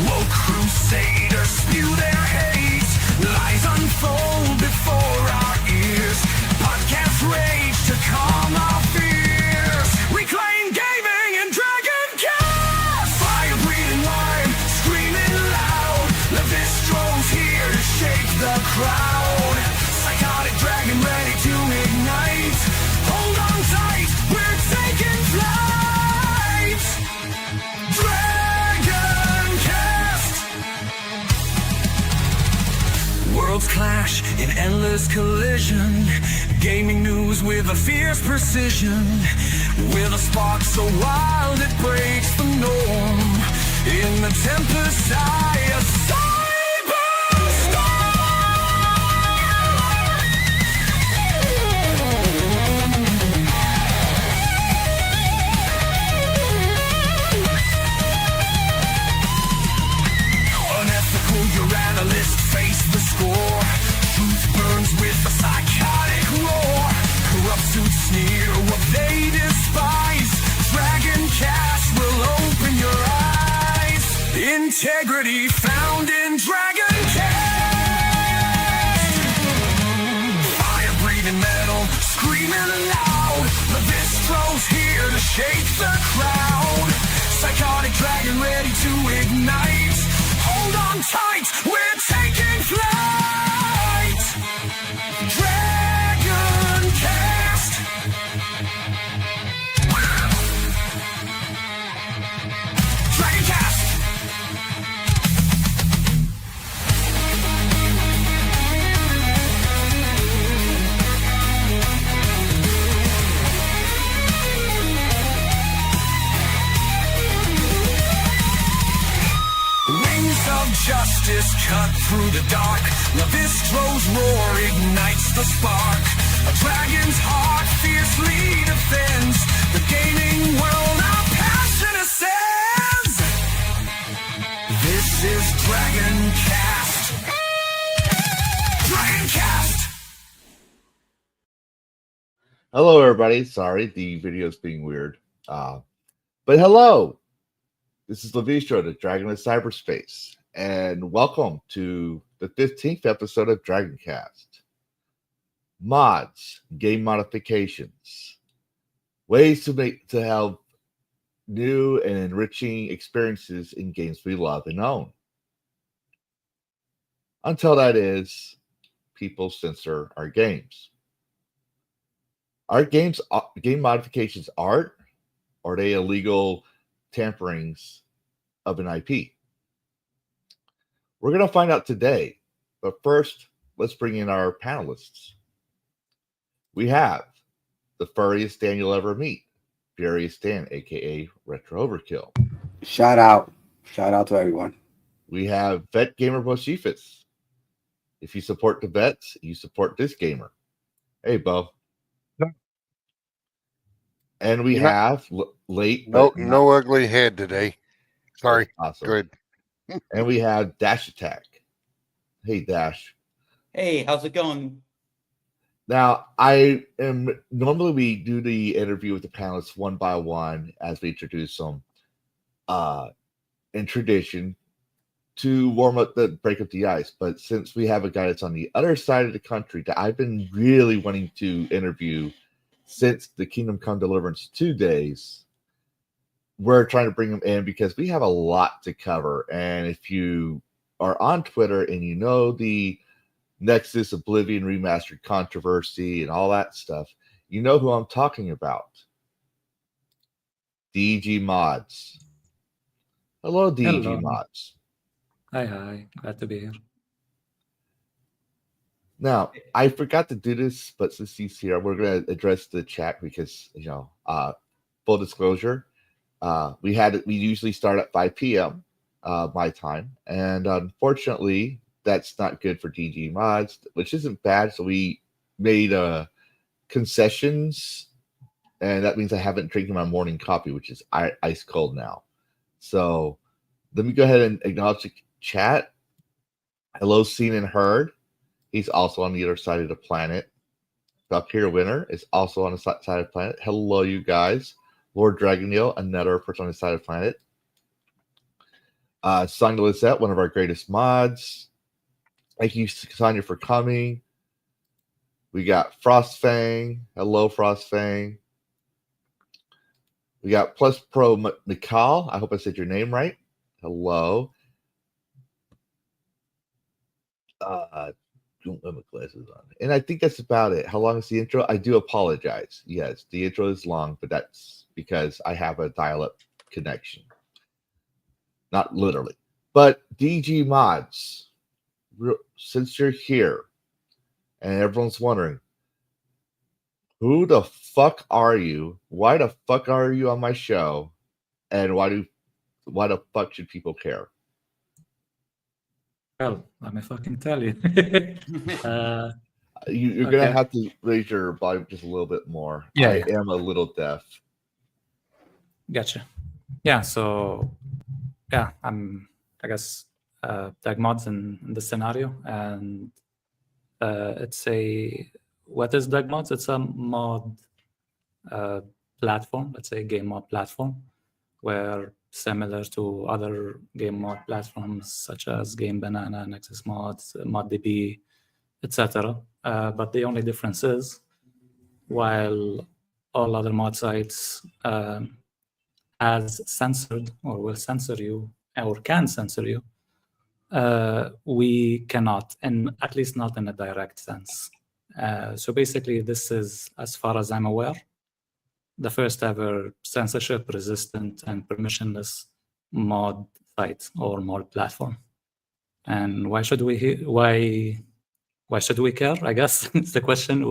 Woke crusaders spew their hate. Lies unfold before our ears. Podcast rage to calm our fears. Reclaim gaming and DragonCast. Fire breathing wine, screaming loud. Levistro's here to shake the crowd. Psychotic dragon ready to ignite. Hold on tight, we're taking flight. DragonCast. Worlds clash in endless collision. Gaming news with a fierce precision. With a spark so wild it breaks the norm. In the tempest's eye, a face the score. Truth burns with a psychotic roar. Corrupt suits sneer what they despise. DragonCast will open your eyes. Integrity found in DragonCast. Fire breathing metal, screaming loud. Levistro's here to shake the crowd. Psychotic dragon ready to ignite. Hold on tight, we're taking flight. DragonCast. DragonCast. Of justice cut through the dark. Levistro's roar ignites the spark. A dragon's heart fiercely defends the gaming world. Our passion ascends. This is DragonCast. DragonCast. Hello, everybody. Sorry, the video is being weird. But hello. This is Levistro, the Dragon of Cyberspace, and welcome to the 15th episode of DragonCast. Mods, game modifications, ways to have new and enriching experiences in games we love and own. Until that is, people censor our games. Are game modifications art, or are they illegal tamperings of an IP? We're going to find out today, but first, let's bring in our panelists. We have the furriest Dan you'll ever meet, Furious Dan, aka Retro Overkill. Shout out to everyone. We have Vet Gamer Boshifus. If you support the vets, you support this gamer. Hey, Bo. And we have late. No ugly head today. Sorry. Awesome. Good. And we have Dash Attack. Hey, Dash. Hey, how's it going? Now, normally we do the interview with the panelists one by one as we introduce them in tradition to warm up break up the ice. But since we have a guy that's on the other side of the country that I've been really wanting to interview since the Kingdom Come Deliverance 2 days, we're trying to bring him in because we have a lot to cover. And if you are on Twitter and you know the Nexus Oblivion Remastered controversy and all that stuff, you know who I'm talking about. DEG Mods. Hello, DEG Hello. Mods. Hi. Glad to be here. Now, I forgot to do this, but since he's here, we're going to address the chat because, full disclosure, we usually start at 5 p.m. My time, and unfortunately, that's not good for DG Mods, which isn't bad. So we made concessions, and that means I haven't drinking my morning coffee, which is ice cold now. So let me go ahead and acknowledge the chat. Hello, seen and heard. He's also on the other side of the planet. Duck Here Winner is also on the side of the planet. Hello, you guys. Lord Dragonil, another person on the side of the planet. Sonia Lizette, one of our greatest mods. Thank you, Sonia, for coming. We got Frostfang. Hello, Frostfang. We got Plus Pro Mikal. I hope I said your name right. Hello. Don't have my glasses on. And I think that's about it. How long is the intro? I do apologize. Yes, the intro is long, but that's because I have a dial-up connection. Not literally. But DEG Mods, since you're here, and everyone's wondering, who the fuck are you? Why the fuck are you on my show? And why the fuck should people care? Well, let me fucking tell you. You're Okay. gonna have to raise your volume just a little bit more. Yeah, I yeah. am a little deaf. Gotcha. Yeah, so yeah, I'm I guess DEG Mods in the scenario, and it's what is DEG Mods? It's a mod platform, let's say game mod platform, where similar to other game mod platforms such as Game Banana, Nexus Mods, ModDB, etc. But the only difference is, while all other mod sites has censored or will censor you or can censor you, we cannot, and at least not in a direct sense. So basically, this is, as far as I'm aware, the first ever censorship-resistant and permissionless mod site or mod platform. And why should we care? I guess it's the question.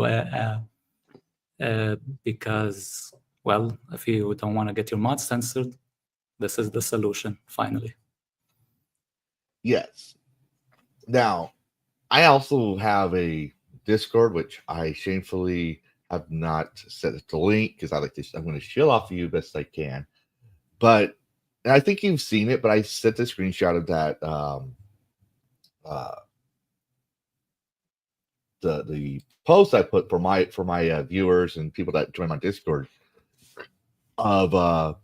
Because, well, if you don't want to get your mods censored, this is the solution. Finally. Yes. Now, I also have a Discord, which I shamefully have not set it to link because I'm going to shield off of you best I can. But and I think you've seen it, but I sent a screenshot of that the post I put for my viewers and people that join my Discord of the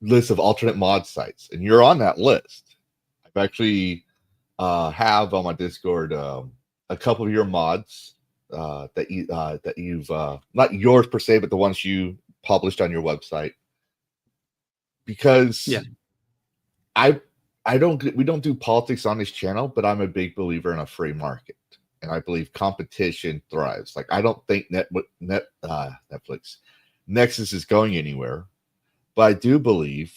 list of alternate mod sites, and you're on that list. I've actually have on my Discord a couple of your mods that you've not yours per se, but the ones you published on your website. Because we don't do politics on this channel, but I'm a big believer in a free market, and I believe competition thrives. Like, I don't think Netflix Nexus is going anywhere, but I do believe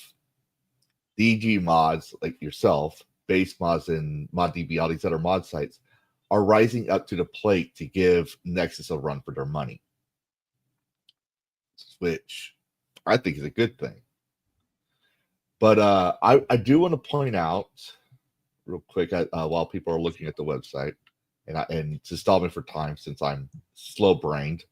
DEG Mods like yourself, Base Mods and ModDB, all these other mod sites are rising up to the plate to give Nexus a run for their money, which I think is a good thing. But I do want to point out real quick while people are looking at the website, and to stall me for time since I'm slow-brained.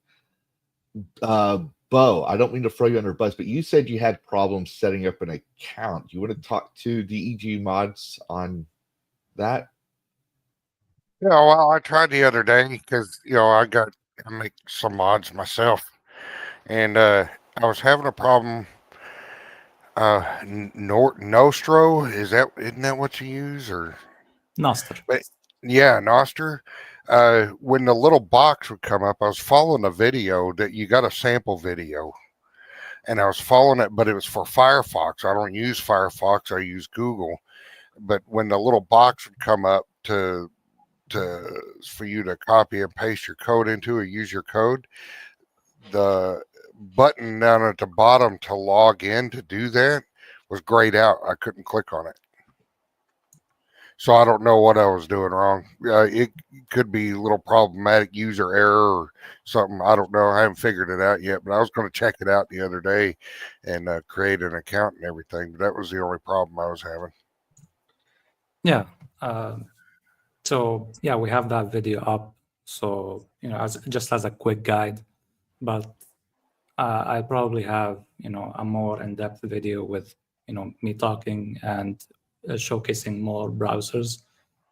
Bo, I don't mean to throw you under the bus, but you said you had problems setting up an account. You want to talk to DEG Mods on that? Yeah, well, I tried the other day because I make some mods myself, and I was having a problem. Nostro, isn't that what you use, or Noster? yeah, Noster. When the little box would come up, I was following a video that you got a sample video, and I was following it, but it was for Firefox. I don't use Firefox, I use Google. But when the little box would come up for you to copy and paste your code into or use your code, the button down at the bottom to log in to do that was grayed out. I couldn't click on it. So I don't know what I was doing wrong. It could be a little problematic user error or something. I don't know. I haven't figured it out yet, but I was going to check it out the other day and create an account and everything. But that was the only problem I was having. Yeah. So yeah, we have that video up. So just as a quick guide, but I probably have a more in-depth video with me talking and showcasing more browsers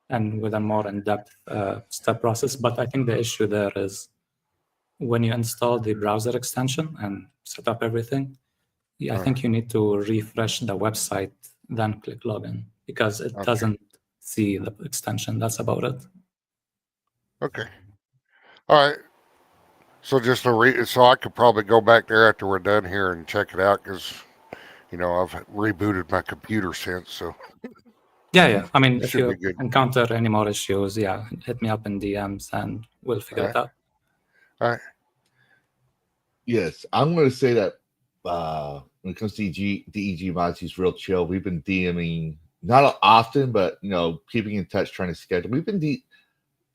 and with a more in-depth step process. But I think the issue there is when you install the browser extension and set up everything, I think you need to refresh the website then click login because it Okay. doesn't see the extension. That's about it. Okay. All right. So just so I could probably go back there after we're done here and check it out because, I've rebooted my computer since, so Yeah. I mean, if should be you good. encounter any more issues, hit me up in DMs and we'll figure it out. All right. Yes, I'm going to say that when it comes to DEG Mods, he's real chill. We've been DMing not often, but keeping in touch, trying to schedule. We've been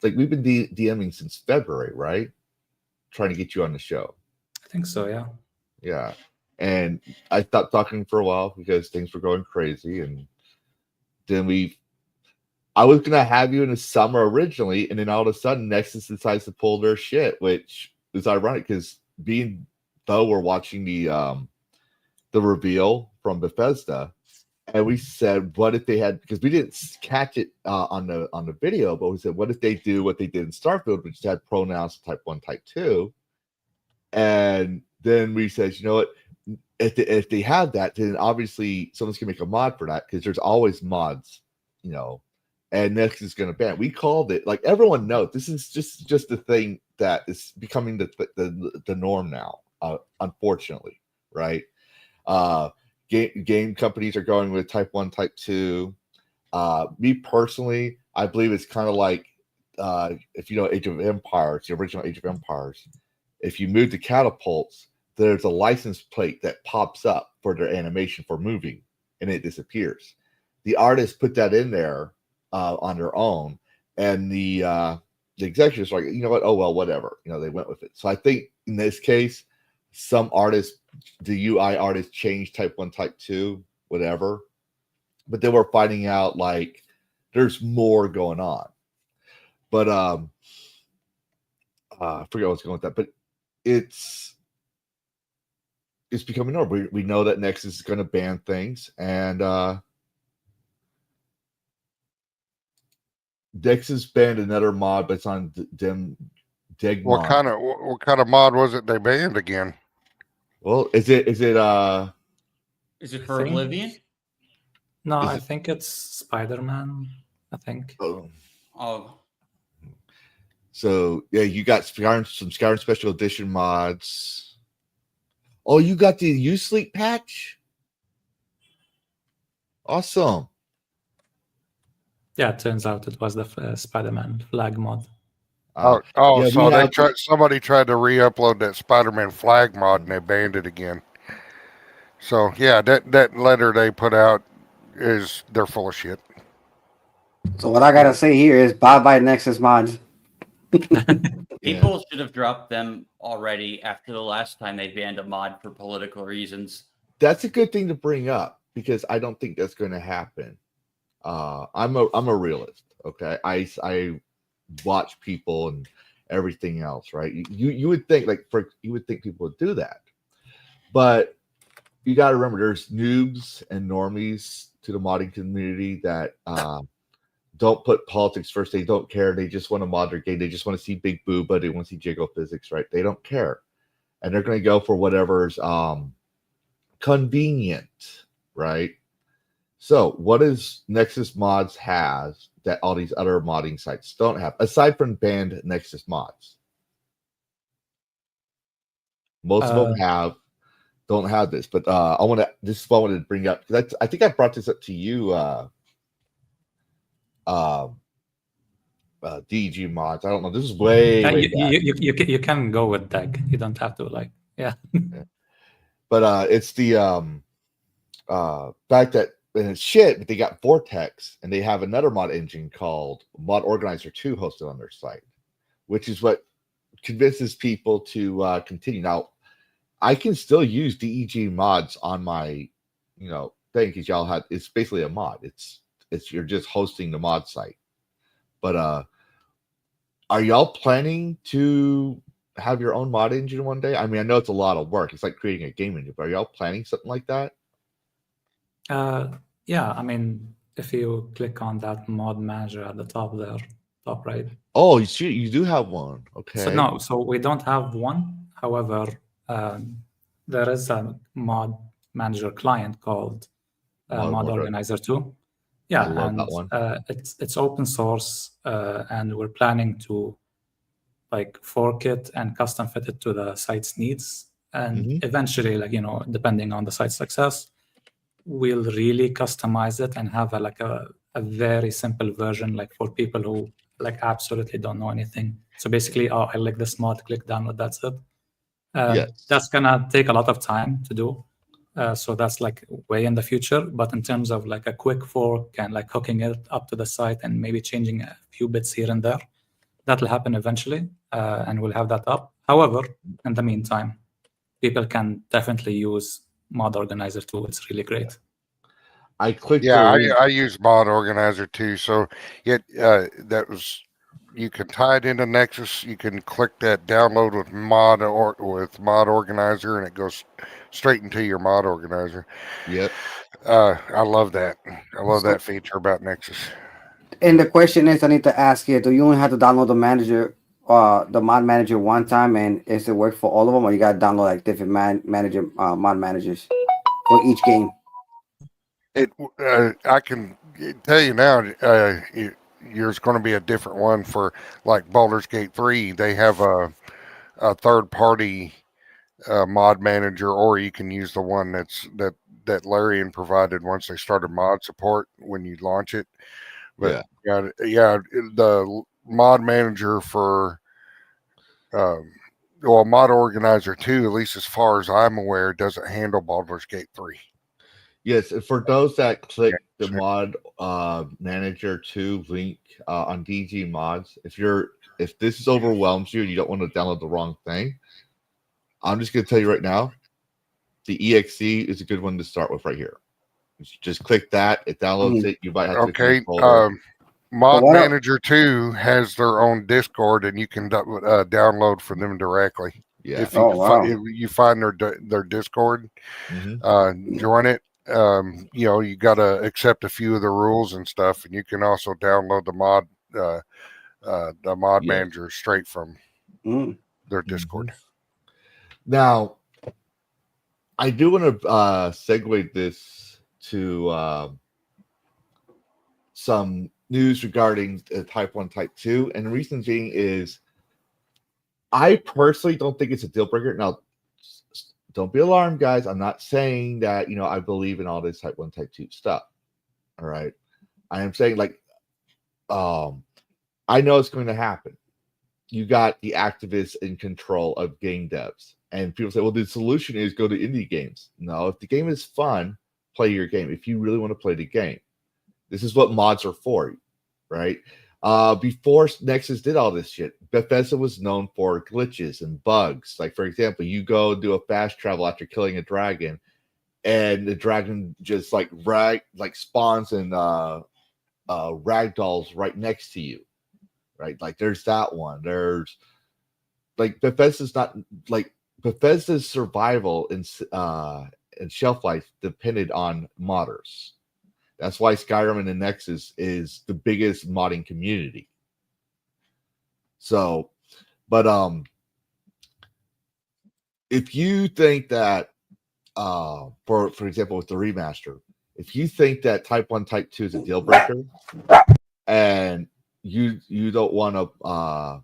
DMing since February, right? Trying to get you on the show. I think so, yeah. Yeah, and I stopped talking for a while because things were going crazy, and then I was gonna have you in the summer originally, and then all of a sudden Nexus decides to pull their shit, which is ironic because though we're watching the reveal from Bethesda, and we said, what if they had, because we didn't catch it on the video, but we said, what if they do what they did in Starfield, which had pronouns type 1, type 2, and then we said, you know what, if they have that, then obviously someone's gonna make a mod for that because there's always mods, and Nexus is gonna ban. We called it, like everyone knows, this is just the thing that is becoming the norm now, unfortunately, right? Game companies are going with type 1, type 2. Me personally, I believe it's kind of like if you know Age of Empires, the original Age of Empires. If you move the catapults, there's a license plate that pops up for their animation for moving, and it disappears. The artists put that in there on their own, and the executives are like, you know what? Oh well, whatever. They went with it. So I think in this case, some artists, the UI artists, changed type 1, type 2, whatever. But then we're finding out like there's more going on. But I forget what's going with that. But it's becoming normal. We know that Nexus is going to ban things, and Nexus banned another mod, but it's on DEG Mods. What kind of mod was it they banned again? Well, is it for Oblivion? No, I think it's Spider-Man, I think. Oh. So yeah, you got some Skyrim Special Edition mods. Oh, you got the U-Sleep patch? Awesome. Yeah, it turns out it was the Spider-Man flag mod. Yeah, so somebody tried to re-upload that Spider-Man flag mod and they banned it again. So yeah, that letter they put out they're full of shit. So what I gotta say here is bye Nexus mods. People should have dropped them already after the last time they banned a mod for political reasons. That's a good thing to bring up because I don't think that's going to happen. I'm a realist. Okay, I watch people and everything else, right? You would think you would think people would do that, but you got to remember there's noobs and normies to the modding community that don't put politics first. They don't care. They just want to mod their game. They just want to see big booba. They want to see jiggle physics, right? They don't care, and they're going to go for whatever's convenient, right? So what does Nexus Mods has that all these other modding sites don't have, aside from banned Nexus Mods? Most of them don't have this, but this is what I wanted to bring up because I think I brought this up to you, DEG Mods. I don't know. This is way back. You can go with DEG. You don't have to But it's the fact that, and it's shit, but they got Vortex and they have another mod engine called Mod Organizer 2 hosted on their site, which is what convinces people to continue. Now, I can still use DEG Mods on my thing because y'all had, it's basically a mod. It's you're just hosting the mod site. But are y'all planning to have your own mod engine one day? I mean, I know it's a lot of work. It's like creating a game engine, but are y'all planning something like that? Yeah, I mean, if you click on that mod manager at the top there, top right. Oh, you do have one. Okay. So we don't have one. However, there is a mod manager client called Mod Organizer 2. Yeah, I love and that one. it's open source, and we're planning to like fork it and custom fit it to the site's needs. And eventually, like, depending on the site's success, we'll really customize it and have a very simple version, like for people who like absolutely don't know anything. So basically, oh, I like this mod, click download, that's it. Yes. That's gonna take a lot of time to do. So that's like way in the future. But in terms of like a quick fork and like hooking it up to the site and maybe changing a few bits here and there, that'll happen eventually, and we'll have that up. However, in the meantime, people can definitely use Mod Organizer 2. It's really great. I clicked Yeah, the link. I use Mod Organizer too. So that was, you can tie it into Nexus. You can click that download with Mod Organizer, and it goes straight into your Mod Organizer. Yep. I love that. I love that feature about Nexus. And the question is, I need to ask you: do you only have to download the mod manager one time, and is it work for all of them, or you got to download like different mod managers for each game? I can tell you now, there's going to be a different one for like Baldur's Gate 3. They have a third party mod manager, or you can use the one that Larian provided once they started mod support when you launch it. But yeah, the mod manager for Mod Organizer 2, at least as far as I'm aware, doesn't handle Baldur's Gate 3. Yes, and for those that click the Mod Manager 2 link on DEG Mods, if this overwhelms you and you don't want to download the wrong thing, I'm just going to tell you right now, the EXE is a good one to start with right here. Just click that, it downloads it. You might have to Mod Manager 2 has their own Discord, and you can download from them directly. Yeah. If you find their Discord, join it. You got to accept a few of the rules and stuff, and you can also download the mod manager straight from their Discord. Now, I do want to segue this to some news regarding Type 1, Type 2, and the reason being is I personally don't think it's a deal breaker. Now, don't be alarmed, guys. I'm not saying that, I believe in all this Type 1, Type 2 stuff. All right. I am saying, I know it's going to happen. You got the activists in control of game devs. And people say, well, the solution is go to indie games. No, if the game is fun, play your game. If you really want to play the game. This is what mods are for, right? Before Nexus did all this shit, Bethesda was known for glitches and bugs. Like, for example, you go do a fast travel after killing a dragon, and the dragon just spawns and ragdolls right next to you, right? Like, there's that one. There's Bethesda's survival and shelf life depended on modders. That's why Skyrim and the Nexus is the biggest modding community. So, but if you think that, for example, with the remaster, if you think that Type 1, Type 2 is a deal breaker, and you don't want to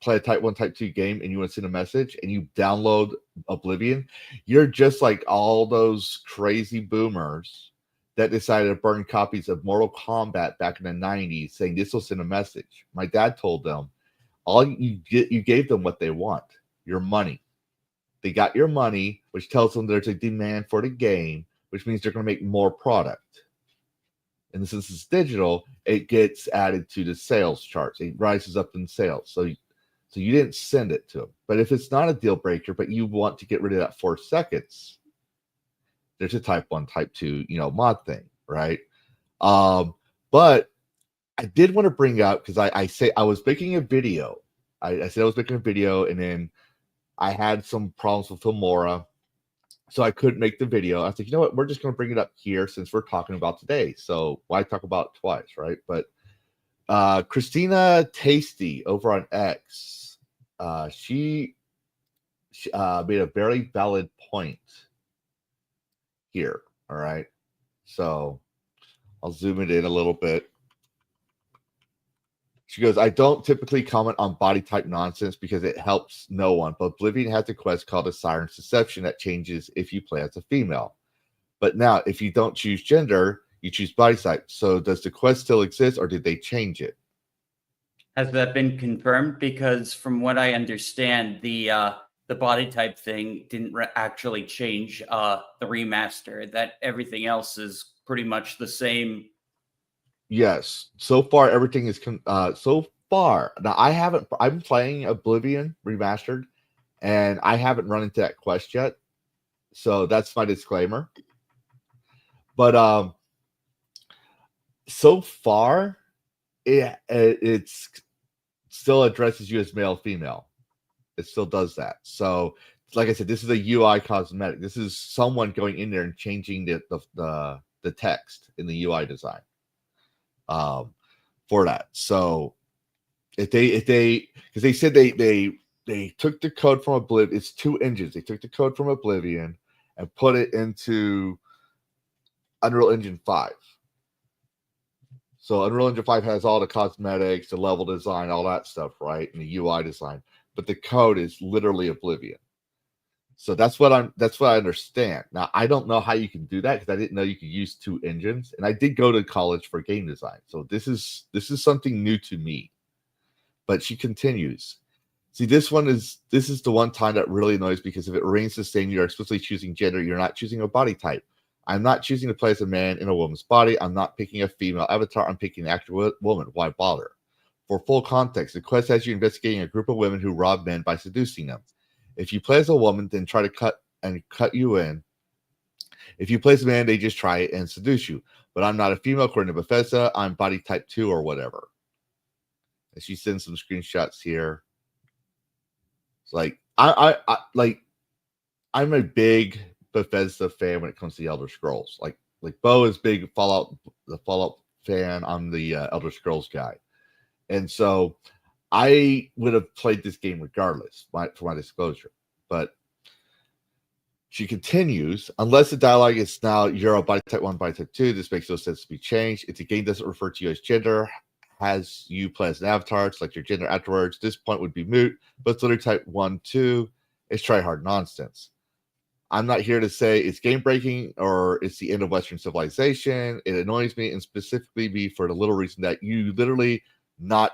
play a Type 1, Type 2 game, and you want to send a message, and you download Oblivion, you're just like all those crazy boomers that decided to burn copies of Mortal Kombat back in the 90s, saying this will send a message. My dad told them, you gave them what they want, your money. They got your money, which tells them there's a demand for the game, which means they're going to make more product. And since it's digital, it gets added to the sales charts. It rises up in sales. So you didn't send it to them. But if it's not a deal breaker, but you want to get rid of that 4 seconds, there's a Type 1, Type 2, mod thing, right? But I did want to bring up, because I was making a video. I said I was making a video, and then I had some problems with Filmora, so I couldn't make the video. I said, you know what? We're just going to bring it up here since we're talking about today. So why talk about it twice, right? But Christina Tasty over on X, she made a very valid point here. All right. So I'll zoom it in a little bit. She goes, I don't typically comment on body type nonsense because it helps no one, but Oblivion has a quest called a Siren's Deception that changes if you play as a female. But now, if you don't choose gender, you choose body type. So does the quest still exist, or did they change it? Has that been confirmed? Because from what I understand, the body type thing didn't actually change the remaster. That everything else is pretty much the same. Yes. So far, everything is so far. Now, I'm playing Oblivion Remastered, and I haven't run into that quest yet. So that's my disclaimer. But so far, it's still addresses you as male, female. It still does that. So, like I said, this is a UI cosmetic. This is someone going in there and changing the text in the UI design for that. So, if they because they said they took the code from Oblivion. It's 2 engines. They took the code from Oblivion and put it into Unreal Engine 5. So Unreal Engine 5 has all the cosmetics, the level design, all that stuff, right? And the UI design. But the code is literally Oblivion. So that's what I understand. Now, I don't know how you can do that because I didn't know you could use 2 engines. And I did go to college for game design. So this is something new to me. But she continues. See, this is the one time that really annoys me, because if it remains the same, you're explicitly choosing gender, you're not choosing a body type. I'm not choosing to play as a man in a woman's body. I'm not picking a female avatar. I'm picking an actual woman. Why bother? For full context, the quest has you investigating a group of women who rob men by seducing them. If you play as a woman, then try to cut you in. If you play as a man, they just try and seduce you. But I'm not a female, according to Bethesda. I'm body type 2 or whatever. And she sends some screenshots here. It's like I'm a big Bethesda fan when it comes to the Elder Scrolls. Like Bo is big the Fallout fan. I'm the Elder Scrolls guy, and so I would have played this game regardless. For my disclosure, but she continues. Unless the dialogue is now you're a body type 1, body type 2, this makes no sense to be changed. If the game doesn't refer to you as gender, has you play as an avatar, select your gender afterwards, this point would be moot. But it's literally type 1, 2. It's try hard nonsense. I'm not here to say it's game breaking or it's the end of Western civilization. It annoys me, and specifically me for the little reason that you literally not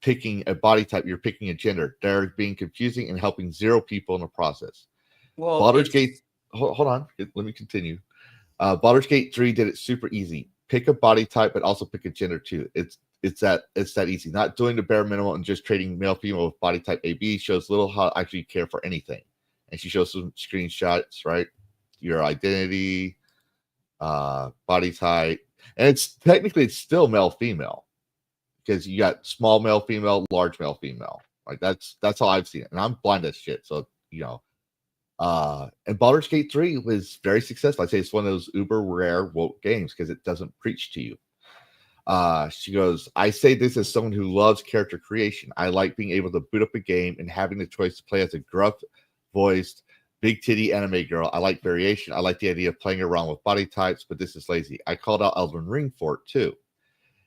picking a body type, you're picking a gender. They're being confusing and helping 0 people in the process. Well, Baldur's Gate, hold on, let me continue. Baldur's Gate 3 did it super easy. Pick a body type, but also pick a gender too. It's that easy. Not doing the bare minimum and just trading male female with body type AB shows little how I actually care for anything. And she shows some screenshots, right? Your identity, body type, and it's still male female, because you got small male female, large male female. Like that's how I've seen it, and I'm blind as shit. So and Baldur's Gate 3 was very successful. I'd say it's one of those uber rare woke games because it doesn't preach to you. She goes, I say this as someone who loves character creation. I like being able to boot up a game and having the choice to play as a gruff voiced big titty anime girl. I like variation. I like the idea of playing around with body types, but this is lazy. I called out Elden Ring for it too.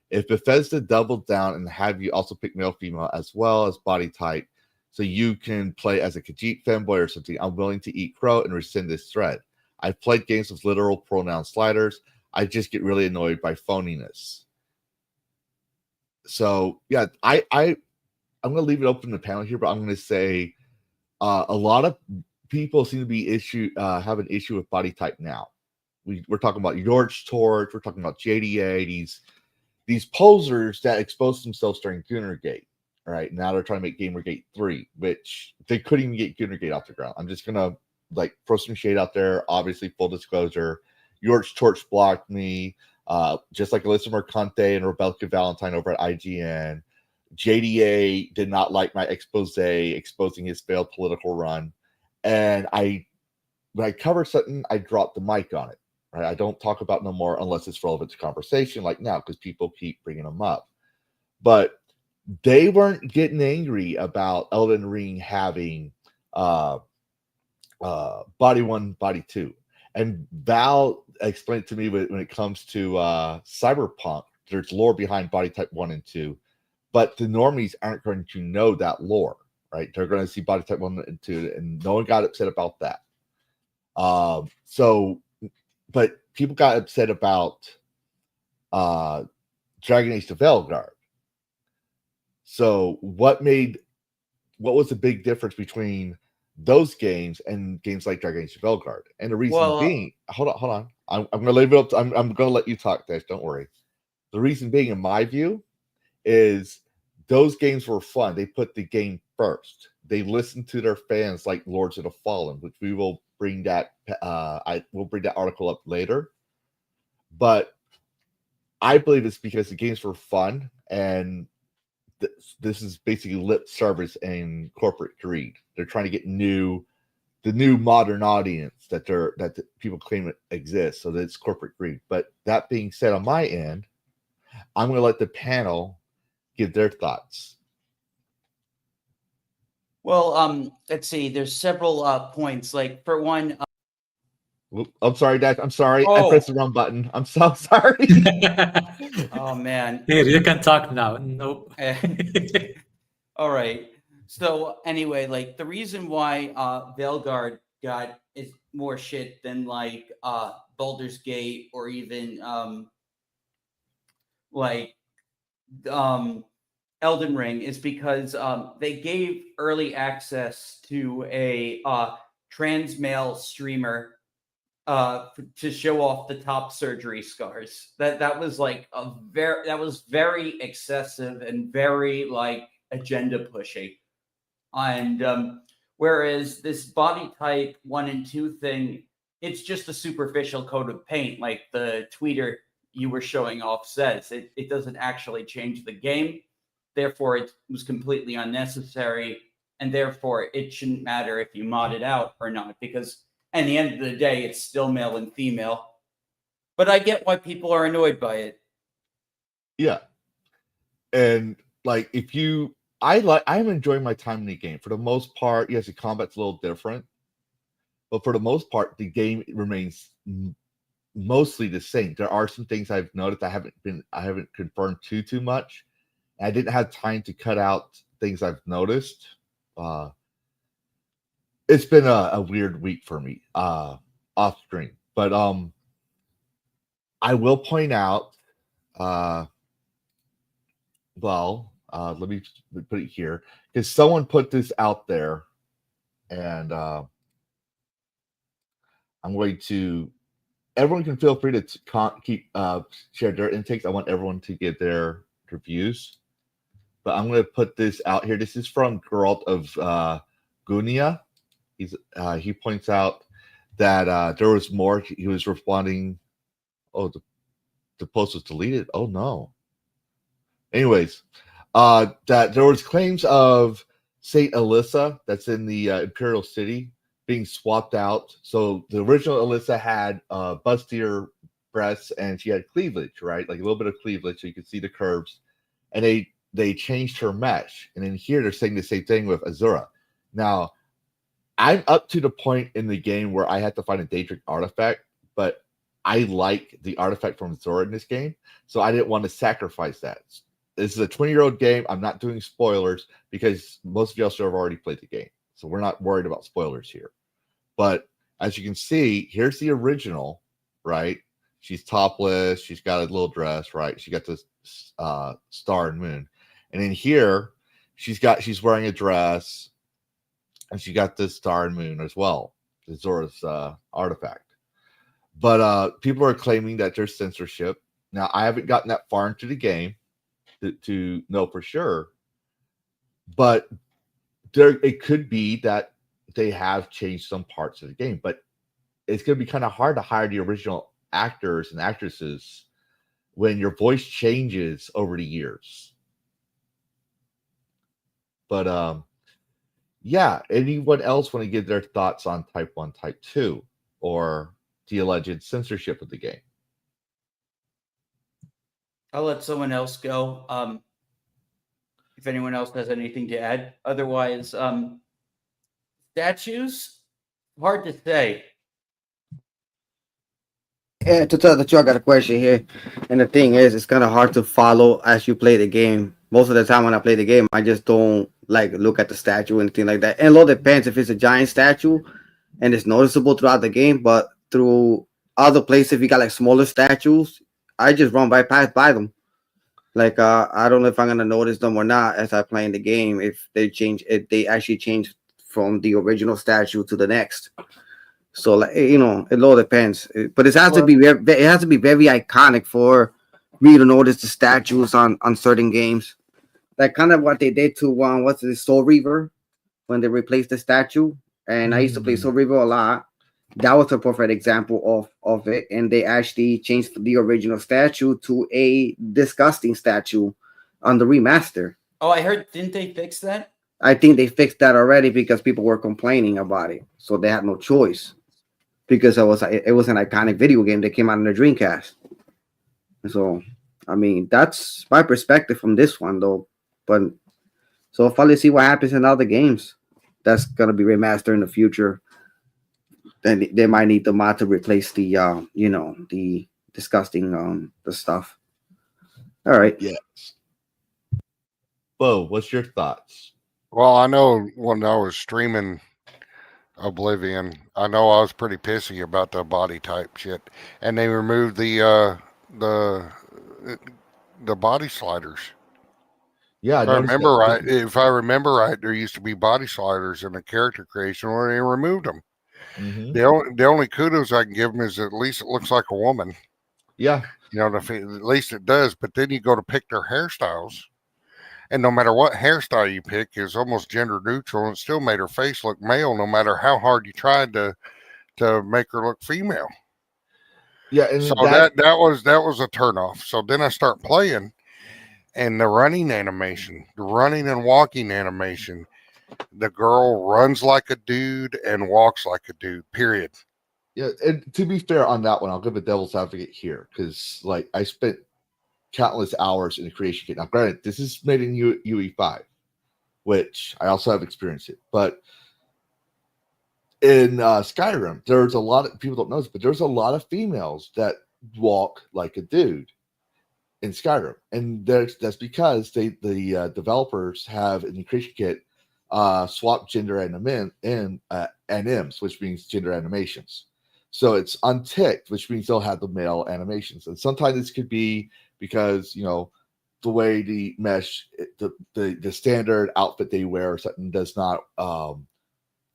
If Bethesda doubled down and have you also pick male female as well as body type, so you can play as a Khajiit femboy or something, I'm willing to eat crow and rescind this thread. I've played games with literal pronoun sliders. I just get really annoyed by phoniness. So yeah, I'm going to leave it open to the panel here, but I'm going to say a lot of people seem to be have an issue with body type now. We're talking about George Torch, we're talking about JDA, these posers that exposed themselves during Goonergate. Right now they're trying to make Gamergate 3, which they couldn't even get Goonergate off the ground. I'm just gonna throw some shade out there. Obviously, full disclosure, George Torch blocked me, just like Alyssa Mercante and Rebecca Valentine over at IGN. JDA did not like my expose exposing his failed political run. And when I cover something, I drop the mic on it. Right? I don't talk about no more unless it's relevant to conversation, like now, because people keep bringing them up. But they weren't getting angry about Elden Ring having body 1, body 2. And Val explained to me when it comes to Cyberpunk, there's lore behind body type 1 and 2, but the normies aren't going to know that lore, right? They're going to see body type 1 and 2, and no one got upset about that. But people got upset about Dragon Age to Veilguard. So what was the big difference between those games and games like Dragon Age Veilguard? And the reason being, hold on. I'm gonna leave it up to, I'm gonna let you talk, Dash. Don't worry. The reason being, in my view, is those games were fun. They put the game first. They listened to their fans, like Lords of the Fallen, which we will bring that. I will bring that article up later. But I believe it's because the games were fun, and this is basically lip service and corporate greed. They're trying to get the new modern audience that people claim it exists. So that's corporate greed. But that being said, on my end, I'm going to let the panel give their thoughts. Well, let's see. There's several points. Like for one, I'm sorry, Dad. I'm sorry. Oh. I pressed the wrong button. I'm so sorry. oh man. Here, you can talk now. Nope. All right. So anyway, like the reason why Veilguard got is more shit than like Baldur's Gate or even Elden Ring is because they gave early access to a trans male streamer to show off the top surgery scars. That was like very excessive and very like agenda pushing. And whereas this body type 1 and 2 thing, it's just a superficial coat of paint, like the tweeter you were showing off says. It doesn't actually change the game. Therefore, it was completely unnecessary, and therefore it shouldn't matter if you mod it out or not, because at the end of the day, it's still male and female. But I get why people are annoyed by it. Yeah. And like I'm enjoying my time in the game. For the most part, yes, the combat's a little different. But for the most part, the game remains mostly the same. There are some things I've noticed I haven't confirmed too much. And I didn't have time to cut out things I've noticed. It's been a weird week for me off stream. But I will point out let me put it here, because someone put this out there, and I'm going to. Everyone can feel free to keep share their intakes. I want everyone to get their reviews, but I'm going to put this out here. This is from Geralt of Gunia. He points out that there was more. He was responding. Oh, the post was deleted. Oh no. Anyways, that there was claims of Saint Alyssa that's in the Imperial City being swapped out. So the original Alyssa had bustier breasts and she had cleavage, right? Like a little bit of cleavage, so you could see the curves. And they changed her mesh. And in here they're saying the same thing with Azura. Now, I'm up to the point in the game where I had to find a Daedric artifact, but I like the artifact from Azura in this game, so I didn't want to sacrifice that. This is a 20-year-old game. I'm not doing spoilers because most of y'all should have already played the game, so we're not worried about spoilers here. But as you can see, here's the original, right? She's topless. She's got a little dress, right? She got this star and moon, and in here, she's wearing a dress, and she got this star and moon as well, Azura's artifact. But people are claiming that there's censorship. Now, I haven't gotten that far into the game to know for sure, but it could be that they have changed some parts of the game. But it's going to be kind of hard to hire the original actors and actresses when your voice changes over the years. But yeah, anyone else want to give their thoughts on Type 1, Type 2, or the alleged censorship of the game? I'll let someone else go. If anyone else has anything to add. Otherwise, statues, hard to say. To tell the truth, I got a question here, and the thing is, it's kind of hard to follow as you play the game. Most of the time, when I play the game, I just don't like look at the statue and anything like that. And a lot depends if it's a giant statue and it's noticeable throughout the game. But through other places, if you got like smaller statues, I just run by past by them. Like I don't know if I'm gonna notice them or not as I play in the game. If they actually change from the original statue to the next. So like it all depends. But it has to Well, be it has to be very iconic for me to notice the statues on certain games. Like kind of what they did to what's it, Soul Reaver when they replaced the statue. And I used to play Soul Reaver a lot. That was a perfect example of it. And they actually changed the original statue to a disgusting statue on the remaster. Oh, I heard. Didn't they fix that? I think they fixed that already because people were complaining about it. So they had no choice. Because it was an iconic video game that came out in the Dreamcast. So I mean that's my perspective from this one though. But so I'll probably see what happens in other games that's gonna be remastered in the future. Then they might need the mod to replace the the disgusting the stuff. All right. yes. Bo, what's your thoughts? Well, I know when I was streaming Oblivion, I know I was pretty pissy about the body type shit, and they removed the body sliders. Yeah, If I remember right, there used to be body sliders in the character creation where they removed them. Mm-hmm. The only kudos I can give them is at least it looks like a woman. Yeah. At least it does. But then you go to pick their hairstyles, and no matter what hairstyle you pick is almost gender neutral, and it still made her face look male, no matter how hard you tried to make her look female. Yeah, and So that was a turnoff. So then I start playing, and the running animation, the running and walking animation, the girl runs like a dude and walks like a dude. Period. Yeah, and to be fair on that one, I'll give a devil's advocate here because, like, I spent countless hours in the creation kit. Now, granted, this is made in UE5, which I also have experienced it. But in Skyrim, there's a lot of people don't know this, but there's a lot of females that walk like a dude in Skyrim, and that's because the developers have in the creation kit swap gender anims, which means gender animations. So it's unticked, which means they'll have the male animations. And sometimes this could be because, the way the mesh, the standard outfit they wear or something does not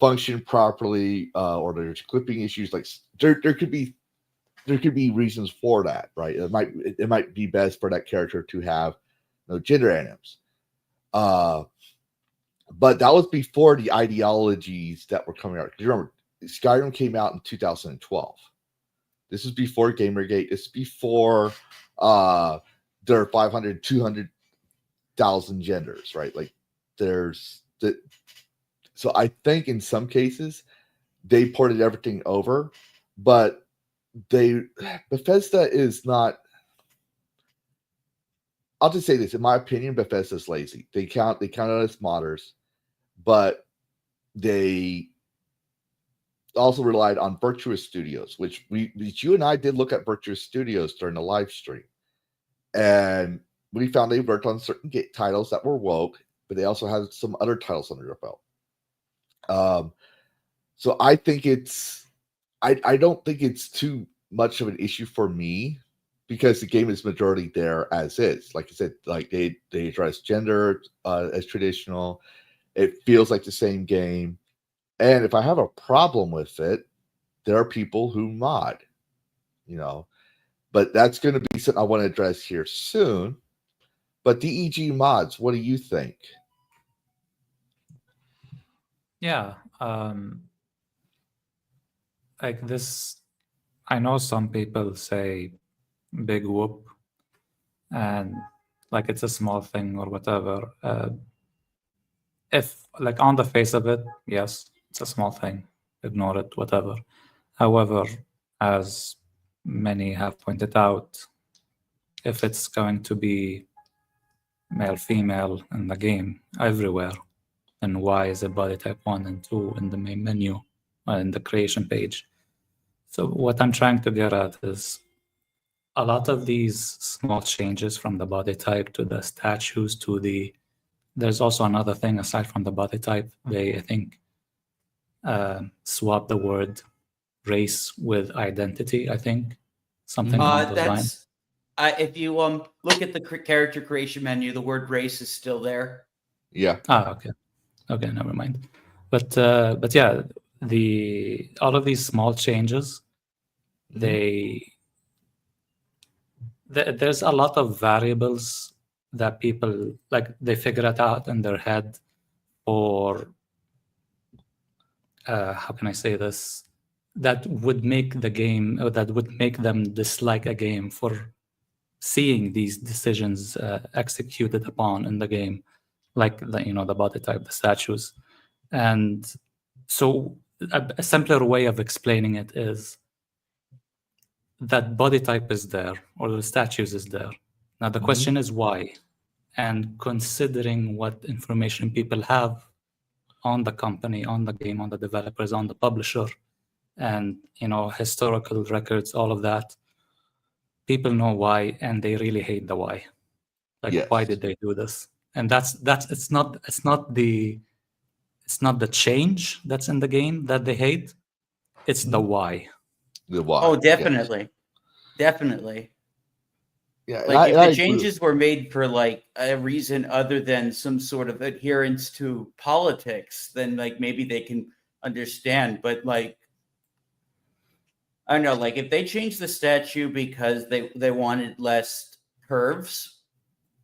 function properly, or there's clipping issues. Like there could be reasons for that, right? It might be best for that character to have gender anims. But that was before the ideologies that were coming out. Because remember, Skyrim came out in 2012. This is before Gamergate. This is before there are 500, 200,000 genders, right? Like there's the. So I think in some cases they ported everything over, but Bethesda is not. I'll just say this: in my opinion, Bethesda's lazy. They count us modders, but they also relied on Virtuous Studios, which you and I did look at Virtuous Studios during the live stream, and we found they worked on certain titles that were woke, but they also had some other titles under their belt. So I think I don't think it's too much of an issue for me because the game is majority there as is. Like I said, like they address gender as traditional. It feels like the same game. And if I have a problem with it, there are people who mod, but that's going to be something I want to address here soon. But DEG Mods, what do you think? Yeah. Like this, I know some people say big whoop and like it's a small thing or whatever. If like on the face of it, yes, it's a small thing, ignore it, whatever. However, as many have pointed out, if it's going to be male, female in the game everywhere, then why is it body type 1 and 2 in the main menu, in the creation page? So what I'm trying to get at is a lot of these small changes from the body type to the statues to the. There's also another thing aside from the body type. They, I think, swap the word race with identity. I think something along those lines. That's if you look at the character creation menu, the word race is still there. Yeah. Okay, never mind. But yeah, all of these small changes, there's a lot of variables that people like they figure it out in their head, or how can I say this? That would make the game, or that would make them dislike a game for seeing these decisions executed upon in the game, like the body type, the statues. And so a simpler way of explaining it is that body type is there, or the statues is there. Now the question is why? And considering what information people have on the company, on the game, on the developers, on the publisher, and historical records, all of that, people know why, and they really hate the why. Like, Yes. why did they do this? And that's it's not the change that's in the game that they hate. It's the why. The why. Oh, definitely. Definitely. Yeah. Like if the changes were made for like a reason other than some sort of adherence to politics, then like maybe they can understand. But like, I don't know, like if they changed the statue because they wanted less curves,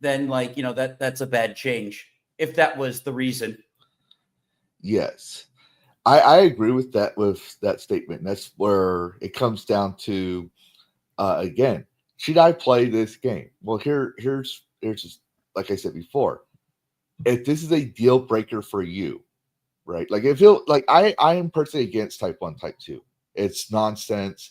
then like, that's a bad change. If that was the reason. Yes. I agree with that statement. That's where it comes down to, again, should I play this game? Well, here's just, like I said before, if this is a deal breaker for you, right? Like if you like, I am personally against type 1, type 2. It's nonsense.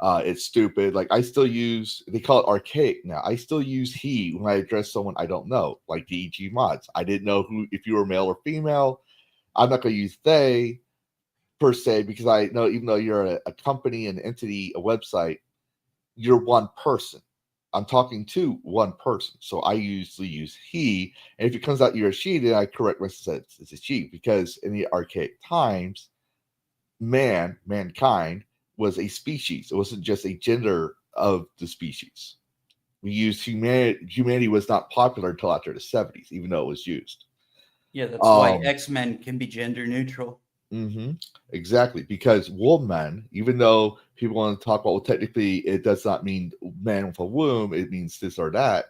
It's stupid. Like I still use, they call it archaic now. I still use he when I address someone I don't know, like DEG Mods. I didn't know if you were male or female. I'm not going to use they per se, because I know even though you're a company, an entity, a website, you're one person. I'm talking to one person. So I usually use he. And if it comes out you're a she, then I correct myself, it's a she, because in the archaic times, mankind was a species. It wasn't just a gender of the species. We used humanity was not popular until after the 70s, even though it was used. Yeah, that's why X-Men can be gender neutral. Exactly, because woman, even though people want to talk about, well, technically it does not mean man with a womb, it means this or that.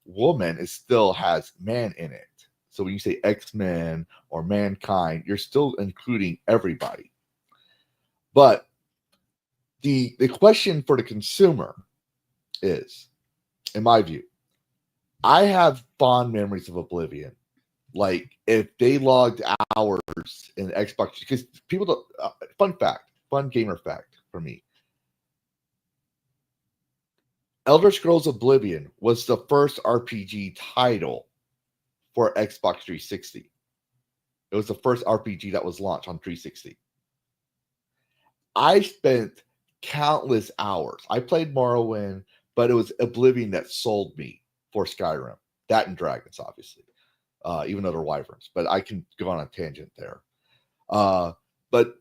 Woman, it still has man in it. So when you say X-Men or mankind, you're still including everybody. But the question for the consumer is, in my view, I have fond memories of Oblivion. Like if they logged hours in Xbox, because people don't, fun gamer fact for me. Elder Scrolls Oblivion was the first RPG title for Xbox 360. It was the first RPG that was launched on 360. I spent countless hours. I played Morrowind, but it was Oblivion that sold me for Skyrim. That and Dragons, obviously. Even though they're wyverns, but I can go on a tangent there. But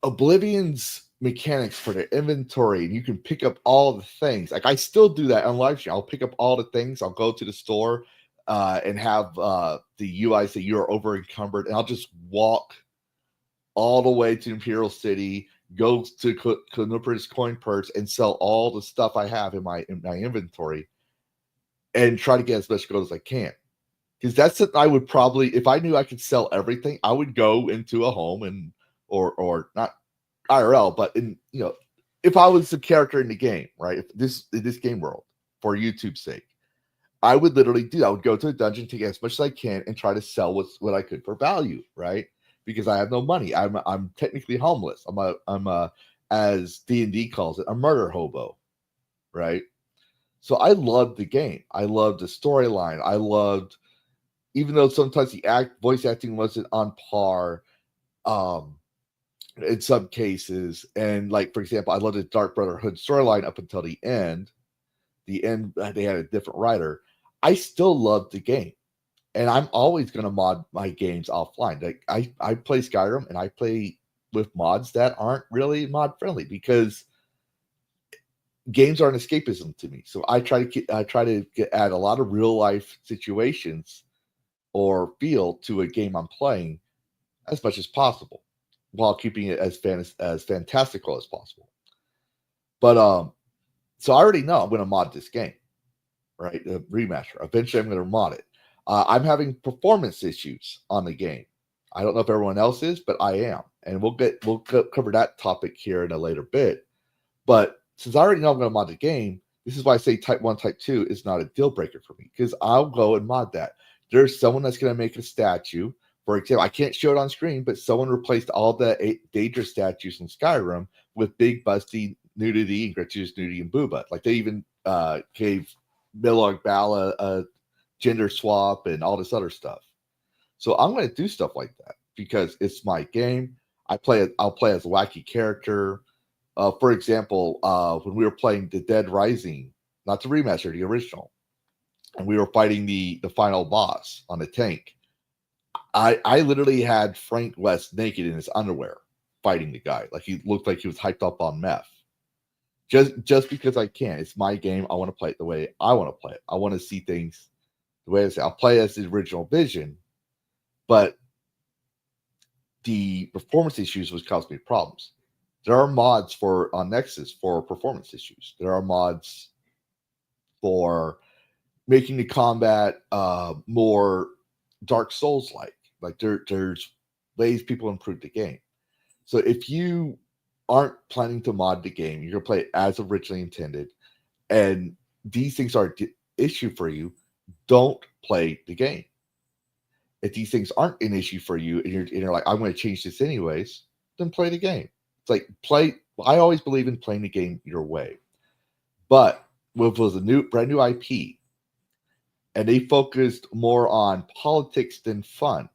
Oblivion's mechanics for the inventory, and you can pick up all the things. Like I still do that on live stream. I'll pick up all the things. I'll go to the store and have the UI say you're over encumbered, and I'll just walk all the way to Imperial City, go to Knuper's Coin Purse, and sell all the stuff I have in my inventory, and try to get as much gold as I can. Because that's what I would probably, if I knew I could sell everything, I would go into a home and or not IRL, but if I was the character in the game, right? If this game world, for YouTube's sake, I would literally do that. I would go to a dungeon, take as much as I can, and try to sell what I could for value, right? Because I have no money. I'm technically homeless. I'm a as D&D calls it, a murder hobo, right? So I loved the game. I loved the storyline. I loved, even though sometimes the voice acting wasn't on par, in some cases. And like, for example, I loved the Dark Brotherhood storyline up until the end. The end, they had a different writer. I still love the game, and I'm always going to mod my games offline. Like I play Skyrim, and I play with mods that aren't really mod friendly because games are an escapism to me. So I try to add a lot of real life situations or feel to a game I'm playing as much as possible, while keeping it as fantastical as possible. But so I already know I'm going to mod this game, right? The remaster. Eventually, I'm going to mod it. I'm having performance issues on the game. I don't know if everyone else is, but I am, and we'll cover that topic here in a later bit. But since I already know I'm going to mod the game, this is why I say Type 1, Type 2 is not a deal breaker for me, because I'll go and mod that. There's someone that's going to make a statue. For example, I can't show it on screen, but someone replaced all the Daedra statues in Skyrim with big, busty nudity and gratuitous nudity and booba. Like they even gave Milorg Bala a gender swap and all this other stuff. So I'm going to do stuff like that because it's my game. I'll play as a wacky character. For example, when we were playing The Dead Rising, not the remaster, the original, and we were fighting the final boss on the tank, I literally had Frank West naked in his underwear fighting the guy. Like he looked like he was hyped up on meth. Just because I can. It's my game. I want to play it the way I want to play it. I want to see things the way I say. I'll play as the original vision, but the performance issues was causing me problems. There are mods on Nexus for performance issues. There are mods for making the combat more Dark Souls-like. Like there's ways people improve the game. So if you aren't planning to mod the game, you're going to play it as originally intended, and these things are an issue for you, don't play the game. If these things aren't an issue for you, and you're like, I'm going to change this anyways, then play the game. It's like I always believe in playing the game your way. But if it was a brand new IP, and they focused more on politics than fun,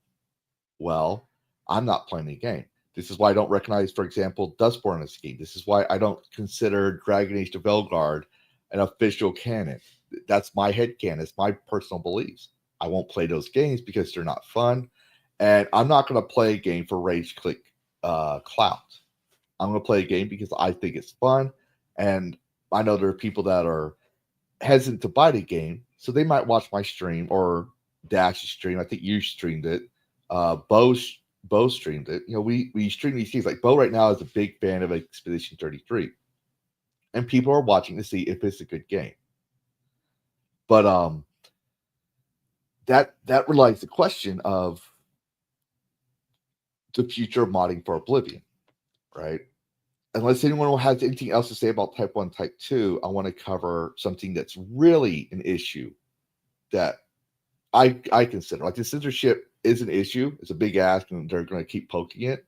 well, I'm not playing the game. This is why I don't recognize, for example, Dustborn as a game. This is why I don't consider Dragon Age to Velgard an official canon. That's my headcanon. It's my personal beliefs. I won't play those games because they're not fun. And I'm not going to play a game for rage click clout. I'm going to play a game because I think it's fun. And I know there are people that are hesitant to buy the game, so they might watch my stream or Dash's stream. I think you streamed it. Bo streamed it. You know, we stream these things. Like Bo right now is a big fan of Expedition 33, and people are watching to see if it's a good game. But that relies the question of the future of modding for Oblivion, right? Unless anyone has anything else to say about Type 1, Type 2, I want to cover something that's really an issue that I consider. Like the censorship is an issue. It's a big ask, and they're going to keep poking it.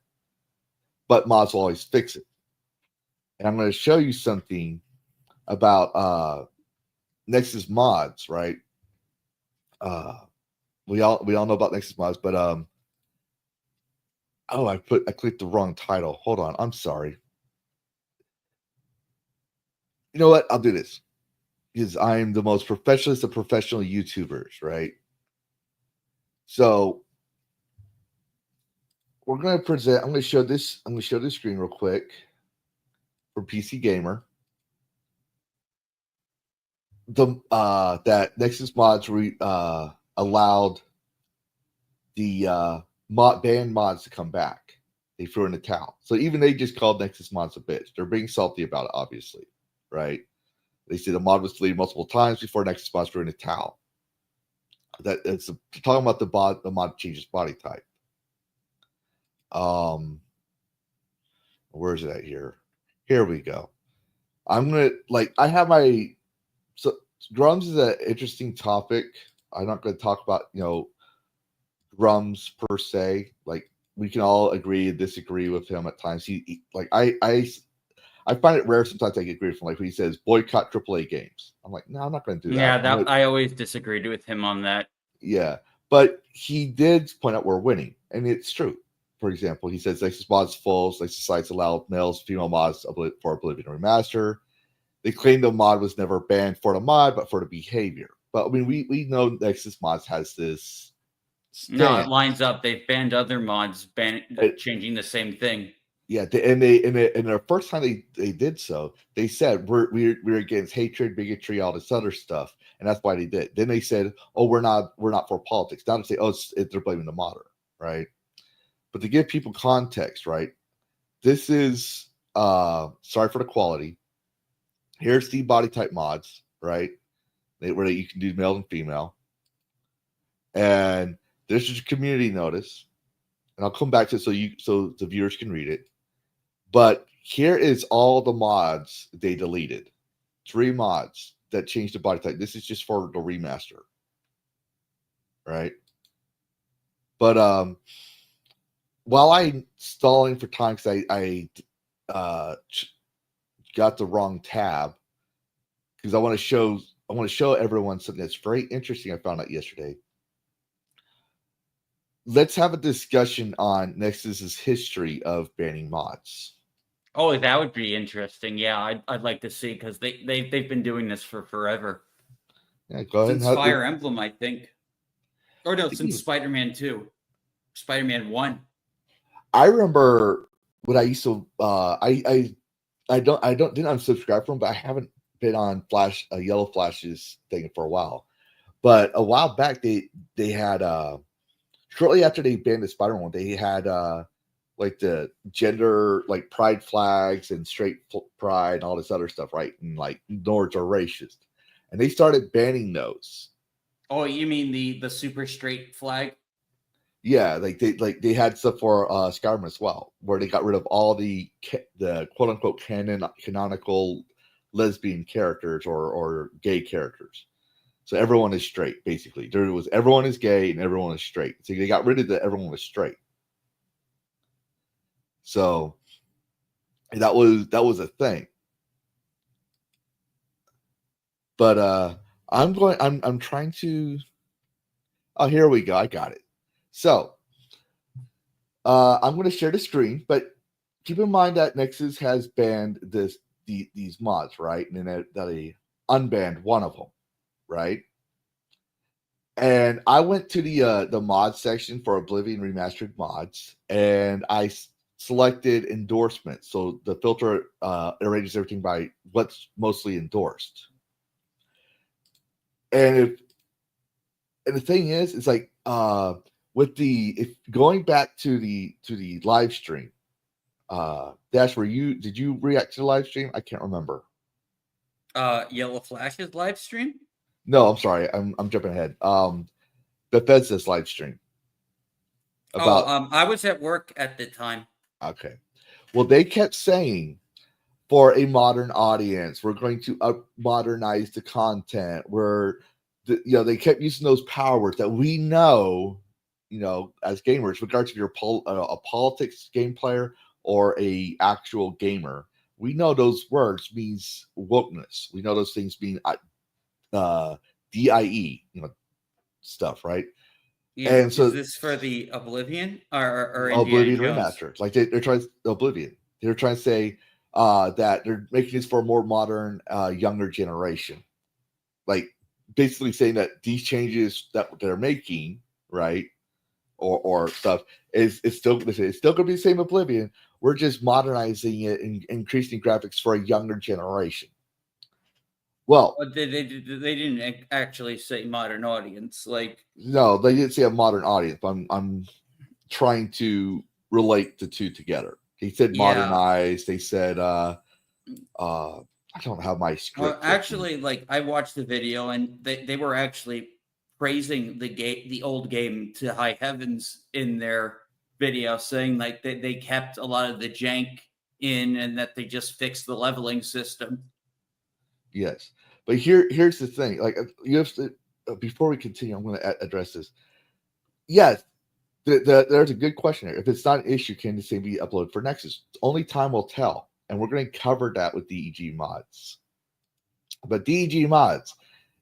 But mods will always fix it. And I'm going to show you something about Nexus Mods, right? We all know about Nexus Mods, but I clicked the wrong title. Hold on, I'm sorry. You know what? I'll do this because I'm the most professionalist of professional YouTubers, right? So we're going to present. I'm going to show this. I'm going to show this screen real quick for PC Gamer. That Nexus Mods allowed the banned mods to come back. They threw in the towel. So even they just called Nexus Mods a bitch. They're being salty about it, obviously, right? They say the mod was deleted multiple times before Nexus Mods threw in the towel. It's talking about the mod changes body type. Where is it at here? Here we go. I'm gonna I have my drums is an interesting topic. I'm not going to talk about drums per se. Like we can all agree and disagree with him at times. I find it rare sometimes I agree with him. Like when he says boycott AAA games, I'm like, no, I'm not going to do that. Yeah, I always disagreed with him on that. Yeah, but he did point out we're winning, and it's true. for example, he says Nexus mods false. Nexus sites allow males, female mods for Oblivion Remaster. They claim the mod was never banned for the mod, but for the behavior. But I mean, we know Nexus mods has this. No, it lines up. They've banned other mods, changing the same thing. Yeah, and the first time they did so, they said we're against hatred, bigotry, all this other stuff, and that's why they did. Then they said, oh, we're not for politics. Not to say, oh, they're blaming the modder, right? But to give people context, right? This is sorry for the quality. Here's the body type mods, right? Where you can do male and female, and this is a community notice, and I'll come back to it so the viewers can read it. But here is all the mods they deleted. 3 mods that changed the body type. This is just for the remaster. Right? But while I'm stalling for time because I got the wrong tab, because I want to show everyone something that's very interesting I found out yesterday. Let's have a discussion on Nexus's history of banning mods. Oh, that would be interesting. Yeah, I'd like to see, because they've been doing this for forever. Yeah, go ahead. Since Fire Emblem, I think. Or no, since Spider-Man 2. Spider-Man 1. I remember when I used to didn't unsubscribe from them, but I haven't been on Yellow Flash's thing for a while. But a while back they had shortly after they banned the Spider-Man one, they had like the gender, like pride flags and straight pride and all this other stuff, right? And like Nords are racist. And they started banning those. Oh, you mean the super straight flag? Yeah, they had stuff for Skyrim as well, where they got rid of all the quote unquote canonical lesbian characters or gay characters. So everyone is straight, basically. There was everyone is gay and everyone is straight. So they got rid of everyone was straight. So that was a thing. But I'm trying to. Oh, here we go. I got it. So I'm going to share the screen, but keep in mind that Nexus has banned these mods, right? And then they unbanned one of them, right? And I went to the mod section for Oblivion Remastered mods, and I selected endorsement. So the filter arranges everything by what's mostly endorsed. And the thing is, it's like if going back to the live stream, Dash, did you react to the live stream? I can't remember. Yellow Flash's live stream? No, I'm sorry. I'm jumping ahead. Bethesda's live stream. I was at work at the time. Okay. Well, they kept saying for a modern audience, we're going to modernize the content. They kept using those power words that we know, as gamers, regardless if you're a politics game player or a actual gamer, we know those words means wokeness. We know those things mean DIE, stuff, right? Yeah, and so is this for the Oblivion or Oblivion Indiana Jones? Remastered? Like they're trying Oblivion. They're trying to say that they're making this for a more modern, younger generation. Like basically saying that these changes that they're making, right, or stuff it's still going to be the same Oblivion. We're just modernizing it and increasing graphics for a younger generation. Well, they didn't actually say modern audience. Like, no, they didn't say a modern audience. But I'm trying to relate the two together. They said modernized. They said I don't have my script. Actually, like I watched the video and they were actually praising the old game to high heavens in their video, saying like they kept a lot of the jank in and that they just fixed the leveling system. Yes, but here's the thing. Like you have to before we continue, I'm going to address this. Yes, there's a good question here. If it's not an issue, can the same be uploaded for Nexus? Only time will tell, and we're going to cover that with DEG Mods. But DEG Mods,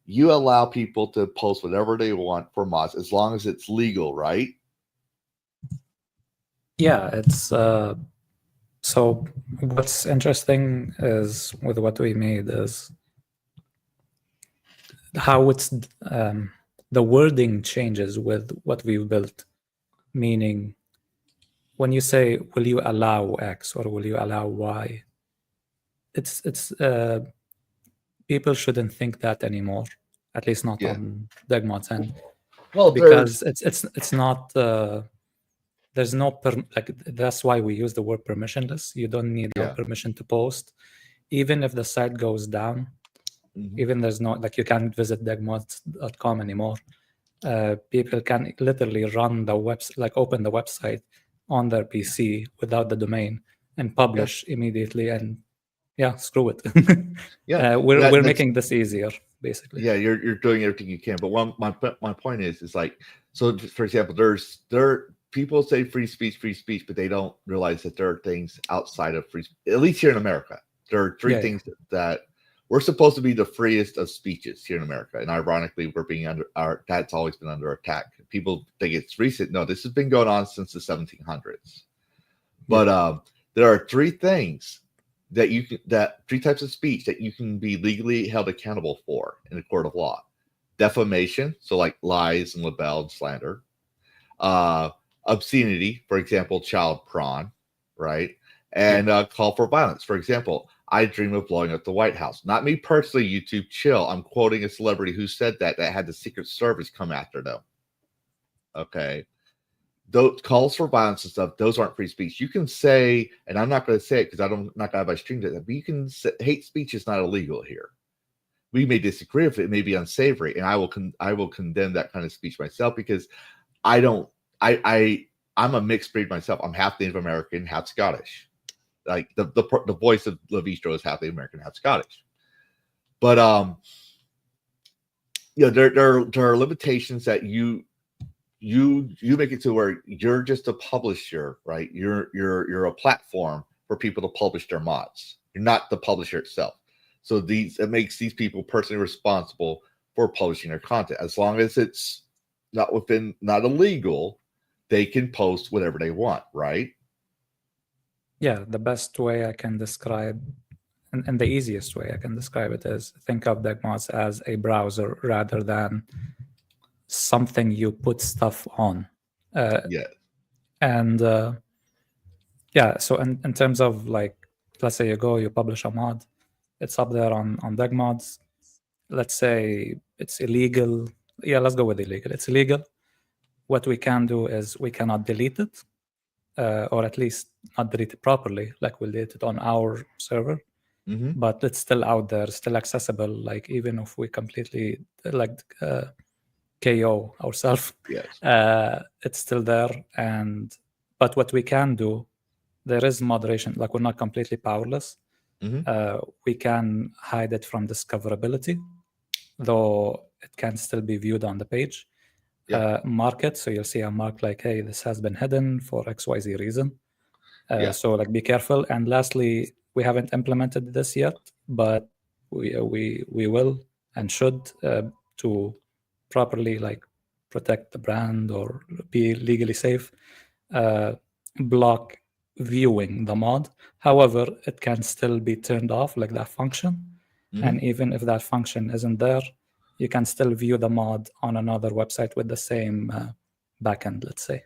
you allow people to post whatever they want for mods as long as it's legal, right? Yeah, it's so what's interesting is with what we made is how it's the wording changes with what we've built. Meaning, when you say, "Will you allow X" or "Will you allow Y," it's people shouldn't think that anymore. At least not Yeah. on DEG Mods end, Well, because it's not. There's no like that's why we use the word permissionless. You don't need our Yeah. permission to post, even if the site goes down. Mhm. Even there's no like you can't visit degmods.com anymore. People can literally run the website, like open the website on their PC without the domain and publish immediately. And yeah, screw it. Yeah, We're that's making this easier, basically. yeah. You're doing everything you can. But my point is like, so for example, there people say free speech, but they don't realize that there are things outside of free. At least here in America, there are three Yeah, things that we're supposed to be the freest of speeches here in America, and ironically, we're being that's always been under attack. People think it's recent. No, this has been going on since the 1700s. But there are three things that three types of speech that you can be legally held accountable for in a court of law: defamation, so like lies and libel and slander; obscenity, for example, child porn, right? And call for violence, for example, I dream of blowing up the White House. Not me personally, YouTube, chill. I'm quoting a celebrity who said that had the Secret Service come after them. Okay. Those calls for violence and stuff, those aren't free speech. You can say, and I'm not going to say it because not going to have my stream to that, but you can say hate speech is not illegal here. We may disagree if it may be unsavory, and I will condemn that kind of speech myself because I'm a mixed breed myself. I'm half Native American, half Scottish. Like the voice of Levistro is half Native American, half Scottish. But there are limitations that you make it to where you're just a publisher, right? You're a platform for people to publish their mods. You're not the publisher itself. So it makes these people personally responsible for publishing their content. As long as it's not illegal, they can post whatever they want, right? Yeah, the best way I can describe, and the easiest way I can describe it is think of DeckMods as a browser rather than something you put stuff on. Yeah. And yeah, so in terms of like, let's say you publish a mod, it's up there on DEG Mods. Let's say it's illegal. Yeah, let's go with illegal. It's illegal. What we can do is we cannot delete it, or at least not delete it properly, like we'll delete it on our server. Mm-hmm. But it's still out there, still accessible. Like even if we completely like KO ourselves, Yes. it's still there. But what we can do, there is moderation. Like we're not completely powerless. Mm-hmm. We can hide it from discoverability, though it can still be viewed on the page. Yeah. Mark it, so you'll see a mark like, hey, this has been hidden for XYZ reason. So like be careful. And lastly, we haven't implemented this yet, but we will and should to properly like protect the brand or be legally safe. Block viewing the mod. However, it can still be turned off, like that function. Mm-hmm. And even if that function isn't there, you can still view the mod on another website with the same backend, let's say.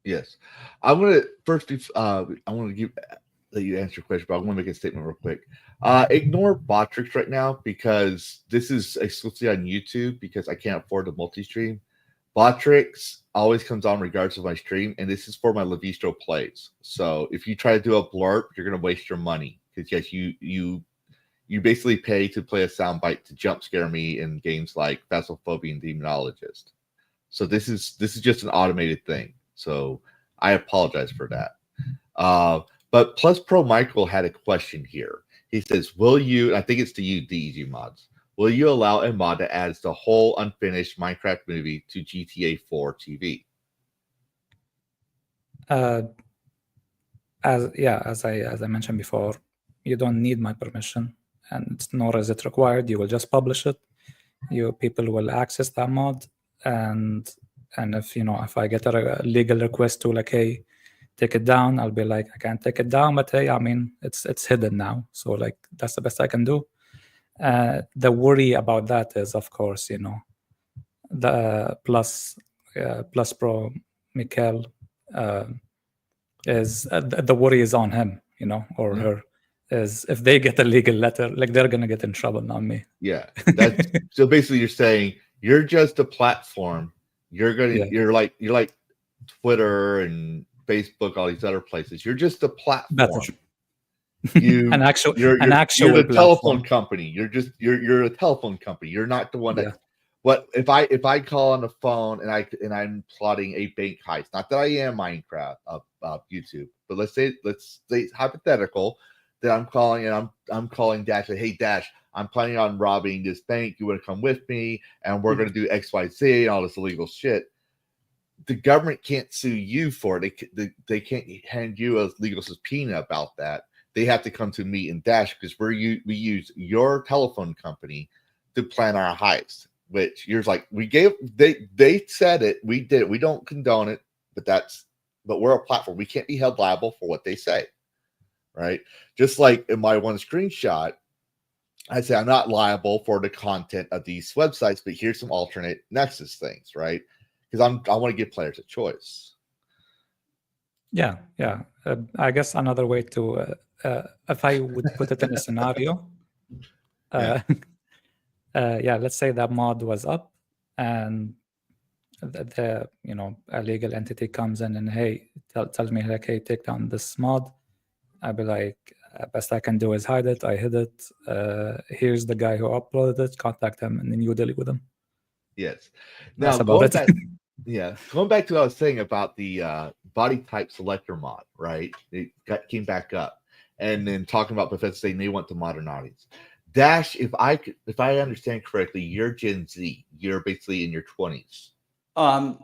Yes. I'm going to first I want to let you answer your question, but I want to make a statement real quick. Ignore Botrix right now because this is exclusively on YouTube because I can't afford the multi-stream. Botrix always comes on regardless of my stream, and this is for my Levistro plays. So if you try to do a blurb, you're going to waste your money because yes, you basically pay to play a soundbite to jump scare me in games like Phasmophobia and Demonologist. So this is just an automated thing. So I apologize for that. But Plus Pro Michael had a question here. He says, will you, I think it's to you, DEG Mods, will you allow a mod that adds the whole unfinished Minecraft movie to GTA 4 TV? As I mentioned before, you don't need my permission, and nor is it required. You will just publish it. People will access that mod, and if I get a legal request to like, hey, take it down, I'll be like, I can't take it down, but hey, I mean, it's hidden now, so like that's the best I can do. The worry about that is, of course, the Plus Pro Mikhail is the worry is on him, or her. Is if they get a legal letter, like they're gonna get in trouble, not me. Yeah, that's so basically you're saying you're just a platform. You're like Twitter and Facebook, all these other places. You're just a platform. Better. You're actual the telephone platform. company. You're a telephone company. You're not the one that. Yeah. What if I call on the phone and I'm plotting a bank heist? Not that I am Minecraft of YouTube, but let's say hypothetical that I'm calling and I'm calling Dash. Hey Dash, I'm planning on robbing this bank. You want to come with me? And we're going to do X, Y, Z and all this illegal shit. The government can't sue you for it. They can't hand you a legal subpoena about that. They have to come to me and Dash because we use your telephone company to plan our heist. Which yours like they said it, we did it. We don't condone it, but we're a platform. We can't be held liable for what they say, right? Just like in my one screenshot, I say I'm not liable for the content of these websites, but here's some alternate Nexus things, right? Because I want to give players a choice. Yeah. I guess another way to, if I would put it in a scenario, let's say that mod was up, and the a legal entity comes in and hey, tells me like, hey, take down this mod. I'd be like, best I can do is hide it. I hid it. Here's the guy who uploaded it. Contact him, and then you deal with him. Yes. That's Now about going it. going back to what I was saying about the body type selector mod, right? It came back up, and then talking about Bethesda saying they want the modern audience. Dash, if I understand correctly, you're Gen Z. You're basically in your 20s. I'm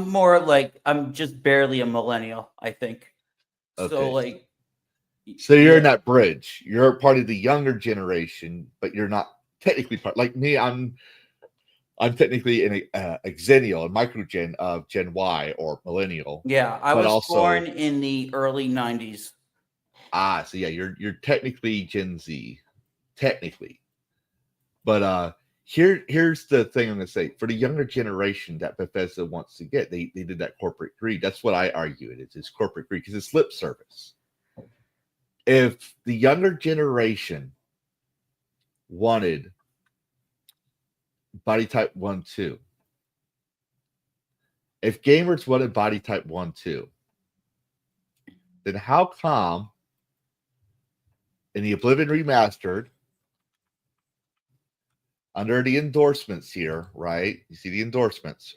more like I'm just barely a millennial, I think. Okay. So like, so you're in that bridge. You're part of the younger generation, but you're not technically part. Like me, I'm technically a Xennial, a microgen of Gen Y or millennial. Yeah, I but was also, born in the early 90s. So yeah, you're technically Gen Z, technically. But here's the thing I'm gonna say. For the younger generation that Bethesda wants to get, they did that corporate greed. That's what I argue it is corporate greed because it's lip service. If the younger generation wanted body type 1-2, if gamers wanted body type 1-2, then how come in the Oblivion Remastered, under the endorsements here, right? You see the endorsements.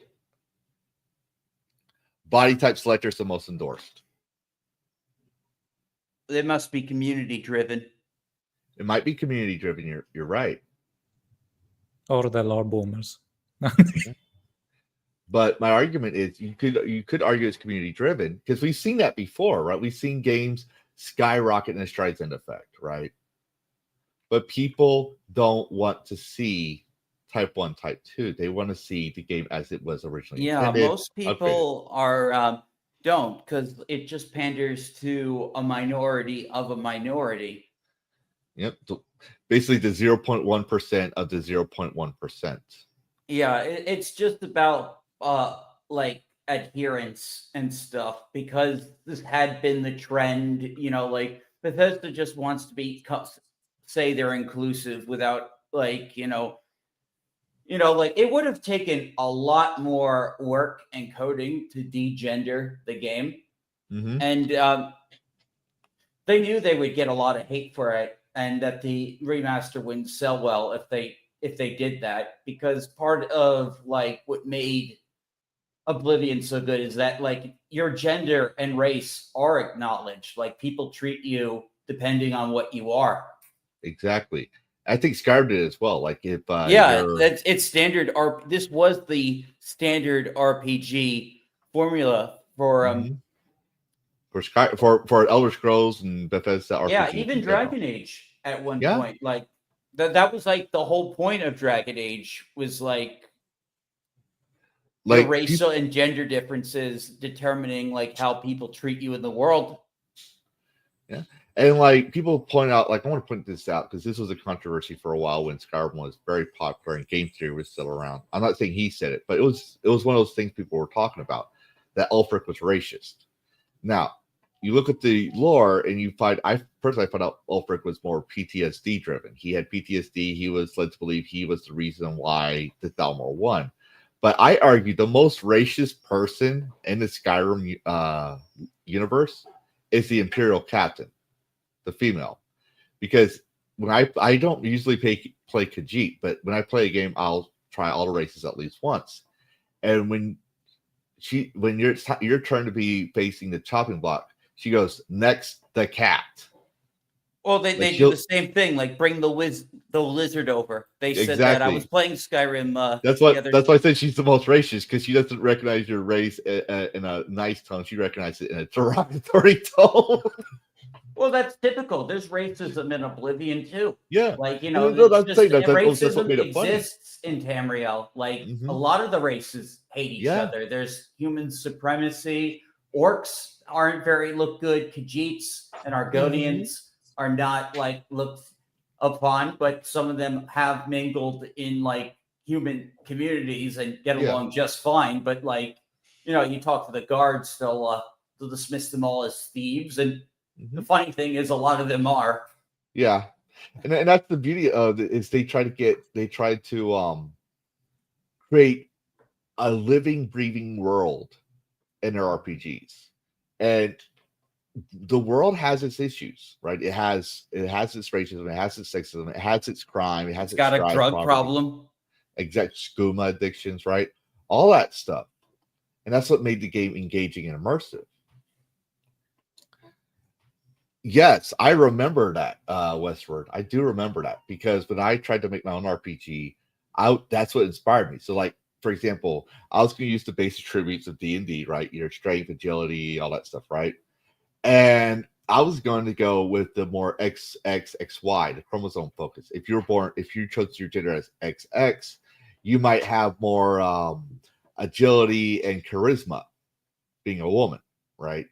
Body type selector is the most endorsed. It must be community driven. It might be community driven. You're right. Or the lore boomers. But my argument is you could argue it's community driven because we've seen that before, right? We've seen games skyrocket in a Streisand effect, right? But people don't want to see type 1, type 2. They want to see the game as it was originally intended. Most people are don't, because it just panders to a minority of a minority. Yep. Basically the 0.1% of the 0.1%. Yeah, it's just about like adherence and stuff, because this had been the trend, like Bethesda just wants to say they're inclusive without like, like it would have taken a lot more work and coding to degender the game. Mm-hmm. And they knew they would get a lot of hate for it and that the remaster wouldn't sell well if they did that, because part of like what made Oblivion so good is that like your gender and race are acknowledged. Like people treat you depending on what you are. Exactly. I think Skyrim did as well. Like if it's standard. This was the standard RPG formula for for Elder Scrolls and Bethesda RPG. Yeah, even Dragon Age at one point. Like that was like the whole point of Dragon Age was like your Like racial and gender differences determining like how people treat you in the world. Yeah. And like people point out, like I want to point this out because this was a controversy for a while when Skyrim was very popular and game theory was still around. I'm not saying he said it, but it was one of those things people were talking about, that Ulfric was racist. Now, you look at the lore and you find, I personally found out Ulfric was more PTSD driven. He had PTSD. He was led to believe he was the reason why the Thalmor won. But I argue the most racist person in the Skyrim universe is the Imperial Captain, the female. Because when I don't usually play Khajiit, but when I play a game, I'll try all the races at least once. And when your turn to be facing the chopping block, she goes, "Next, the cat." Well, they do the same thing. Like bring the lizard over. They said that. I was playing Skyrim. That's why I said she's the most racist, because she doesn't recognize your race in a nice tone. She recognizes it in a derogatory tone. Well, that's typical. There's racism in Oblivion too. Yeah, like racism exists in Tamriel. Like a lot of the races hate each other. There's human supremacy. Orcs aren't look good. Khajiits and Argonians are not like looked upon, but some of them have mingled in like human communities and get along just fine. But like, you talk to the guards, they'll dismiss them all as thieves. And the funny thing is, a lot of them are. Yeah, and that's the beauty of it, is they try to create a living, breathing world in their RPGs, and the world has its issues, right? It has its racism, it has its sexism, it has its crime, it's got a drug problem, exact skooma addictions, right? All that stuff, and that's what made the game engaging and immersive. Yes, I remember that, Westward. I do remember that, because when I tried to make my own RPG, that's what inspired me. So, like, for example, I was going to use the basic attributes of D&D, right? Your strength, agility, all that stuff, right? And I was going to go with the more XXXY, the chromosome focus. If you chose your gender as XX, you might have more agility and charisma, being a woman, right?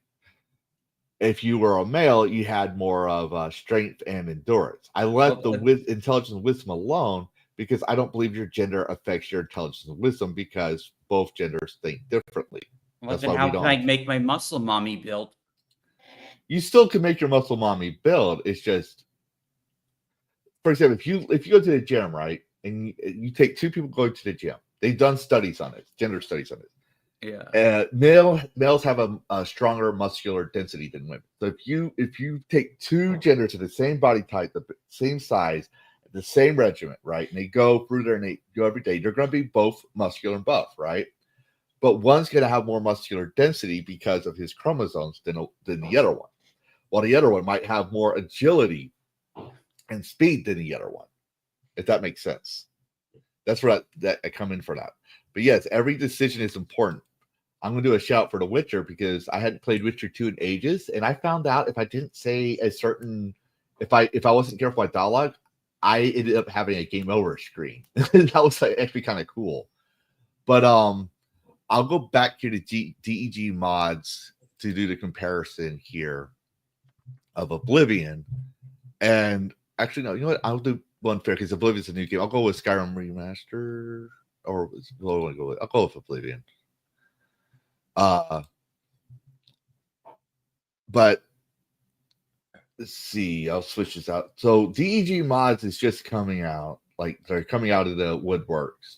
If you were a male, you had more of strength and endurance. I left the intelligence and wisdom alone because I don't believe your gender affects your intelligence and wisdom, because both genders think differently. Well, then how can I make my muscle mommy build? You still can make your muscle mommy build. It's just, for example, if you go to the gym, right, and you take two people going to the gym, they've done studies on it, gender studies on it. Yeah. Males have a stronger muscular density than women. So if you take two genders of the same body type, the same size, the same regiment, right, and they go through there and they go every day, they're going to be both muscular and buff, right? But one's going to have more muscular density because of his chromosomes than the other one, while the other one might have more agility and speed than the other one, if that makes sense. That's where I come in for that. But yes, every decision is important. I'm going to do a shout for The Witcher, because I hadn't played Witcher 2 in ages, and I found out if I didn't say a certain, if I wasn't careful with dialogue, I ended up having a game over screen. That was actually kind of cool. But I'll go back here to DEG Mods to do the comparison here of Oblivion. And actually, no, you know what? I'll do one fair, because Oblivion's a new game. I'll go with Skyrim Remaster, or I'll go with Oblivion. But let's see, I'll switch this out. So DEG Mods is just coming out, like they're coming out of the woodworks.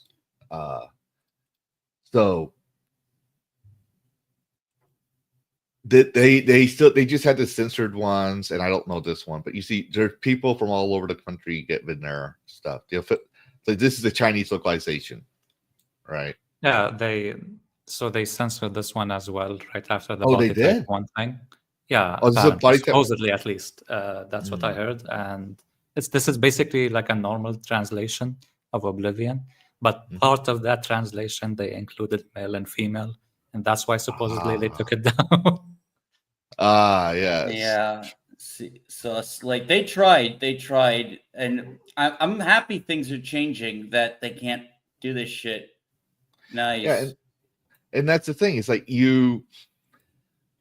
So they just had the censored ones, and I don't know this one, but you see, there's people from all over the country getting their stuff. So this is a Chinese localization, right? Yeah, they censored this one as well right after the they did? one thing. Yeah, this is supposedly, at least that's what I heard. And this is basically like a normal translation of Oblivion, but part of that translation they included male and female, and that's why supposedly they took it down. Yes. Yeah. See, so it's like they tried, and I'm happy things are changing, that they can't do this shit. Nice. Yeah, And that's the thing. It's like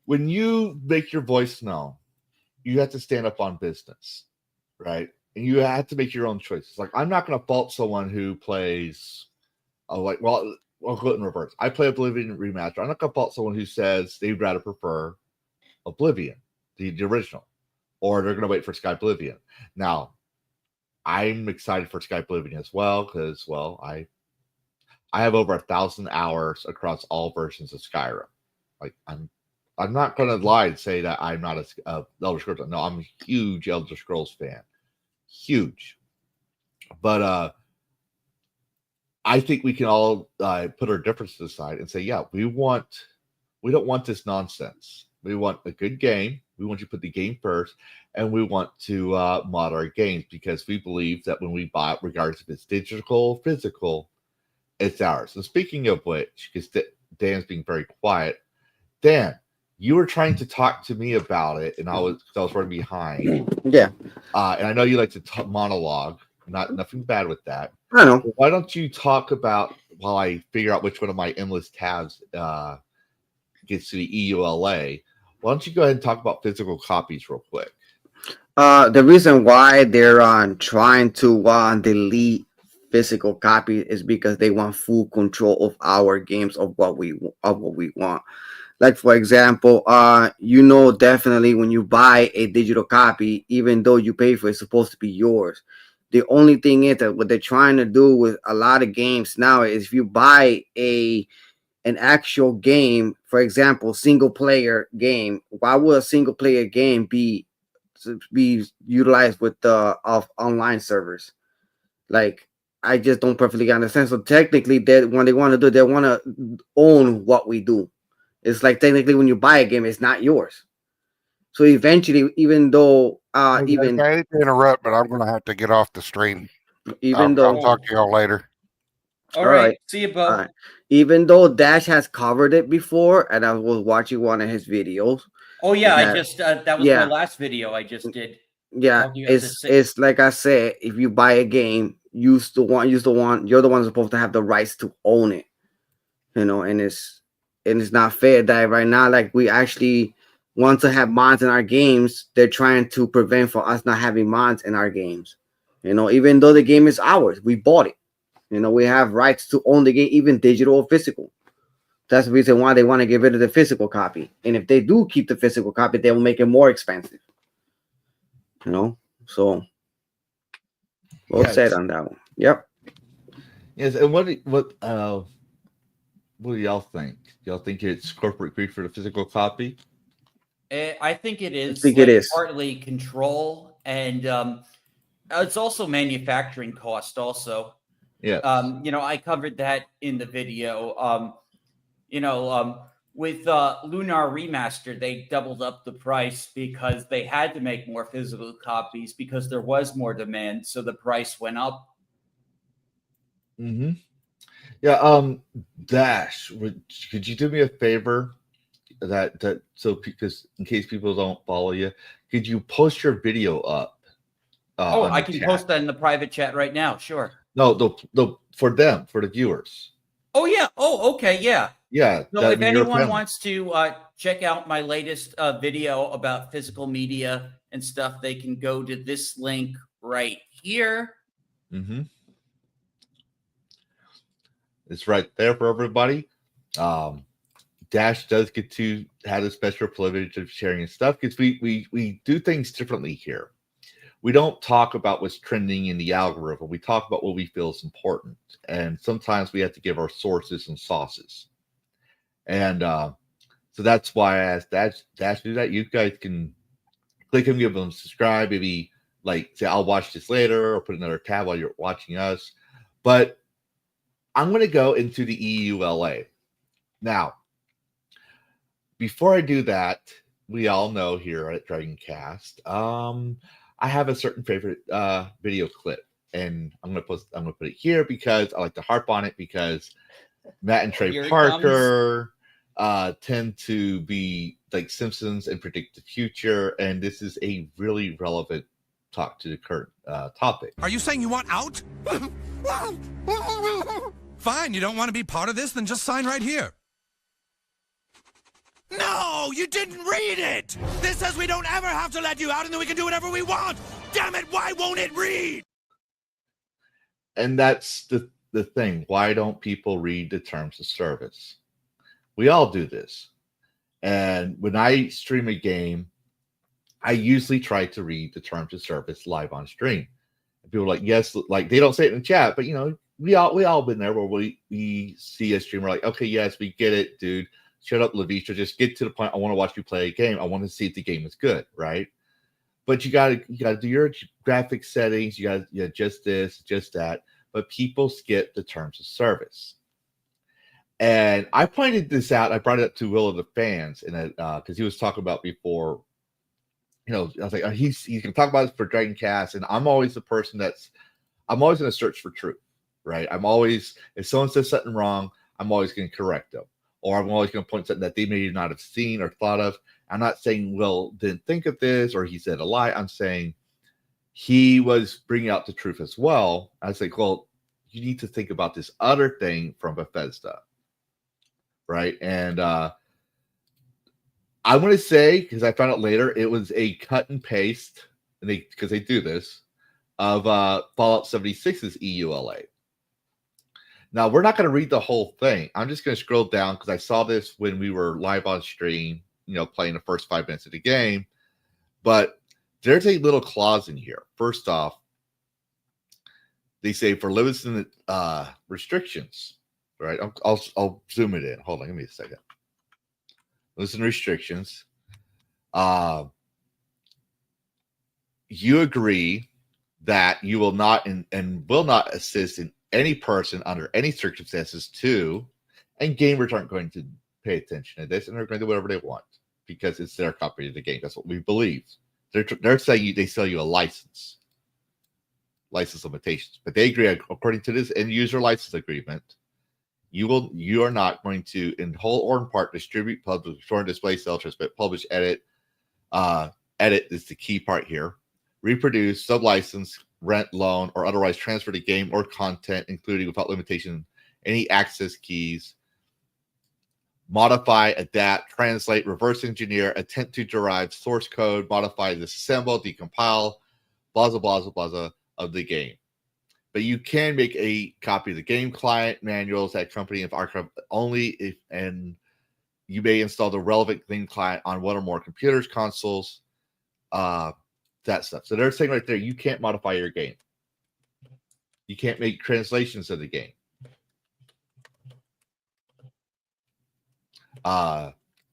when you make your voice known, you have to stand up on business, right? And you have to make your own choices. Like, I'm not going to fault someone who plays, I'll go in reverse. I play Oblivion Remaster. I'm not going to fault someone who says they'd rather prefer Oblivion, the original, or they're going to wait for Sky Oblivion. Now, I'm excited for Sky Oblivion as well because, well, I have over 1,000 hours across all versions of Skyrim. Like, I'm not going to lie and say that I'm not a Elder Scrolls. No, I'm a huge Elder Scrolls fan. Huge. But I think we can all put our differences aside and say, yeah, we don't want this nonsense. We want a good game. We want you to put the game first, and we want to mod our games because we believe that when we buy it, regardless if it's digital or physical, it's ours. And speaking of which, because Dan's being very quiet, Dan, you were trying to talk to me about it, and I was running behind. Yeah. And I know you like to monologue. Nothing bad with that. I know. Why don't you talk about, while I figure out which one of my endless tabs gets to the EULA, why don't you go ahead and talk about physical copies real quick? The reason why they're trying to delete physical copies is because they want full control of our games, of what we want. Like, for example, definitely when you buy a digital copy, even though you pay for it, it's supposed to be yours. The only thing is that what they're trying to do with a lot of games now is if you buy an actual game, for example, single player game, why would a single player game be utilized with of online servers? Like, I just don't perfectly understand. So technically, when they want to do, they want to own what we do. It's like technically when you buy a game, it's not yours. So eventually, even though I hate to interrupt, but I'm going to have to get off the stream. I'll talk to y'all later. All right. See you, Bo. Right. Even though Dash has covered it before, and I was watching one of his videos. Oh yeah, I just that was my last video I just did. Yeah, it's like I said, if you buy a game, you're the one supposed to have the rights to own it. And it's not fair that right now, like, we actually want to have mods in our games. They're trying to prevent for us not having mods in our games. Even though the game is ours, we bought it. We have rights to own the game, even digital or physical. That's the reason why they want to get rid of the physical copy. And if they do keep the physical copy, they will make it more expensive. So well said on that one. Yep. Yes, and what do y'all think? Y'all think it's corporate greed for the physical copy? I think it is. I think it is partly control, and it's also manufacturing cost. Also, yeah. I covered that in the video. With Lunar Remaster, they doubled up the price because they had to make more physical copies because there was more demand, so the price went up. Mm-hmm. Yeah. Dash, could you do me a favor? Because in case people don't follow you, could you post your video up? I can post that in the private chat right now. Sure. No, for them, for the viewers. Oh yeah. Oh, okay. Yeah. Yeah. So if anyone wants to check out my latest video about physical media and stuff, they can go to this link right here. Mm-hmm. It's right there for everybody. Dash does get to have a special privilege of sharing his stuff because we do things differently here. We don't talk about what's trending in the algorithm. We talk about what we feel is important. And sometimes we have to give our sources and sauces. And so that's why I asked Dash to do that. You guys can click him, give them subscribe, maybe like say, I'll watch this later or put another tab while you're watching us. But I'm going to go into the EULA. Now, before I do that, we all know here at DragonCast, I have a certain favorite video clip, and I'm gonna put it here because I like to harp on it because Matt and Trey Parker tend to be like Simpsons and predict the future, and this is a really relevant talk to the current topic. Are you saying you want out? Fine, you don't want to be part of this? Then just sign right here. No, you didn't read it! This says we don't ever have to let you out and then we can do whatever we want! Damn it, why won't it read? And that's the thing. Why don't people read the terms of service? We all do this. And when I stream a game, I usually try to read the terms of service live on stream. And people are like, yes, like they don't say it in chat, but you know, we all been there where we see a streamer like, okay, yes, we get it, dude. Shut up, Lavisha. Just get to the point. I want to watch you play a game. I want to see if the game is good, right? But you gotta do your graphic settings. You gotta adjust this, just that. But people skip the terms of service. And I pointed this out. I brought it up to Will of the fans, and because he was talking about before. You know, I was like, he's gonna talk about this for DragonCast, and I'm always the person I'm always gonna search for truth, right? I'm always, if someone says something wrong, I'm always gonna correct them, or I'm always gonna point something that they may not have seen or thought of. I'm not saying Will didn't think of this or he said a lie. I'm saying he was bringing out the truth as well. I was like, well, you need to think about this other thing from Bethesda, right? And I want to say, because I found out later, it was a cut and paste, and because they do this, of Fallout 76's EULA. Now, we're not going to read the whole thing. I'm just going to scroll down because I saw this when we were live on stream, you know, playing the first 5 minutes of the game. But there's a little clause in here. First off, they say for limited restrictions, right? I'll zoom it in. Hold on, give me a second. Listen, restrictions. You agree that you will not and will not assist in any person under any circumstances to, and gamers aren't going to pay attention to this, and they're going to do whatever they want because it's their copy of the game. That's what we believe. They're saying they sell you a license limitations, but they agree according to this end user license agreement. You are not going to, in whole or in part, distribute, publish, store, display, sell, transmit, publish, edit. Edit is the key part here. Reproduce, sublicense, rent, loan, or otherwise transfer the game or content, including without limitation, any access keys. Modify, adapt, translate, reverse engineer, attempt to derive source code, modify, disassemble, decompile, blah, blah, blah, blah, blah of the game. But you can make a copy of the game client manuals that company of archive only if, and you may install the relevant game client on one or more computers, consoles, that stuff. So they're saying right there, you can't modify your game. You can't make translations of the game.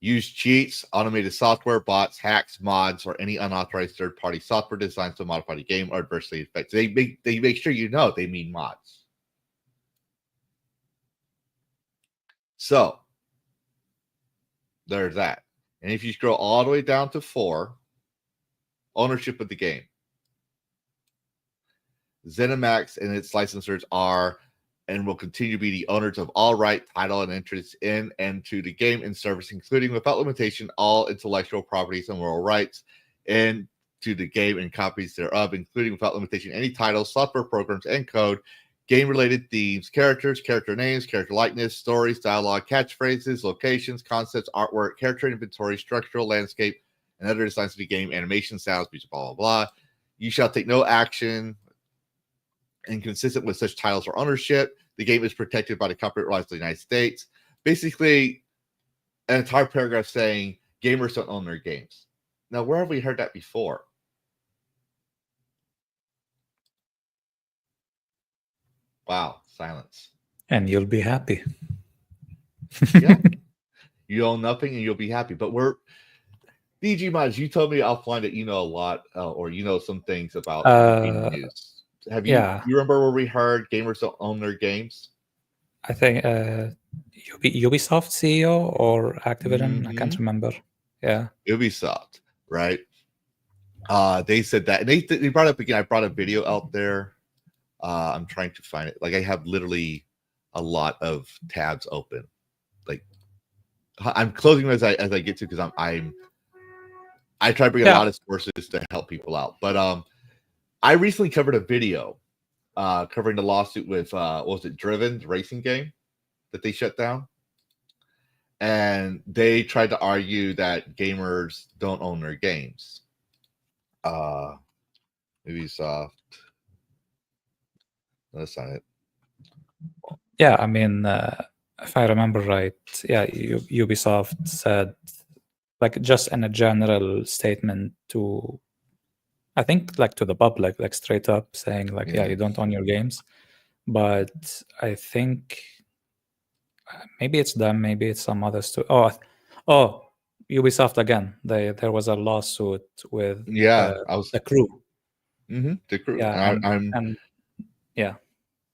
Use cheats, automated software, bots, hacks, mods, or any unauthorized third-party software designed to modify the game or adversely affect. They make sure you know they mean mods. So there's that. And if you scroll all the way down to 4, ownership of the game. ZeniMax and its licensors are and will continue to be the owners of all right, title, and interest in and to the game and service, including without limitation all intellectual properties and moral rights and to the game and copies thereof, including without limitation any titles, software programs, and code, game-related themes, characters, character names, character likeness, stories, dialogue, catchphrases, locations, concepts, artwork, character inventory, structural landscape, and other designs of the game, animation, sounds, music, blah, blah, blah. You shall take no action inconsistent with such titles or ownership. The game is protected by the copyright laws of the United States. Basically, an entire paragraph saying gamers don't own their games. Now, where have we heard that before? Wow, silence. And you'll be happy. Yeah. You own nothing and you'll be happy. But we're DEG Mods, you told me offline that you know a lot or you know some things about gaming news. Have you, you remember where we heard gamers don't own their games? I think Ubisoft CEO or Activision, I can't remember. Yeah. Ubisoft, right? They said that. And they brought up again, I brought a video out there. I'm trying to find it. Like I have literally a lot of tabs open. Like I'm closing them as I get to because I try to bring a lot of sources to help people out. But I recently covered a video covering the lawsuit with what was it, Driven, the racing game that they shut down. and they tried to argue that gamers don't own their games. Ubisoft. That's not it. Yeah, I mean, if I remember right, yeah, Ubisoft said, like, just in a general statement to, I think, like, to the public, like, straight up saying, like, yeah, you don't own your games. But I think maybe it's them, maybe it's some others too. Oh, Ubisoft again. There was a lawsuit with the crew. The crew. Yeah, and yeah.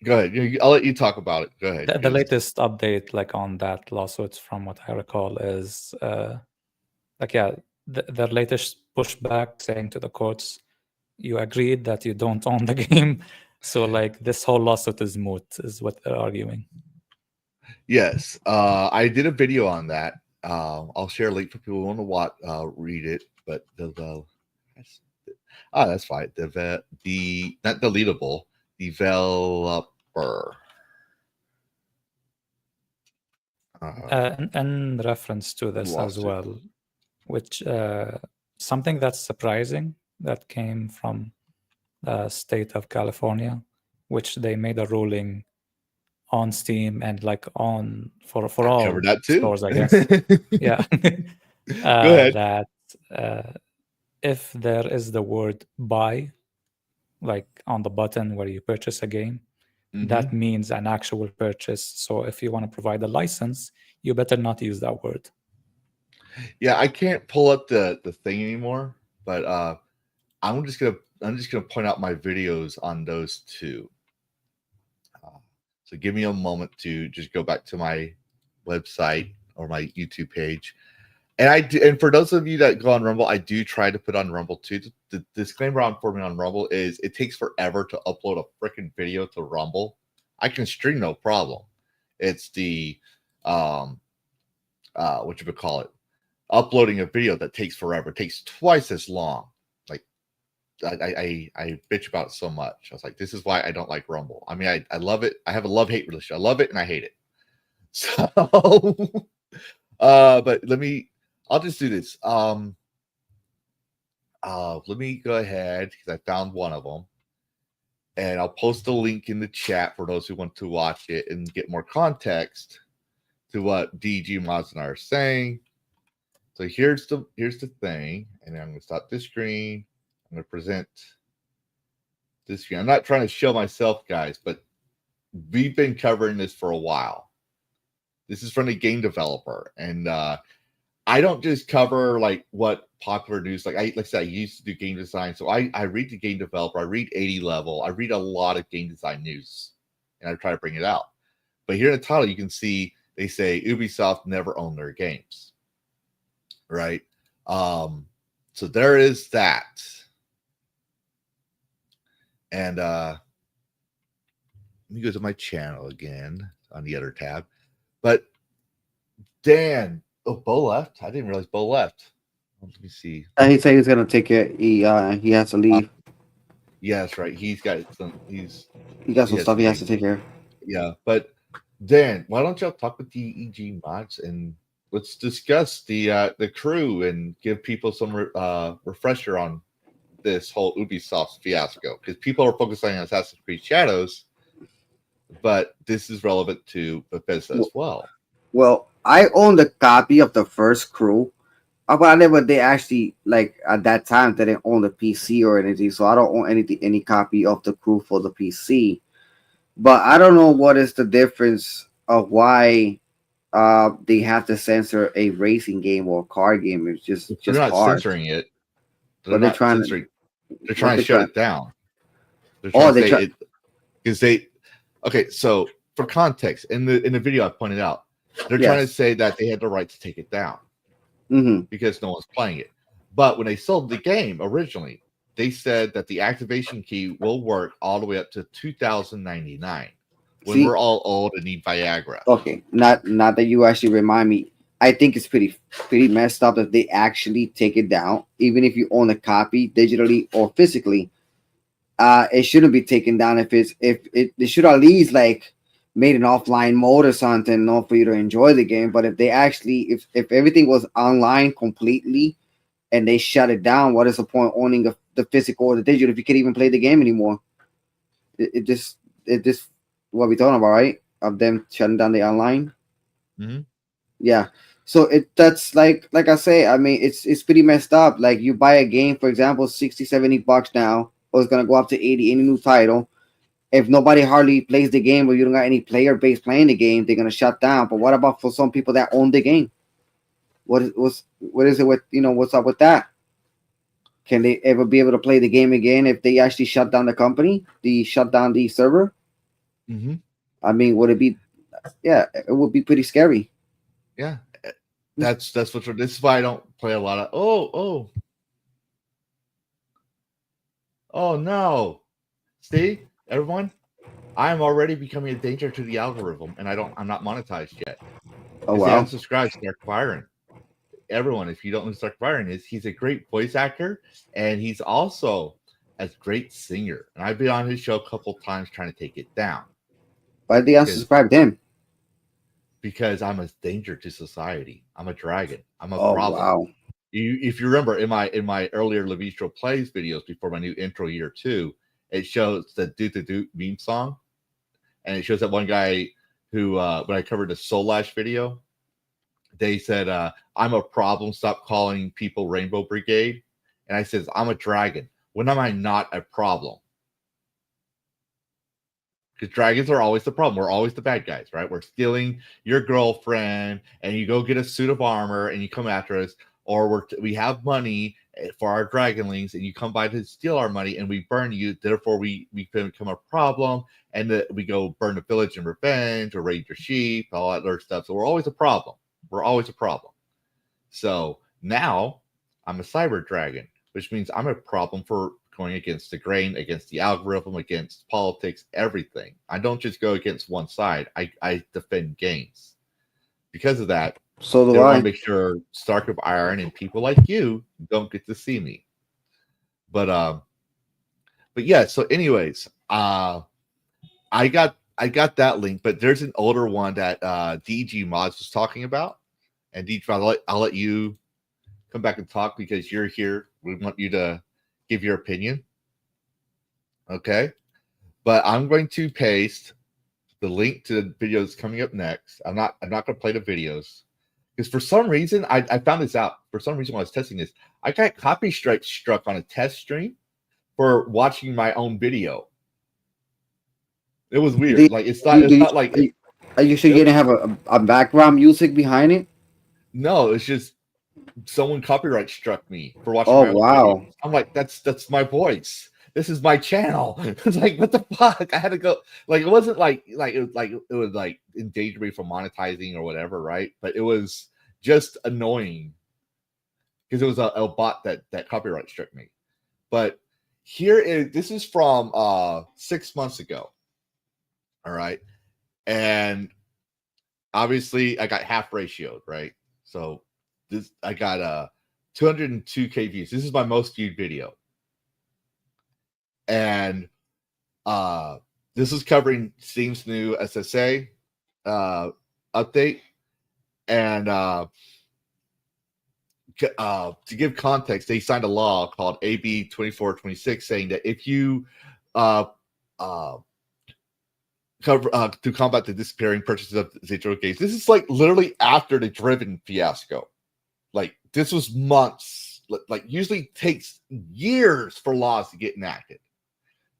Go ahead. I'll let you talk about it. Go ahead. The latest update, like, on that lawsuit, from what I recall, is like, yeah, the latest pushback saying to the courts, you agreed that you don't own the game, so, like, this whole lawsuit is moot, is what they're arguing. Yes, I did a video on that. I'll share a link for people who want to watch, read it. But that's fine. The not deletable developer. In reference to this as well, which something that's surprising that came from the state of California, which they made a ruling on Steam and, like, on for all covered that too. stores, I guess. Yeah. Go ahead. That if there is the word buy, like, on the button where you purchase a game, that means an actual purchase. So if you want to provide a license, you better not use that word. Yeah, I can't pull up the thing anymore, but I'm just gonna point out my videos on those two. So give me a moment to just go back to my website or my YouTube page. And for those of you that go on Rumble, I do try to put on Rumble too. The disclaimer for me on Rumble is it takes forever to upload a freaking video to Rumble. I can stream no problem. It's the what you would call it, uploading a video that takes forever. It takes twice as long. Like I bitch about it so much. I was like, this is why I don't like Rumble. I mean, I love it. I have a love-hate relationship. I love it and I hate it. So but I'll just do this. Let me go ahead because I found one of them, and I'll post a link in the chat for those who want to watch it and get more context to what DEG Mods and I are saying. So here's the thing, and I'm going to stop this screen. I'm going to present this screen. I'm not trying to show myself, guys, but we've been covering this for a while. This is from the game developer, and I don't just cover like what popular news. Like I said, I used to do game design, so I read the game developer, I read 80 level, I read a lot of game design news, and I try to bring it out. But here in the title, you can see they say Ubisoft never owned their games, right? So there is that, and let me go to my channel again on the other tab. But Dan. Oh, Bo left. I didn't realize Bo left. Let me see. He said he's gonna take it. He has to leave. Yeah, that's right. He got some stuff he has to take care of. Yeah, but Dan, why don't y'all talk with DEG Mods and let's discuss the crew and give people some refresher on this whole Ubisoft fiasco, because people are focusing on Assassin's Creed Shadows, but this is relevant to Bethesda as well. Well, I owned a copy of the first crew. But they actually, like, at that time, they didn't own the PC or anything, so I don't own any copy of the crew for the PC. But I don't know what is the difference of why they have to censor a racing game or a car game. It's just they're not hard. censoring it. They're trying to shut it down. They're trying to say it because okay. So for context, in the video I pointed out, they're trying to say that they had the right to take it down because no one's playing it. But when they sold the game originally, they said that the activation key will work all the way up to 2099 when we're all old and need Viagra. Okay, not that you actually remind me. I think it's pretty messed up that they actually take it down, even if you own a copy digitally or physically. It shouldn't be taken down they should at least like made an offline mode or something, not for you to enjoy the game. But if they actually, if everything was online completely and they shut it down, what is the point owning the physical or the digital if you can't even play the game anymore? It just what we talking about, right? Of them shutting down the online. Mhm. Yeah. So that's like I say, I mean, it's pretty messed up. Like you buy a game, for example, 60, 70 bucks now, or it's gonna go up to 80, any new title. If nobody hardly plays the game or you don't got any player base playing the game, they're gonna shut down. But what about for some people that own the game? What is it with what's up with that? Can they ever be able to play the game again if they actually shut down the company, shut down the server? Mhm. I mean, would it be? Yeah, it would be pretty scary. Yeah. That's what. This is why I don't play a lot of. Oh no! See, everyone, I am already becoming a danger to the algorithm, and I'm not monetized yet. Oh If they wow. unsubscribe, start firing. Everyone, if you don't know who Stark Byron is, he's a great voice actor, and he's also a great singer. And I've been on his show a couple times trying to take it down Why did they unsubscribe him? because I'm a danger to society. I'm a dragon. I'm a Oh problem. wow. If you remember in my earlier Levistro Plays videos before my new intro year 2, it shows the Doot meme song, and it shows that one guy who when I covered the Soul Lash video, they said, I'm a problem. Stop calling people Rainbow Brigade. And I says, I'm a dragon. When am I not a problem? Because dragons are always the problem. We're always the bad guys, right? We're stealing your girlfriend, and you go get a suit of armor, and you come after us. Or we have money for our dragonlings, and you come by to steal our money, and we burn you. Therefore, we become a problem, and we go burn the village in revenge, or raid your sheep, all that other stuff. So we're always a problem. We're always a problem. So now I'm a cyber dragon, which means I'm a problem for going against the grain, against the algorithm, against politics, everything. I don't just go against one side. I defend games. Because of that, So do they want I. to make sure Stark of Iron and people like you don't get to see me. But yeah, so anyways, I got that link, but there's an older one that DEG Mods was talking about. And DEG, I'll let you come back and talk because you're here. We want you to give your opinion. Okay. But I'm going to paste the link to the videos coming up next. I'm not going to play the videos because for some reason I found this out. For some reason when I was testing this, I got copy strike struck on a test stream for watching my own video. It was weird. Like it's not like Are you sure you didn't have a background music behind it? no, it's just someone copyright struck me for watching Oh my own wow. video. I'm like, that's my voice. This is my channel. It's like, what the fuck? I had to go. Like, it wasn't like it was like endanger me from monetizing or whatever, right? But it was just annoying because it was a bot that copyright struck me. But this is from 6 months ago. All right, and obviously I got half ratioed, right? So this I got 202K views. This is my most viewed video. And this is covering Steam's new SSA update. And to give context, they signed a law called AB 2426 saying that if you to combat the disappearing purchases of digital games, this is like literally after the Driven fiasco. Like this was months. Like usually takes years for laws to get enacted.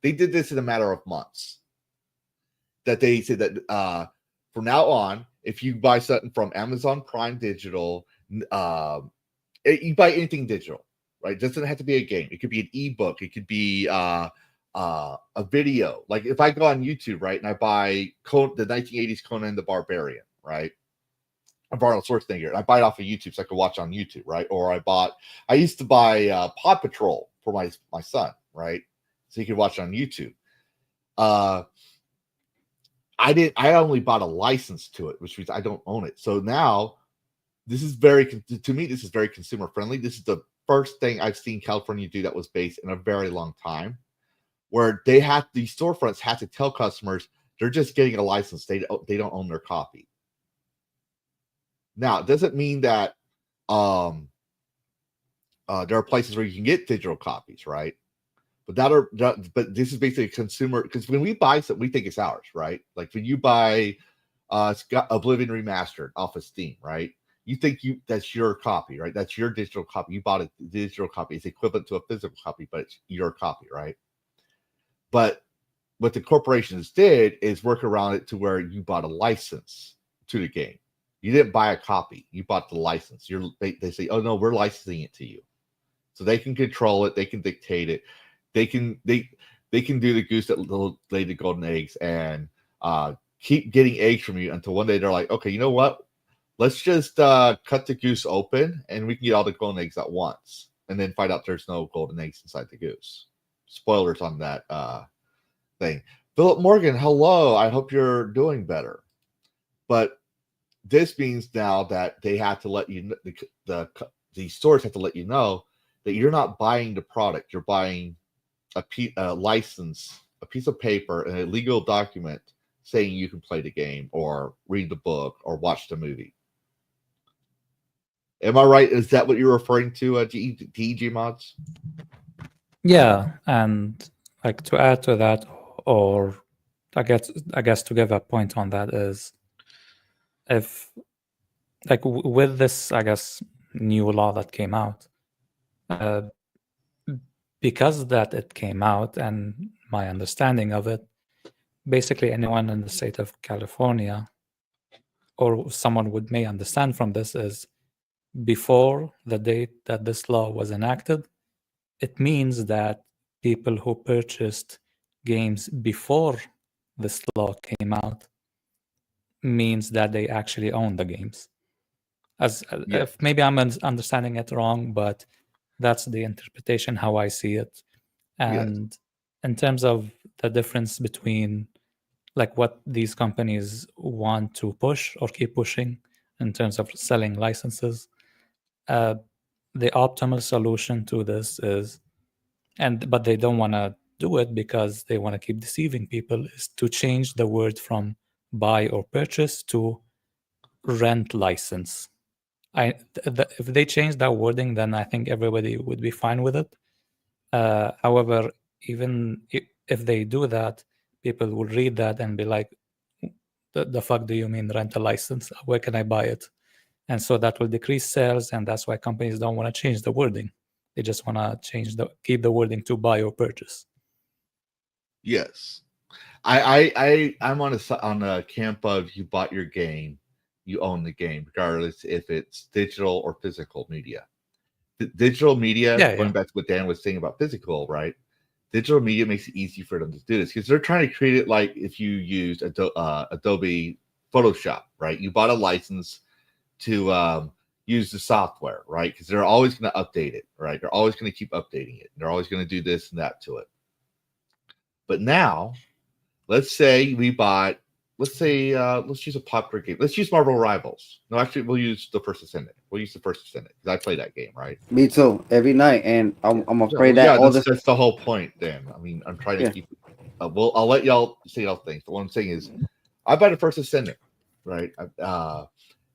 They did this in a matter of months. That they said that from now on, if you buy something from Amazon Prime Digital, you buy anything digital, right? It doesn't have to be a game. It could be an ebook. It could be a video. Like if I go on YouTube, right, and I buy the 1980s Conan the Barbarian, right? of Arnold Schwarzenegger. And I buy it off of YouTube so I could watch on YouTube, right? Or I used to buy Paw Patrol for my son, right? So he could watch it on YouTube. I only bought a license to it, which means I don't own it. So now this is to me, this is very consumer friendly. This is the first thing I've seen California do that was based in a very long time, where these storefronts had to tell customers, They're just getting a license. They don't own their copy. Now, it doesn't mean that there are places where you can get digital copies, right? But this is basically a consumer, because when we buy something, we think it's ours, right? Like when you buy Oblivion Remastered off of Steam, right? You think that's your copy, right? That's your digital copy. You bought a digital copy. It's equivalent to a physical copy, but it's your copy, right? But what the corporations did is work around it to where you bought a license to the game. You didn't buy a copy. You bought the license. They say, oh no, we're licensing it to you. So they can control it. They can dictate it. They can do the goose that laid the golden eggs and keep getting eggs from you until one day they're like, okay, you know what? Let's just cut the goose open and we can get all the golden eggs at once, and then find out there's no golden eggs inside the goose. Spoilers on that thing. Philip Morgan, hello. I hope you're doing better. But this means now that they have to let you, the stores have to let you know that you're not buying the product. You're buying a license, a piece of paper, and a legal document saying you can play the game or read the book or watch the movie. Am I right? Is that what you're referring to, DEG Mods? Yeah, and like to add to that, or I guess to give a point on that is, if like with this, I guess, new law that came out, because that it came out, and my understanding of it, basically anyone in the state of California, or someone may understand from this, is before the date that this law was enacted, it means that people who purchased games before this law came out means that they actually own the games. If maybe I'm understanding it wrong, but that's the interpretation how I see it. And in terms of the difference between like what these companies want to push or keep pushing in terms of selling licenses, the optimal solution to this is, but they don't want to do it because they want to keep deceiving people, is to change the word from buy or purchase to rent license. If they change that wording, then I think everybody would be fine with it. However, even if they do that, people will read that and be like, the fuck do you mean rent a license? Where can I buy it? And so that will decrease sales, and that's why companies don't want to change the wording. They just want to keep the wording to buy or purchase. Yes. I'm on a camp of you bought your game, you own the game, regardless if it's digital or physical media. Digital media, going back to what Dan was saying about physical, right? Digital media makes it easy for them to do this because they're trying to create it like if you used Adobe Photoshop, right? You bought a license to use the software, right? Because they're always going to update it, right? They're always going to keep updating it. They're always going to do this and that to it. But now, let's say let's use a popular game. Let's use Marvel Rivals. No, actually, we'll use the First Ascendant. We'll use the First Ascendant because I play that game, right? Me too, every night, and I'm afraid that's the whole point. Dan, I mean, I'm trying to keep. I'll let y'all say y'all things. But what I'm saying is, I buy the First Ascendant, right?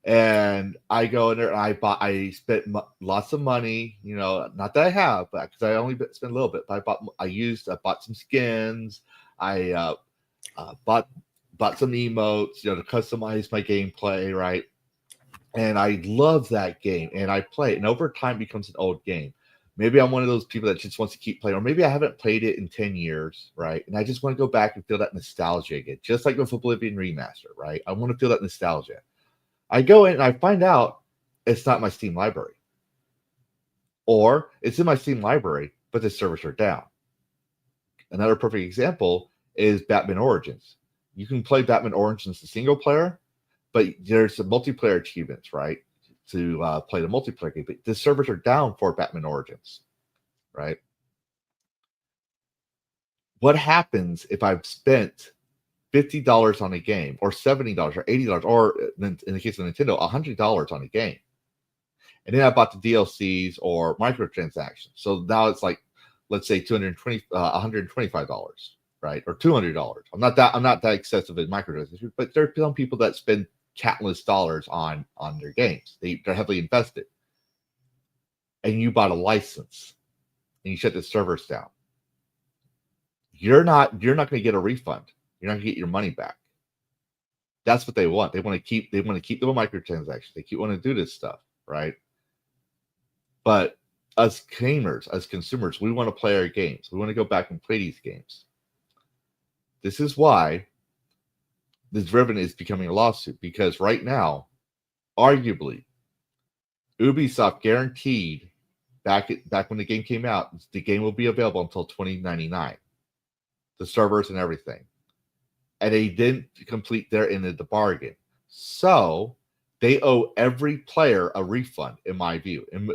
And I go in there and I spent lots of money, you know, not that I have, but because I only spent a little bit. But I bought some skins. I bought some emotes, you know, to customize my gameplay, right? And I love that game, and I play it, and over time it becomes an old game. Maybe I'm one of those people that just wants to keep playing, or maybe I haven't played it in 10 years, right? And I just want to go back and feel that nostalgia again, just like with Oblivion Remaster, right? I want to feel that nostalgia. I go in and I find out it's not my Steam library. Or it's in my Steam library, but the servers are down. Another perfect example is Batman Origins. You can play Batman Origins the single player, but there's some multiplayer achievements, right? To play the multiplayer game. But the servers are down for Batman Origins, right? What happens if I've spent $50 on a game, or $70 or $80, or in the case of Nintendo, $100 on a game? And then I bought the DLCs or microtransactions. So now it's like, let's say $125, right? Or $200. I'm not that excessive in microtransactions, but there are some people that spend countless dollars on their games. They're heavily invested. And you bought a license and you shut the servers down. You're not going to get a refund. You're not going to get your money back. That's what they want. They want to keep the microtransactions. They want to do this stuff, right? But as gamers, as consumers, we want to play our games. We want to go back and play these games. This is why this driven is becoming a lawsuit, because right now, arguably, Ubisoft guaranteed back when the game came out, the game will be available until 2099, the servers and everything, and they didn't complete their end of the bargain. So they owe every player a refund, in my view. And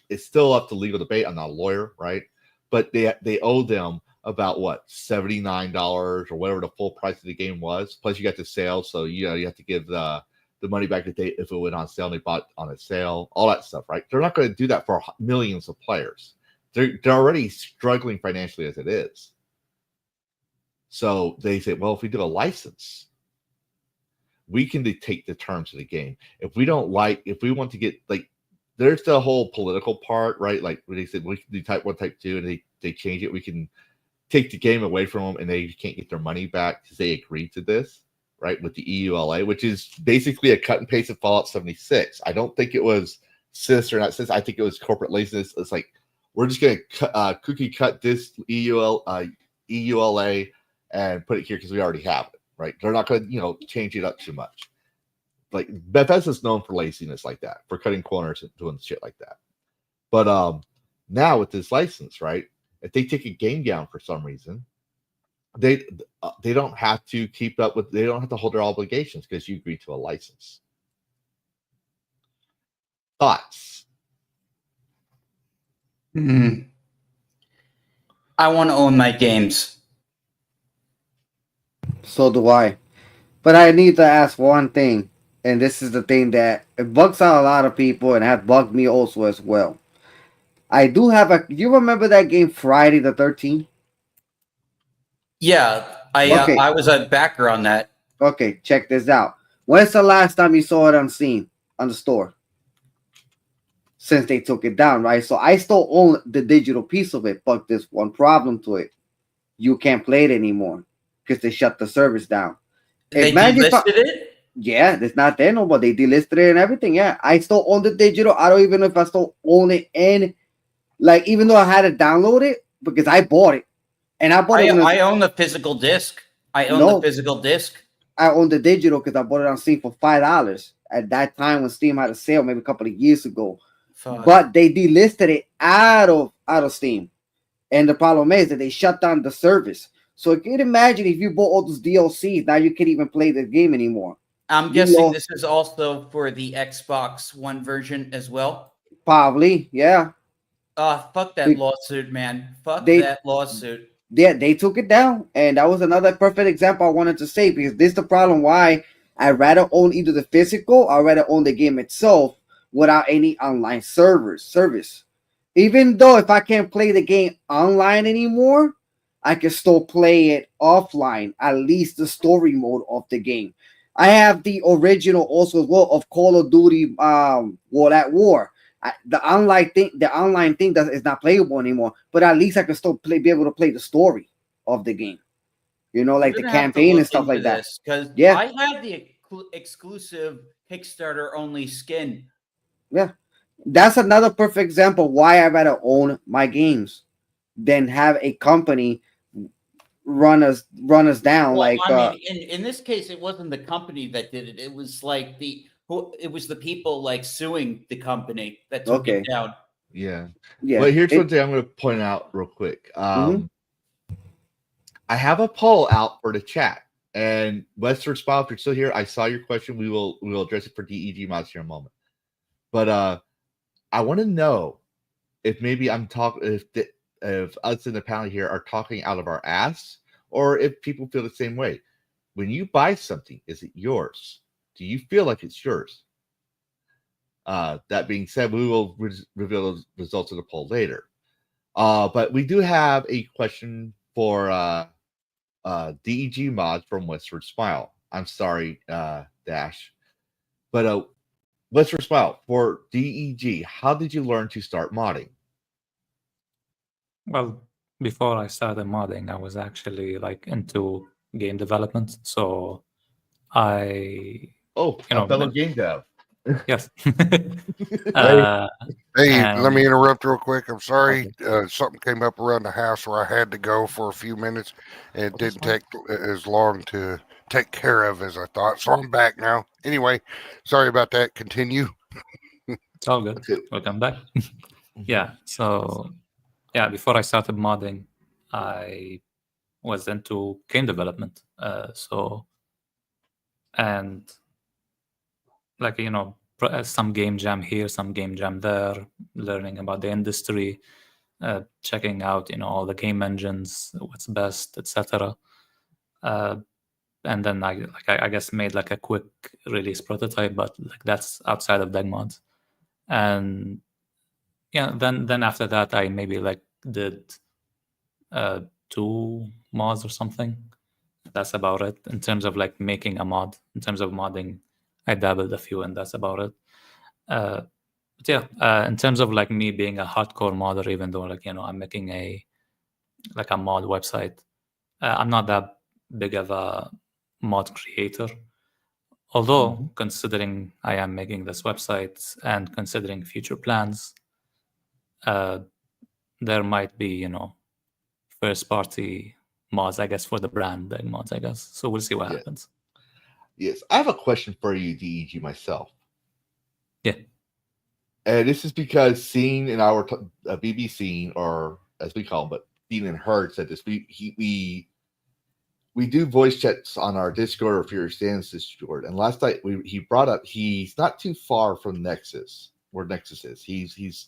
it's still up to legal debate. I'm not a lawyer, right? But they owe them about what, $79 or whatever the full price of the game was. Plus you got the sale, so you have to give the money back if it went on sale and they bought on a sale, all that stuff, right? They're not going to do that for millions of players. They're already struggling financially as it is. So they say, well, if we do a license, we can dictate the terms of the game. If we want to get, like, there's the whole political part, right? Like when they said we can do type 1, type 2, and they change it, we can take the game away from them and they can't get their money back because they agreed to this, right? With the EULA, which is basically a cut and paste of Fallout 76. I don't think it was cis or not cis. I think it was corporate laziness. It's like, we're just going to cookie cut this EULA and put it here because we already have it, right? They're not going to, change it up too much. Like Bethesda's known for laziness like that, for cutting corners and doing shit like that. But now with this license, right? If they take a game down for some reason, they don't have to keep up with, they don't have to hold their obligations because you agree to a license. Thoughts? I want to own my games. So do I. But I need to ask one thing, and this is the thing that it bugs out a lot of people and has bugged me also as well. I do have you remember that game Friday the 13th? Yeah, Okay. I was a backer on that. Okay, check this out. When's the last time you saw it on Steam, on the store? Since they took it down, right? So I still own the digital piece of it, but there's one problem to it. You can't play it anymore because they shut the service down. They delisted it? Yeah, it's not there no more. They delisted it and everything. Yeah, I still own the digital. I don't even know if I still own it. And like, even though I had to download it because I bought it, and I bought it. I own the physical disc. I own the physical disc. I own the digital because I bought it on Steam for $5 at that time when Steam had a sale, maybe a couple of years ago. Fuck. But they delisted it out of Steam, and the problem is that they shut down the service. So you can imagine if you bought all those DLCs, now you can't even play the game anymore. I'm guessing this is also for the Xbox One version as well. Probably, yeah. Fuck that lawsuit, man. Fuck that lawsuit. Yeah, they took it down, and that was another perfect example I wanted to say, because this is the problem why I'd rather own either the physical or I'd rather own the game itself without any online service. Even though if I can't play the game online anymore, I can still play it offline, at least the story mode of the game. I have the original also as well of Call of Duty World at War. The online thing is not playable anymore, but at least I can still be able to play the story of the game. Like the campaign and stuff like that. Because I have the exclusive Kickstarter only skin. Yeah, that's another perfect example why I'd rather own my games than have a company run us down. Well, like in this case, it wasn't the company that did it. It was like the people like suing the company that took it down. Yeah. But here's one thing I'm going to point out real quick. I have a poll out for the chat, and Western Smile, if you're still here, I saw your question. We will address it for DEG Mods here in a moment. But I want to know if maybe I'm talking, if us in the panel here are talking out of our ass, or if people feel the same way. When you buy something, is it yours? Do you feel like it's yours? That being said, we will reveal the results of the poll later. But we do have a question for DEG Mods from Westward Smile. I'm sorry, Dash. But Westward Smile, for DEG, how did you learn to start modding? Well, before I started modding, I was actually like into game development. So I, Oh, you know, a fellow game dev. yes. Hey, and- let me interrupt real quick. I'm sorry. Okay. Something came up around the house where I had to go for a few minutes. And it that's didn't fine. take as long to take care of as I thought. So I'm back now. Anyway, sorry about that. Continue. It's all good. Okay. Welcome back. Yeah. So, yeah, before I started modding, I was into game development. And like, some game jam here, some game jam there, learning about the industry, checking out, all the game engines, what's best, etc. And then I guess made like a quick release prototype, but like that's outside of DEG Mods. And yeah, then after that, I maybe like did 2 mods or something. That's about it in terms of like making a mod. In terms of modding, I dabbled a few, and that's about it. But yeah, in terms of like me being a hardcore modder, even though like I'm making a mod website, I'm not that big of a mod creator. Although considering I am making this website and considering future plans, there might be first party mods, I guess, for the brand DEG Mods, I guess. So we'll see what happens. Yes, I have a question for you, DEG, myself. Yeah. And this is because Scene and our BB Scene, or as we call him, but Scene and Heard said this. We do voice chats on our Discord or Fury Stands Discord. And last night he brought up he's not too far from Nexus, where Nexus is. He's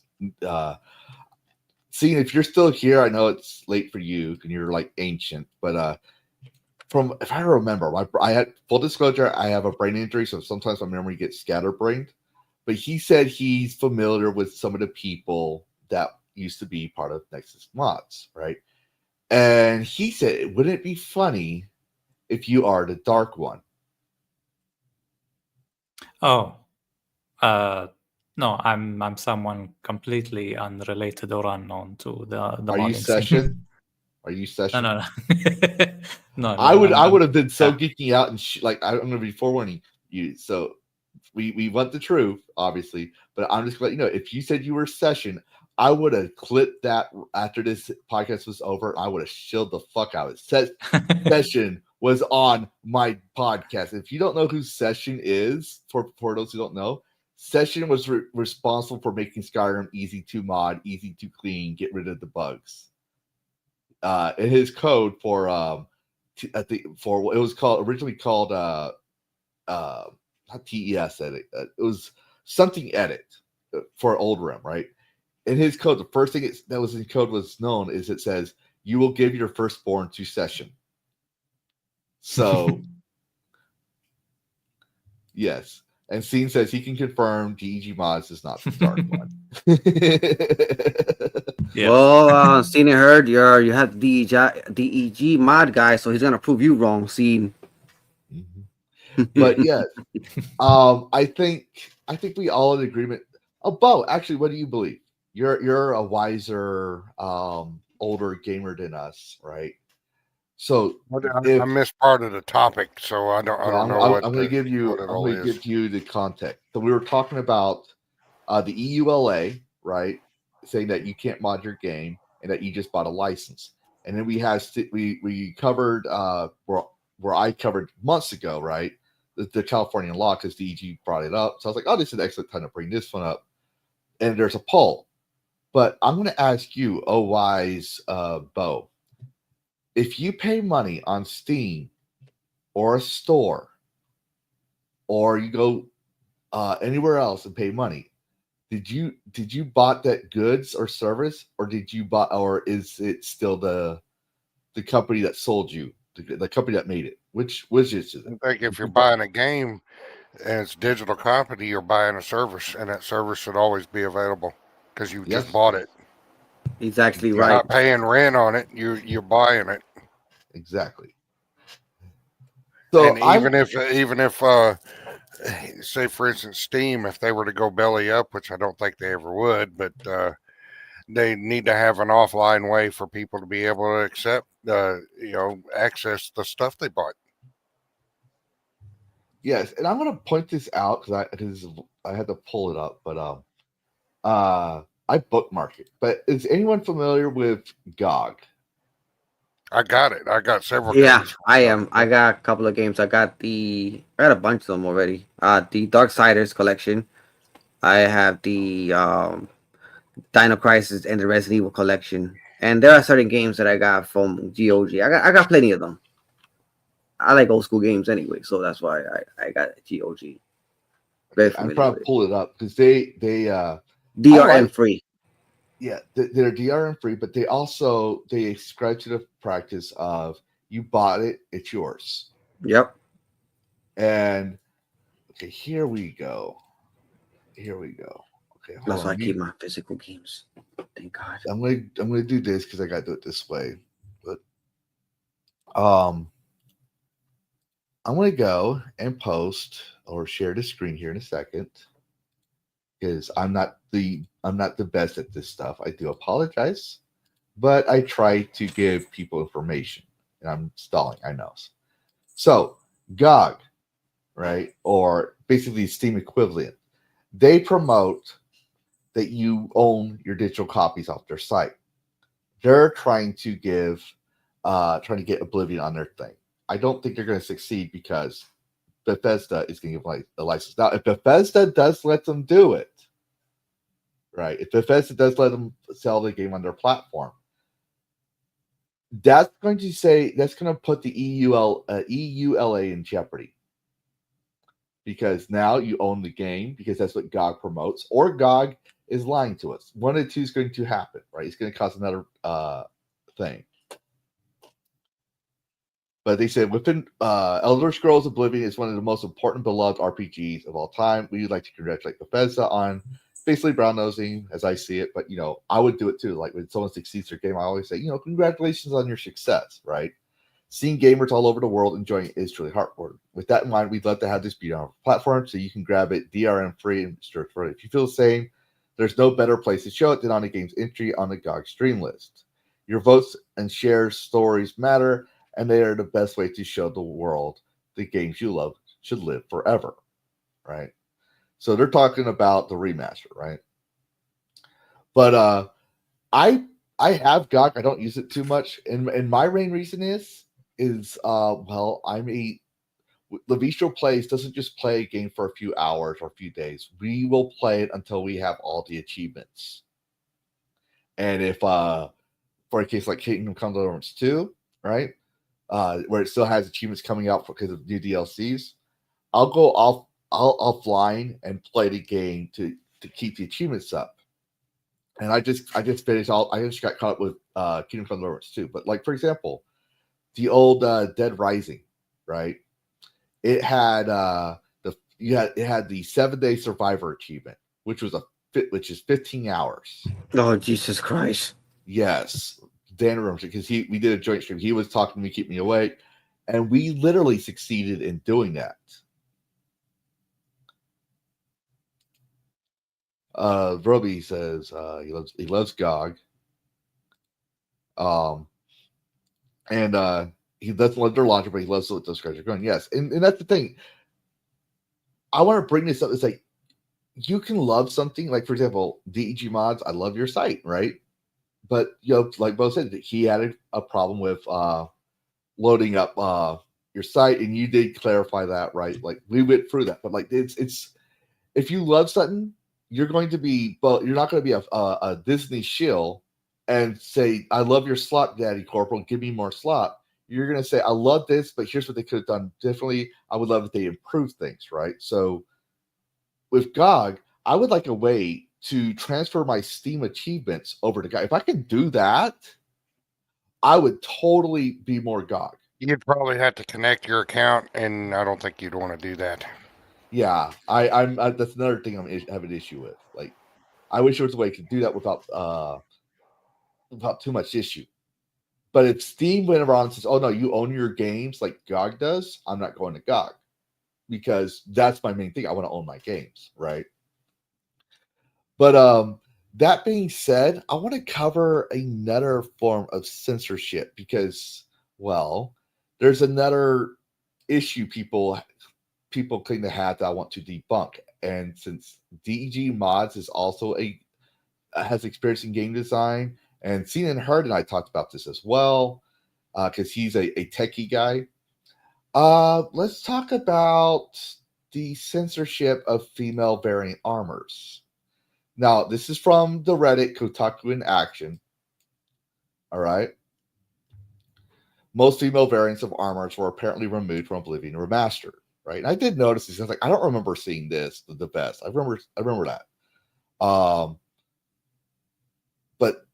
Scene, if you're still here, I know it's late for you and you're like ancient, but from if I remember, I had full disclosure, I have a brain injury, so sometimes my memory gets scatterbrained. But he said he's familiar with some of the people that used to be part of Nexus Mods, right? And he said, wouldn't it be funny if you are the Dark One? Oh, no, I'm someone completely unrelated or unknown to the Are you modding scene. Session? Are you Session? No. No, I would have been so yeah. geeking out and I'm going to be forewarning you. So we want the truth, obviously, but I'm just going to let you know, if you said you were Session, I would have clipped that after this podcast was over. I would have shilled the fuck out of it. Session was on my podcast. If you don't know who Session is, for those who don't know, Session was responsible for making Skyrim easy to mod, easy to clean, get rid of the bugs. In his code for it was originally called not TES edit. It was something edit for Old Rim, right? In his code, the first thing that was in code was known is it says you will give your firstborn to Session. So yes. And Scene says he can confirm DEG Mods is not the Dark One. Yeah. Well, Scene and Heard, you have the DEG mod guy, so he's gonna prove you wrong, Scene. But yes, I think we all in agreement. Oh, Bo, actually, what do you believe? You're a wiser, older gamer than us, right? So I missed part of the topic, so I don't know. I'm going to give you the context. So we were talking about the EULA, right? Saying that you can't mod your game and that you just bought a license. And then we covered where I covered months ago, right? The California law, because DEG brought it up. So I was like, oh, this is an excellent time to bring this one up. And there's a poll. But I'm going to ask you, oh wise Bo, if you pay money on Steam or a store, or you go anywhere else and pay money, did you bought that goods or service, or is it still the company that sold you, the company that made it? Which is it? I think if you're buying a game and it's a digital copy, you're buying a service, and that service should always be available because you just bought it. He's actually You're right. not paying rent on it. You're buying it. Exactly. So And even if say for instance Steam, if they were to go belly up, which I don't think they ever would, but they need to have an offline way for people to be able to accept, access the stuff they bought. yes, and I'm going to point this out because I had to pull it up, but I bookmark it. But is anyone familiar with GOG? I got it. I got several Yeah, games. I am. I got a couple of games. I got a bunch of them already. The Darksiders collection. I have the Dino Crisis and the Resident Evil collection. And there are certain games that I got from GOG. I got plenty of them. I like old school games anyway, so that's why I got GOG. Very I'm familiar trying with to it. pull it up because they DRM free. Yeah, they're DRM free, but they ascribe to the practice of you bought it, it's yours. Yep. And okay, here we go. Okay, hold That's on. why I keep my physical games. Thank God. I'm gonna do this because I gotta do it this way. But I'm gonna go and post or share the screen here in a second because I'm not the best at this stuff. I do apologize, but I try to give people information, and I'm stalling. I know. So GOG, right, or basically Steam equivalent, they promote that you own your digital copies off their site. They're trying to get Oblivion on their thing. I don't think they're going to succeed because Bethesda is going to give a license. Now, if Bethesda does let them do it, right, if Bethesda does let them sell the game on their platform, that's going to put the EULA in jeopardy. Because now you own the game because that's what GOG promotes, or GOG is lying to us. One of the two is going to happen, right? It's going to cause another thing. But they said within Elder Scrolls Oblivion is one of the most important beloved RPGs of all time. We'd like to congratulate Bethesda on basically brown nosing, as I see it. But I would do it too. Like when someone succeeds their game, I always say, congratulations on your success, right? Seeing gamers all over the world enjoying it is truly heartwarming. With that in mind, we'd love to have this be on our platform so you can grab it DRM free and search for it. If you feel the same, there's no better place to show it than on a game's entry on the GOG stream list. Your votes and shares stories matter, and they are the best way to show the world the games you love should live forever, right? So they're talking about the remaster, right? But I have GOG. I don't use it too much, and my main reason is Levistro Plays doesn't just play a game for a few hours or a few days. We will play it until we have all the achievements. And if for a case like Kingdom Come Deliverance 2, right, where it still has achievements coming out because of new DLCs, I'll go offline and play the game to keep the achievements up. And I just finished I just got caught up with Kingdom Come Deliverance 2. But like for example, the old Dead Rising, right? It had it had the 7-day survivor achievement, which is 15 hours. Oh, Jesus Christ! Yes, Dan remembers it because we did a joint stream. He was talking to me, keep me awake, and we literally succeeded in doing that. Roby says he loves GOG. And he doesn't love their launcher, but he loves what those guys are going. Yes, and that's the thing. I want to bring this up. It's like you can love something, like for example, DEG Mods. I love your site, right? But like Bo said, he had a problem with loading up your site, and you did clarify that, right? Like we went through that, but like it's if you love something, you're going to be, but you're not going to be a Disney shill and say, I love your slot, Daddy Corporal, give me more slot. You're going to say, I love this, but here's what they could have done differently. I would love if they improved things, right? So with GOG, I would like a way to transfer my Steam achievements over to GOG. If I can do that, I would totally be more GOG. You'd probably have to connect your account, and I don't think you'd want to do that. Yeah, I'm that's another thing I have an issue with. Like, I wish there was a way to do that without too much issue. But if Steam went around and says, "Oh no, you own your games like GOG does," I'm not going to GOG because that's my main thing. I want to own my games, right? But that being said, I want to cover another form of censorship because, well, there's another issue people claim to have that I want to debunk. And since DEG Mods is also has experience in game design, and Seen and Heard and I talked about this as well, because he's a techie guy. Let's talk about the censorship of female variant armors. Now, this is from the Reddit Kotaku in Action. All right. Most female variants of armors were apparently removed from Oblivion Remastered. Right. And I did notice this. I was like, I don't remember seeing this the best. I remember that. But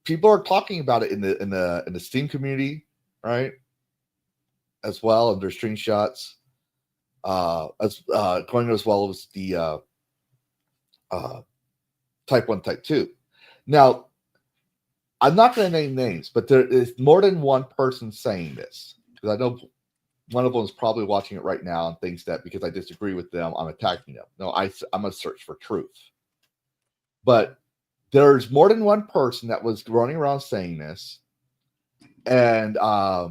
people are talking about it in the Steam community, right? As well, and their screenshots. As going as well as the Type 1, Type 2. Now, I'm not going to name names, but there is more than one person saying this. Because I know one of them is probably watching it right now and thinks that because I disagree with them, I'm attacking them. No, I'm going to search for truth. But there's more than one person that was running around saying this. And I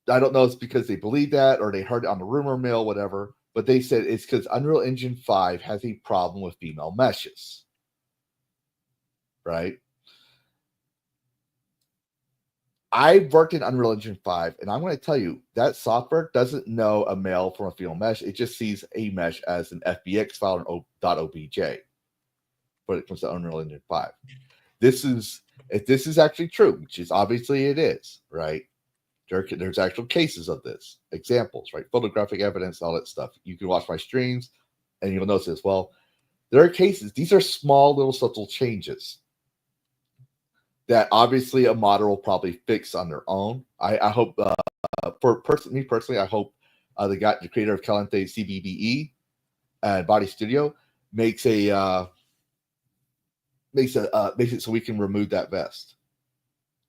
don't know if it's because they believe that or they heard it on the rumor mill, whatever. But they said it's because Unreal Engine 5 has a problem with female meshes. Right? I worked in Unreal Engine 5, and I'm going to tell you, that software doesn't know a male from a female mesh. It just sees a mesh as an FBX file and .obj. When it comes to Unreal Engine 5. If this is actually true, which is obviously it is, right? There's actual cases of this, examples, right? Photographic evidence, all that stuff. You can watch my streams, and you'll notice as well. There are cases. These are small, little, subtle changes that obviously a modder will probably fix on their own. I hope, me personally, I hope the creator of Calente CBBE and Body Studio makes it so we can remove that vest.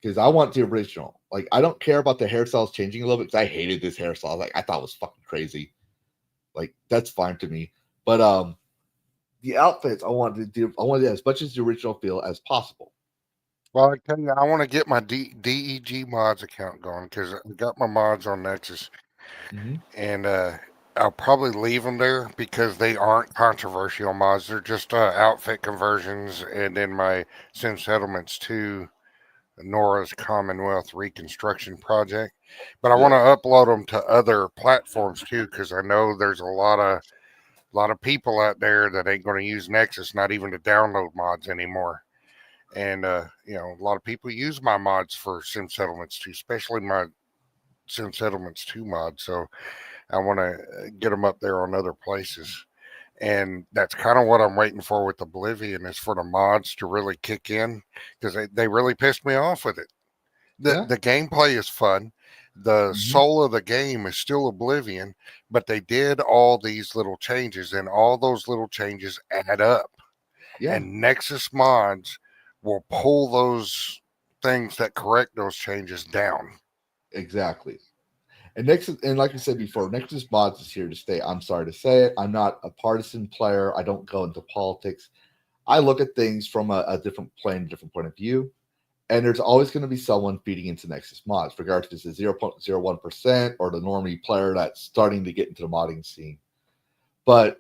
Because I want the original. Like, I don't care about the hairstyles changing a little bit because I hated this hairstyle. Like, I thought it was fucking crazy. Like, that's fine to me. But the outfits, I wanted as much as the original feel as possible. Well, I tell you, I want to get my DEG Mods account going because I got my mods on Nexus. Mm-hmm. And I'll probably leave them there because they aren't controversial mods. They're just outfit conversions, and then my Sim Settlements 2 Nora's Commonwealth Reconstruction Project. But I want to upload them to other platforms too because I know there's a lot of people out there that ain't going to use Nexus, not even to download mods anymore. And a lot of people use my mods for Sim Settlements 2, especially my Sim Settlements 2 mod. So I want to get them up there on other places. And that's kind of what I'm waiting for with Oblivion, is for the mods to really kick in because they really pissed me off with it. The gameplay is fun. The soul of the game is still Oblivion, but they did all these little changes, and all those little changes add up. Yeah. And Nexus mods will pull those things that correct those changes down. Exactly. And Nexus, and like I said before, Nexus Mods is here to stay. I'm sorry to say it. I'm not a partisan player. I don't go into politics. I look at things from a different plane, a different point of view. And there's always going to be someone feeding into Nexus Mods, regardless if it's 0.01% or the normie player that's starting to get into the modding scene. But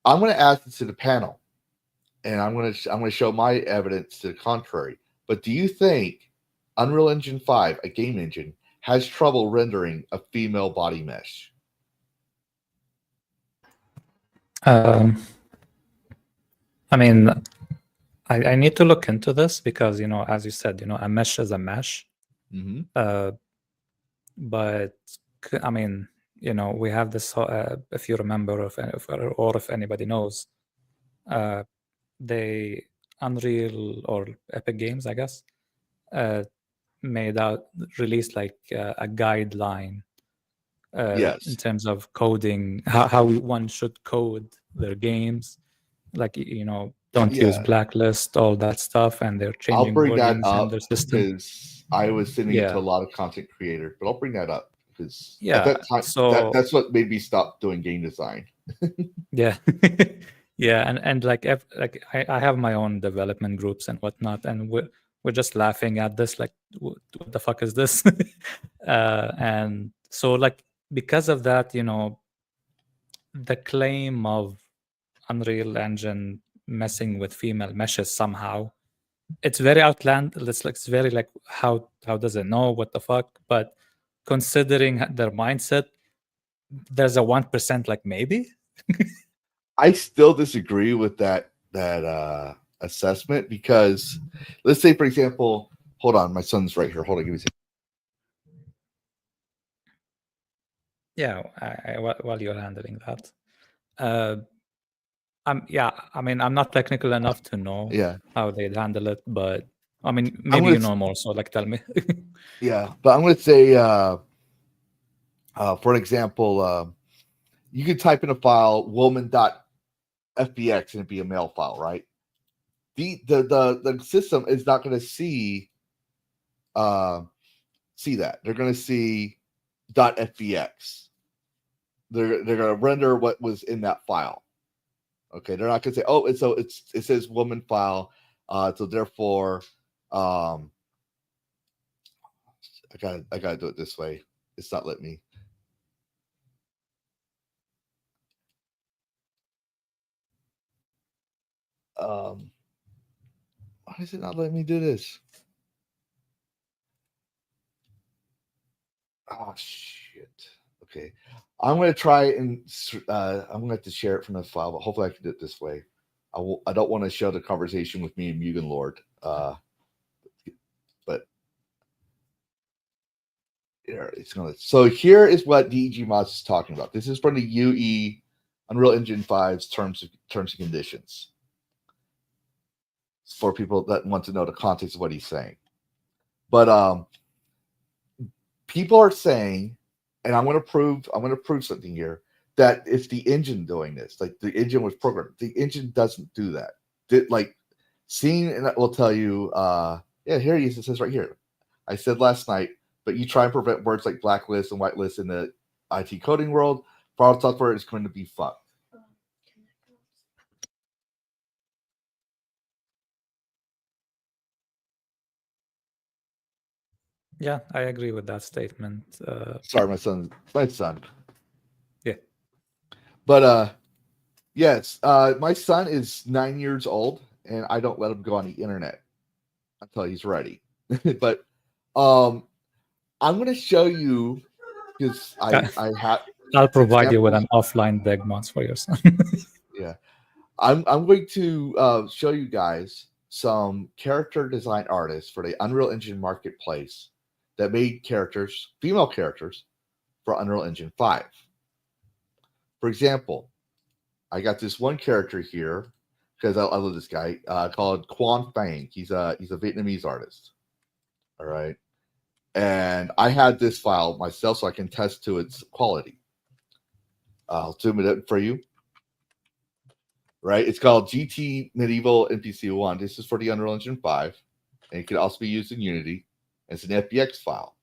I'm going to ask this to the panel, and I'm going to show my evidence to the contrary. But do you think Unreal Engine 5, a game engine, has trouble rendering a female body mesh? I mean, I need to look into this because, as you said, a mesh is a mesh. Mm-hmm. But I mean, we have this. If you remember, or if anybody knows, they Unreal or Epic Games, I guess, released like a guideline in terms of coding, how one should code their games, like don't use blacklist, all that stuff, and they're changing I'll bring that wordings up in their system. because I was sending it Yeah. to a lot of content creators, but I'll bring that up because Yeah, at that time, so- that's what made me stop doing game design. Yeah. Yeah, and like I have my own development groups and whatnot, and we're just laughing at this, like, what the fuck is this? And so, like, because of that, the claim of Unreal Engine messing with female meshes somehow, it's very outlandish. It's very like, how does it know what the fuck? But considering their mindset, there's a 1% like maybe. I still disagree with that assessment because let's say, for example, hold on, my son's right here. Hold on, give me a second. Yeah, while you're handling that, I mean, I'm not technical enough to know Yeah, how they'd handle it, but I mean, I'm maybe gonna you know more, so like, tell me. yeah, but I'm going to say, for example, you could type in a file woman.fbx and it'd be a male file, right? The system is not going to see that. They're going to see .fbx. They're going to render what was in that file. Okay, they're not going to say, oh, it says woman file, so therefore, I gotta do it this way. It's not letting me. Why is it not letting me do this? Oh shit. Okay, I'm gonna try and I'm gonna have to share it from the file, but hopefully I can do it this way. I don't want to show the conversation with me and Mugen Lord. But here it's gonna. So here is what DEG Mods is talking about. This is from the UE Unreal Engine 5's terms and conditions. For people that want to know the context of what he's saying. But people are saying, and I'm going to prove something here, that it's the engine doing this. Like the engine was programmed. The engine doesn't do that. Seeing, and that will tell you, yeah, here it says right here. I said last night, but you try and prevent words like blacklist and whitelist in the IT coding world, file software is going to be fucked. Yeah, I agree with that statement. Sorry, my son. Yeah. But yes, my son is 9 years old, and I don't let him go on the internet until he's ready. But I'm going to show you because I have. I'll provide you with an offline DEG Mods for your son. Yeah, I'm going to show you guys some character design artists for the Unreal Engine marketplace that made characters, female characters, for Unreal Engine 5. For example, I got this one character here because I love this guy called Quan Phang. He's a Vietnamese artist. All right, and I had this file myself so I can test to its quality. I'll zoom it up for you. Right, it's called GT Medieval NPC1. This is for the Unreal Engine 5, and it can also be used in Unity. It's an FBX file.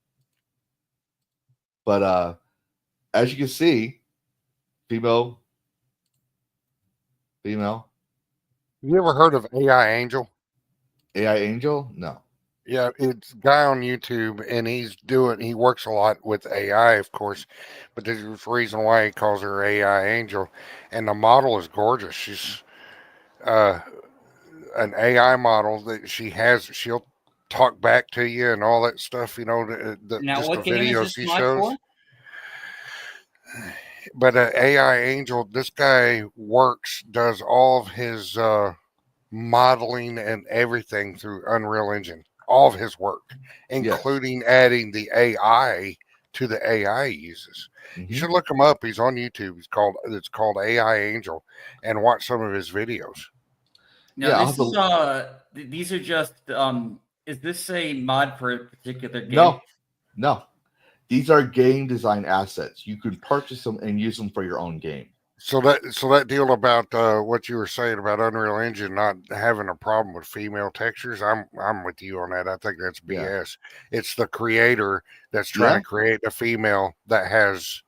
But as you can see, female. Have you ever heard of AI Angel? AI Angel? No. Yeah, it's a guy on YouTube, and he works a lot with AI, of course, but there's a reason why he calls her AI Angel, and the model is gorgeous. She's an AI model that she'll talk back to you and all that stuff, Now, just what the game is videos this he mod shows. for? But AI Angel, this guy does all of his modeling and everything through Unreal Engine, all of his work, including adding the AI to the AI he uses. Mm-hmm. You should look him up. He's on YouTube. It's called AI Angel, and watch some of his videos. Now, these are just. Is this a mod for a particular game? No. These are game design assets. You can purchase them and use them for your own game. So that deal about what you were saying about Unreal Engine not having a problem with female textures, I'm with you on that. I think that's Yeah. BS. It's the creator that's trying to create a female that has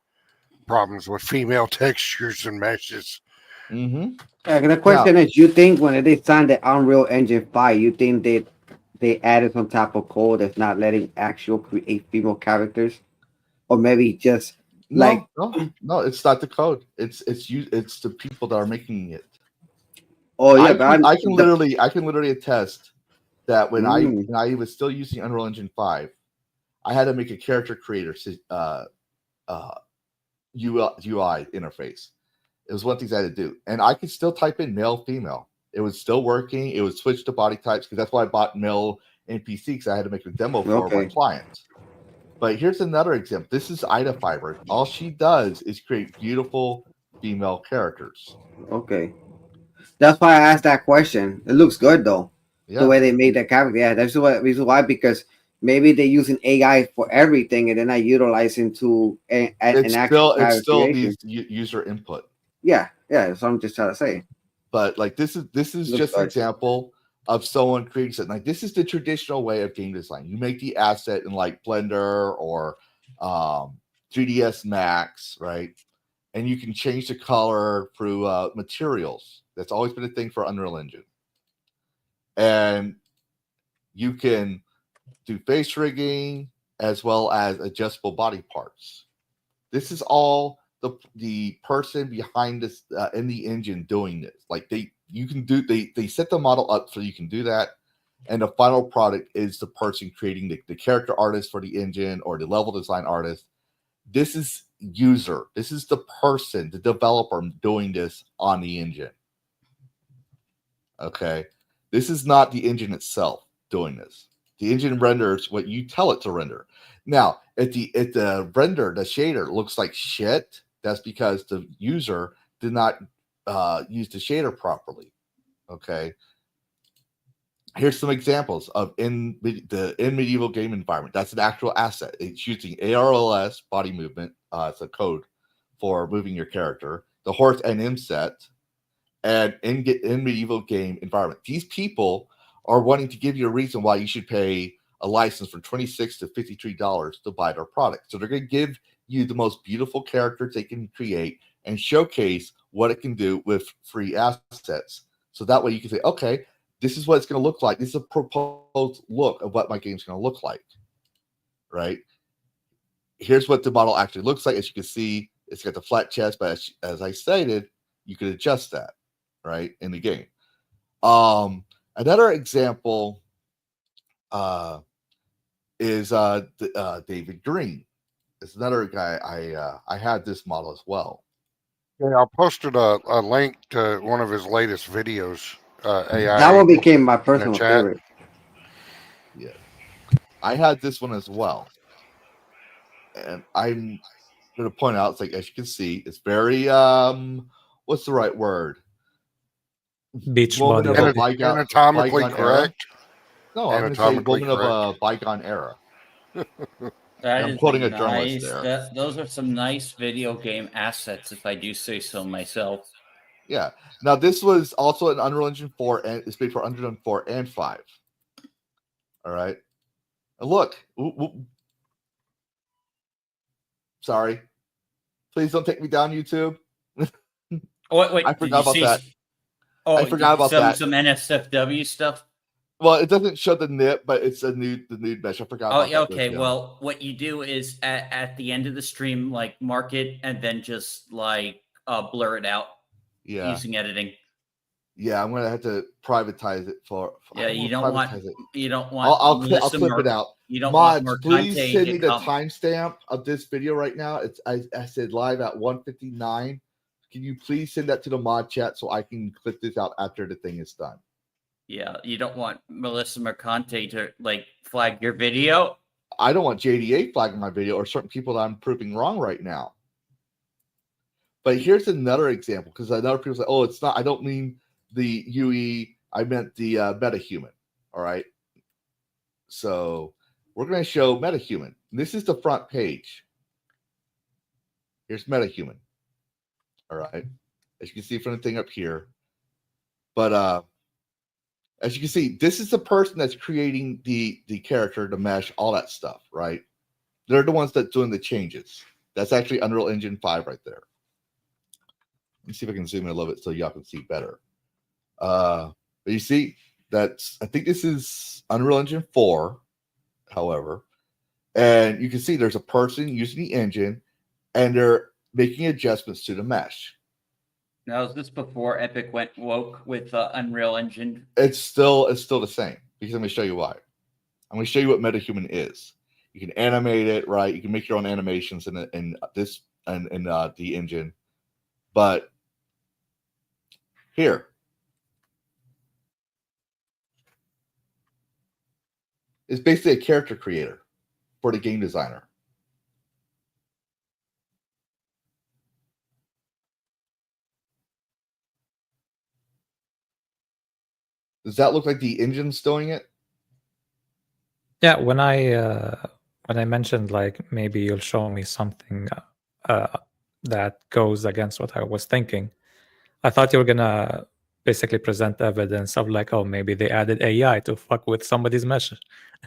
problems with female textures and meshes. Mm-hmm. The question is, you think when they signed the Unreal Engine 5, you think they added some type of code that's not letting actual create female characters, or maybe just like No, it's not the code. It's the people that are making it. oh yeah, I can literally attest that when I was still using Unreal Engine 5, I had to make a character creator UI interface. It was one of the things I had to do, and I could still type in male, female. It was still working. It would switch to body types because that's why I bought male NPC because I had to make a demo for my clients. But here's another example. This is Ida Fiber. All she does is create beautiful female characters. Okay, that's why I asked that question. It looks good though. Yeah. The way they made that character. Yeah, that's the reason why, because maybe they're using AI for everything and they're not utilizing to an actual it still creation. needs user input. Yeah, that's what I'm just trying to say. But like this is just an example of someone creating something. Like this is the traditional way of game design. You make the asset in like Blender or 3ds Max, right? And you can change the color through materials. That's always been a thing for Unreal Engine. And you can do face rigging as well as adjustable body parts. This is all the person behind this in the engine doing this. Like they set the model up so you can do that, and the final product is the person creating the character artist for the engine or the level design artist. This is user. This is the person, the developer doing this on the engine. Okay, this is not the engine itself doing this. The engine renders what you tell it to render. Now, if the render, the shader looks like shit, that's because the user did not use the shader properly. Okay. Here's some examples of in medieval game environment. That's an actual asset. It's using ARLS body movement. It's a code for moving your character. The horse NM set, and in medieval game environment. These people are wanting to give you a reason why you should pay a license from $26 to $53 to buy their product. So they're going to give you the most beautiful characters they can create and showcase what it can do with free assets. So that way you can say, okay, this is what it's going to look like. This is a proposed look of what my game's going to look like, right? Here's what the model actually looks like. As you can see, it's got the flat chest, but as I stated, you could adjust that, right, in the game. Another example is David Green. It's another guy. I had this model as well. Yeah, I posted a link to one of his latest videos. AI. That one became my personal favorite. Yeah, I had this one as well, and I'm going to point out, it's like, as you can see, it's very what's the right word? Beach body. Anatomically correct. Era. No, I'm going to say woman of a bygone era. I'm quoting a journalist there. Those are some nice video game assets, if I do say so myself. Yeah. Now, this was also an Unreal Engine 4, and it's made for Unreal Engine 4 and 5. All right. And look. Sorry. Please don't take me down, YouTube. Wait, I forgot about that. Oh, I forgot about that. Some NSFW stuff. Well, it doesn't show the nip, but it's the nude mesh. I forgot. Oh, yeah. Okay. Well, what you do is at the end of the stream, like mark it and then just like blur it out. Yeah. Using editing. Yeah, I'm gonna have to privatize it for yeah, you don't want. I'll clip it out. You don't Mods, want please send me the timestamp of this video right now. It's I said live at 1:59. Can you please send that to the mod chat so I can clip this out after the thing is done? Yeah, you don't want Melissa Mercante to like flag your video. I don't want JDA flagging my video or certain people that I'm proving wrong right now. But here's another example, because another people say, "Oh, it's not. I don't mean the UE. I meant the metahuman." All right. So we're going to show metahuman. This is the front page. Here's metahuman. All right. as you can see from the thing up here. But as you can see, this is the person that's creating the character, the mesh, all that stuff, right? They're the ones that doing the changes. That's actually Unreal Engine 5 right there. Let me see if I can zoom in a little bit so y'all can see better. But you see, I think this is Unreal Engine 4, however. And you can see there's a person using the engine, and they're making adjustments to the mesh. Now, is this before Epic went woke with Unreal Engine? It's still the same, because I'm going to show you why. I'm going to show you what MetaHuman is. You can animate it, right? You can make your own animations in the engine. But here, it's basically a character creator for the game designer. Does that look like the engine's doing it? Yeah, when I mentioned like maybe you'll show me something that goes against what I was thinking, I thought you were gonna basically present evidence of like, oh, maybe they added AI to fuck with somebody's mesh.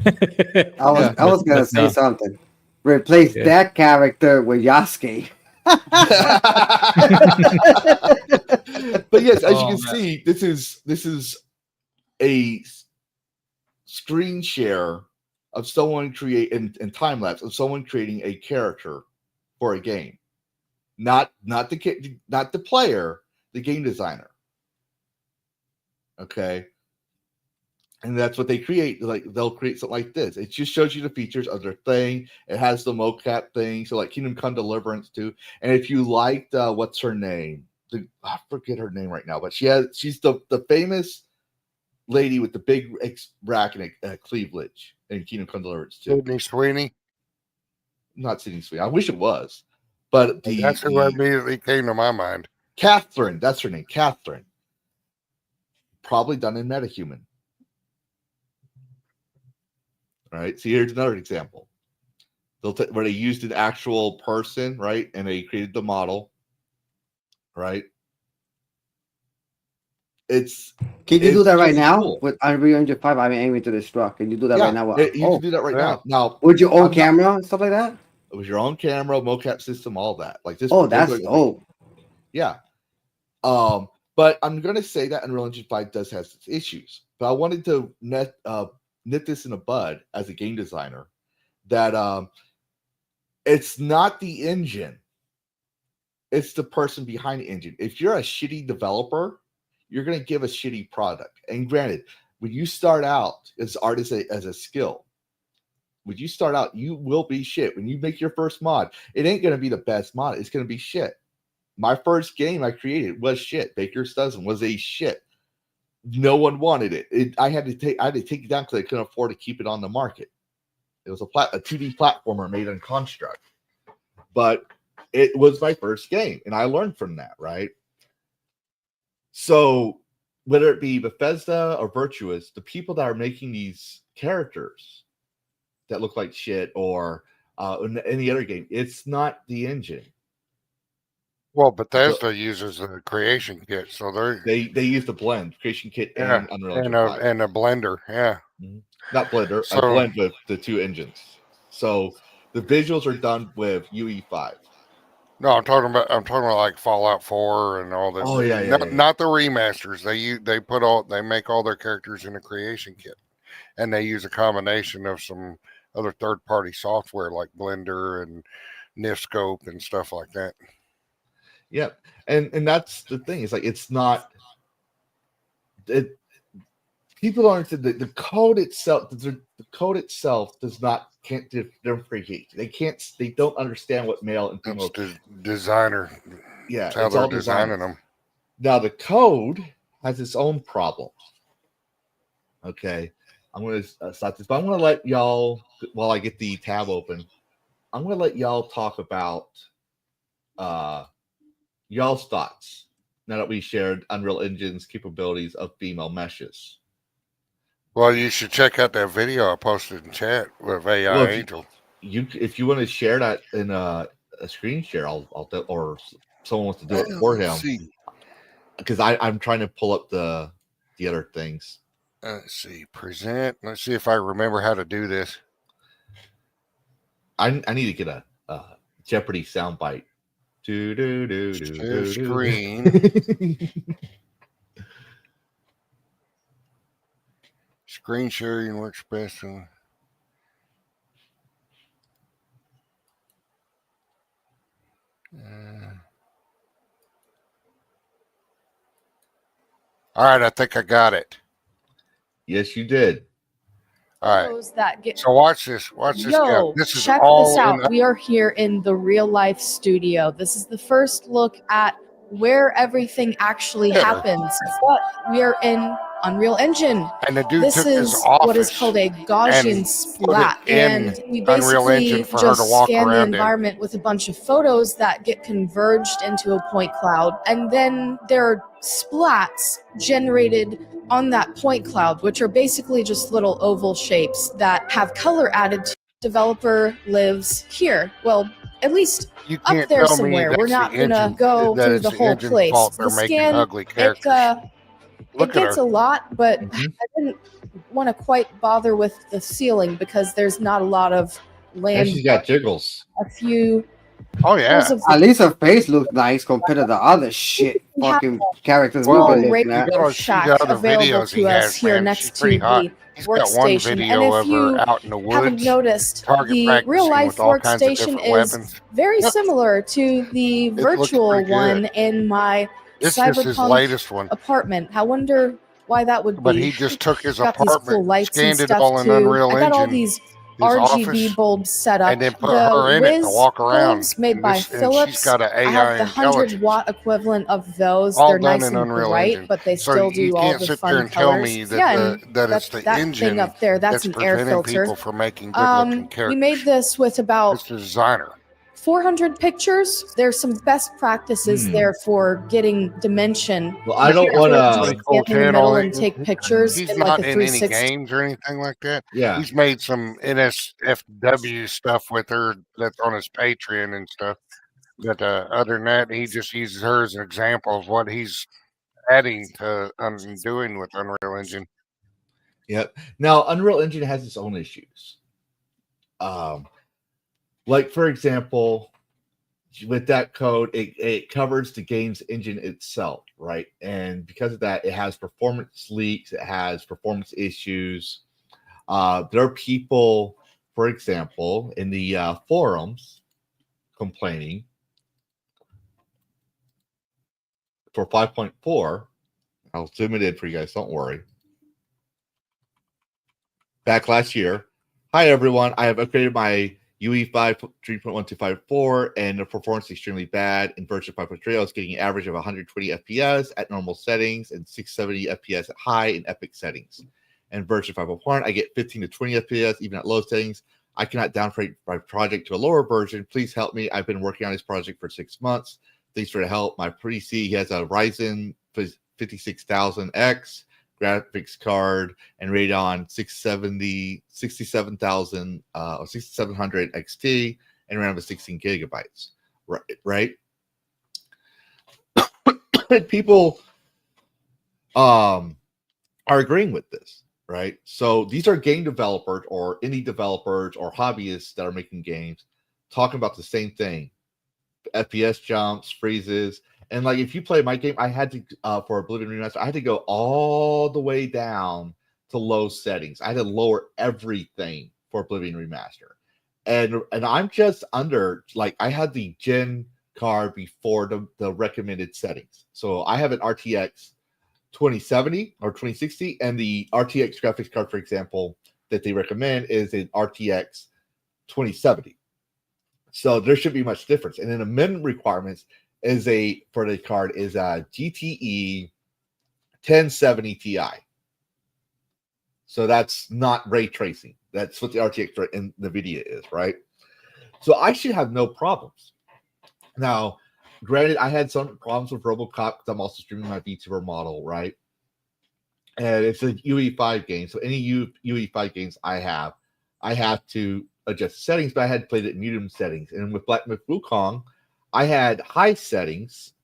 I was gonna say no. something. Replace that character with Yasuke. But yes, as you can see, this is a screen share of someone in time lapse of someone creating a character for a game, not the player, the game designer. Okay, and that's what they create. Like they'll create something like this. It just shows you the features of their thing. It has the mocap thing, so like Kingdom Come Deliverance too. And if you liked, what's her name? I forget her name right now, but she's the famous lady with the big rack and cleavage in Kingdom Come Deliverance too. Sydney Sweeney. Not Sydney Sweeney. I wish it was, but that's who immediately came to my mind. Catherine, that's her name. Catherine. Probably done in MetaHuman. All right. So here's another example. Where they used an actual person, right, and they created the model, right. Can you do that right now with Unreal Engine 5? I'm aiming to destruct. Can you do that right now? You can do that right now. Now, with your own camera and stuff like that. With your own camera, mocap system, all that. Like this. Oh, that's yeah. But I'm going to say that Unreal Engine 5 does have its issues. But I wanted to nip this in the bud as a game designer that it's not the engine. It's the person behind the engine. If you're a shitty developer, you're going to give a shitty product. And granted, when you start out as art as a skill, when you start out, you will be shit. When you make your first mod, it ain't going to be the best mod. It's going to be shit. My first game I created was shit. Baker's Dozen was a shit. No one wanted it. I had to take it down because I couldn't afford to keep it on the market. It was a 2D platformer made in Construct. But it was my first game, and I learned from that, right? So whether it be Bethesda or Virtuous, the people that are making these characters that look like shit or in any other game, it's not the engine. Well, Bethesda uses a creation kit, so they use the blend creation kit and Unreal Engine 5. And a blender, not blender, a blend with the two engines. So the visuals are done with UE5. No, I'm talking about like Fallout 4 and all that. Oh yeah, not the remasters. They make all their characters in a creation kit, and they use a combination of some other third-party software like Blender and Nifscope and stuff like that. Yep, and that's the thing. It's like it's not. People don't understand the code itself. The code itself can't differentiate. They don't understand what male and female. Designer. Yeah, it's how it's they're all designing them. Now the code has its own problems. Okay, I'm going to stop this, but I'm going to let y'all, while I get the tab open, I'm going to let y'all talk about y'all's thoughts now that we shared Unreal Engine's capabilities of female meshes. Well, you should check out that video I posted in chat with AI Angel. If you want to share that in a screen share, I'll or someone wants to do it for him. because I'm trying to pull up the other things. Let's see, present. Let's see if I remember how to do this. I need to get a Jeopardy soundbite. Share screen. Screen sharing works best. All right, I think I got it. Yes, you did. All right. Photos that get So watch this. Watch this. Yeah, Yo, this is check all this out. in. We are here in the real life studio. This is the first look at where everything actually Yeah. happens. But we are in Unreal Engine. And the dude This took is his office what is called a Gaussian and splat, put it in and we Unreal Engine basically for her to just walk scan the around in. environment with a bunch of photos that get converged into a point cloud, and then there are splats generated on that point cloud, which are basically just little oval shapes that have color added to. Developer lives here. Well, at least You up can't there tell me somewhere. We're that's not the gonna engine, go that through it's the the whole engine's place. fault The they're making scan, ugly it characters. Look at gets her. a lot, but Mhm. I didn't want to quite bother with the ceiling because there's not a lot of And land. she's got jiggles. A few Oh yeah. pools of At least her face looks nice compared to the other shit fucking characters we've small been looking radio at. You gotta see shack the other available videos he to us has, here man. next She's to pretty hot. the He's got one workstation. And video if of her you out in the haven't woods, noticed, target the practicing real life with all kinds of workstation different is weapons. very Yep. similar to the looks virtual pretty good. one in my It's just his cyberpunk latest one. apartment. I wonder why that would But be. he just took his Got these apartment, cool lights and scanned it stuff all in too. Unreal I got all Engine, these his RGB office, bulbs set up. and then put The her in it to Wiz walk around. bulbs made And by this- and she's Philips. got an I have AI the 100 intelligence. watt equivalent of those. All They're done nice in and Unreal bright, Engine. but they So still you do all can't the sit fun there and tell colors. me that Yeah, and it's the that engine thing up there, that's that's an air preventing filter. people from making good-looking characters. We made this with about It's the designer. 400 pictures. There's some best practices there for getting dimension. Well, I don't want Just to. stand in the middle and take pictures He's in not like a in any 360. games or anything like that. Yeah. He's made some NSFW stuff with her that's on his Patreon and stuff. But other than that, he just uses her as an example of what he's adding to doing with Unreal Engine. Yep. Now, Unreal Engine has its own issues. Like, for example, with that code, it covers the game's engine itself, right? And because of that, it has performance leaks, it has performance issues. There are people, for example, in the forums complaining for 5.4. I'll zoom it in for you guys, don't worry. Back last year, hi everyone, I have upgraded my UE5 3.1254 and the performance is extremely bad. In version 5.3, I was getting an average of 120 FPS at normal settings and 670 FPS at high and epic settings. In version 5.1, I get 15 to 20 FPS even at low settings. I cannot downgrade my project to a lower version. Please help me. I've been working on this project for 6 months. Thanks for the help. My PC, he has a Ryzen 56000X graphics card and Radeon 6700 XT and RAM of 16 gigabytes. Right? People are agreeing with this, right? So these are game developers or indie developers or hobbyists that are making games talking about the same thing. FPS jumps, freezes. And like if you play my game, I had to for Oblivion Remaster, I had to go all the way down to low settings. I had to lower everything for Oblivion Remaster. And I'm just under, like, I had the Gen card before the recommended settings. So I have an RTX 2070 or 2060, and the RTX graphics card, for example, that they recommend is an RTX 2070. So there should be much difference. And then the minimum requirements for the card is a GTE 1070 Ti. So that's not ray tracing. That's what the RTX in NVIDIA is, right? So I should have no problems. Now, granted, I had some problems with RoboCop because I'm also streaming my VTuber model, right? And it's a UE5 game. So any UE5 games I have to adjust the settings, but I had played it in medium settings. And with Black Myth Wukong, I had high settings,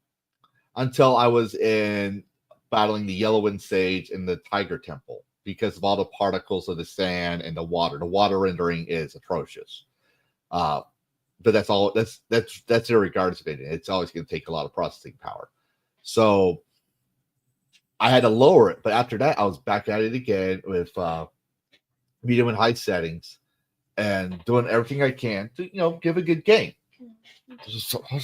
until I was in battling the Yellowwind Sage in the Tiger Temple because of all the particles of the sand and the water. The water rendering is atrocious. But that's all. That's irregardless of it. It's always going to take a lot of processing power. So I had to lower it. But after that, I was back at it again with medium and high settings and doing everything I can to give a good game. Something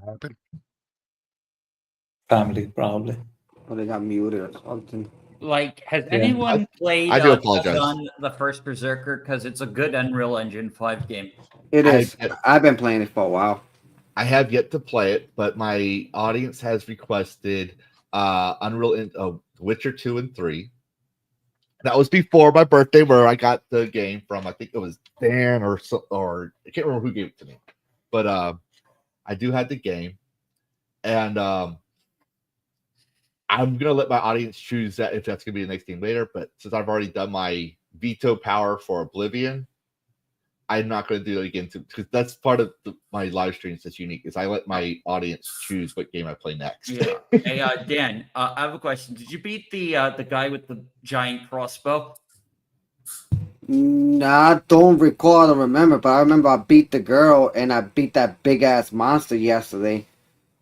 happened. Family, probably. Or they got muted or something. Like, has Yeah. anyone played I do apologize. Done the first Berserker? Because it's a good Unreal Engine 5 game. It is. I've been playing it for a while. I have yet to play it, but my audience has requested Witcher 2 and 3. That was before my birthday, where I got the game from. I think it was Dan or I can't remember who gave it to me, but I do have the game, and I'm gonna let my audience choose that if that's gonna be the next game later. But since I've already done my veto power for Oblivion, I'm not going to do it again because that's part of my live streams that's unique. Is I let my audience choose what game I play next. Yeah. Hey, Dan, I have a question. Did you beat the guy with the giant crossbow? Nah, I don't recall. I don't remember, but I remember I beat the girl and I beat that big ass monster yesterday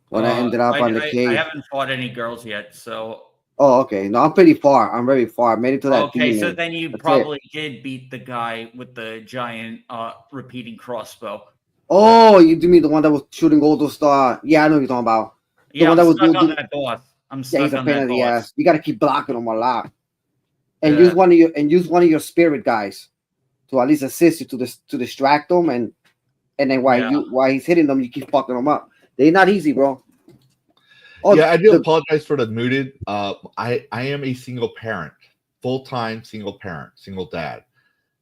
when I ended up on the cave. I haven't fought any girls yet, so. Oh, okay. No, I'm pretty far. I'm very far. I made it to that. Okay, demon. so then you probably did beat the guy with the giant repeating crossbow. Oh, you do mean the one that was shooting all those stars? Yeah, I know what you're talking about. The Yeah, one I'm that was stuck on that boss. I'm Yeah, stuck he's a on pain that in the boss. ass. You got to keep blocking him a lot, and Yeah. use one of your spirit guys to at least assist you to distract them, and then while he's hitting them, you keep fucking them up. They're not easy, bro. Oh, Yeah, I do apologize for the muted. I am a single parent, full-time single parent, single dad.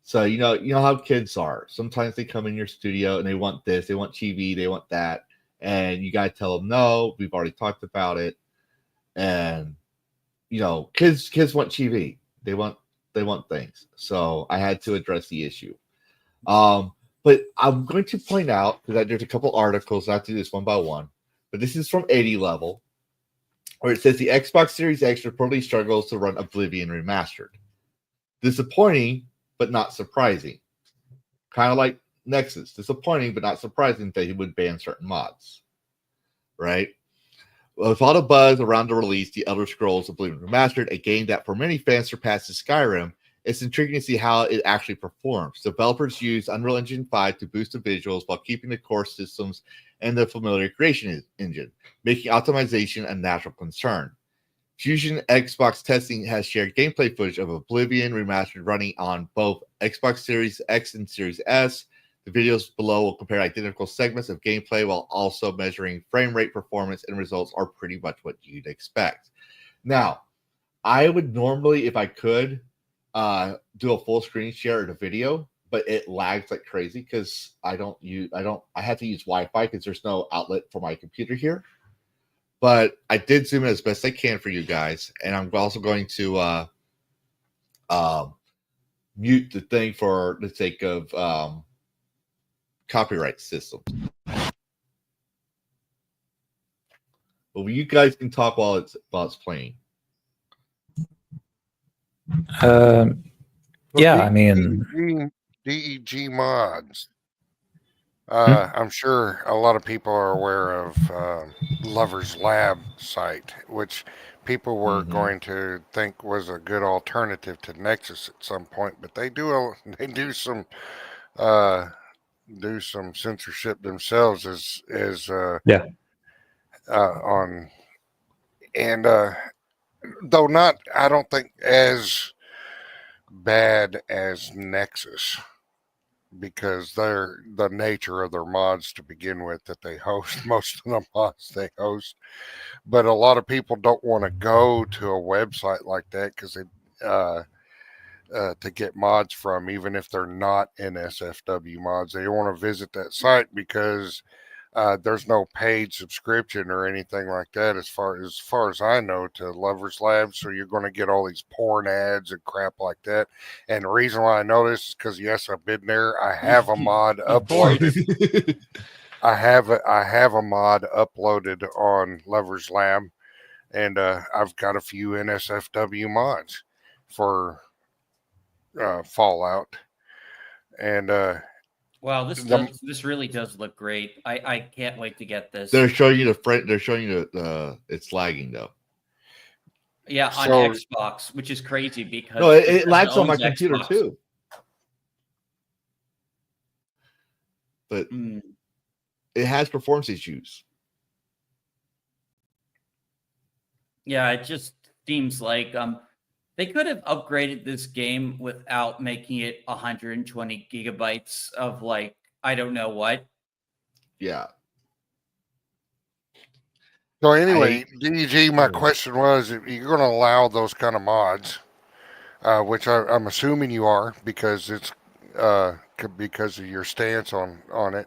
So you know how kids are. Sometimes they come in your studio and they want this, they want TV, they want that, and you gotta tell them no. We've already talked about it, and kids want TV. They want things. So I had to address the issue. But I'm going to point out that there's a couple articles. I'll do this one by one. But this is from 80 level, where it says the Xbox Series X reportedly struggles to run Oblivion Remastered. Disappointing, but not surprising. Kind of like Nexus. Disappointing, but not surprising that he would ban certain mods. Right? With all the buzz around the release, The Elder Scrolls Oblivion Remastered, a game that for many fans surpasses Skyrim, it's intriguing to see how it actually performs. Developers use Unreal Engine 5 to boost the visuals while keeping the core systems and the familiar creation engine, making optimization a natural concern. Fusion Xbox testing has shared gameplay footage of Oblivion Remastered running on both Xbox Series X and Series S. The videos below will compare identical segments of gameplay while also measuring frame rate, performance, and results are pretty much what you'd expect. Now, I would normally, if I could, do a full screen share of the video, but it lags like crazy because I have to use Wi-Fi because there's no outlet for my computer here. But I did zoom in as best I can for you guys, and I'm also going to mute the thing for the sake of copyright system. But you guys can talk while it's playing. Yeah, I mean, DEG Mods. I'm sure a lot of people are aware of Lover's Lab site, which people were going to think was a good alternative to Nexus at some point, but they do some censorship themselves as on, and though not, I don't think as bad as Nexus, because they're the nature of their mods to begin with that they host. Most of the mods they host, but a lot of people don't want to go to a website like that because they to get mods from, even if they're not NSFW mods, they want to visit that site because There's no paid subscription or anything like that as far as I know to Lovers Lab. So you're going to get all these porn ads and crap like that. And the reason why I know this is because yes, I've been there. I have a mod Of course. uploaded. I have a mod uploaded on Lovers Lab, and I've got a few NSFW mods for Fallout, and Wow, this really does look great. I can't wait to get this. They're showing you They're showing you it's lagging though. Yeah, on So- Xbox, which is crazy because No, it Bethesda lags on my owns computer Xbox. too. But Mm. it has performance issues. Yeah, it just seems like they could have upgraded this game without making it 120 gigabytes of like I don't know what. Yeah. So anyway, DEG, my question was, if you're going to allow those kind of mods, which I'm assuming you are because it's because of your stance on it.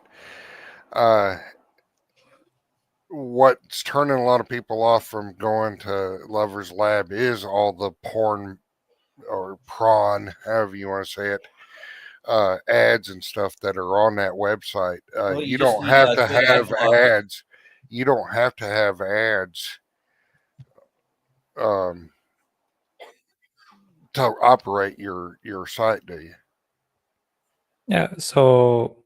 What's turning a lot of people off from going to Lovers Lab is all the porn or prawn, however you want to say it, ads and stuff that are on that website. Well, You just don't need have a to good ad have blocker. ads. You don't have to have ads to operate your site, do you? Yeah. So,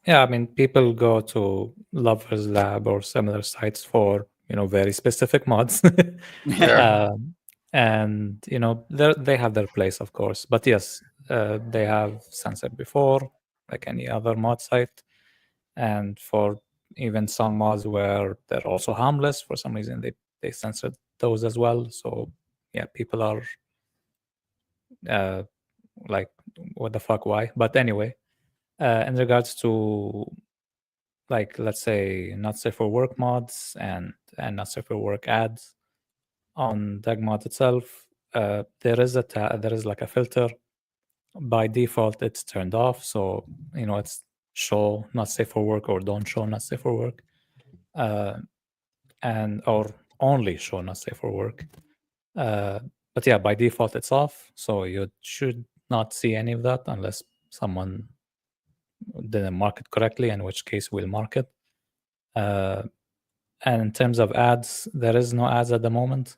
yeah, I mean, people go to Lovers Lab or similar sites for very specific mods, Yeah. and they have their place, of course. But yes, they have censored before, like any other mod site, and for even some mods where they're also harmless for some reason, they censored those as well. So yeah, people are like, what the fuck, why? But anyway, in regards to, like, let's say not safe for work mods and not safe for work ads on DEG Mods itself, there is like a filter. By default, it's turned off, so it's show not safe for work or don't show not safe for work, and or only show not safe for work. But yeah, by default it's off, so you should not see any of that unless someone didn't mark it correctly, in which case we'll mark it. And in terms of ads, there is no ads at the moment.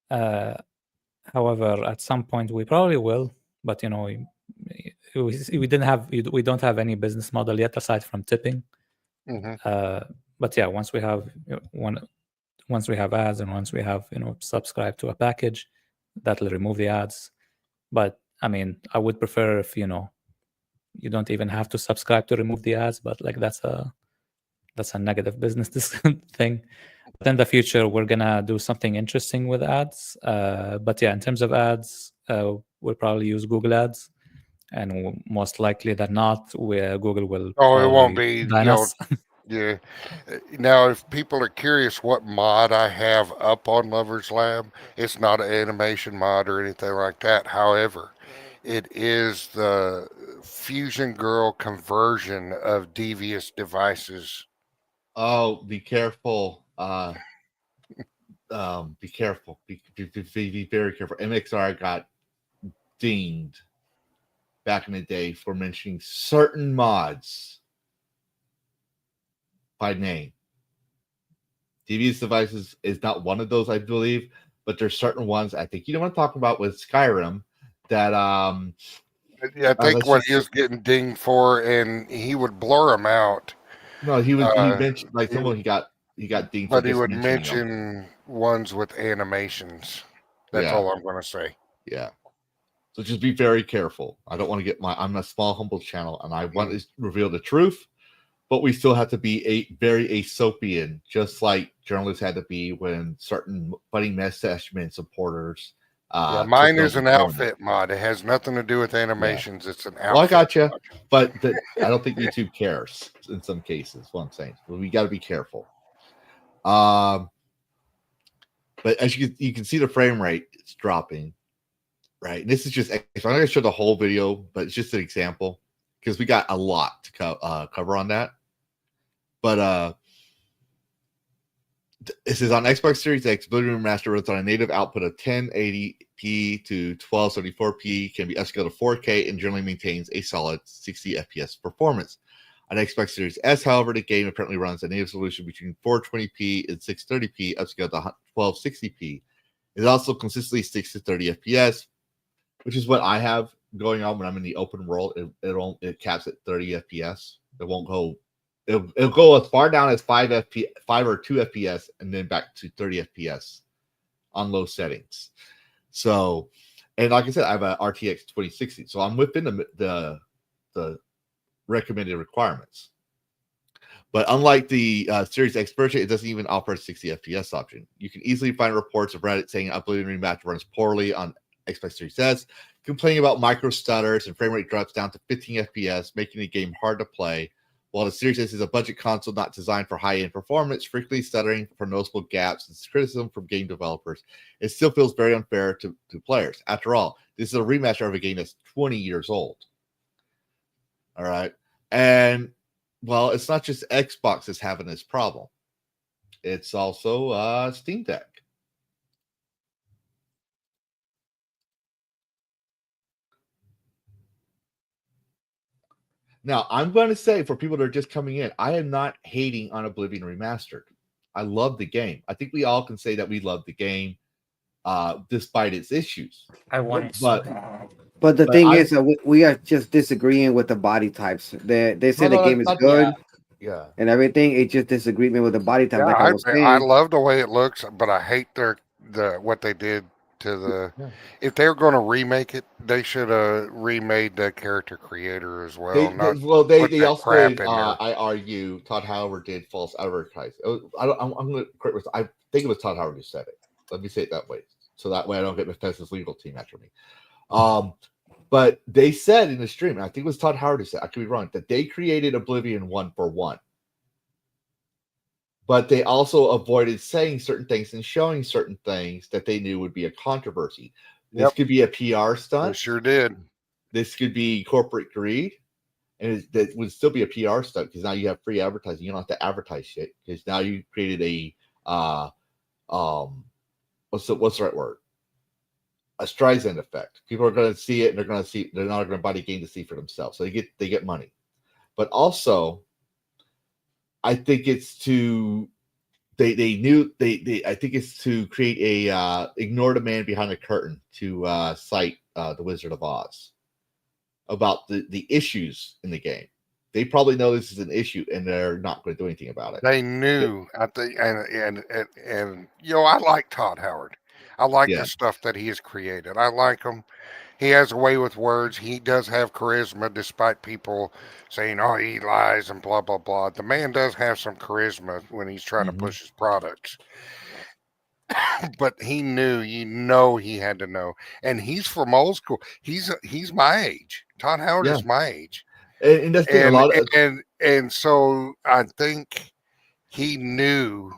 However, at some point we probably will, but we don't have any business model yet aside from tipping. Mm-hmm. But yeah, once we have ads and once we have subscribe to a package, that'll remove the ads. But I mean, I would prefer if you don't even have to subscribe to remove the ads, but like that's a negative business thing. But in the future, we're gonna do something interesting with ads. But yeah, in terms of ads, we'll probably use Google Ads, and most likely than not, where Google will. Oh, it won't probably be. ban us. Yeah. Now, if people are curious what mod I have up on Lovers Lab, it's not an animation mod or anything like that. However, it is the Fusion Girl conversion of devious devices. Oh, be careful. Be careful. Be very careful. MXR got dinged back in the day for mentioning certain mods by name. Devious devices is not one of those, I believe, but there's certain ones I think you know what I'm talking about with Skyrim that Yeah, I think what he was getting dinged for, and he would blur them out. No, he mentioned like someone he got dinged, but for he would mentioning them. mention ones with animations. That's Yeah. all I'm going to say. Yeah. So just be very careful. I don't want to get I'm a small, humble channel, and I want to reveal the truth, but we still have to be very Aesopian, just like journalists had to be when certain budding messagement supporters. Yeah, mine is an outfit mod. It has nothing to do with animations. Yeah. It's an outfit. Well, I got you, but I don't think YouTube cares in some cases. What I'm saying, but we got to be careful. But as you can see, the frame rate is dropping. Right. And this is just, I'm not going to show the whole video, but it's just an example because we got a lot to cover on that. But it says on Xbox Series X, Oblivion Remastered runs on a native output of 1080p to 1274p, can be upscaled to 4K, and generally maintains a solid 60 FPS performance. On Xbox Series S, however, the game apparently runs a native solution between 420p and 630p, upscaled to 1260p. It also consistently sticks to 30 FPS, which is what I have going on when I'm in the open world. It caps at 30 FPS. It won't go. It'll go as far down as 5 or 2 FPS, and then back to 30 FPS on low settings. So, and like I said, I have a RTX 2060, so I'm within the recommended requirements. But unlike the Series X version, it doesn't even offer a 60 FPS option. You can easily find reports of Reddit saying Oblivion Remastered runs poorly on Xbox Series S, complaining about micro stutters and frame rate drops down to 15 FPS, making the game hard to play. While the Series S is a budget console not designed for high-end performance, frequently stuttering for noticeable gaps and criticism from game developers, it still feels very unfair to players. After all, this is a remaster of a game that's 20 years old. All right. And, well, it's not just Xbox that's having this problem. It's also Steam Deck. Now, I'm going to say, for people that are just coming in, I am not hating on Oblivion Remastered. I love the game. I think we all can say that we love the game, despite its issues. I want it. But the thing is, we are just disagreeing with the body types. They say the game is good, and everything. It's just disagreement with the body type. Yeah, like I was saying, I love the way it looks, but I hate what they did to the. Yeah. If they're going to remake it, they should have remade the character creator as well. They also did. I argue Todd Howard did false advertising. I'm going to correct. I think it was Todd Howard who said it. Let me say it that way, so that way I don't get Bethesda's legal team after me. But they said in the stream, and I think it was Todd Howard who said, I could be wrong, that they created Oblivion 1-for-1. But they also avoided saying certain things and showing certain things that they knew would be a controversy. This could be a PR stunt. It sure did. This could be corporate greed. And that would still be a PR stunt because now you have free advertising. You don't have to advertise shit because now you created a what's the right word? A Streisand effect. People are going to see it, and they're not going to buy the game to see for themselves. So they get money. But also, I think it's to I think it's to create a ignore the man behind the curtain to cite the Wizard of Oz about the issues in the game. They probably know this is an issue, and they're not going to do anything about it. They knew, I think, and I like Todd Howard. I like the stuff that he has created. I like him. He has a way with words. He does have charisma, despite people saying, "Oh, he lies," and blah blah blah. The man does have some charisma when he's trying to push his products. But he knew, he had to know, and he's from old school. He's my age. Todd Howard is my age, and that's a lot of and so I think he knew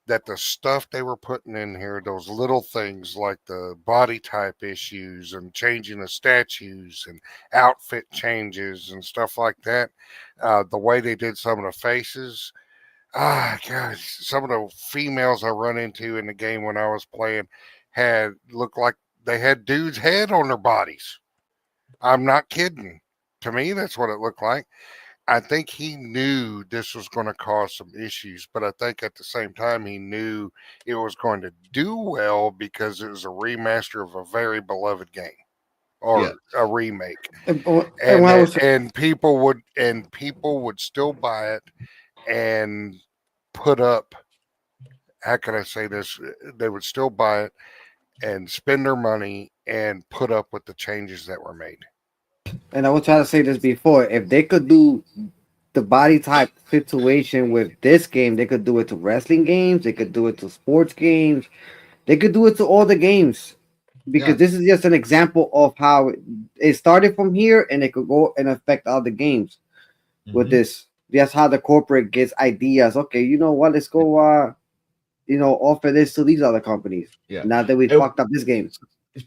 that the stuff they were putting in here, those little things like the body type issues and changing the statues and outfit changes and stuff like that, the way they did some of the faces, God, some of the females I run into in the game when I was playing looked like they had dudes' head on their bodies. I'm not kidding. To me, that's what it looked like. I think he knew this was going to cause some issues, but I think at the same time he knew it was going to do well because it was a remaster of a very beloved game or a remake, and people would still buy it and put up. How can I say this? They would still buy it and spend their money and put up with the changes that were made. And I was trying to say this before. If they could do the body type situation with this game, they could do it to wrestling games. They could do it to sports games. They could do it to all the games. Because this is just an example of how it started from here, and it could go and affect other games with this. That's how the corporate gets ideas. Okay, you know what? Let's go, offer this to these other companies. Yeah. Now that we fucked up this game.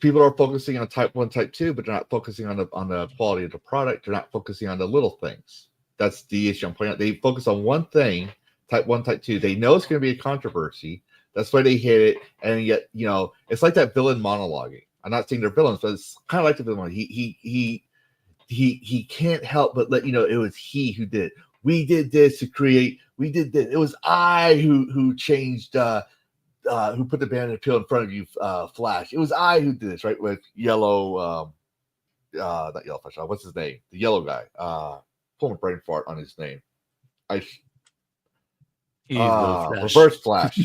People are focusing on type 1, type 2, but they're not focusing on the quality of the product. They're not focusing on the little things. That's the issue I'm pointing out. They focus on one thing Type 1, Type 2. They know it's going to be a controversy. That's why they hit it. And yet, it's like that villain monologuing. I'm not saying they're villains, but it's kind of like the villain. He can't help but let it was he who did it. We did this to create. We did this. It was I who changed. Who put the banana peel in front of you, Flash. It was I who did this, right? With Yellow, not Yellow Flash. What's his name? The yellow guy. Pull my brain fart on his name. Reverse Flash.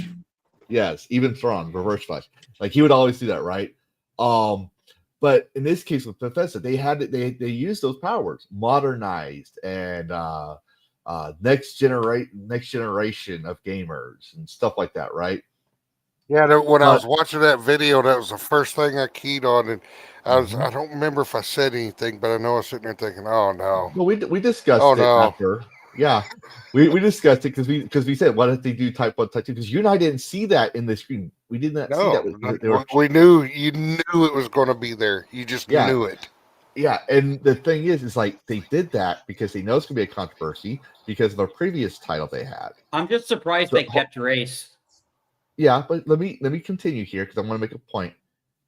Yes, even Thrawn, Reverse Flash. Like he would always do that, right? But in this case with Bethesda, they used those powers, modernized and next generation of gamers and stuff like that, right? Yeah, when I was watching that video, that was the first thing I keyed on, and I don't remember if I said anything, but I know I was sitting there thinking, oh no. Well, we discussed it after. Yeah, we discussed it because we said, what if they do Type 1, Type 2? Because you and I didn't see that in the screen. We did not see that. We knew you knew it was going to be there. You just knew it. Yeah, and the thing is like they did that because they know it's going to be a controversy because of a previous title they had. I'm just surprised they kept race. Yeah, but let me continue here because I want to make a point.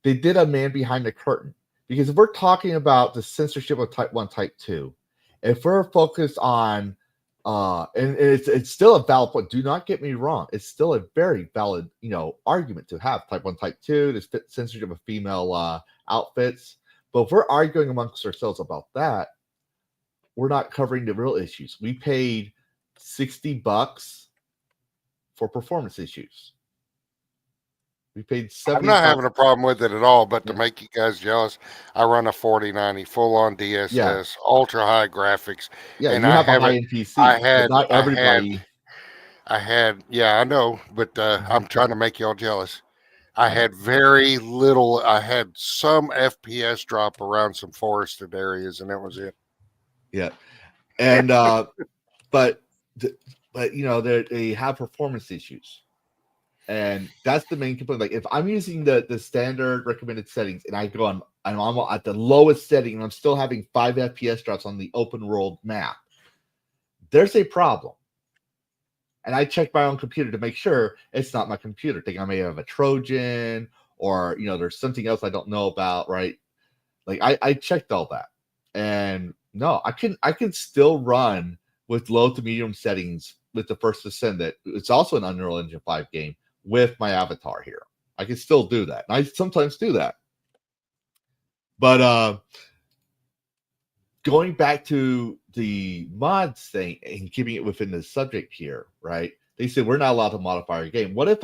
They did a man behind the curtain because if we're talking about the censorship of Type 1, Type 2, if we're focused on and it's still a valid point. Do not get me wrong. It's still a very valid, argument to have Type 1, Type 2, this censorship of female outfits. But if we're arguing amongst ourselves about that, we're not covering the real issues. We paid $60 for performance issues. We paid $70. I'm not having a problem with it at all, but to make you guys jealous, I run a 4090 full-on DSS, ultra-high graphics. Yeah, and you have a high-end PC. Not everybody. I know, but I'm trying to make y'all jealous. I had very little. I had some FPS drop around some forested areas, and that was it. Yeah, and but they have performance issues. And that's the main complaint. Like if I'm using the standard recommended settings and I go on and I'm at the lowest setting and I'm still having 5 FPS drops on the open world map, there's a problem. And I check my own computer to make sure it's not my computer. Thinking I may have a Trojan or there's something else I don't know about, right? Like I checked all that. And no, I can still run with low to medium settings with the First Ascendant. It's also an Unreal Engine 5 game. With my avatar here, I can still do that. And I sometimes do that. But going back to the mods thing and keeping it within the subject here, right? They said we're not allowed to modify our game. What if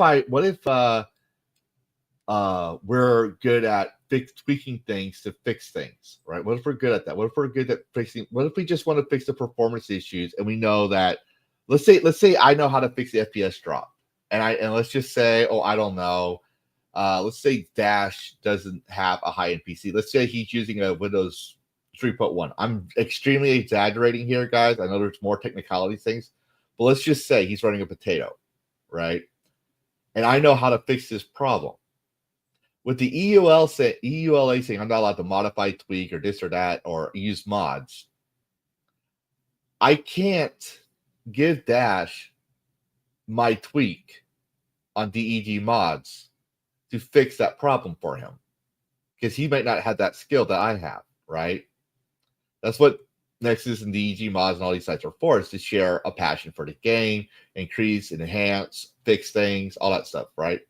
we're good at tweaking things to fix things, right? What if we're good at that? What if we're good at fixing? What if we just want to fix the performance issues and we know that? Let's say I know how to fix the FPS drop. And let's just say, I don't know. Let's say Dash doesn't have a high-end PC. Let's say he's using a Windows 3.1. I'm extremely exaggerating here, guys. I know there's more technicality things, but let's just say he's running a potato, right? And I know how to fix this problem. With the EULA saying I'm not allowed to modify, tweak, or this or that, or use mods, I can't give Dash my tweak on DEG Mods to fix that problem for him because he might not have that skill that I have, right? That's what Nexus and DEG Mods and all these sites are for, is to share a passion for the game, increase and enhance, fix things, all that stuff, right?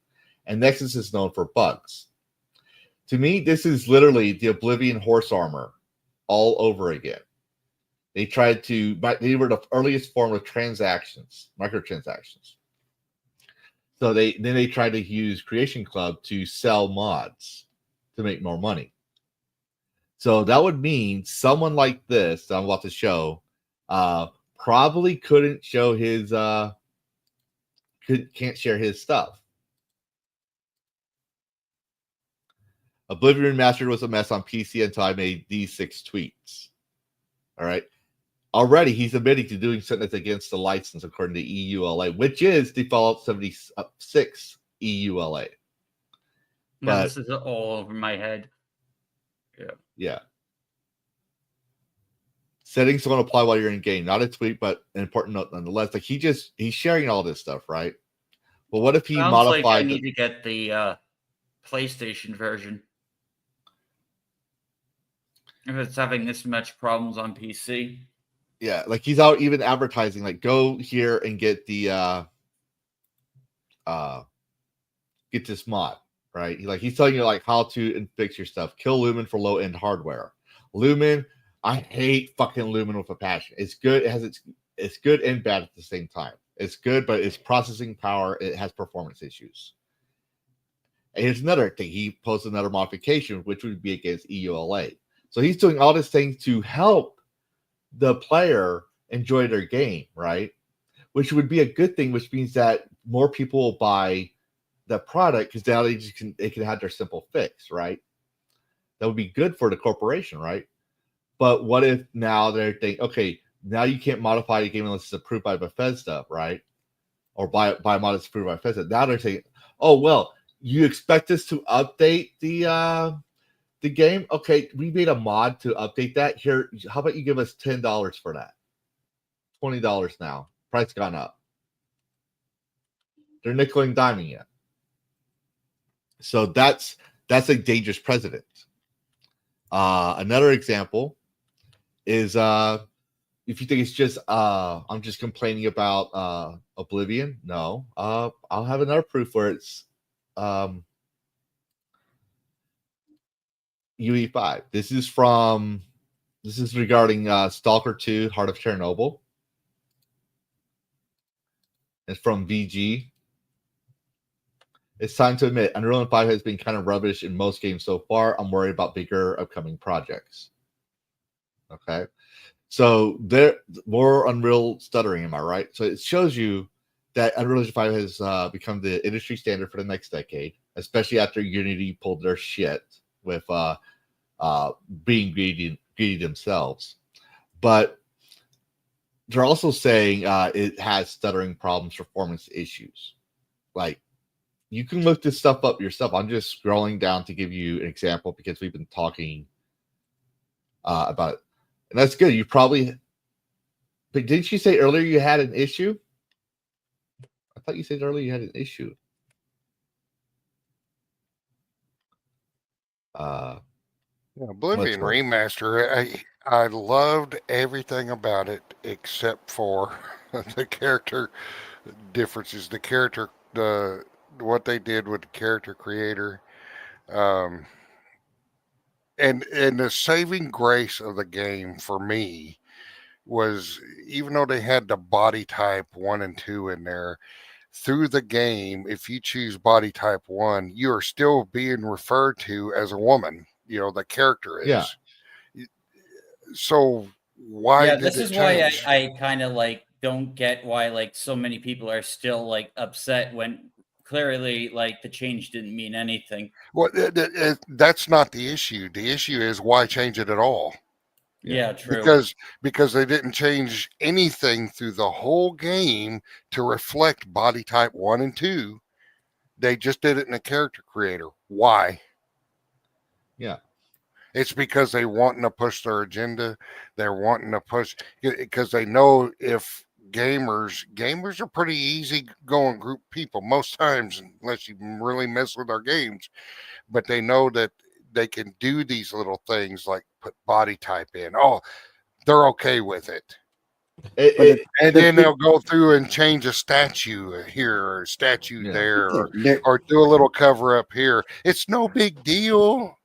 And Nexus is known for bugs. To me, this is literally the Oblivion horse armor all over again. They were the earliest form of transactions, microtransactions. So they tried to use Creation Club to sell mods to make more money. So that would mean someone like this that I'm about to show probably couldn't show his can't share his stuff. Oblivion Remastered was a mess on PC until I made these 6 tweets. All right. Already, he's admitting to doing something that's against the license according to EULA, which is default 76 EULA. No, this is all over my head. Yeah. Settings don't apply while you're in game. Not a tweet, but an important note nonetheless. Like he's sharing all this stuff, right? Well, what if he Sounds modified? like I need to get the PlayStation version if it's having this much problems on PC. Yeah, like he's out even advertising, like go here and get the get this mod, right? He's telling you like how to fix your stuff. Kill Lumen for low end hardware. Lumen, I hate fucking Lumen with a passion. It's good. It's good and bad at the same time. It's good, but it's processing power. It has performance issues. And here's another thing. He posted another modification, which would be against EULA. So he's doing all these things to help the player enjoy their game, right? Which would be a good thing, which means that more people will buy the product because now they can have their simple fix, right? That would be good for the corporation, right? But what if now they're thinking, okay, now you can't modify the game unless it's approved by Bethesda, right? Or by a mod that's approved by Bethesda. Now they're saying, oh well, you expect us to update the game? Okay, we made a mod to update that. Here, how about you give us $10 for that? $20 now. Price gone up. They're nickel and diming it. So that's a dangerous precedent. Another example is if you think it's just I'm just complaining about Oblivion. No, I'll have another proof where it's UE5. This is regarding Stalker 2, Heart of Chernobyl. It's from VG. It's time to admit, Unreal Engine 5 has been kind of rubbish in most games so far. I'm worried about bigger upcoming projects. Okay. So there more Unreal stuttering, am I right? So it shows you that Unreal Engine 5 has become the industry standard for the next decade, especially after Unity pulled their shit with being greedy themselves. But they're also saying it has stuttering problems, performance issues. Like, you can look this stuff up yourself. I'm just scrolling down to give you an example because we've been talking about it. And that's good. You probably... But didn't you say earlier you had an issue? I thought you said earlier you had an issue. Oblivion Remaster, I loved everything about it except for the character differences, what they did with the character creator, and the saving grace of the game for me was, even though they had the body type 1 and 2 in there, through the game, if you choose body type 1, you are still being referred to as a woman. You know, the character is. Yeah. So why did this it is change? why I kind of like don't get why like so many people are still like upset when clearly like the change didn't mean anything. Well, that's not the issue. The issue is why change it at all? Yeah, true. Because they didn't change anything through the whole game to reflect body type 1 and 2. They just did it in a character creator. Why? Yeah. It's because they wanting to push their agenda. They're wanting to push because they know if gamers are pretty easy going group people most times, unless you really mess with our games. But they know that they can do these little things like put body type in. Oh, they're okay with it. And then they'll go through and change a statue here or a statue there, or do a little cover up here. It's no big deal.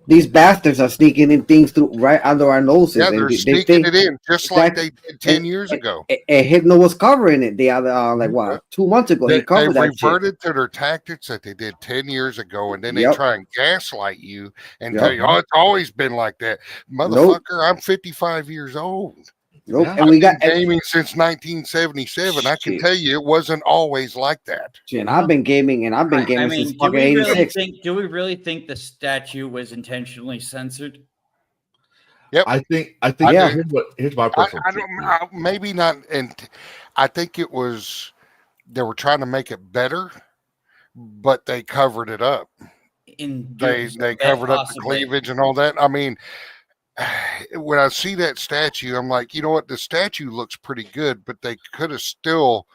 These bastards are sneaking in things through right under our noses. Yeah, they're sneaking it in just like they did 10 years ago. And Hypno was covering it the other, like what, 2 months ago. He covered that shit. They reverted to their tactics that they did 10 years ago, and then they try and gaslight you and tell you, oh, it's always been like that. Motherfucker, I'm 55 years old. Nope. And we got gaming since 1977. I can tell you it wasn't always like that. And I've been gaming since fucking 86. Do we really think the statue was intentionally censored? Yep. I think yeah. Here's my personal maybe not, and I think it was they were trying to make it better, but they covered it up. They covered up the cleavage and all that. I mean, when I see that statue, I'm like, you know what? The statue looks pretty good, but they could have still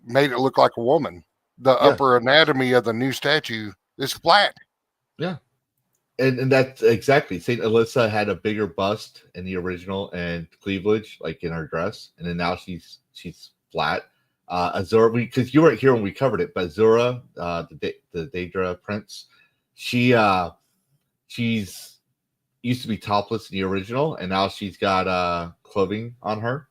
made it look like a woman. The upper anatomy of the new statue is flat. Yeah. And that's exactly. St. Alyssa had a bigger bust in the original and cleavage, like in her dress, and then now she's flat. Azura, because you weren't here when we covered it, but Azura, the Daedra prince, she's used to be topless in the original, and now she's got clothing on her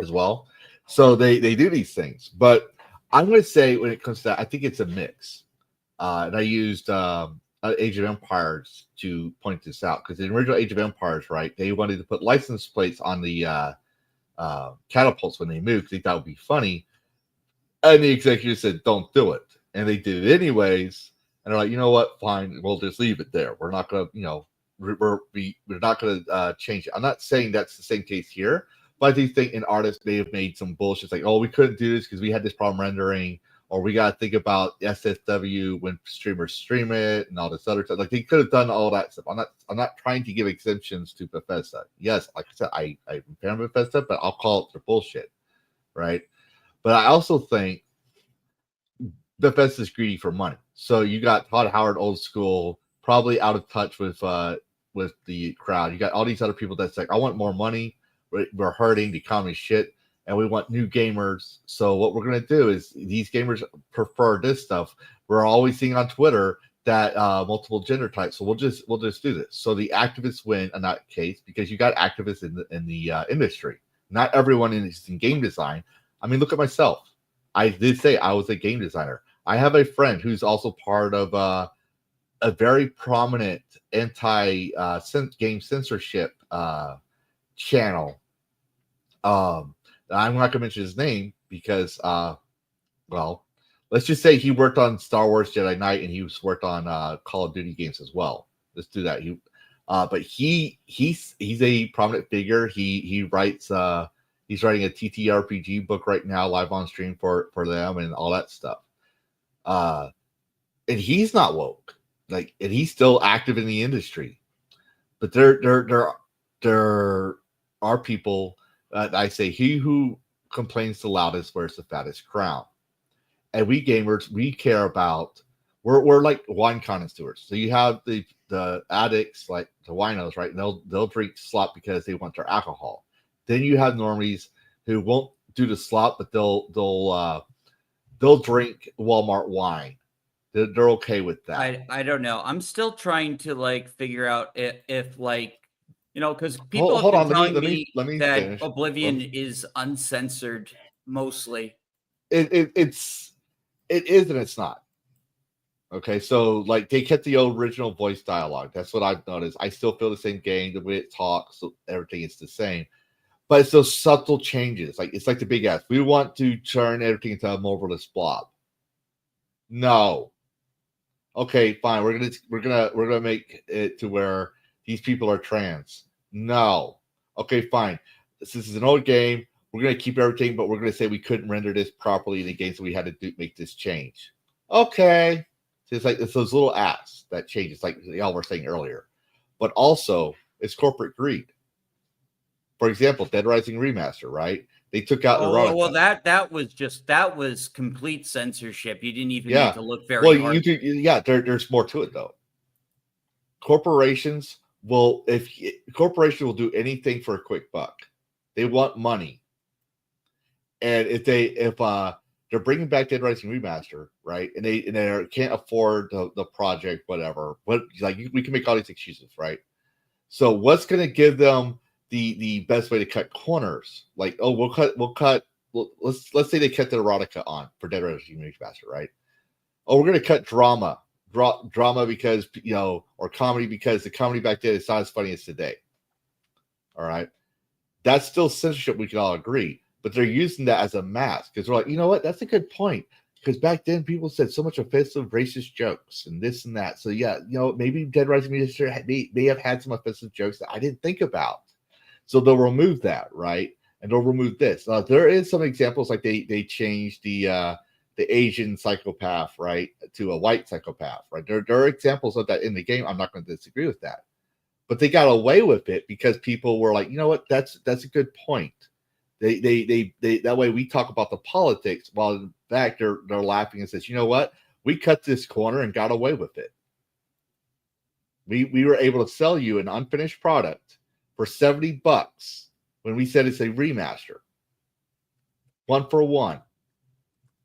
as well. So they do these things, but I'm going to say when it comes to that, I think it's a mix. And I used Age of Empires to point this out, because in the original Age of Empires, right, they wanted to put license plates on the catapults when they moved. They thought it would be funny, and the executive said, "Don't do it," and they did it anyways. And they're like, "You know what? Fine, we'll just leave it there. We're not going to, we're not going to change it." I'm not saying that's the same case here, but I do think an artist may have made some bullshit like, "Oh, we couldn't do this because we had this problem rendering." Or we got to think about SSW when streamers stream it and all this other stuff. Like they could have done all that stuff. I'm not trying to give exemptions to Bethesda. Yes, like I said, I'm a fan of Bethesda, but I'll call it their bullshit, right? But I also think Bethesda's greedy for money. So you got Todd Howard, old school, probably out of touch with the crowd. You got all these other people that's like, I want more money. We're hurting. The economy's shit. And we want new gamers. So what we're going to do is these gamers prefer this stuff. We're always seeing on Twitter that multiple gender types. So we'll just do this. So the activists win in that case because you got activists in the industry. Not everyone is in game design. I mean, look at myself. I did say I was a game designer. I have a friend who's also part of a very prominent anti-game censorship channel. I'm not going to mention his name because, well, let's just say he worked on Star Wars Jedi Knight and he worked on Call of Duty games as well. Let's do that. But he's a prominent figure. He writes. He's writing a TTRPG book right now, live on stream for them and all that stuff. And he's not woke, and he's still active in the industry. But there are people. I say, he who complains the loudest wears the fattest crown. And we gamers, we care about, we're like wine connoisseurs. So you have the addicts, like the winos, right? And they'll drink slop because they want their alcohol. Then you have normies who won't do the slop, but they'll drink Walmart wine. They're okay with that. I don't know. I'm still trying to figure out if because people Hold have on, been telling me that finish. Oblivion is uncensored mostly. It is and it's not. Okay, so they kept the original voice dialogue. That's what I've noticed. I still feel the same game, the way it talks, so everything is the same. But it's those subtle changes. It's like the big ass. We want to turn everything into a mobilist blob. No. Okay, fine. We're gonna make it to where these people are trans. No. Okay, fine. This is an old game. We're going to keep everything, but we're going to say we couldn't render this properly in the game, so we had to make this change. Okay. So it's those little acts that change. It's like y'all were saying earlier. But also, it's corporate greed. For example, Dead Rising Remaster, right? They took out erotica. Well, that was complete censorship. You didn't even need to look very hard. There's more to it, though. Corporations will do anything for a quick buck. They want money, and if they're bringing back Dead Rising Remaster, right, and they can't afford the project, whatever, we can make all these excuses, right? So what's going to give them the best way to cut corners? let's say they cut the erotica on for Dead Rising Remaster, right? Oh, we're going to cut drama because or comedy because the comedy back then is not as funny as today. All right, that's still censorship. We can all agree, but they're using that as a mask because they're like, you know what? That's a good point, because back then people said so much offensive, racist jokes and this and that. So yeah, maybe Dead Rising Remaster may have had some offensive jokes that I didn't think about. So they'll remove that, right? And they'll remove this. There is some examples like they changed the Asian psychopath, right, to a white psychopath, right? There are examples of that in the game. I'm not going to disagree with that. but they got away with it because people were like, you know what, that's a good point. They that way we talk about the politics while in fact they're laughing and says, you know what, we cut this corner and got away with it. We were able to sell you an unfinished product for $70 when we said it's a remaster, 1 for 1,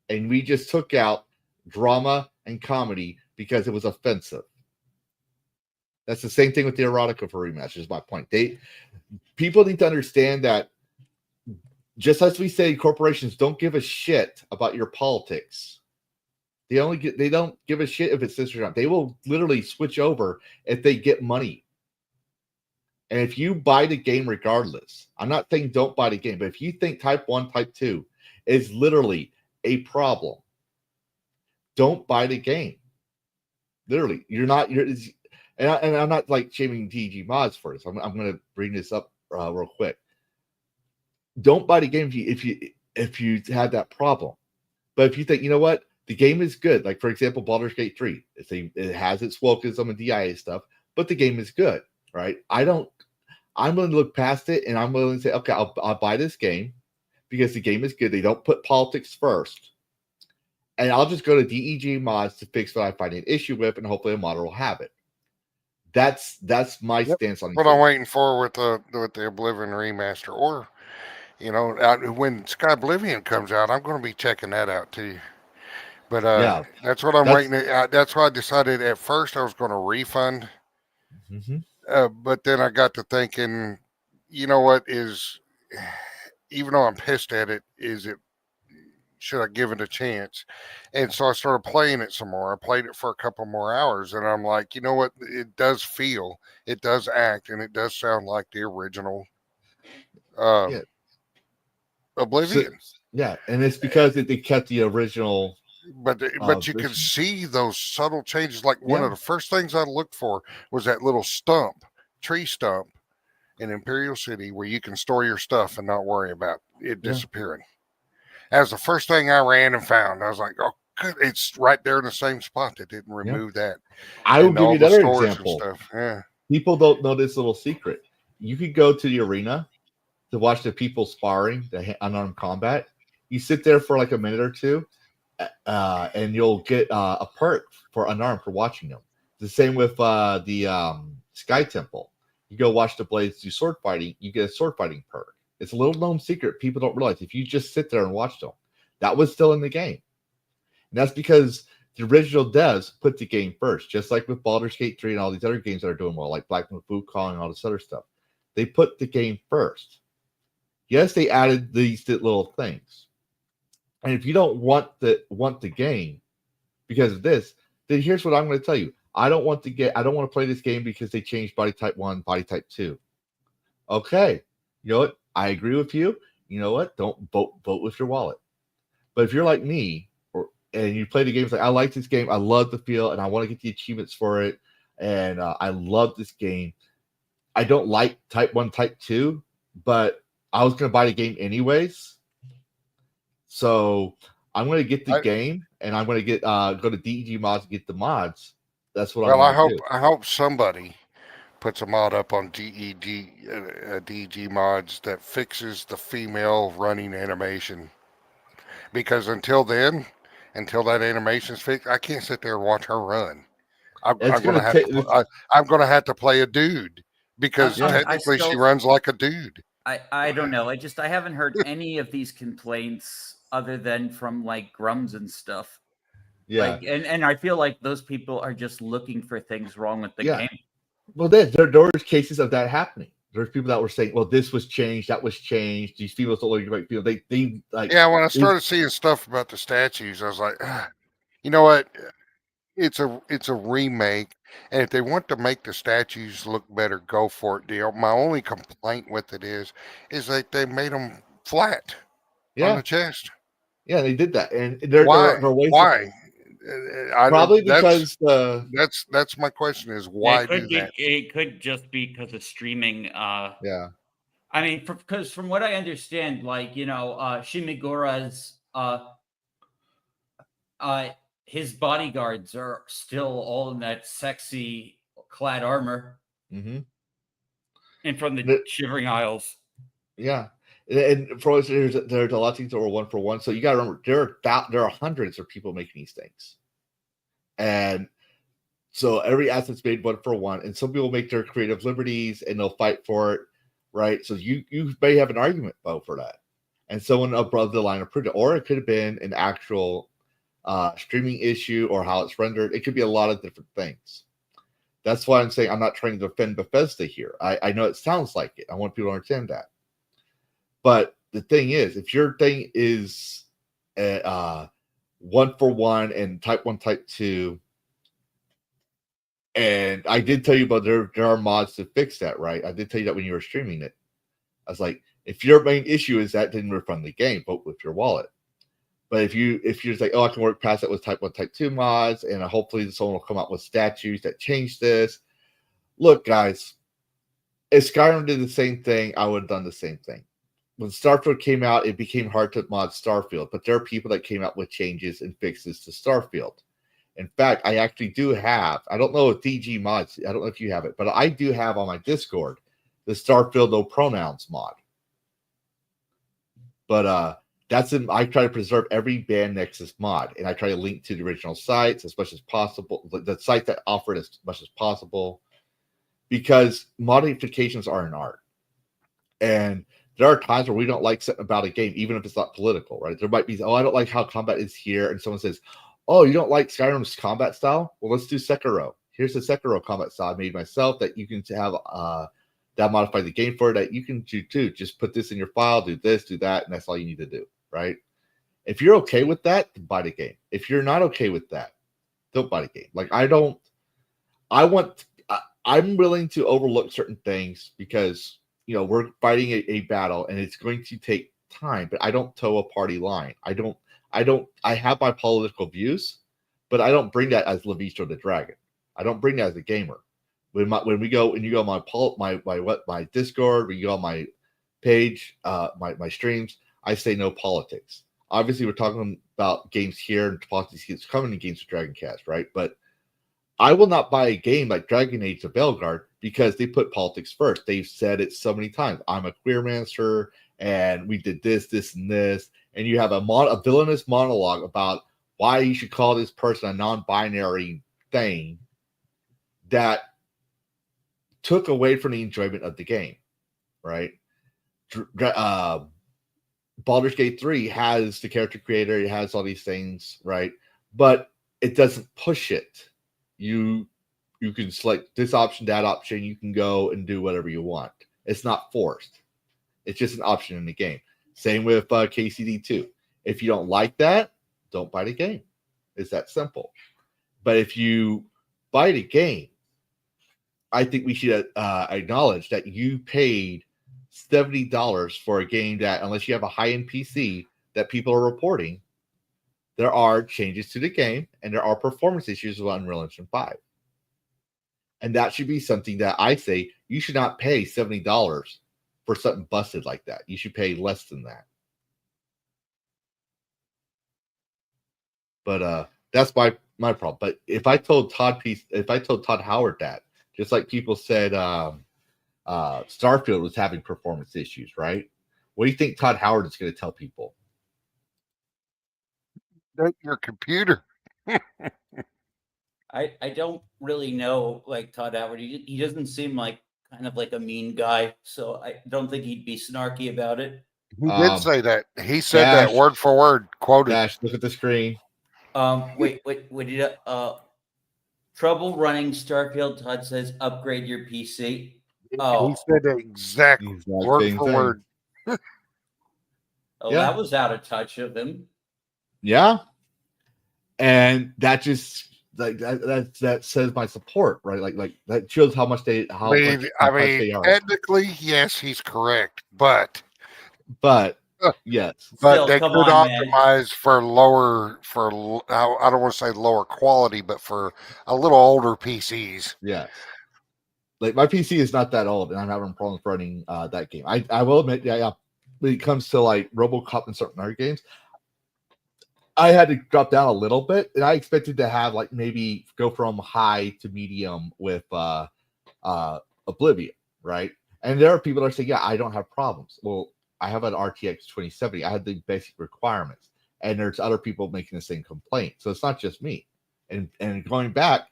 and we just took out drama and comedy because it was offensive. That's the same thing with the erotica for remaster. Is my point. People need to understand that just as we say, corporations don't give a shit about your politics. They don't give a shit if it's this or not. They will literally switch over if they get money. And if you buy the game regardless, I'm not saying don't buy the game, but if you think Type 1, Type 2 is literally a problem, don't buy the game. Literally, and I'm not like shaming DEG Mods for this. I'm going to bring this up real quick. Don't buy the game if you have that problem. But if you think, you know what, the game is good, like for example, Baldur's Gate 3, it has its wokeism and DIA stuff, but the game is good, right? I'm willing to look past it, and I'm willing to say, okay, I'll buy this game because the game is good. They don't put politics first, and I'll just go to DEG Mods to fix what I find an issue with, and hopefully a modder will have it. That's my stance on it. What I'm waiting for with the Oblivion remaster, or when Sky Oblivion comes out, I'm going to be checking that out too. But that's what I'm waiting. That's why I decided at first I was going to refund. But then I got to thinking, you know what, even though I'm pissed at it, should I give it a chance? And so I started playing it some more. I played it for a couple more hours, and I'm like, you know what, it does act, and it does sound like the original Oblivion. So, and it's because they kept the original. But you can see those subtle changes. Like one of the first things I looked for was that little tree stump in Imperial City where you can store your stuff and not worry about it disappearing. That was the first thing I ran and found. I was like, oh, good. It's right there in the same spot. They didn't remove that. I will give you another example. Stuff. Yeah. People don't know this little secret. You could go to the arena to watch the people sparring, the unarmed combat. You sit there for like a minute or two, and you'll get a perk for unarmed for watching them. The same with the Sky Temple. You go watch the Blades do sword fighting, you get a sword fighting perk. It's a little known secret people don't realize. If you just sit there and watch them, that was still in the game. And that's because the original devs put the game first, just like with Baldur's Gate 3 and all these other games that are doing well, like Black Myth Wukong and all this other stuff. They put the game first. Yes, they added these little things. And if you don't want the game because of this, then here's what I'm going to tell you. I don't want to play this game because they changed body type 1, body type 2. Okay. You know what? I agree with you. You know what? Don't vote with your wallet. But if you're like me, and you play the games like, I like this game, I love the feel, and I want to get the achievements for it, and I love this game. I don't like type 1, type 2, but I was going to buy the game anyways. So I'm going to get the game, and I'm going to get go to DEG Mods and get the mods. That's what I'm going to do. I hope somebody puts a mod up on DEG Mods that fixes the female running animation. Because until that animation's fixed, I can't sit there and watch her run. I'm going to have to play a dude because technically she runs like a dude. I don't know. I haven't heard any of these complaints other than from like Grums and stuff. Yeah. And I feel like those people are just looking for things wrong with the game. Well, there were cases of that happening. There's people that were saying, well, this was changed, that was changed. These females don't look right feel. They like. Yeah, when I started seeing stuff about the statues, I was like, you know what? It's a remake, and if they want to make the statues look better, go for it. My only complaint with it is like they made them flat on the chest. Yeah, they did that, and why? Why? Probably because that's my question is why do that? It could just be because of streaming. Yeah. I mean, because from what I understand, like Shimigura's his bodyguards are still all in that sexy clad armor. Mm-hmm. And from the The- Shivering Isles. Yeah. And for us, there's a lot of things that were 1-for-1. So you got to remember, there are hundreds of people making these things. And so every asset's made 1-for-1. And some people make their creative liberties and they'll fight for it, right? So you may have an argument, Bo, for that. And someone above the line approved it. Or it could have been an actual streaming issue or how it's rendered. It could be a lot of different things. That's why I'm saying I'm not trying to defend Bethesda here. I know it sounds like it. I want people to understand that. But the thing is, if your thing is 1-for-1 and type 1, type 2, and I did tell you about there are mods to fix that, right? I did tell you that when you were streaming it. I was like, if your main issue is that, didn't refund the game, vote with your wallet. But if you're just like, oh, I can work past that with type 1, type 2 mods, and hopefully someone will come out with statutes that change this. Look, guys, if Skyrim did the same thing, I would have done the same thing. When Starfield came out, it became hard to mod Starfield, but there are people that came out with changes and fixes to Starfield. In fact, I actually do have, I don't know if DEG Mods, I don't know if you have it, but I do have on my Discord the Starfield no pronouns mod. But I try to preserve every Band Nexus mod, and I try to link to the original sites as much as possible, the site that offer it as much as possible, because modifications are an art. And there are times where we don't like something about a game, even if it's not political, right? There might be, oh, I don't like how combat is here. And someone says, oh, you don't like Skyrim's combat style? Well, let's do Sekiro. Here's the Sekiro combat style I made myself that you can have that modify the game for, that you can do too. Just put this in your file, do this, do that, and that's all you need to do, right? If you're okay with that, then buy the game. If you're not okay with that, don't buy the game. Like, I'm willing to overlook certain things because, you know, we're fighting a battle and it's going to take time, but I don't toe a party line. I have my political views, but I don't bring that as Levisto the Dragon. I don't bring that as a gamer. When you go on my Discord, when you go on my page, my streams, I say no politics. Obviously, we're talking about games here, and politics is coming in games with DragonCast, right? But I will not buy a game like Dragon Age of Belgard because they put politics first. They've said it so many times. I'm a queermancer, and we did this, this, and this. And you have a villainous monologue about why you should call this person a non-binary thing that took away from the enjoyment of the game, right? Baldur's Gate 3 has the character creator, it has all these things, right? But it doesn't push it. You can select this option, that option. You can go and do whatever you want. It's not forced. It's just an option in the game. Same with KCD 2. If you don't like that, don't buy the game. It's that simple. But if you buy the game, I think we should acknowledge that you paid $70 for a game that, unless you have a high-end PC that people are reporting, there are changes to the game and there are performance issues with Unreal Engine 5. And that should be something that I say you should not pay $70 for something busted like that. You should pay less than that. But that's my problem. But if I told Todd Howard that, just like people said Starfield was having performance issues, right? What do you think Todd Howard is going to tell people? Your computer. I don't really know, like, Todd Howard. He doesn't seem like kind of like a mean guy, so I don't think he'd be snarky about it. He did say that. He said Dash, that word for word. Quoted. Dash, look at the screen. Wait, did trouble running Starfield? Todd says upgrade your PC. Oh, He said the exact word same for thing. word. oh, yeah. That was out of touch of him. Yeah. And that just like that says my support, right? Like that shows how much they they are. Technically, yes, he's correct, but yes, but Still, they come could on, optimize for lower, I don't want to say lower quality, but for a little older PCs. yes. Like my PC is not that old, and I'm having problems running that game. I will admit, yeah. When it comes to like RoboCop and certain other games, I had to drop down a little bit, and I expected to have like maybe go from high to medium with Oblivion, right? And there are people that are saying, yeah, I don't have problems. Well, I have an RTX 2070. I had the basic requirements. And there's other people making the same complaint. So it's not just me. And going back,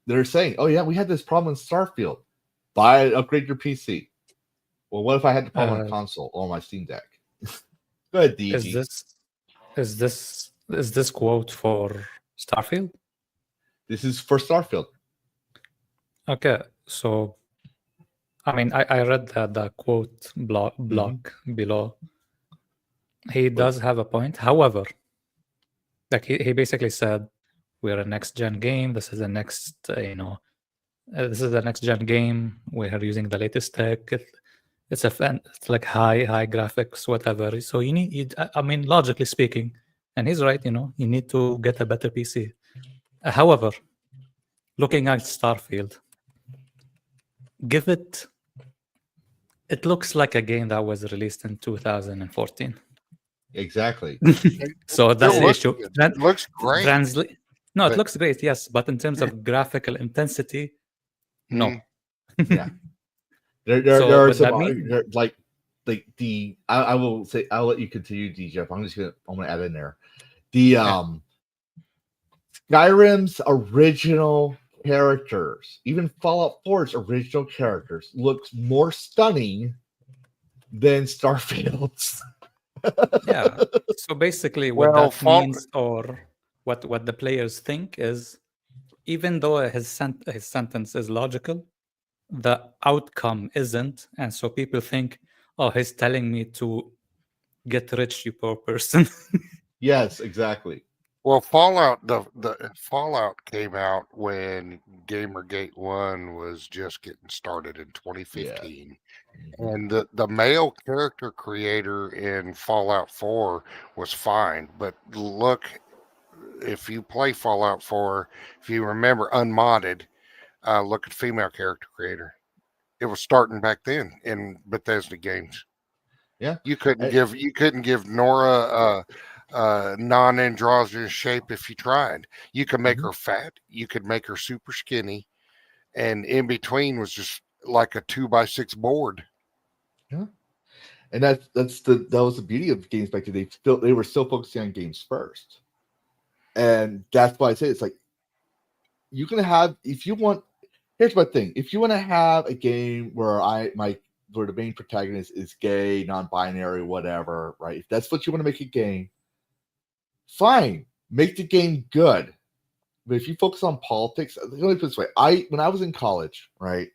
they're saying, oh, yeah, we had this problem in Starfield. Upgrade your PC. Well, what if I had the problem on console or my Steam Deck? Go ahead, DG. Is this quote for Starfield? This is for Starfield. Okay, so I mean, I read the quote block below. He does have a point. However, like he basically said, we're a next gen game. This is the next, this is the next gen game. We're using the latest tech. It's like high graphics, whatever. So I mean, logically speaking, and he's right. You need to get a better PC. However, looking at Starfield, it looks like a game that was released in 2014. Exactly. So that's the issue. It looks great. It looks great, yes, but in terms of graphical intensity, no. Yeah. There are some I will say, I'll let you continue, DJ. I'm gonna add in there the Skyrim's original characters, even Fallout 4's original characters, looks more stunning than Starfield's. Yeah. So basically, what that means, or what the players think, is even though his sentence is logical, the outcome isn't, and so people think, oh, he's telling me to get rich, you poor person. Yes, exactly. Well, Fallout, the Fallout came out when Gamergate 1 was just getting started in 2015. Yeah. And the male character creator in Fallout 4 was fine. But look, if you play Fallout 4, if you remember unmodded, look at female character creator. It was starting back then in Bethesda games. Yeah. You couldn't give Nora non-androgynous shape if you tried. You could make her fat, you could make her super skinny, and in between was just like a 2x6 board. Yeah, and that was the beauty of games back then. They were still focusing on games first, and that's why I say it's like you can have, if you want. Here's my thing: if you want to have a game where where the main protagonist is gay, non-binary, whatever, right? If that's what you want to make a game, fine, make the game good. But if you focus on politics, let me put it this way: when I was in college, right,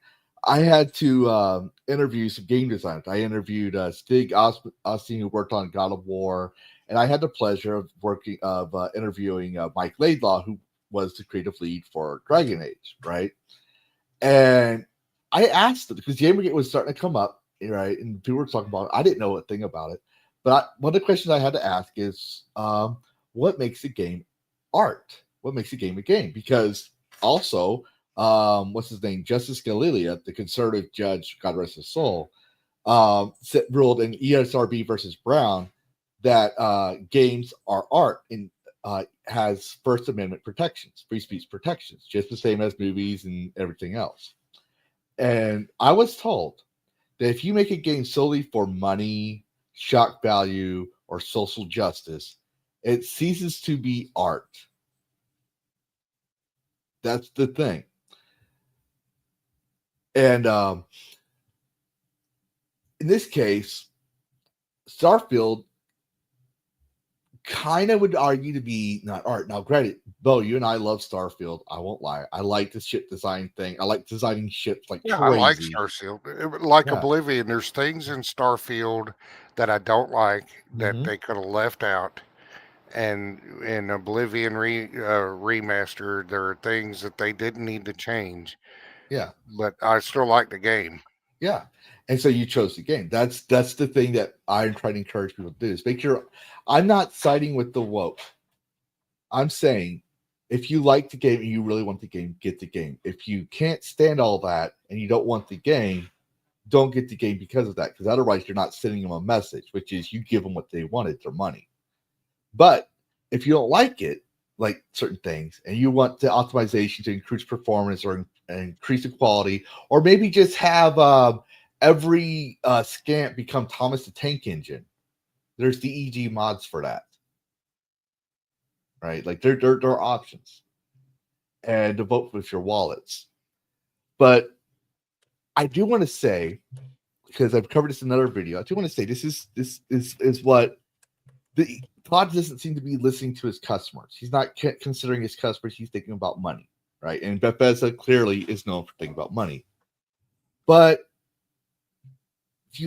I had to interview some game designers. I interviewed Stig Austin, who worked on God of War, and I had the pleasure of interviewing Mike Laidlaw, who was the creative lead for Dragon Age, right? And I asked them, because Gamergate was starting to come up, right, and people were talking about it. I didn't know a thing about it, but one of the questions I had to ask is, what makes a game art? What makes a game a game? Because also, what's his name? Justice Scalia, the conservative judge, God rest his soul, ruled in ESRB versus Brown that games are art and has First Amendment protections, free speech protections, just the same as movies and everything else. And I was told that if you make a game solely for money, shock value, or social justice, it ceases to be art. That's the thing. And in this case, Starfield kind of would argue to be not art. Now, granted, Bo, you and I love Starfield. I won't lie. I like the ship design thing. I like designing ships like crazy. I like Starfield. Like Oblivion, there's things in Starfield that I don't like that they could have left out. And in Oblivion remastered, there are things that they didn't need to change. Yeah. But I still like the game. Yeah. And so you chose the game. That's the thing that I'm trying to encourage people to do, is make sure. I'm not siding with the woke. I'm saying if you like the game and you really want the game, get the game. If you can't stand all that and you don't want the game, don't get the game because of that. Because otherwise you're not sending them a message, which is you give them what they wanted, their money. But if you don't like it, like certain things, and you want the optimization to increase performance or increase the quality, or maybe just have every scamp become Thomas the Tank Engine. There's DEG mods for that, right? Like there are options, and to vote with your wallets. But I do want to say, because I've covered this in another video, I do want to say this is what the Todd doesn't seem to be listening to his customers. He's not considering his customers. He's thinking about money, right? And Bethesda clearly is known for thinking about money. But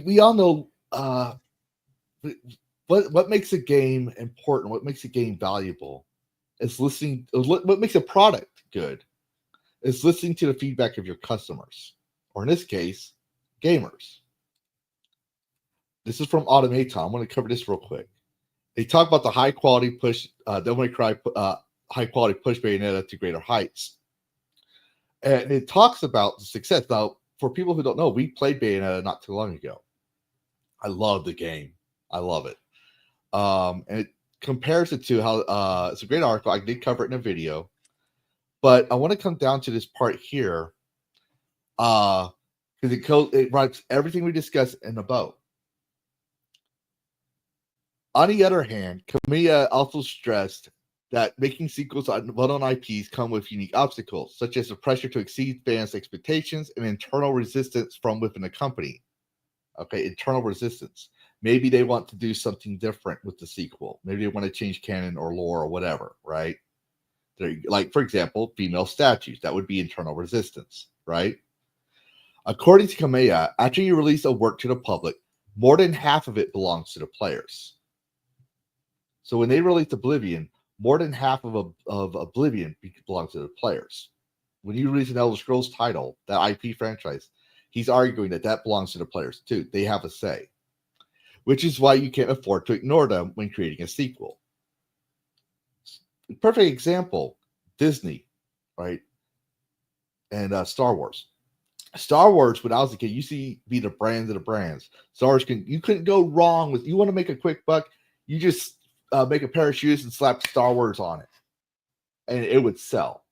we all know what makes a game important, what makes a game valuable, is listening. What makes a product good is listening to the feedback of your customers, or in this case, gamers. This is from Automaton. I'm going to cover this real quick. They talk about the high quality push, Devil May Cry, high quality push Bayonetta to greater heights, and it talks about the success. Now, for people who don't know, we played Bayonetta not too long ago. I love the game. I love it. And it compares it to how it's a great article. I did cover it in a video, but I want to come down to this part here because it writes everything we discussed in the bow. On the other hand, Kamiya also stressed that making sequels on well-known IPs come with unique obstacles, such as the pressure to exceed fans' expectations and internal resistance from within the company. Okay, internal resistance. Maybe they want to do something different with the sequel. Maybe they want to change canon or lore or whatever, right? Like, for example, female statues. That would be internal resistance, right? According to Kamiya, after you release a work to the public, more than half of it belongs to the players. So when they released Oblivion, more than half of Oblivion belongs to the players. When you release an Elder Scrolls title, that IP franchise, he's arguing that belongs to the players too. They have a say, which is why you can't afford to ignore them when creating a sequel. Perfect example, Disney, right? And Star Wars. Star Wars, when I was a kid, used to be the brand of the brands. Star Wars, you couldn't go wrong with, you want to make a quick buck, you just make a pair of shoes and slap Star Wars on it, and it would sell.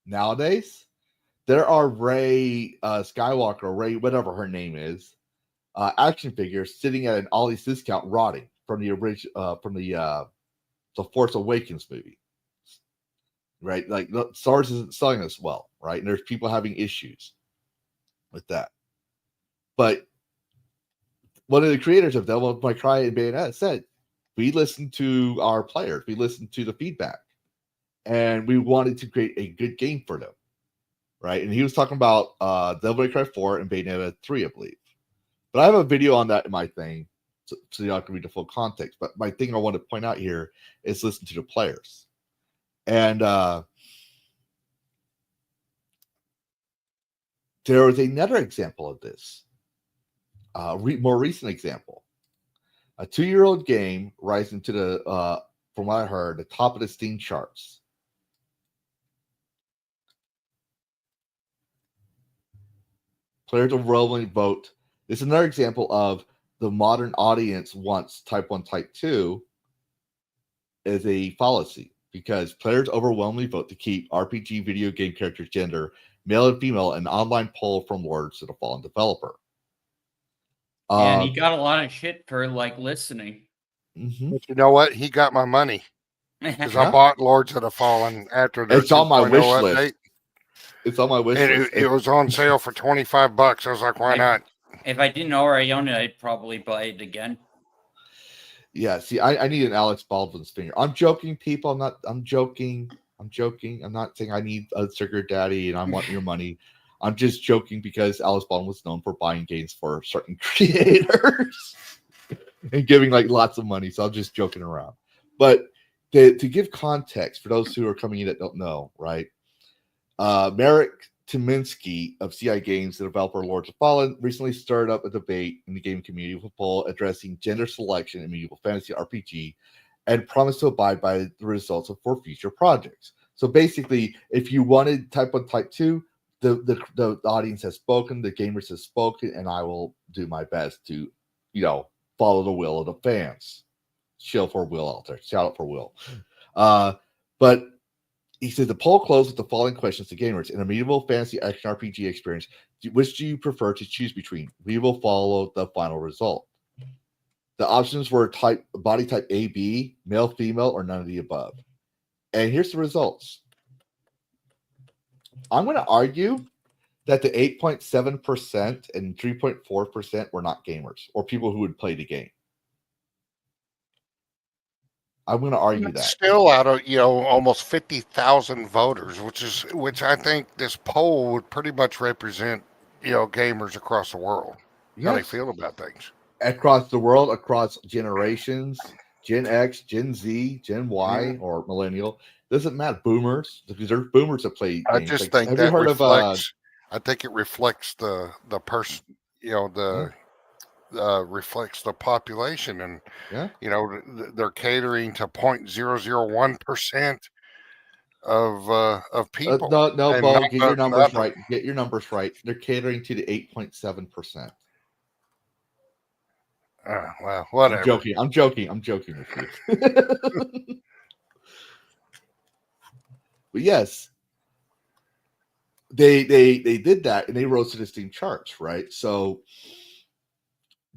Nowadays, there are Rey Skywalker, Rey, whatever her name is, action figures sitting at an Ollie's discount, rotting from the original, from the Force Awakens movie, right? Like Star Wars isn't selling as well, right? And there's people having issues with that. But one of the creators of Devil May Cry and Bayonetta said, we listened to our players, we listened to the feedback, and we wanted to create a good game for them, right? And he was talking about Devil May Cry 4 and Bayonetta 3, I believe. But I have a video on that in my thing, so y'all can read the full context. But my thing I want to point out here is listen to the players. And there was another example of this, more recent example. A 2-year-old game rising to the, from what I heard, the top of the Steam charts. Players overwhelmingly vote. This is another example of the modern audience wants Type 1, Type 2 as a fallacy, because players overwhelmingly vote to keep RPG video game characters gender, male and female, an online poll from words of the fallen developer. And he got a lot of shit for like listening. But you know what? He got my money because I bought Lords of the Fallen after the It's on my wish update. list. It's on my wish And list. it was on sale for $25. I was like, why not? If I didn't already own it, I'd probably buy it again. Yeah, see, I need an Alex Baldwin's finger. I'm joking, people. I'm joking. I'm not saying I need a sugar daddy and I want your money. I'm just joking because Alex Baldwin was known for buying games for certain creators and giving like lots of money. So I'm just joking around. But to give context for those who are coming in that don't know, right? Marek Tyminski of CI Games, the developer Lords of Fallen, recently stirred up a debate in the gaming community with a poll addressing gender selection in medieval fantasy RPG and promised to abide by the results for future projects. So basically, if you wanted Type 1, Type 2, the audience has spoken, the gamers have spoken, and I will do my best to, follow the will of the fans. Shout out for Will out there. Shout out for Will. But he said the poll closed with the following questions to gamers: in a medieval fantasy action RPG experience, which do you prefer to choose between? We will follow the final result. The options were body type A, B, male, female, or none of the above. And here's the results. I'm going to argue that the 8.7% and 3.4% were not gamers or people who would play the game. I'm going to argue that. Still out of, almost 50,000 voters, which I think this poll would pretty much represent, gamers across the world. How they feel about things. Across the world, across generations, Gen X, Gen Z, Gen Y, or millennial. Doesn't matter. Boomers, because there's boomers that play games. I just think have that you heard reflects, I think it reflects the person, reflects the population, and they're catering to 0.001% of people. No, Bo, get your numbers right. Get your numbers right. They're catering to the 8.7%. Well, whatever. I'm joking with you. But yes, they did that, and they rose to the Steam charts, right? So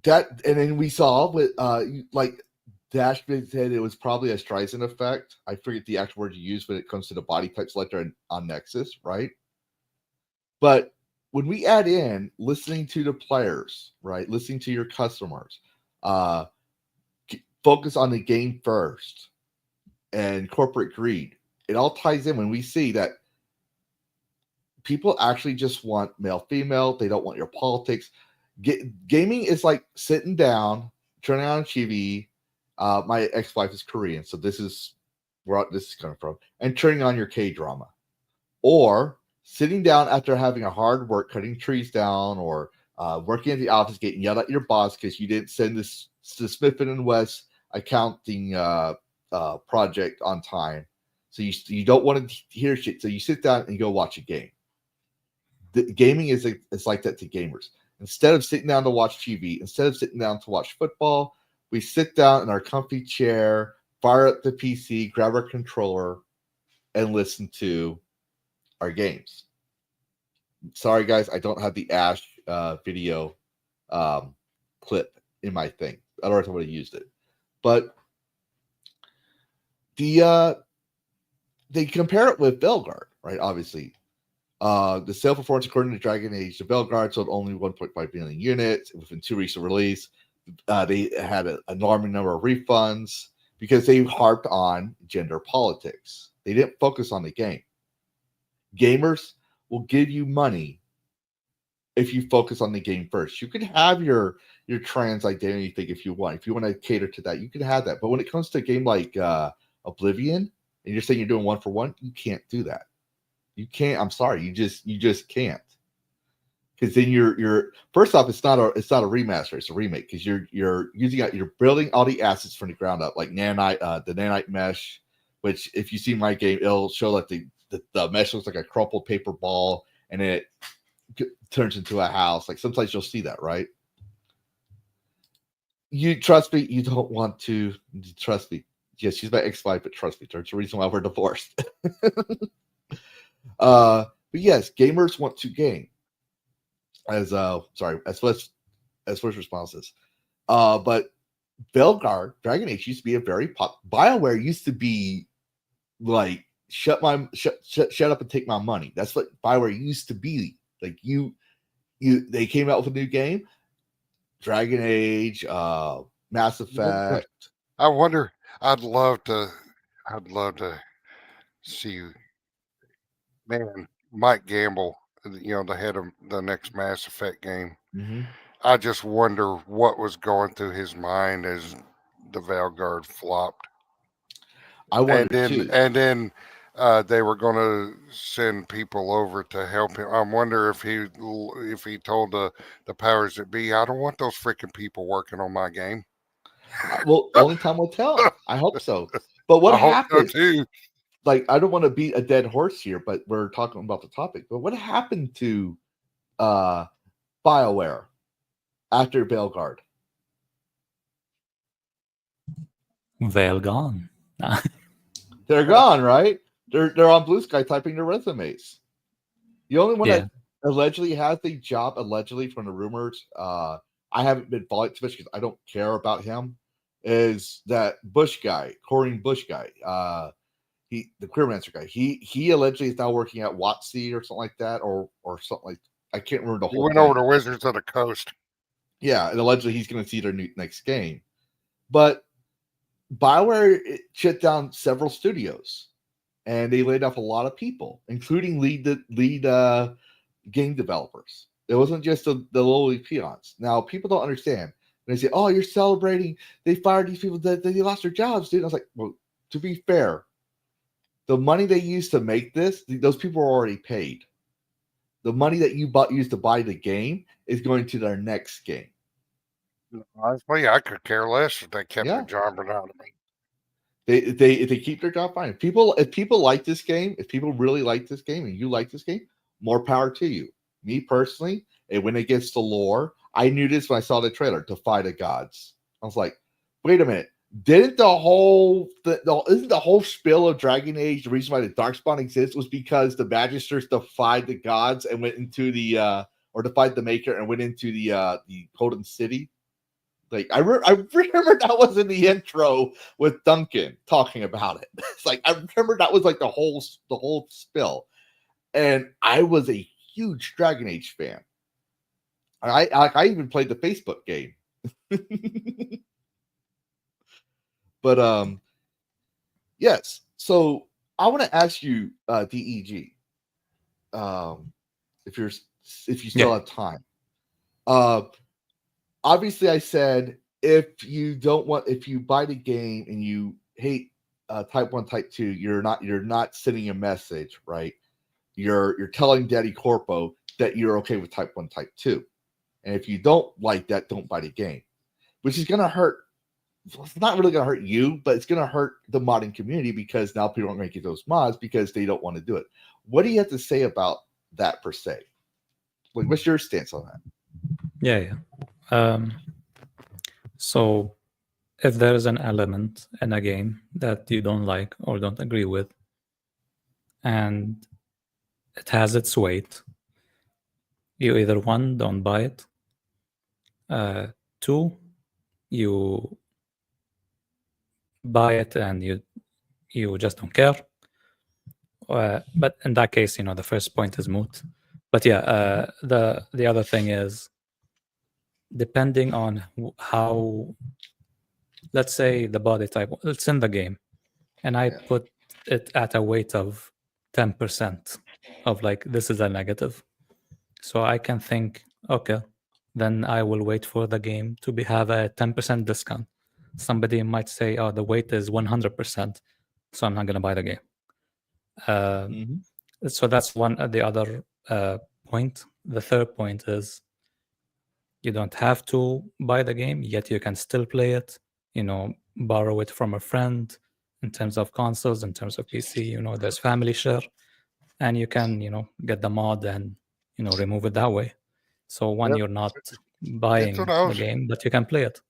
that, and then we saw with like Dash said, it was probably a Streisand effect. I forget the actual word you use when it comes to the body type selector on Nexus, right? But when we add in listening to the players, right, listening to your customers, focus on the game first, and corporate greed, it all ties in when we see that people actually just want male, female. They don't want your politics. Gaming is like sitting down, turning on TV. My ex-wife is Korean, so this is where this is coming from. And turning on your K-drama. Or sitting down after having a hard work, cutting trees down, or working at the office, getting yelled at your boss because you didn't send this to Smith & West accounting project on time. So you don't want to hear shit. So you sit down and go watch a game. Gaming is like that to gamers. Instead of sitting down to watch TV, instead of sitting down to watch football, we sit down in our comfy chair, fire up the PC, grab our controller, and listen to our games. Sorry, guys, I don't have the Ash video clip in my thing. I don't know if I would have used it. But they compare it with Belgard, right? Obviously. The sale performance according to Dragon Age, the Belgard sold only 1.5 million units within 2 weeks of release. They had an alarming number of refunds because they harped on gender politics. They didn't focus on the game. Gamers will give you money if you focus on the game first. You can have your trans identity thing if you want. If you want to cater to that, you can have that. But when it comes to a game like Oblivion, and you're saying you're doing 1-for-1, you can't do that. You can't. I'm sorry. You just can't. Because then you're first off, it's not a remaster. It's a remake. Because you're building all the assets from the ground up, like nanite, the nanite mesh. Which, if you see my game, it'll show that the mesh looks like a crumpled paper ball, and it turns into a house. Like sometimes you'll see that, right? You trust me. You don't want to trust me. Yes, she's my ex-wife, but trust me, there's a reason why we're divorced. But yes, gamers want to game. As first responses. But Belgard, Dragon Age used to be a very BioWare used to be like shut up and take my money. That's what BioWare used to be. Like they came out with a new game, Dragon Age, Mass Effect. I wonder. I'd love to see, man, Mike Gamble, the head of the next Mass Effect game. Mm-hmm. I just wonder what was going through his mind as the Valgard flopped. I wonder too. And then they were going to send people over to help him. I wonder if he told the powers that be, I don't want those freaking people working on my game. Well, only time will tell. I hope so. But what happened? So too. Like, I don't want to beat a dead horse here, but we're talking about the topic. But what happened to BioWare after Belgard? They're gone. They're gone, right? They're on Blue Sky typing their resumes. The only one Yeah. that allegedly has the job, allegedly from the rumors, I haven't been following too much because I don't care about him, is that Bush guy, Corinne Bush guy. The Queermancer guy. He allegedly is now working at WotC or something like that, or something like, I can't remember the He whole went thing. over to Wizards of the Coast. Yeah, and allegedly he's going to see their next game. But BioWare shut down several studios, and they laid off a lot of people, including lead game developers. It wasn't just the lowly peons. Now, people don't understand. They say, "Oh, you're celebrating. They fired these people. That they lost their jobs, dude." I was like, "Well, to be fair, the money they used to make this, those people are already paid. The money that you used to buy the game is going to their next game." Honestly, I could care less if they kept Yeah. their job out of me. If they keep their job, fine. If people like this game, if people really like this game, and you like this game, more power to you. Me personally, it went against the lore. I knew this when I saw the trailer, Defy the Gods. I was like, wait a minute. Didn't isn't the whole spill of Dragon Age, the reason why the Darkspawn exists was because the Magisters defied the gods and went into the or defied the Maker and went into the Golden City? Like I remember that was in the intro with Duncan talking about it. It's like I remember that was like the whole spill, and I was a huge Dragon Age fan. I even played the Facebook game. But yes. So I want to ask you, DEG, if you still have time. Obviously, I said if you buy the game and you hate Type 1, Type 2, you're not sending a message, right? You're telling Daddy Corpo that you're okay with Type 1, Type 2. And if you don't like that, don't buy the game. Which is gonna hurt. It's not really gonna hurt you, but it's gonna hurt the modding community because now people aren't gonna get those mods because they don't want to do it. What do you have to say about that per se? Like, what's your stance on that? Yeah. So if there is an element in a game that you don't like or don't agree with, and it has its weight, you either, one, don't buy it, two, you buy it and you just don't care. But in that case, the first point is moot. But yeah, the other thing is, depending on how, let's say the body type, it's in the game, and I put it at a weight of 10% of like, this is a negative. So I can think, okay, then I will wait for the game to have a 10% discount. Somebody might say, oh, the weight is 100%, so I'm not going to buy the game. So that's one. The other point. The third point is, you don't have to buy the game, yet you can still play it, borrow it from a friend. In terms of consoles, in terms of PC, there's family share, and you can, get the mod and, remove it that way. So one, you're not buying the game, but you can play it.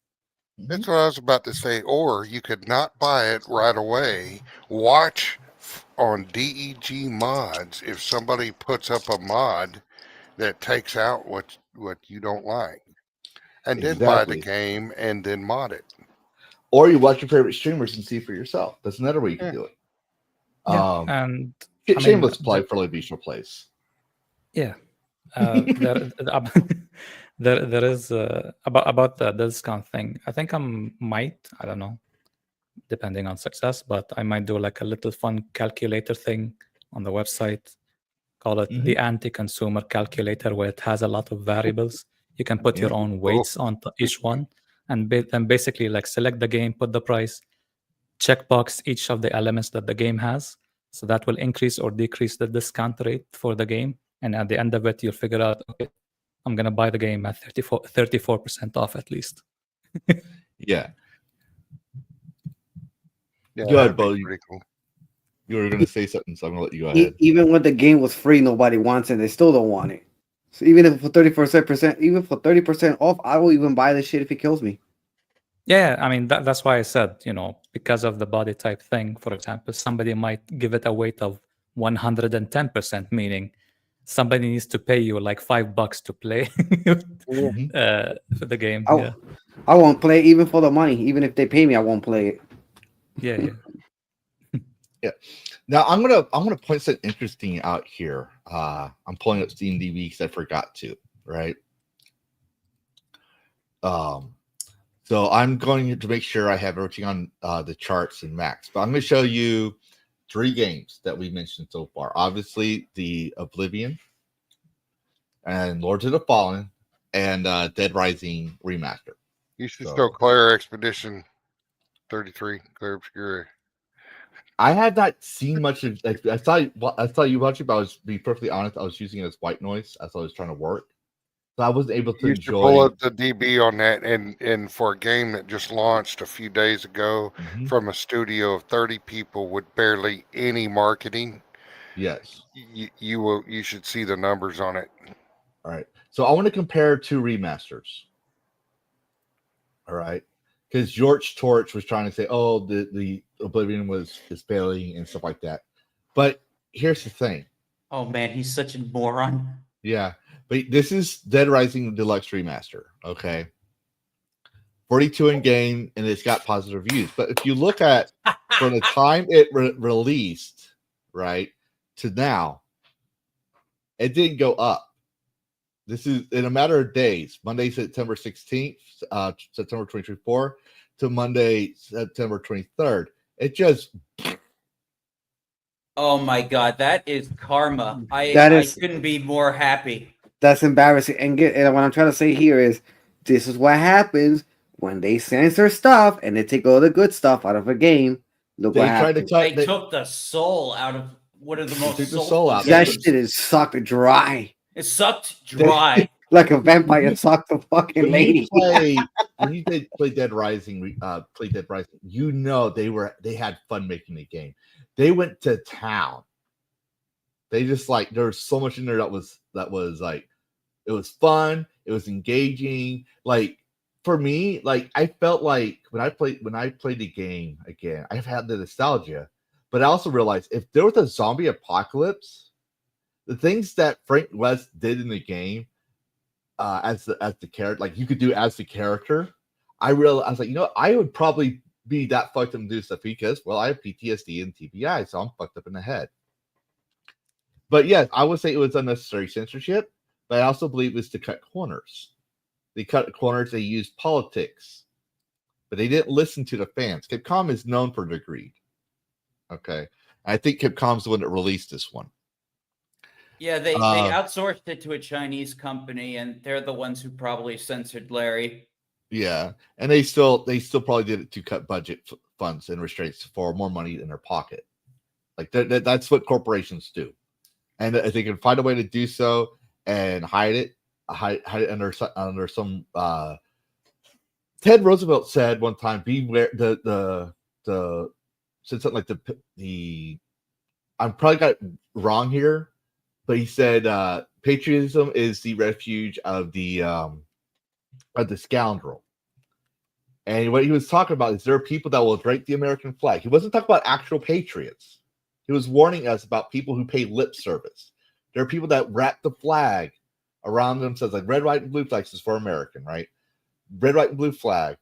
That's what I was about to say. Or you could not buy it right away. Watch on DEG Mods if somebody puts up a mod that takes out what you don't like, and then buy the game and then mod it. Or you watch your favorite streamers and see for yourself. That's another way you can do it. And shameless plug for Liberating Place. Yeah. There is about the discount thing. I think I don't know, depending on success, but I might do like a little fun calculator thing on the website. Call it the anti-consumer calculator, where it has a lot of variables. You can put your own weights on each one, and then basically like select the game, put the price, checkbox each of the elements that the game has. So that will increase or decrease the discount rate for the game. And at the end of it, you'll figure out, okay, I'm going to buy the game at 34% off at least. Yeah. Go ahead, Bo. Cool. You were going to say something, so I'm going to let you go ahead. Even when the game was free, nobody wants it. They still don't want it. So even if for 30%, even for 30% off, I will even buy the shit if it kills me. Yeah, I mean that's why I said, because of the body type thing, for example, somebody might give it a weight of 110%, meaning somebody needs to pay you like $5 to play Mhm. for the game. I, Yeah, I won't play it even for the money. Even if they pay me, I won't play it. yeah. Yeah. Now I'm gonna point something interesting out here. I'm pulling up Steam DB because I forgot to. Right. So I'm going to make sure I have everything on the charts and max. But I'm going to show you 3 games that we mentioned so far. Obviously, the Oblivion and Lords of the Fallen and Dead Rising Remaster. You should So- still Claire Expedition 33, Claire Obscura. I had not seen much of. Like, I saw you watching, but I was, be perfectly honest, I was using it as white noise as I was trying to work, so I wasn't able to You should pull enjoy. up the DB on that, and for a game that just launched a few days ago Mhm. from a studio of 30 people with barely any marketing, Yes. you should see the numbers on it. All right. So I want to compare 2 remasters. All right. Because George Torch was trying to say, oh, the Oblivion is failing and stuff like that. But here's the thing. Oh man, he's such a moron. Yeah. But this is Dead Rising Deluxe Remaster. Okay. 42 in game, and it's got positive reviews. But if you look at from the time it released, right, to now, it didn't go up. This is in a matter of days. Monday, September 16th, September 2024, to Monday, September 23rd. It just Oh my god, that is karma. I couldn't be more happy. That's embarrassing. And what I'm trying to say here is, this is what happens when they censor stuff and they take all the good stuff out of a game. Look they what tried to happens. cut. They took the soul out of one of the most took the soulful soul out. That games. shit is sucked dry. It sucked dry. Like a vampire sucked a fucking When lady. you play Dead Rising, you know they had fun making the game. They went to town. They just like there was so much in there that was like it was fun, it was engaging. Like for me, like I felt like when I played the game again, I've had the nostalgia, but I also realized if there was a zombie apocalypse, the things that Frank West did in the game, as the character, like you could do as the character, I was like, I would probably be that fucked up and do stuff because, well, I have PTSD and TBI, so I'm fucked up in the head. But yes, I would say it was unnecessary censorship, but I also believe it's to cut corners. They cut corners, they used politics, but they didn't listen to the fans. Capcom is known for their greed. Okay. I think Capcom's the one that released this one. Yeah, they outsourced it to a Chinese company, and they're the ones who probably censored Larry. Yeah, and they still probably did it to cut budget funds and restraints for more money in their pocket. Like that's what corporations do, and if they can find a way to do so and hide it under some. Ted Roosevelt said one time, "Beware the said something like the." I'm probably got it wrong here, but he said patriotism is the refuge of the scoundrel. And what he was talking about is there are people that will drink the American flag. He wasn't talking about actual patriots. He was warning us about people who pay lip service. There are people that wrap the flag around themselves, like red, white, and blue flags is for American, right? Red, white, and blue flag.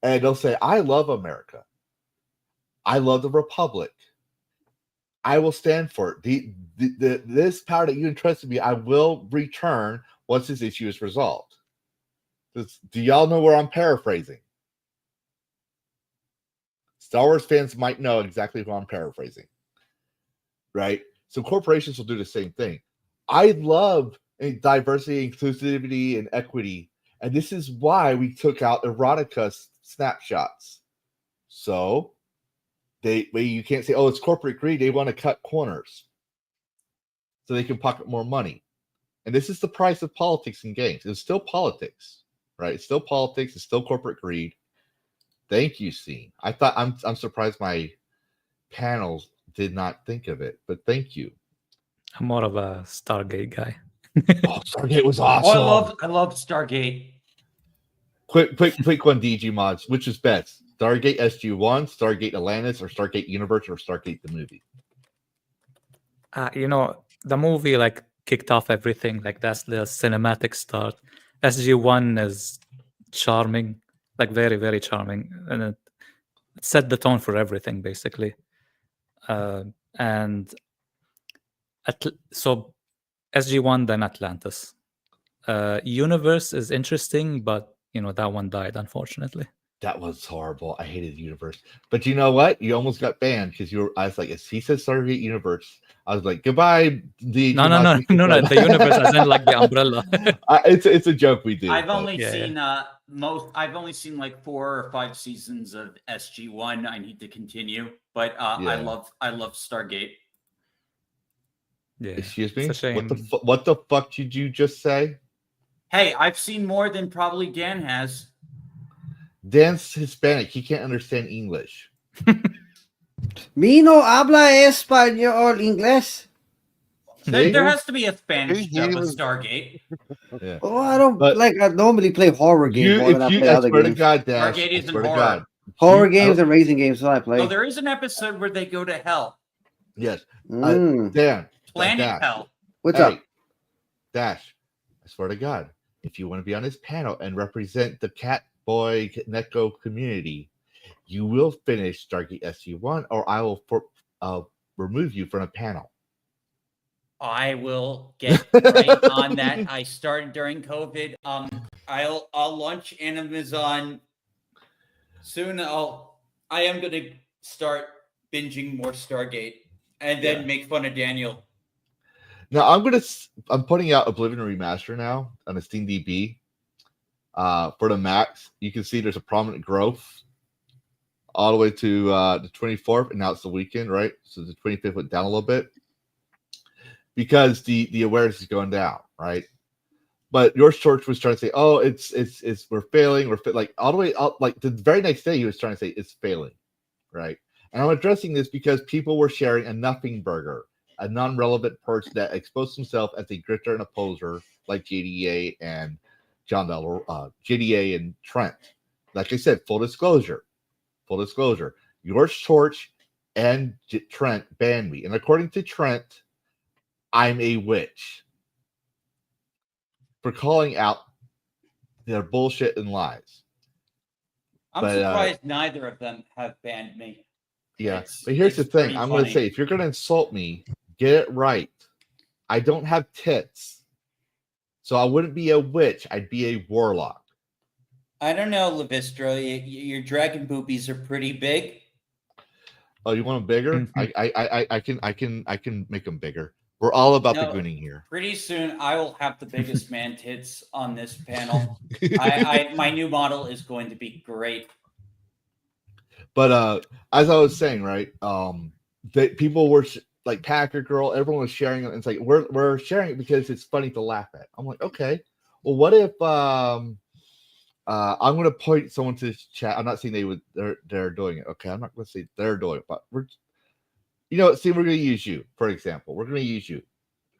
And they'll say, I love America. I love the Republic. I will stand for it. This power that you entrusted me, I will return once this issue is resolved. Do y'all know where I'm paraphrasing? Star Wars fans might know exactly who I'm paraphrasing, right? So corporations will do the same thing. I love diversity, inclusivity, and equity, and this is why we took out erotica snapshots. So you can't say, oh, it's corporate greed. They want to cut corners so they can pocket more money. And this is the price of politics in games. It's still politics, right? It's still politics. It's still corporate greed. Thank you, Scene. I thought I'm surprised my panels did not think of it, but thank you. I'm more of a Stargate guy. Oh, Stargate was awesome. I love Stargate. quick one, DEG Mods. Which is best? Stargate SG-1, Stargate Atlantis, or Stargate Universe, or Stargate the movie? The movie like kicked off everything. Like that's the cinematic start. SG-1 is charming, like very, very charming, and it set the tone for everything basically. And so SG-1, then Atlantis. Universe is interesting, but that one died unfortunately. That was horrible. I hated the Universe. But you know what? You almost got banned because I was like, if he says Stargate Universe, I was like, goodbye. No. The universe, as in like the umbrella. It's a joke we do. I've but- only seen I've only seen like 4 or 5 seasons of SG-1. I need to continue, but I love Stargate. Yeah. Excuse me. It's a shame. What the fuck did you just say? Hey, I've seen more than probably Dan has. Dan's Hispanic. He can't understand English. Mi no habla español inglés. There has to be a Spanish He dub of was- Stargate. Yeah. Oh, I don't But- I normally play horror games more than I play I other swear to games. God, Dash, Stargate I isn't swear to horror. God. Horror games and racing games, so I play. Oh, there is an episode where they go to hell. Yes. Mm. Dan. Planet Dash. Hell. What's Hey, up? Dash, I swear to God, if you want to be on this panel and represent the Catboy Neko community, you will finish Stargate SG-1, or I will remove you from a panel. I will get right on that. I started during COVID. I'll launch Amazon soon. I am gonna start binging more Stargate and then make fun of Daniel. Now I'm putting out Oblivion Remaster now on a Steam DB. For the Max, you can see there's a prominent growth all the way to the 24th, and now it's the weekend, right? So the 25th went down a little bit because the awareness is going down, right? But your church was trying to say, "Oh, it's we're failing, like all the way out." Like the very next day, he was trying to say it's failing, right? And I'm addressing this because people were sharing a nothing burger, a non-relevant person that exposed himself as a grifter and a poser, like JDA and JDA and Trent. Like I said, full disclosure, your church and Trent banned me, and according to Trent, I'm a witch for calling out their bullshit and lies. I'm surprised neither of them have banned me. Yeah, but here's the thing. I'm going to say, if you're going to insult me, get it right. I don't have tits, so I wouldn't be a witch. I'd be a warlock. I don't know, Levistro. Your dragon boobies are pretty big. Oh, you want them bigger? Mhm. I can make them bigger. We're all about the No. gooning here. Pretty soon, I will have the biggest man tits on this panel. My new model is going to be great. But as I was saying, right, that people were like Packer Girl, everyone was sharing it. And it's like we're sharing it because it's funny to laugh at. I'm like, okay, well, what if I'm going to point someone to this chat? I'm not saying they're doing it. Okay, I'm not going to say they're doing it, but we're going to use you for example. We're going to use you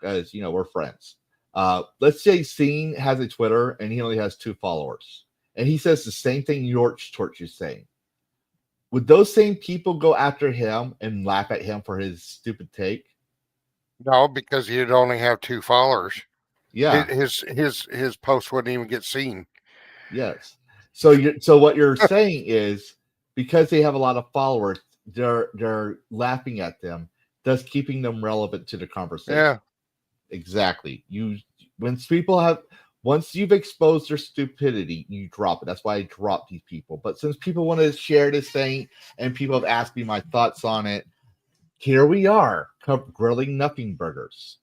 because we're friends. Let's say Scene has a Twitter and he only has 2 followers, and he says the same thing York's Torch is saying. Would those same people go after him and laugh at him for his stupid take? No, because he'd only have 2 followers. Yeah. His post wouldn't even get seen. Yes. So what you're saying is because they have a lot of followers, they're laughing at them, thus keeping them relevant to the conversation. Yeah. Exactly. Once you've exposed their stupidity, you drop it. That's why I drop these people. But since people want to share this thing and people have asked me my thoughts on it, here we are, grilling nothing burgers.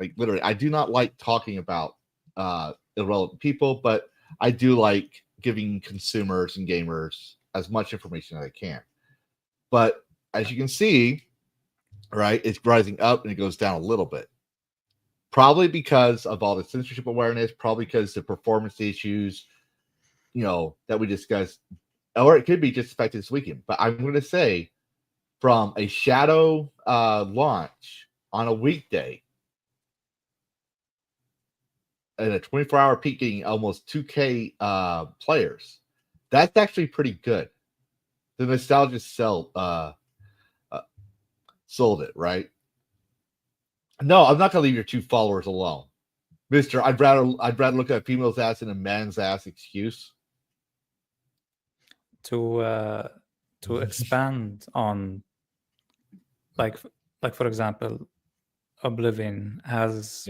Like literally, I do not like talking about irrelevant people, but I do like giving consumers and gamers as much information as I can. But as you can see, right, it's rising up and it goes down a little bit. Probably because of all the censorship awareness, probably because the performance issues, that we discussed, or it could be just affected this weekend. But I'm going to say from a shadow launch on a weekday, in a 24-hour peak getting almost 2K players. That's actually pretty good. The nostalgia sold it, right? No, I'm not gonna leave your 2 followers alone, Mister. I'd rather look at a female's ass than a man's ass. Excuse. To expand on, like for example, Oblivion has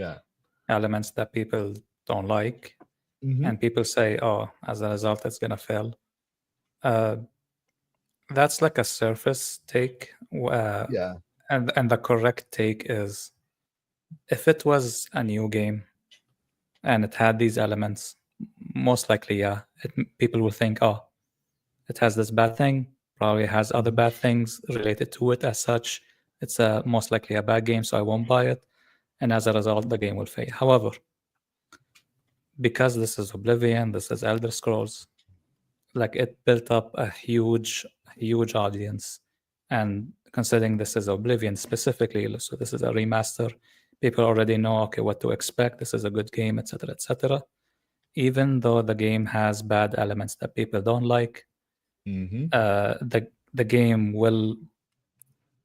elements that people don't like, and people say, "Oh, as a result, it's gonna fail." That's like a surface take. And the correct take is, if it was a new game and it had these elements, most likely, people will think, "Oh, it has this bad thing, probably has other bad things related to it as such. It's most likely a bad game, so I won't buy it." And as a result, the game will fail. However, because this is Oblivion, this is Elder Scrolls, like, it built up a huge audience. And considering this is Oblivion specifically, so this is a remaster, people already know, okay, what to expect. This is a good game, etc., etc. Even though the game has bad elements that people don't like, the game will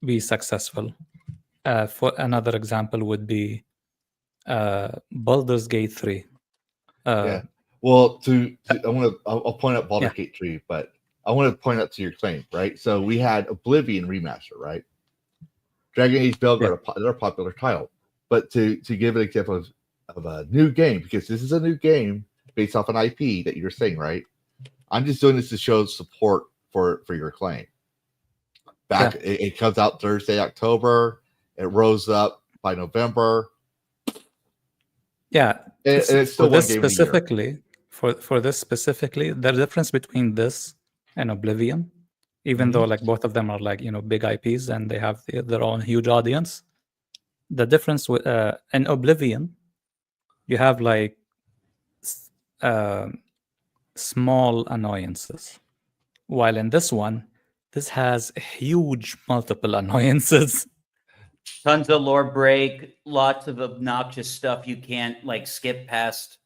be successful. For another example would be Baldur's Gate 3. Well, I'll point out Baldur's Gate 3, but I want to point out to your claim, right? So we had Oblivion remaster, right? Dragon Age Belgrade, they're a popular title. But to give an example of a new game, because this is a new game based off an IP that you're saying, right? I'm just doing this to show support for your claim. It comes out Thursday, October. It rose up by November. Yeah, and it's still for this specifically. For this specifically, the difference between this and Oblivion, even though like both of them are like, big IPs and they have their own huge audience, the difference with in Oblivion, you have like small annoyances, while in this one, this has huge multiple annoyances. Tons of lore break, lots of obnoxious stuff you can't like skip past.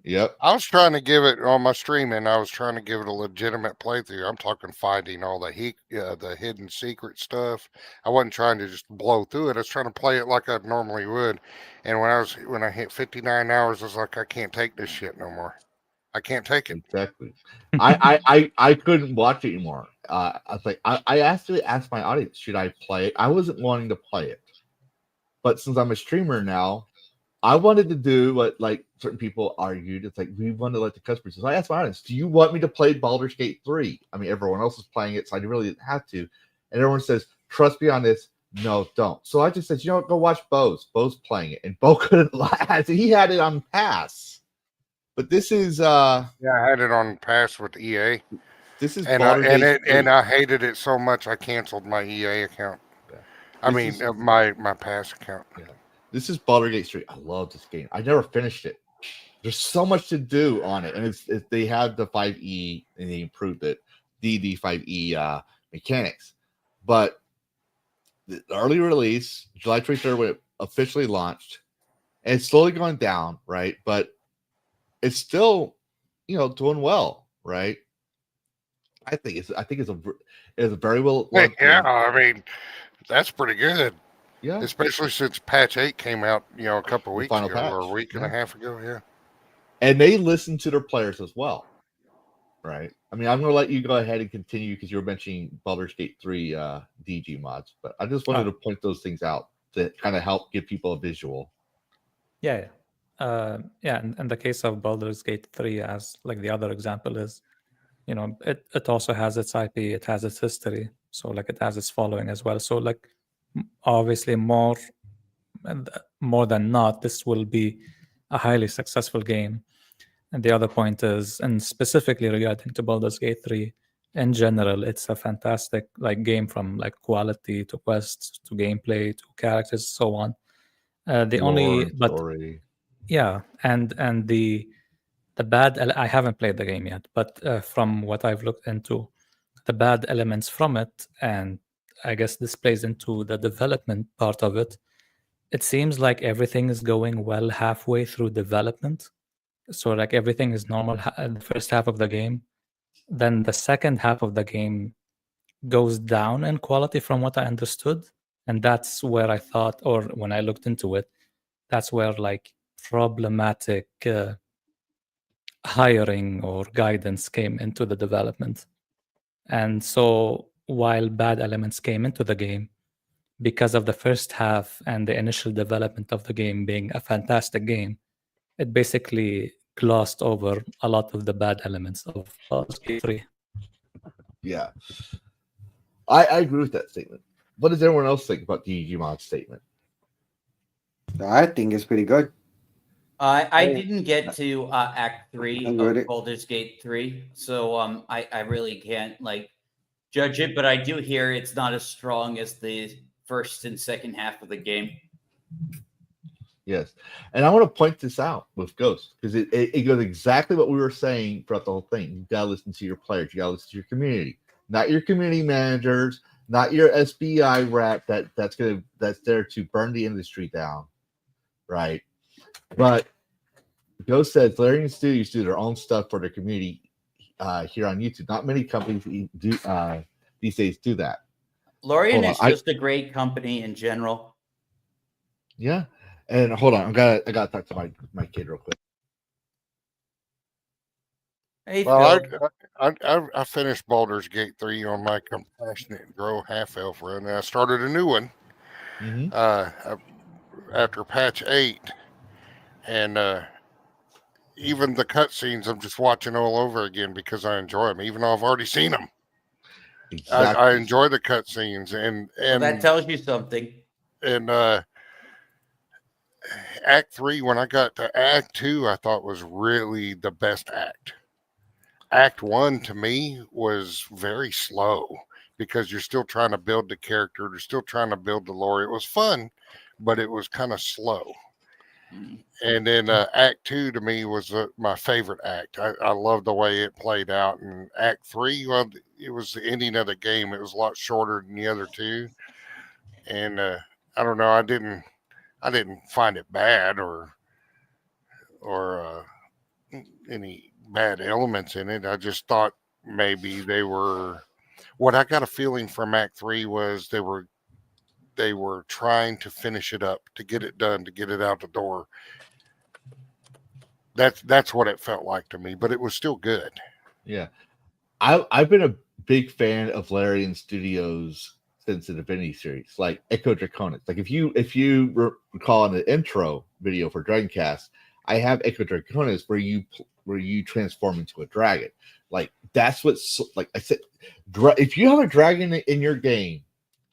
Yep. I was trying to give it on my stream, and I was trying to give it a legitimate playthrough. I'm talking finding all the hidden secret stuff. I wasn't trying to just blow through it. I was trying to play it like I normally would. And when I hit 59 hours, I was like, I can't take this shit no more. I can't take it. Exactly. I couldn't watch it anymore. I was like, I actually asked my audience, should I play it? I wasn't wanting to play it, but since I'm a streamer now, I wanted to do what like certain people argued. It's like, we want to let the customers. So I asked my audience, do you want me to play Baldur's Gate 3? I mean, everyone else is playing it, so I really didn't have to. And everyone says, trust me on this. No, don't. So I just said, go watch Bo's. Bo's playing it, and Bo couldn't lie. He had it on pass. But this is I had it on pass with EA. This is and I hated it so much I canceled my EA account. Yeah. I mean my pass account. Yeah. This is Baldur's Gate 3. I love this game. I never finished it. There's so much to do on it, and they have the 5e and they improved it, the 5e mechanics. But the early release, July 23rd, when it officially launched, and it's slowly going down, right? But it's still, doing well, right? I think it's a very well. I mean, that's pretty good. Yeah, especially since patch 8 came out, a couple of weeks ago, patch. or a week and a half ago. Yeah, and they listen to their players as well, right? I mean, I'm going to let you go ahead and continue because you were mentioning Baldur's Gate 3 DEG mods, but I just wanted to point those things out to kind of help give people a visual. In the case of Baldur's Gate 3, as like the other example is, it also has its IP, it has its history, so like it has its following as well. So like, obviously more than not, this will be a highly successful game. And the other point is, and specifically regarding to Baldur's Gate 3 in general, it's a fantastic like game, from like quality to quests to gameplay to characters, so on. Story. Yeah, and the bad, I haven't played the game yet, but from what I've looked into, the bad elements from it, and I guess this plays into the development part of it, it seems like everything is going well halfway through development. So like everything is normal the first half of the game. Then the second half of the game goes down in quality from what I understood. And that's where I thought, or when I looked into it, that's where like problematic hiring or guidance came into the development. And so while bad elements came into the game, because of the first half and the initial development of the game being a fantastic game, it basically glossed over a lot of the bad elements of Baldur's Gate 3. Yeah. I agree with that statement. What does everyone else think about DEG Mods' statement? I think it's pretty good. I didn't get to Act 3 I'm of good. Baldur's Gate 3, so I really can't like judge it, but I do hear it's not as strong as the first and second half of the game. Yes. And I want to point this out with Ghost because it goes exactly what we were saying throughout the whole thing. You got to listen to your players. You got to listen to your community, not your community managers, not your SBI rep that's there to burn the industry down, right? But Ghost says Liberating Studios do their own stuff for their community here on YouTube. Not many companies do these days do that. Lorien is just a great company in general. Yeah. And hold on, I gotta talk to my kid real quick. Hey, Well, Phil. I finished Baldur's Gate 3 on my Compassionate Grow half-elf run, and I started a new one after patch 8. And even the cutscenes, I'm just watching all over again because I enjoy them, even though I've already seen them. Exactly. I enjoy the cutscenes, and Well, that tells you something. And Act 3, when I got to Act 2, I thought was really the best act. Act 1 to me was very slow because you're still trying to build the character, you're still trying to build the lore. It was fun, but it was kind of slow. And then Act 2 to me was my favorite act. I love the way it played out. And Act 3, well, it was the ending of the game. It was a lot shorter than the other two. And I don't know, I didn't find it bad or any bad elements in it. I just thought maybe they were. What I got a feeling from Act 3 was they were trying to finish it up, to get it done, to get it out the door. That's what it felt like to me, but it was still good. Yeah, I've been a big fan of Liberating Studios since the Divinity series, like Echo Draconis. Like if you recall in the intro video for DragonCast, I have Echo Draconis where you transform into a dragon. Like that's what's like I said. If you have a dragon in your game,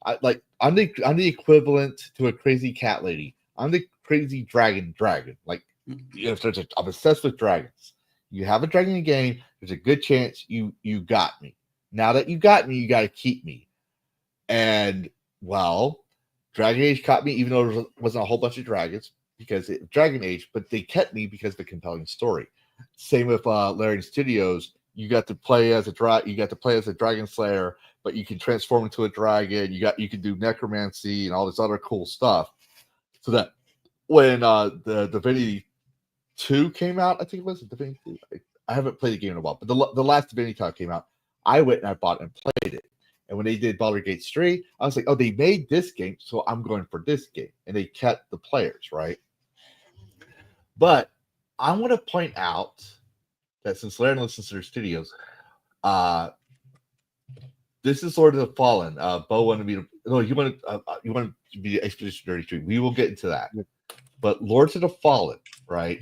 I'm the equivalent to a crazy cat lady. I'm the crazy dragon. Like I'm obsessed with dragons. You have a dragon in the game, there's a good chance you got me. Now that you got me, you got to keep me. And well, Dragon Age caught me, even though there wasn't a whole bunch of dragons because it Dragon Age, but they kept me because of the compelling story. Same with Liberating Studios. You got to play as a dragon slayer, but you can transform into a dragon. You can do necromancy and all this other cool stuff. So that when the Divinity 2 came out, I think it was Divinity 2. I haven't played the game in a while, but the last Divinity Talk came out. I went and I bought and played it. And when they did Baldur's Gate 3, I was like, oh, they made this game, so I'm going for this game. And they kept the players, right? But I want to point out that since Larry listens to their studios, this is Lord of the Fallen. Bo wanted me to. No, you want to be Expedition 33. We will get into that. But Lords of the Fallen, right?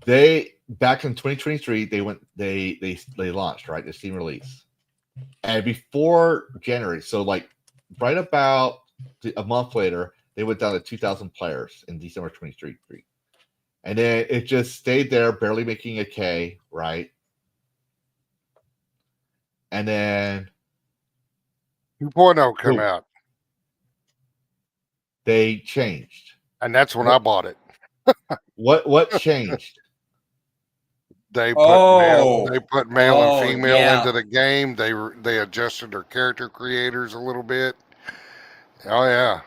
They back in 2023, they launched, right? The Steam release. And before January, so like right about a month later, they went down to 2,000 players in December 2023. And then it just stayed there, barely making a K, right? And then 2.0 come out. They changed. And that's when I bought it. What changed? They put male and female into the game. They adjusted their character creators a little bit. Oh yeah.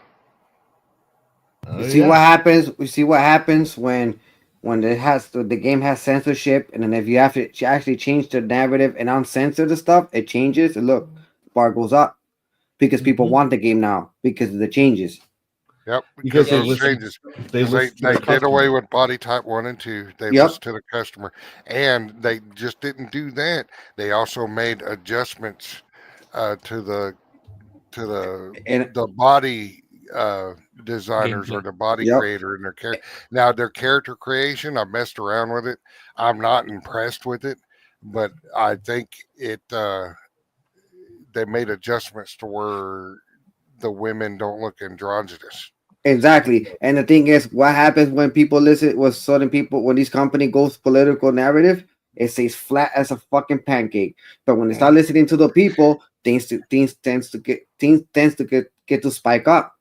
Oh, You see what happens? You see what happens when it has the game has censorship, and then if you have to actually change the narrative and uncensor the stuff, it changes. And look, the bar goes up because people want the game now because of the changes. Yep, Because because they those listen. changes. They Because listen to they the did away customer. with body type 1 and 2. They Yep. listened to the customer. And they just didn't do that. They also made adjustments to the And body designers or Gameplay. the body yep, creator and their character. Now their character creation, I messed around with it. I'm not impressed with it, but I think it they made adjustments to where the women don't look androgynous. exactly. And the thing is, what happens when people listen? With certain people, when these company goes political narrative, it stays flat as a fucking pancake. But when they start listening to the people, things tends to get to spike up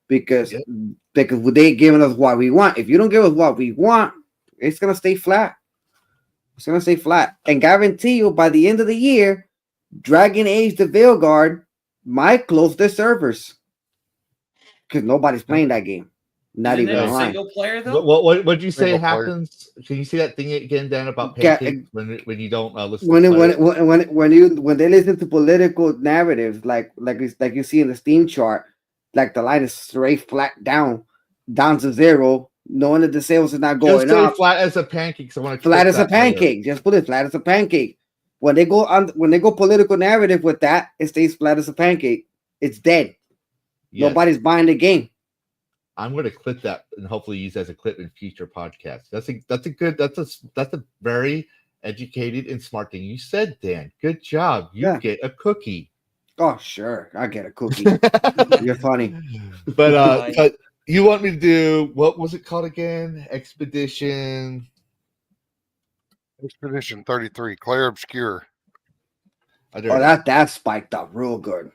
because Yep. they giving us what we want. If you don't give us what we want, it's gonna stay flat. It's gonna stay flat. And guarantee you, by the end of the year, Dragon Age the Veilguard might close their servers because nobody's playing that game. Not Isn't even it a online. single player though? What did you say Single player. happens? Can you see that thing again, Dan, about Ga- pancakes when you don't listen When to it, players? when they listen to political narratives like you see in the Steam chart, like the line is straight flat down to zero, knowing that the sales is not Just going say up. flat as a pancake. So I want to Flat as a pancake. Just put it flat as a pancake. When they go political narrative with that, it stays flat as a pancake. It's dead. Yes. Nobody's buying the game. I'm going to clip that and hopefully use as a clip in future podcasts. That's a very educated and smart thing you said, Dan. Good job. You Yeah. get a cookie. Oh, sure. I get a cookie. You're funny. But you want me to do, what was it called again? Expedition 33, Claire Obscure. Oh, that spiked up real good.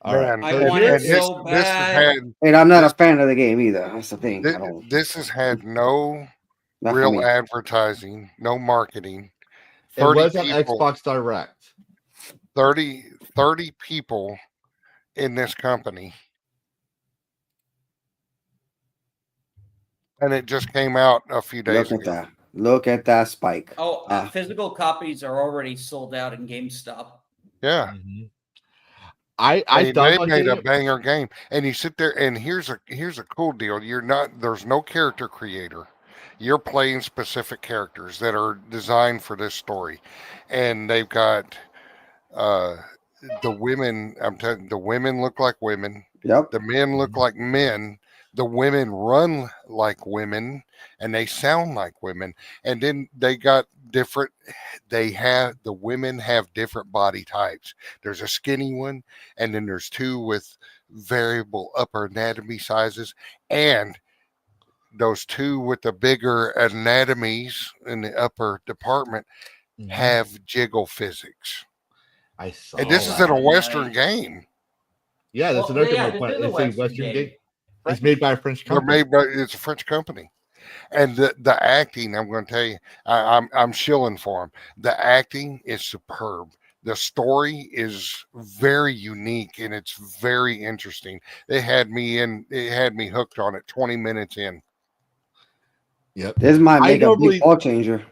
All right. Man, I So want here's- it so this has bad. had And I'm not a fan of the game either. That's the thing. I don't. this has had no Not for real me. advertising, no marketing. it 30 was on people, Xbox Direct. 30 people in this company. And it just came out a few days Look at ago. that. Look at that spike. Oh, physical copies are already sold out in GameStop. Yeah. Mhm. They done my made a game. banger game. And you sit there and here's a cool deal. There's no character creator. You're playing specific characters that are designed for this story. And they've got the women, I'm telling you, the women look like women. Yep. The men look like men. The women run like women and they sound like women. And then they got different, the women have different body types. There's a skinny one, and then there's two with variable upper anatomy sizes. And those two with the bigger anatomies in the upper department Mhm. have jiggle physics. I saw And this is that. in a Western Nice. game. Yeah, that's Well, another yeah, good this is a It's a Western Western game. game. It's made by a French They're company. made by, it's a French company. And the acting, I'm going to tell you, I'm shilling for them. The acting is superb. The story is very unique and it's very interesting. It had me hooked on it 20 minutes in. Yep. This might I make a normally- big ball changer.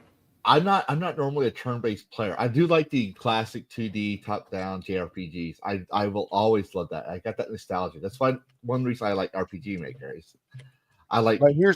I'm not normally a turn-based player. I do like the classic 2D top-down JRPGs. I will always love that. I got that nostalgia. That's why one reason I like RPG Maker is I like. But here's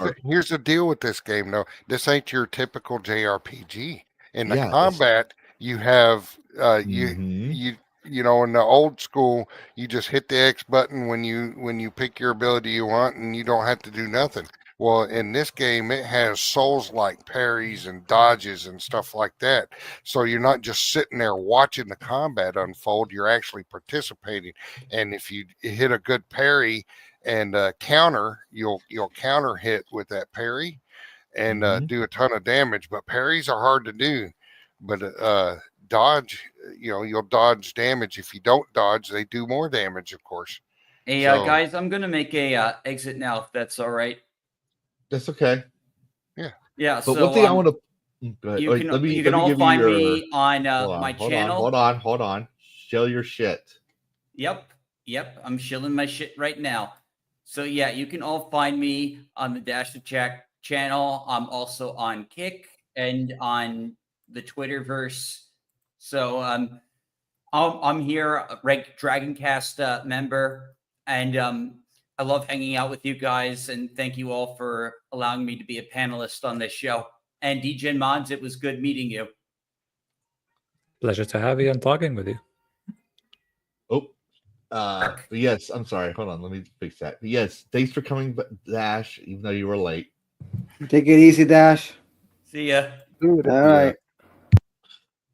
the deal with this game, though. This ain't your typical JRPG. In the Yeah, combat, you have Mhm. you know, in the old school, you just hit the X button when you pick your ability you want, and you don't have to do nothing. Well, in this game, it has Souls-like parries and dodges and stuff like that. So you're not just sitting there watching the combat unfold; you're actually participating. And if you hit a good parry and counter, you'll counter hit with that parry and Mhm. do a ton of damage. But parries are hard to do. But dodge, you'll dodge damage. If you don't dodge, they do more damage, of course. Hey, So- guys, I'm gonna make a exit now, if that's all right. That's okay. Yeah. But So one thing I want to. you can all find me on my channel. Hold on. Show your shit. Yep. I'm shilling my shit right now. So yeah, you can all find me on the Dash to Check channel. I'm also on Kick and on the Twitterverse. So I'm here, a DragonCast member, and I love hanging out with you guys. And thank you all for allowing me to be a panelist on this show. And DEG Mods, it was good meeting you. Pleasure to have you and talking with you. Oh, but yes, I'm sorry. Hold on, let me fix that. But yes, thanks for coming, Dash, even though you were late. Take it easy, Dash. See ya. All right.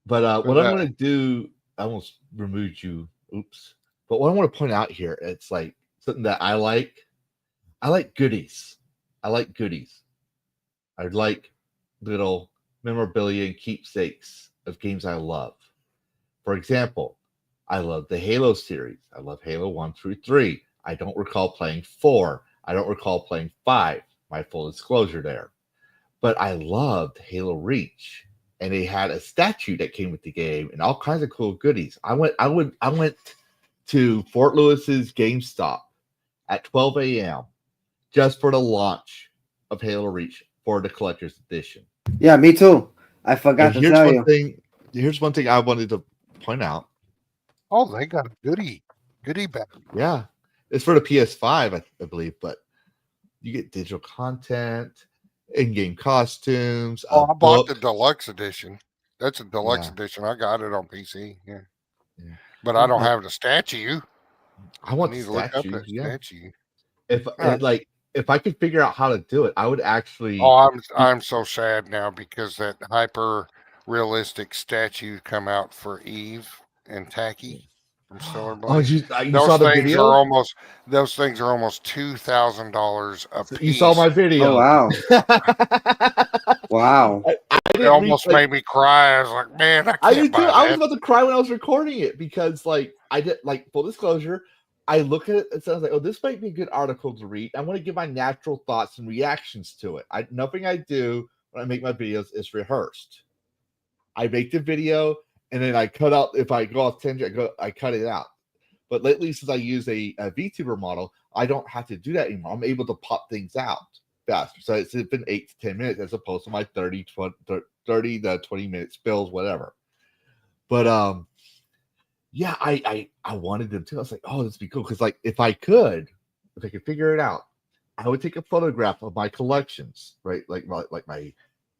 But what I'm going to do, I almost removed you. Oops. But what I want to point out here, it's like something that I like. I like goodies. I like goodies. I like little memorabilia and keepsakes of games I love. For example, I love the Halo series. I love Halo 1 through 3. I don't recall playing 4. I don't recall playing 5. My full disclosure there. But I loved Halo Reach. And they had a statue that came with the game and all kinds of cool goodies. I went to Fort Lewis's GameStop at 12 a.m. just for the launch of Halo Reach for the collector's edition. Yeah, me too. I forgot to tell you. Here's one thing I wanted to point out. Oh, they got a goodie bag. Yeah, it's for the PS5, I believe, but you get digital content, in-game costumes. Oh, I bought the deluxe edition. That's a deluxe edition. I got it on PC. Yeah. But I don't have the statue. I want need the to look up statue. that statue. If I could figure out how to do it, I would actually. Oh, I'm so sad now because that hyper realistic statue come out for Eve and Tacky from Stellar Blade. Oh, you saw the video? Those things are almost $2,000 a piece. You saw my video. Oh, wow. Wow. It almost made me cry. I was like, man, I did too. I was about to cry when I was recording it because, I did, full disclosure, I look at it and sounds like, oh, this might be a good article to read. I want to give my natural thoughts and reactions to it. Nothing I do when I make my videos is rehearsed. I make the video and then I cut out. If I go off tangent, I cut it out. But lately, since I use a VTuber model, I don't have to do that anymore. I'm able to pop things out faster. So it's been 8 to 10 minutes as opposed to my 30 to 20 minute spills, whatever. But yeah, I wanted them to. I was like, oh, this would be cool. Because if I could figure it out, I would take a photograph of my collections, right? Like my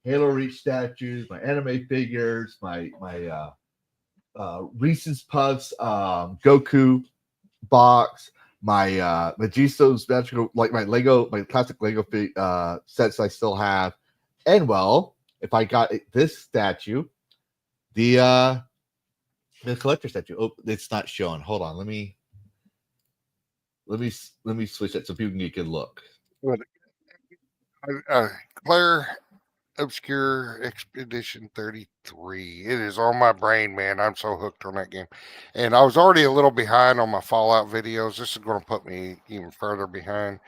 Halo Reach statues, my anime figures, my Reese's Puffs Goku box, my Magisto's magical, my classic Lego sets I still have. And well, if I got this statue, the collector statue. Oh, it's not showing. Hold on. Let me switch that so people can get a good look. Claire Obscure Expedition 33. It is on my brain, man. I'm so hooked on that game. And I was already a little behind on my Fallout videos. This is going to put me even further behind.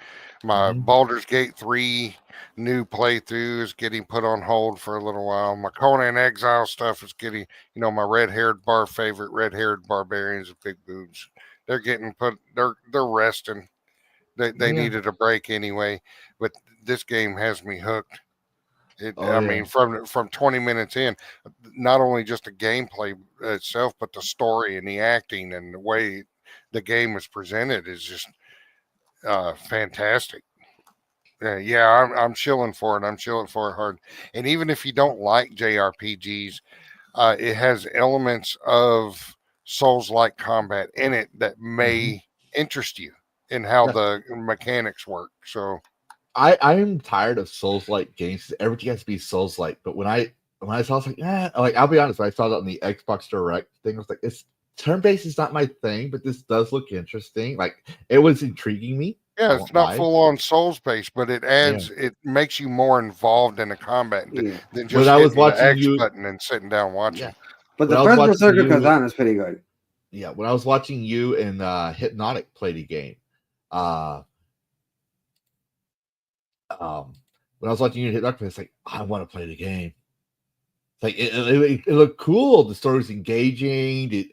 My Baldur's Gate 3 new playthrough is getting put on hold for a little while. My Conan Exile stuff is getting, my red-haired barbarians with big boobs. They're getting put, they're resting. They needed a break anyway. But this game has me hooked. I mean, from 20 minutes in, not only just the gameplay itself, but the story and the acting and the way the game is presented is just fantastic. I'm chilling for it. I'm chilling for it hard. And even if you don't like JRPGs, it has elements of Souls-like combat in it that may interest you in how the mechanics work. So. I'm tired of Souls-like games. Everything has to be Souls-like. But when I saw, I was like, I'll be honest. When I saw that on the Xbox Direct thing, I was like, it's turn-based is not my thing, but this does look interesting. It was intriguing me. Yeah, it's not full-on Souls-based, but it adds, it makes you more involved in the combat than just hitting the X button and sitting down watching. Yeah. But the first Berserker Kazan is pretty good. Yeah, when I was watching you and Hypnotic play the game, when I was watching you hit Dark, it's like, I want to play the game. It's like it looked cool. The story was engaging.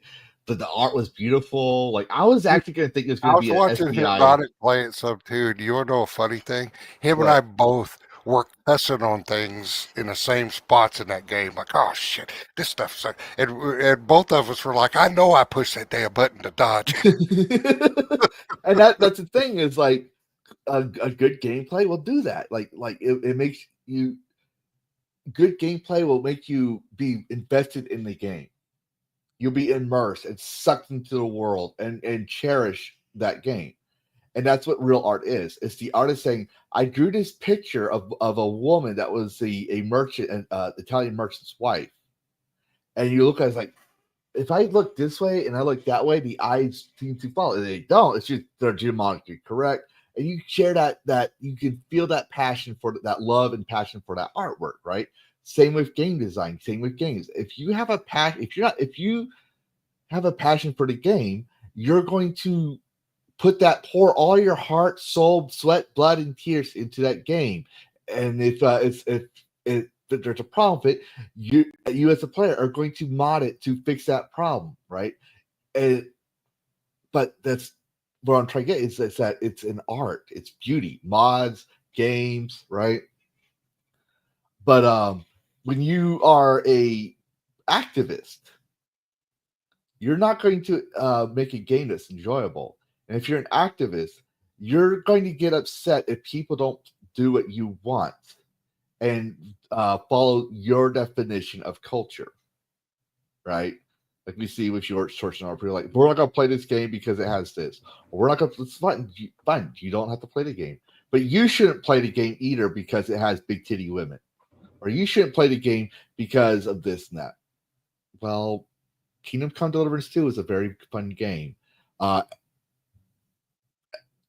but the art was beautiful. Like I was actually going to think it was I going to was be an watching SBI. Hypnotic play it some too. Do you want to know a funny thing? Him and What? I both were cussing on things in the same spots in that game. Like, oh shit, this stuff sucks. And both of us were like, I know I pushed that damn button to dodge. And that's the thing is like a good gameplay will do that. Like it makes you good gameplay will make you be invested in the game. You'll be immersed and sucked into the world and cherish that game. And that's what real art is. It's the artist saying, I drew this picture of a woman that was a merchant, Italian merchant's wife. And you look at it like, if I look this way and I look that way, the eyes seem to follow. They don't. It's just they're geometrically correct. And you share that you can feel that passion for that love and passion for that artwork, right? Same with game design, same with games. If you have a if you have a passion for the game, you're going to pour all your heart, soul, sweat, blood, and tears into that game. And if there's a problem with it, you as a player are going to mod it to fix that problem, right? But that's what I'm trying to get is that it's an art, it's beauty, mods, games, right? But when you are a activist, you're not going to make a game that's enjoyable. And if you're an activist, you're going to get upset if people don't do what you want and follow your definition of culture, right? Like we see with your source and people like, we're not going to play this game because it has this. Or we're not going to, it's fine. You don't have to play the game. But you shouldn't play the game either because it has big titty women. Or you shouldn't play the game because of this and that. Well, Kingdom Come Deliverance 2 is a very fun game.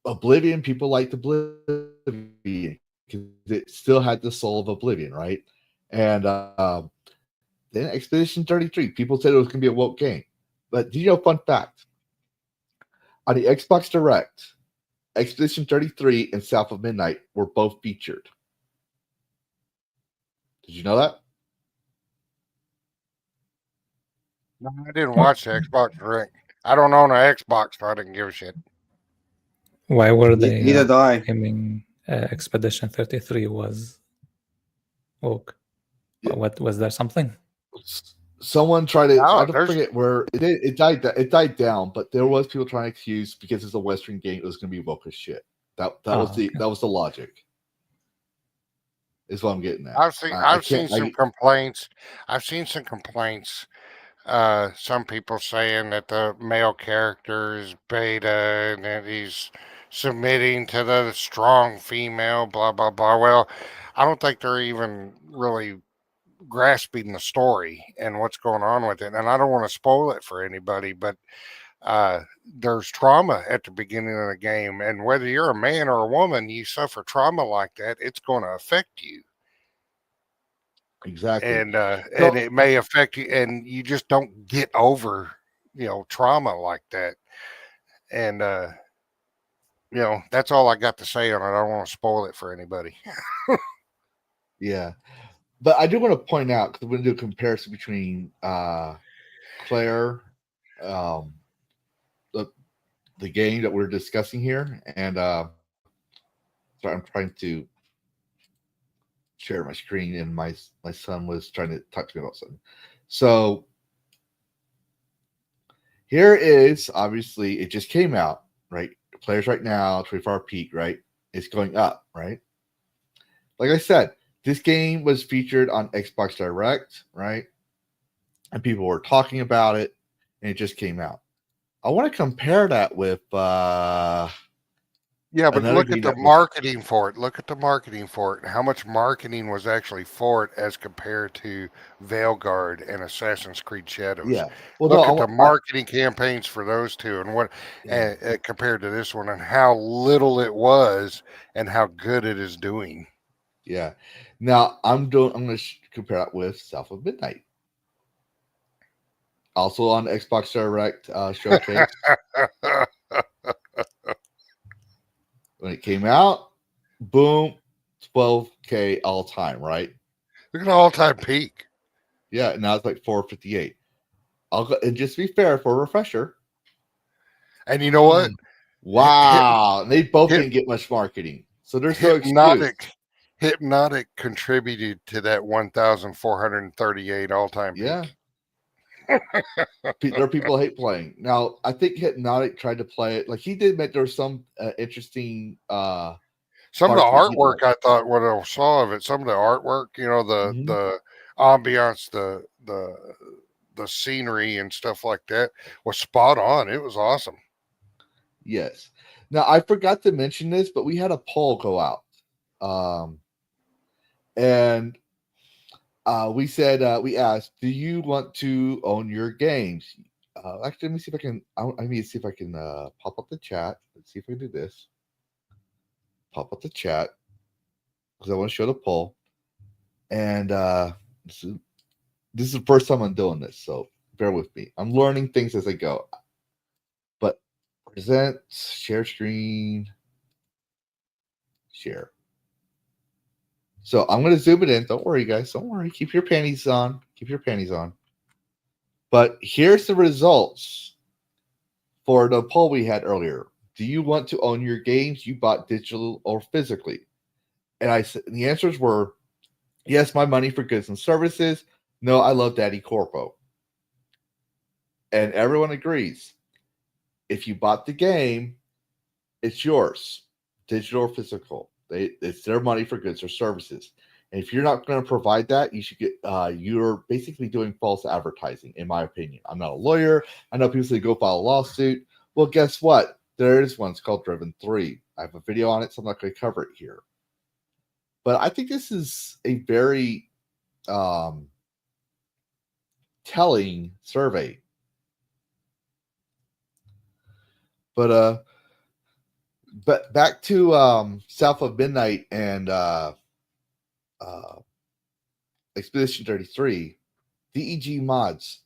Oblivion, people liked Oblivion because it still had the soul of Oblivion, right? And then Expedition 33, people said it was going to be a woke game. But do you know, fun fact? On the Xbox Direct, Expedition 33 and South of Midnight were both featured. Did you know that? No, I didn't watch the Xbox Direct. I don't own an Xbox, so I didn't give a shit. Why were they Neither do I. claiming Expedition 33 was woke? Yeah. What was there something? Someone tried to. No, I don't forget where it died. It died down, but there was people trying to accuse because it's a Western game. It was going to be woke as shit. That was the logic. Is what I'm getting at. I've seen some complaints. I've seen some complaints. Some people saying that the male character is beta and that he's submitting to the strong female, blah, blah, blah. Well, I don't think they're even really grasping the story and what's going on with it. And I don't want to spoil it for anybody, but there's trauma at the beginning of the game. And whether you're a man or a woman, you suffer trauma like that, it's going to affect you. Exactly. And it may affect you, and you just don't get over, trauma like that. And, that's all I got to say on it. I don't want to spoil it for anybody. Yeah. But I do want to point out, because we're going to do a comparison between Claire, the game that we're discussing here, and sorry, I'm trying to share my screen, and my son was trying to talk to me about something. So here is, obviously, it just came out, right? Players right now, 24-hour peak, right? It's going up, right? Like I said, this game was featured on Xbox Direct, right? And people were talking about it, and it just came out. I want to compare that with yeah, but look at the marketing for it. Look at the marketing for it. How much marketing was actually for it as compared to Veilguard and Assassin's Creed Shadows? Yeah. Well, look at the marketing campaigns for those two, and what compared to this one, and how little it was, and how good it is doing. Yeah. Now I'm going to compare it with South of Midnight, also on Xbox Direct showcase. When it came out, boom, 12K all time, right? Look at the all-time peak. Yeah, now it's like 458. I'll go, and just to be fair for a refresher. And you know what? Wow, they both Hyp- didn't get much marketing, so there's no excuse. Hypnotic contributed to that 1,438 all-time Yeah. peak. There are people hate playing. Now, I think Hypnotic tried to play it. Like, he did admit there was some interesting some of the parts that he artwork, liked. I thought when I saw of it, some of the artwork, you know, Mhm. the ambiance, the scenery and stuff like that was spot on. It was awesome. Yes. Now, I forgot to mention this, but we had a poll go out. And we said, we asked, do you want to own your games? Actually, let me see if I can. I need to see if I can pop up the chat. Let's see if I can do this. Pop up the chat because I want to show the poll. And this is the first time I'm doing this, so bear with me. I'm learning things as I go. But present, share screen, share. So I'm going to zoom it in. Don't worry, guys. Don't worry. Keep your panties on. Keep your panties on. But here's the results for the poll we had earlier. Do you want to own your games you bought digital or physically? And I said the answers were yes, my money for goods and services. No, I love Daddy Corpo. And everyone agrees. If you bought the game, it's yours, digital or physical. It's their money for goods or services. And if you're not going to provide that, you should get. You're basically doing false advertising, in my opinion. I'm not a lawyer. I know people say go file a lawsuit. Well, guess what? There is one. It's called Driven 3. I have a video on it, so I'm not going to cover it here. But I think this is a very telling survey. But back to South of Midnight and Expedition 33, DEG Mods.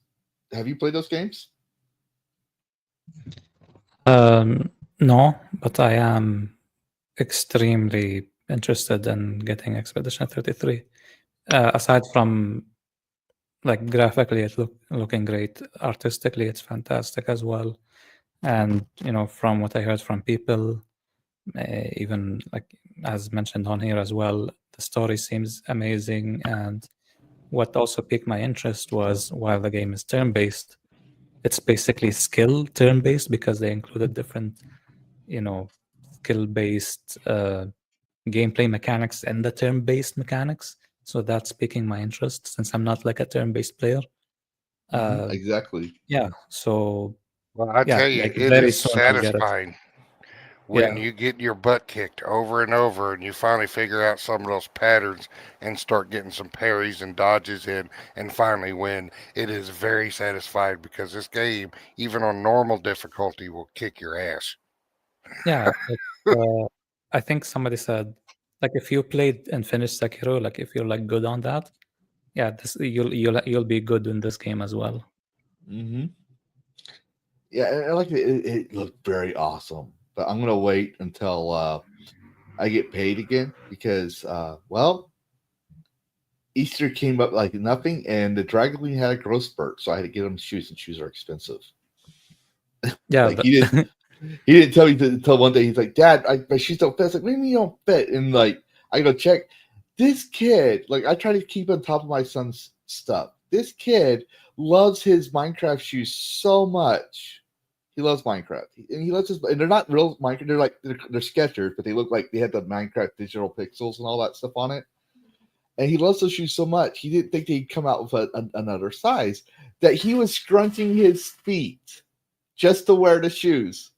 Have you played those games? No, but I am extremely interested in getting Expedition 33. Aside from like graphically, it's looking great. Artistically, it's fantastic as well. And you know, from what I heard from people, even like as mentioned on here as well, the story seems amazing. And what also piqued my interest was while the game is turn-based, it's basically skill turn-based because they included different, you know, skill-based gameplay mechanics and the turn-based mechanics. So that's piquing my interest since I'm not like a turn-based player. Exactly. Yeah. So Well, I tell you, like it very is soon I'll get it. satisfying when Yeah. you get your butt kicked over and over and you finally figure out some of those patterns and start getting some parries and dodges in and finally win. It is very satisfying because this game, even on normal difficulty, will kick your ass. Yeah. I think somebody said like if you played and finished Sekiro, like if you're like good on that, yeah, this you'll be good in this game as well. Mm-hmm. Yeah, and I like it looked very awesome. But I'm gonna wait until I get paid again because well, Easter came up like nothing, and the Dragon Queen had a growth spurt, so I had to get him shoes, and shoes are expensive. Yeah, Like but he didn't tell me until one day. He's like, "Dad, my shoes don't fit." I was like, "What do you mean you don't fit?" And like, I go check. This kid, like, I try to keep on top of my son's stuff. This kid loves his Minecraft shoes so much. He loves Minecraft, and he loves his. And they're not real Minecraft. They're like they're Skechers, but they look like they had the Minecraft digital pixels and all that stuff on it. And he loves those shoes so much. He didn't think they'd come out with another size. That he was scrunching his feet just to wear the shoes.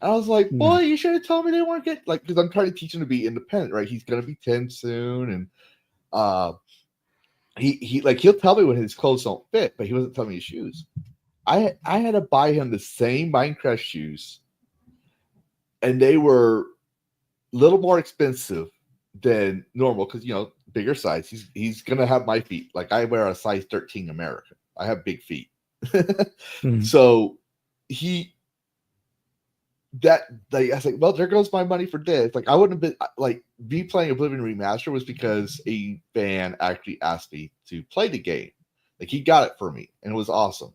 I was like, boy, you should have told me they weren't good. Like, because I'm trying to teach him to be independent, right? He's gonna be 10 soon, and he like he'll tell me when his clothes don't fit, but he wasn't telling me his shoes. I had to buy him the same Minecraft shoes, and they were a little more expensive than normal because bigger size. He's gonna have my feet. Like I wear a size 13 American. I have big feet, so I was like, well, there goes my money for this. Like I wouldn't have been like me playing Oblivion Remaster was because a fan actually asked me to play the game. Like he got it for me, and it was awesome.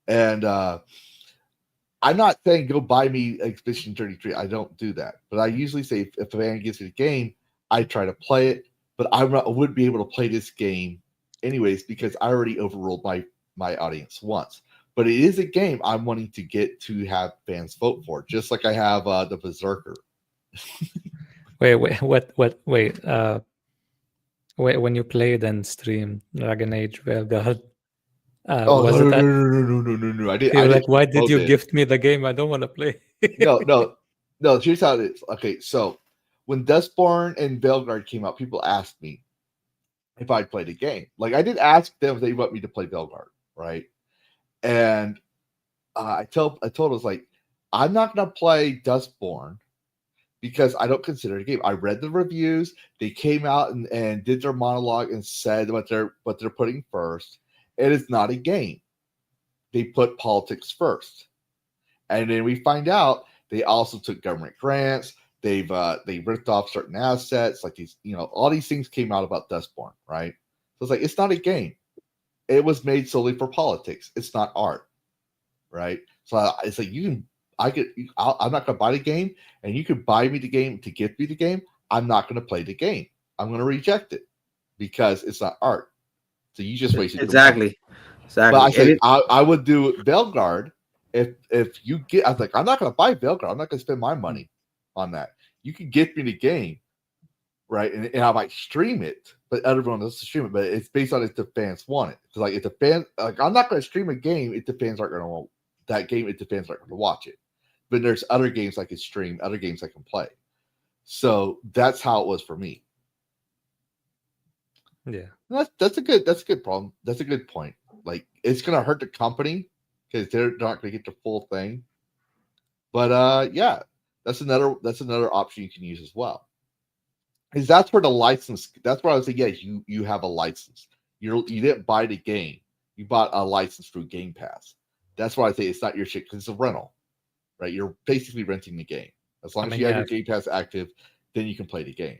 And I'm not saying go buy me Expedition 33. I don't do that. But I usually say if a fan gives me the game, I try to play it. But I wouldn't be able to play this game anyways because I already overruled my audience once. But it is a game I'm wanting to get to have fans vote for, just like I have the Berserker. Wait, when you played and streamed Dragon Age Veilguard, was it that No. I did. you I were did like, why did you it. gift me the game? I don't want to play. No. Here's how it is. Okay, so when Dustborn and Veilguard came out, people asked me if I'd played a game. Like I did ask them if they want me to play Veilguard, right? And I told us like I'm not gonna play Dustborn because I don't consider it a game. I read the reviews. They came out and did their monologue and said what they're putting first. It is not a game. They put politics first. And then we find out they also took government grants. They ripped off certain assets, like these, all these things came out about Dustborn, right? So it's like it's not a game. It was made solely for politics. It's not art, right? So it's like I'm not going to buy the game, and you could buy me the game to gift me the game. I'm not going to play the game. I'm going to reject it because it's not art. So you just wasted exactly. But I say I would do Veilguard if you get. I was like, I'm not going to buy Veilguard. I'm not going to spend my money on that. You can gift me the game, right? And I might stream it, but everyone else to stream it. But it's based on if the fans want it. Because like if the fans, like I'm not going to stream a game if the fans aren't going to want that game. If the fans aren't going to watch it. But there's other games I can stream, other games I can play. So that's how it was for me. Yeah, that's a good problem. That's a good point. Like it's gonna hurt the company because they're not gonna get the full thing. But yeah, that's another option you can use as well. Is that's where the license? That's where I would say yes. You have a license. You didn't buy the game. You bought a license through Game Pass. That's why I say it's not your shit because it's a rental, right? You're basically renting the game. As long as you have your Game Pass active, then you can play the game.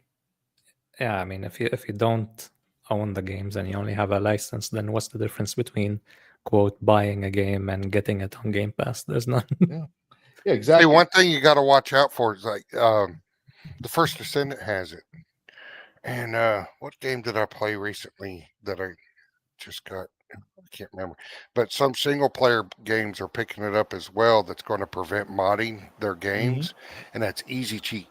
Yeah, I mean, if you don't own the games and you only have a license, then what's the difference between quote buying a game and getting it on Game Pass? There's none. Yeah, exactly. Hey, one thing you got to watch out for is like the First Descendant has it. And what game did I play recently that I just got? I can't remember. But some single player games are picking it up as well. That's going to prevent modding their games, and that's Easy Cheat.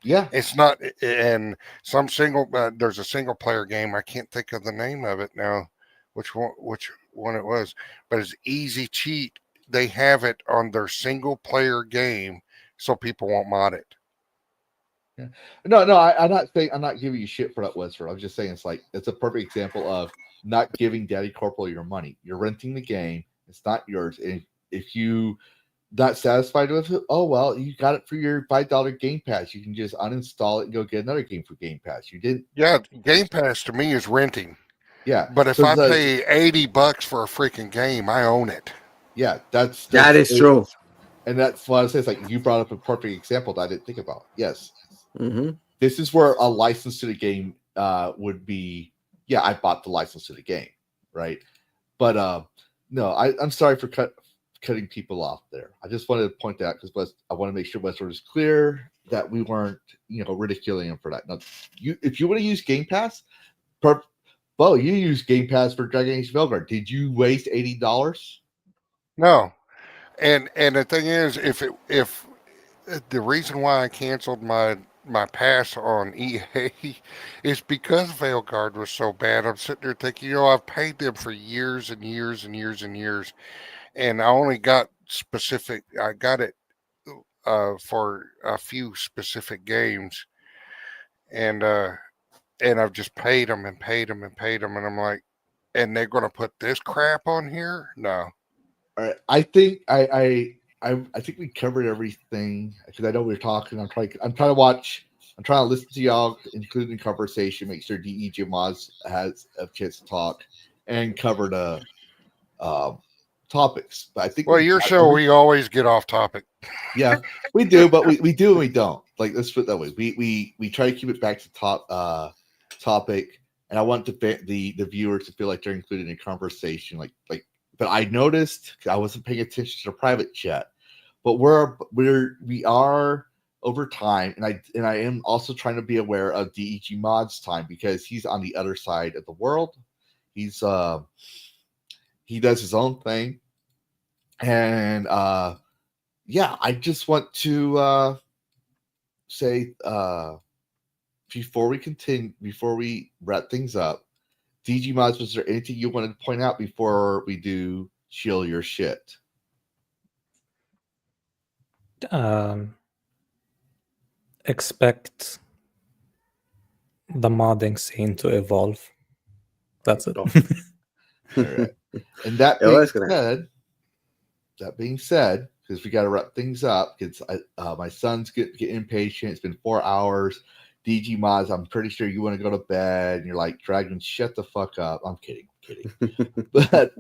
Yeah, it's not. And some there's a single player game. I can't think of the name of it now. Which one it was? But it's Easy Cheat. They have it on their single player game, so people won't mod it. Yeah. No, I'm not giving you shit for that, Westford. I'm just saying it's a perfect example of not giving Daddy Corporal your money. You're renting the game. It's not yours. And if you not satisfied with it, oh well, you got it for your $5 Game Pass. You can just uninstall it and go get another game for Game Pass. You didn't. Yeah, Game Pass to me is renting. Yeah, but if I pay $80 for a freaking game, I own it. Yeah, that is true. And that's why I say it's like you brought up a perfect example that I didn't think about. Yes. Mm-hmm. This is where a license to the game would be. Yeah, I bought the license to the game, right? But no, I'm sorry for cutting people off there. I just wanted to point that out because I want to make sure Westward is clear that we weren't, ridiculing him for that. Now, if you want to use Game Pass, Bo, you use Game Pass for Dragon Age Veilguard. Did you waste $80? No, and the thing is, if the reason why I canceled my pass on EA is because Veilguard was so bad. I'm sitting there thinking, I've paid them for years and years and years and years, and I only got specific. I got it for a few specific games, and I've just paid them and paid them and paid them, and I'm like, and they're going to put this crap on here? No. All right, I think I think we covered everything because I know we were talking. I'm trying to listen to y'all, including the conversation, make sure DEG Mods has a chance to talk and cover the topics. But I think your show, we always get off topic. Yeah, we do, but we do and we don't. Like, let's put it that way. We try to keep it back to topic, and I want the viewers to feel like they're included in a conversation. Like but I noticed I wasn't paying attention to the private chat. But we are over time, and I am also trying to be aware of DEG Mods time because he's on the other side of the world. He's he does his own thing, and yeah, I just want to say before we wrap things up, DG Mods, was there anything you wanted to point out before we do shield your shit? Expect the modding scene to evolve. That's it. All right. And that being said, because we got to wrap things up, because my son's get impatient. It's been 4 hours. DG Mods, I'm pretty sure you want to go to bed, and you're like, Dragon, shut the fuck up. I'm kidding. But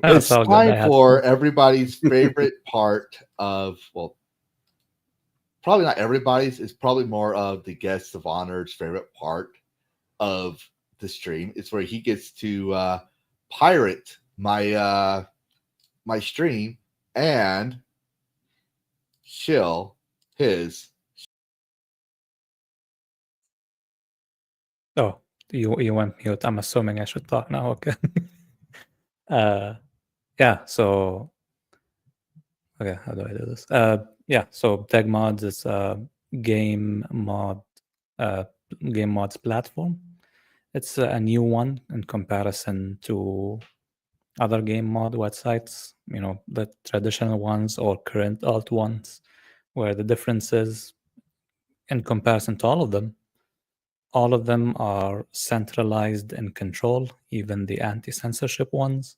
it's time for everybody's favorite part of, well, probably not everybody's. It's probably more of the guests of honor's favorite part of the stream. It's where he gets to pirate my my stream and shill his. Oh, you went mute. I'm assuming I should talk now. Okay. Yeah. So, okay, how do I do this? Yeah. So DEG Mods is a game mods platform. It's a new one in comparison to other game mod websites. You know, the traditional ones or current alt ones, where the difference is, in comparison to all of them are centralized in control, even the anti-censorship ones,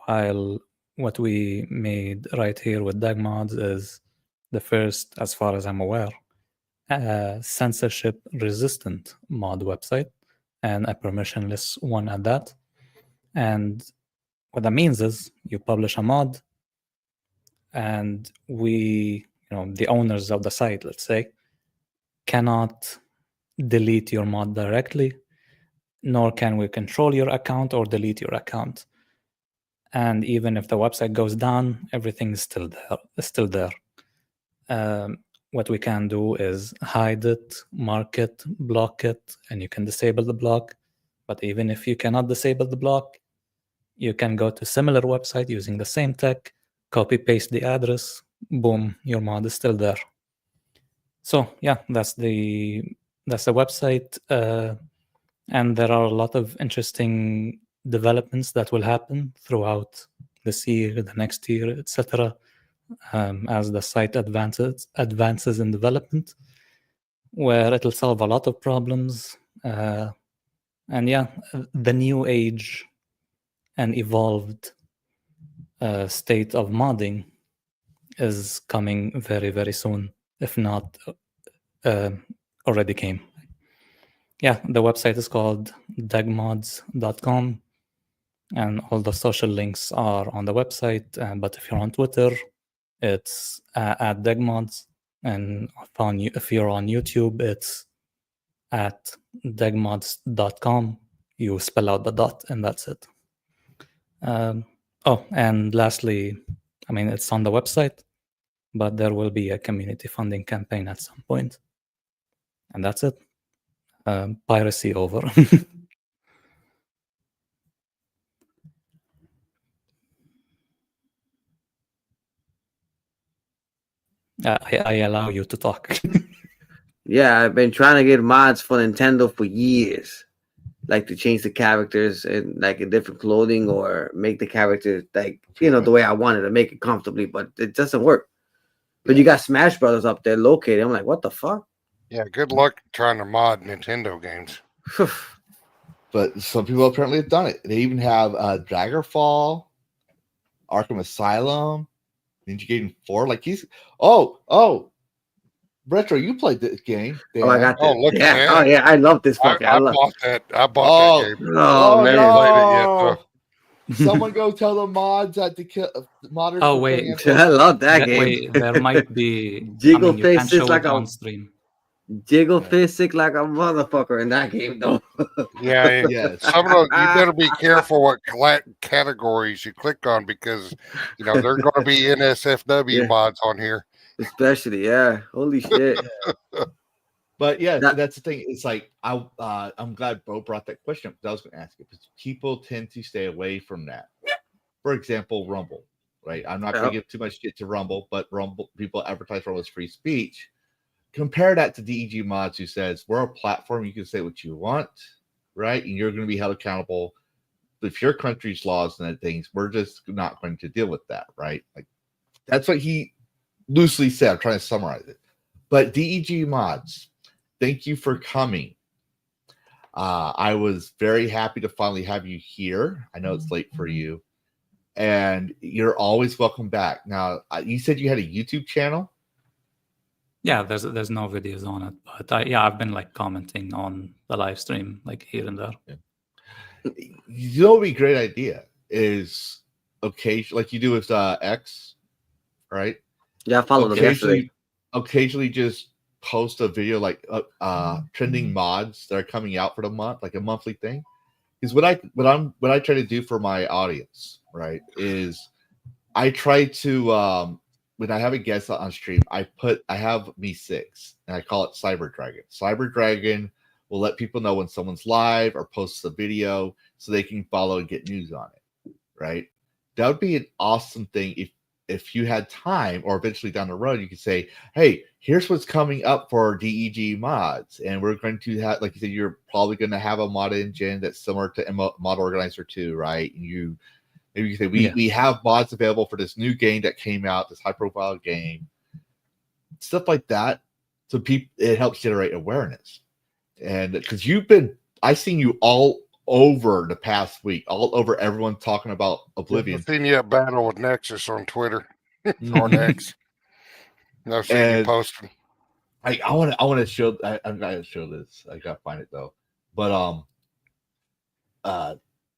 while what we made right here with DEG Mods is the first, as far as I'm aware, censorship-resistant mod website, and a permissionless one at that. And what that means is you publish a mod, and we, the owners of the site, let's say, cannot delete your mod directly, nor can we control your account or delete your account. And even if the website goes down, everything is still there. What we can do is hide it, mark it, block it, and you can disable the block. But even if you cannot disable the block, you can go to similar website using the same tech, copy paste the address, boom, your mod is still there. So yeah, that's the website, and there are a lot of interesting developments that will happen throughout this year, the next year, etc. As the site advances in development, where it'll solve a lot of problems. And yeah, the new age and evolved state of modding is coming very, very soon, if not already came. Yeah, the website is called degmods.com, and all the social links are on the website. But if you're on Twitter, it's at DEGMods, and if you're on YouTube, it's at degmods.com. You spell out the dot, and that's it. And lastly, it's on the website, but there will be a community funding campaign at some point. And that's it. Piracy over. I allow you to talk. Yeah, I've been trying to get mods for Nintendo for years. Like to change the characters in like a different clothing or make the characters like, the way I wanted to make it comfortably, but it doesn't work. But you got Smash Brothers up there located. I'm like, what the fuck? Yeah, good luck trying to mod Nintendo games. But some people apparently have done it. They even have Daggerfall, Arkham Asylum, Ninja Gaiden 4. Like Retro, you played this game. Dan. Oh, I got that. Oh, look at that. Oh, yeah, I love this fucking. I bought that game. Oh, man. I haven't played it yet, though. Someone go tell the mods that the modders. Oh, wait. I love that game. Wait, there might be Jiggle faces like on stream. Jiggle physics like a motherfucker in that game, though. Yeah, Yes. some of those, you better be careful what categories you click on because there's going to be NSFW Yeah. mods on here. Especially, yeah. Holy shit. But yeah, That- that's the thing. It's like I'm glad Bo brought that question up because I was going to ask it. Because people tend to stay away from that. For example, Rumble, right? I'm not going to give too much shit to Rumble, but Rumble people advertise Rumble as free speech. Compare that to DEG Mods, who says we're a platform. You can say what you want, right? And you're going to be held accountable if your country's laws and things. We're just not going to deal with that, right? Like that's what he loosely said. I'm trying to summarize it. But DEG Mods, thank you for coming. I was very happy to finally have you here. I know it's late for you, and you're always welcome back. Now, you said you had a YouTube channel. Yeah, there's no videos on it, but I've been like commenting on the live stream like here and there. You know, what would be a great idea is occasionally, like you do with X, right? Yeah, I followed them yesterday. Occasionally, just post a video like trending mods that are coming out for the month, like a monthly thing. Because what I try to do for my audience, right, is I try to when I have a guest on stream, I have me 6 and I call it Cyber Dragon. Cyber Dragon will let people know when someone's live or posts a video so they can follow and get news on it, right? That would be an awesome thing if you had time, or eventually down the road, you could say, hey, here's what's coming up for DEG Mods. And we're going to have, like you said, you're probably going to have a mod engine that's similar to Mod Organizer 2, right? And maybe you say, we have mods available for this new game that came out, this high profile game, stuff like that. So it helps generate awareness. And because I've seen you all over the past week, all over everyone talking about Oblivion. I've seen you at battle with Nexus on Twitter or X. I've seen you posting. I want to show. I'm gonna show this. I gotta find it though. But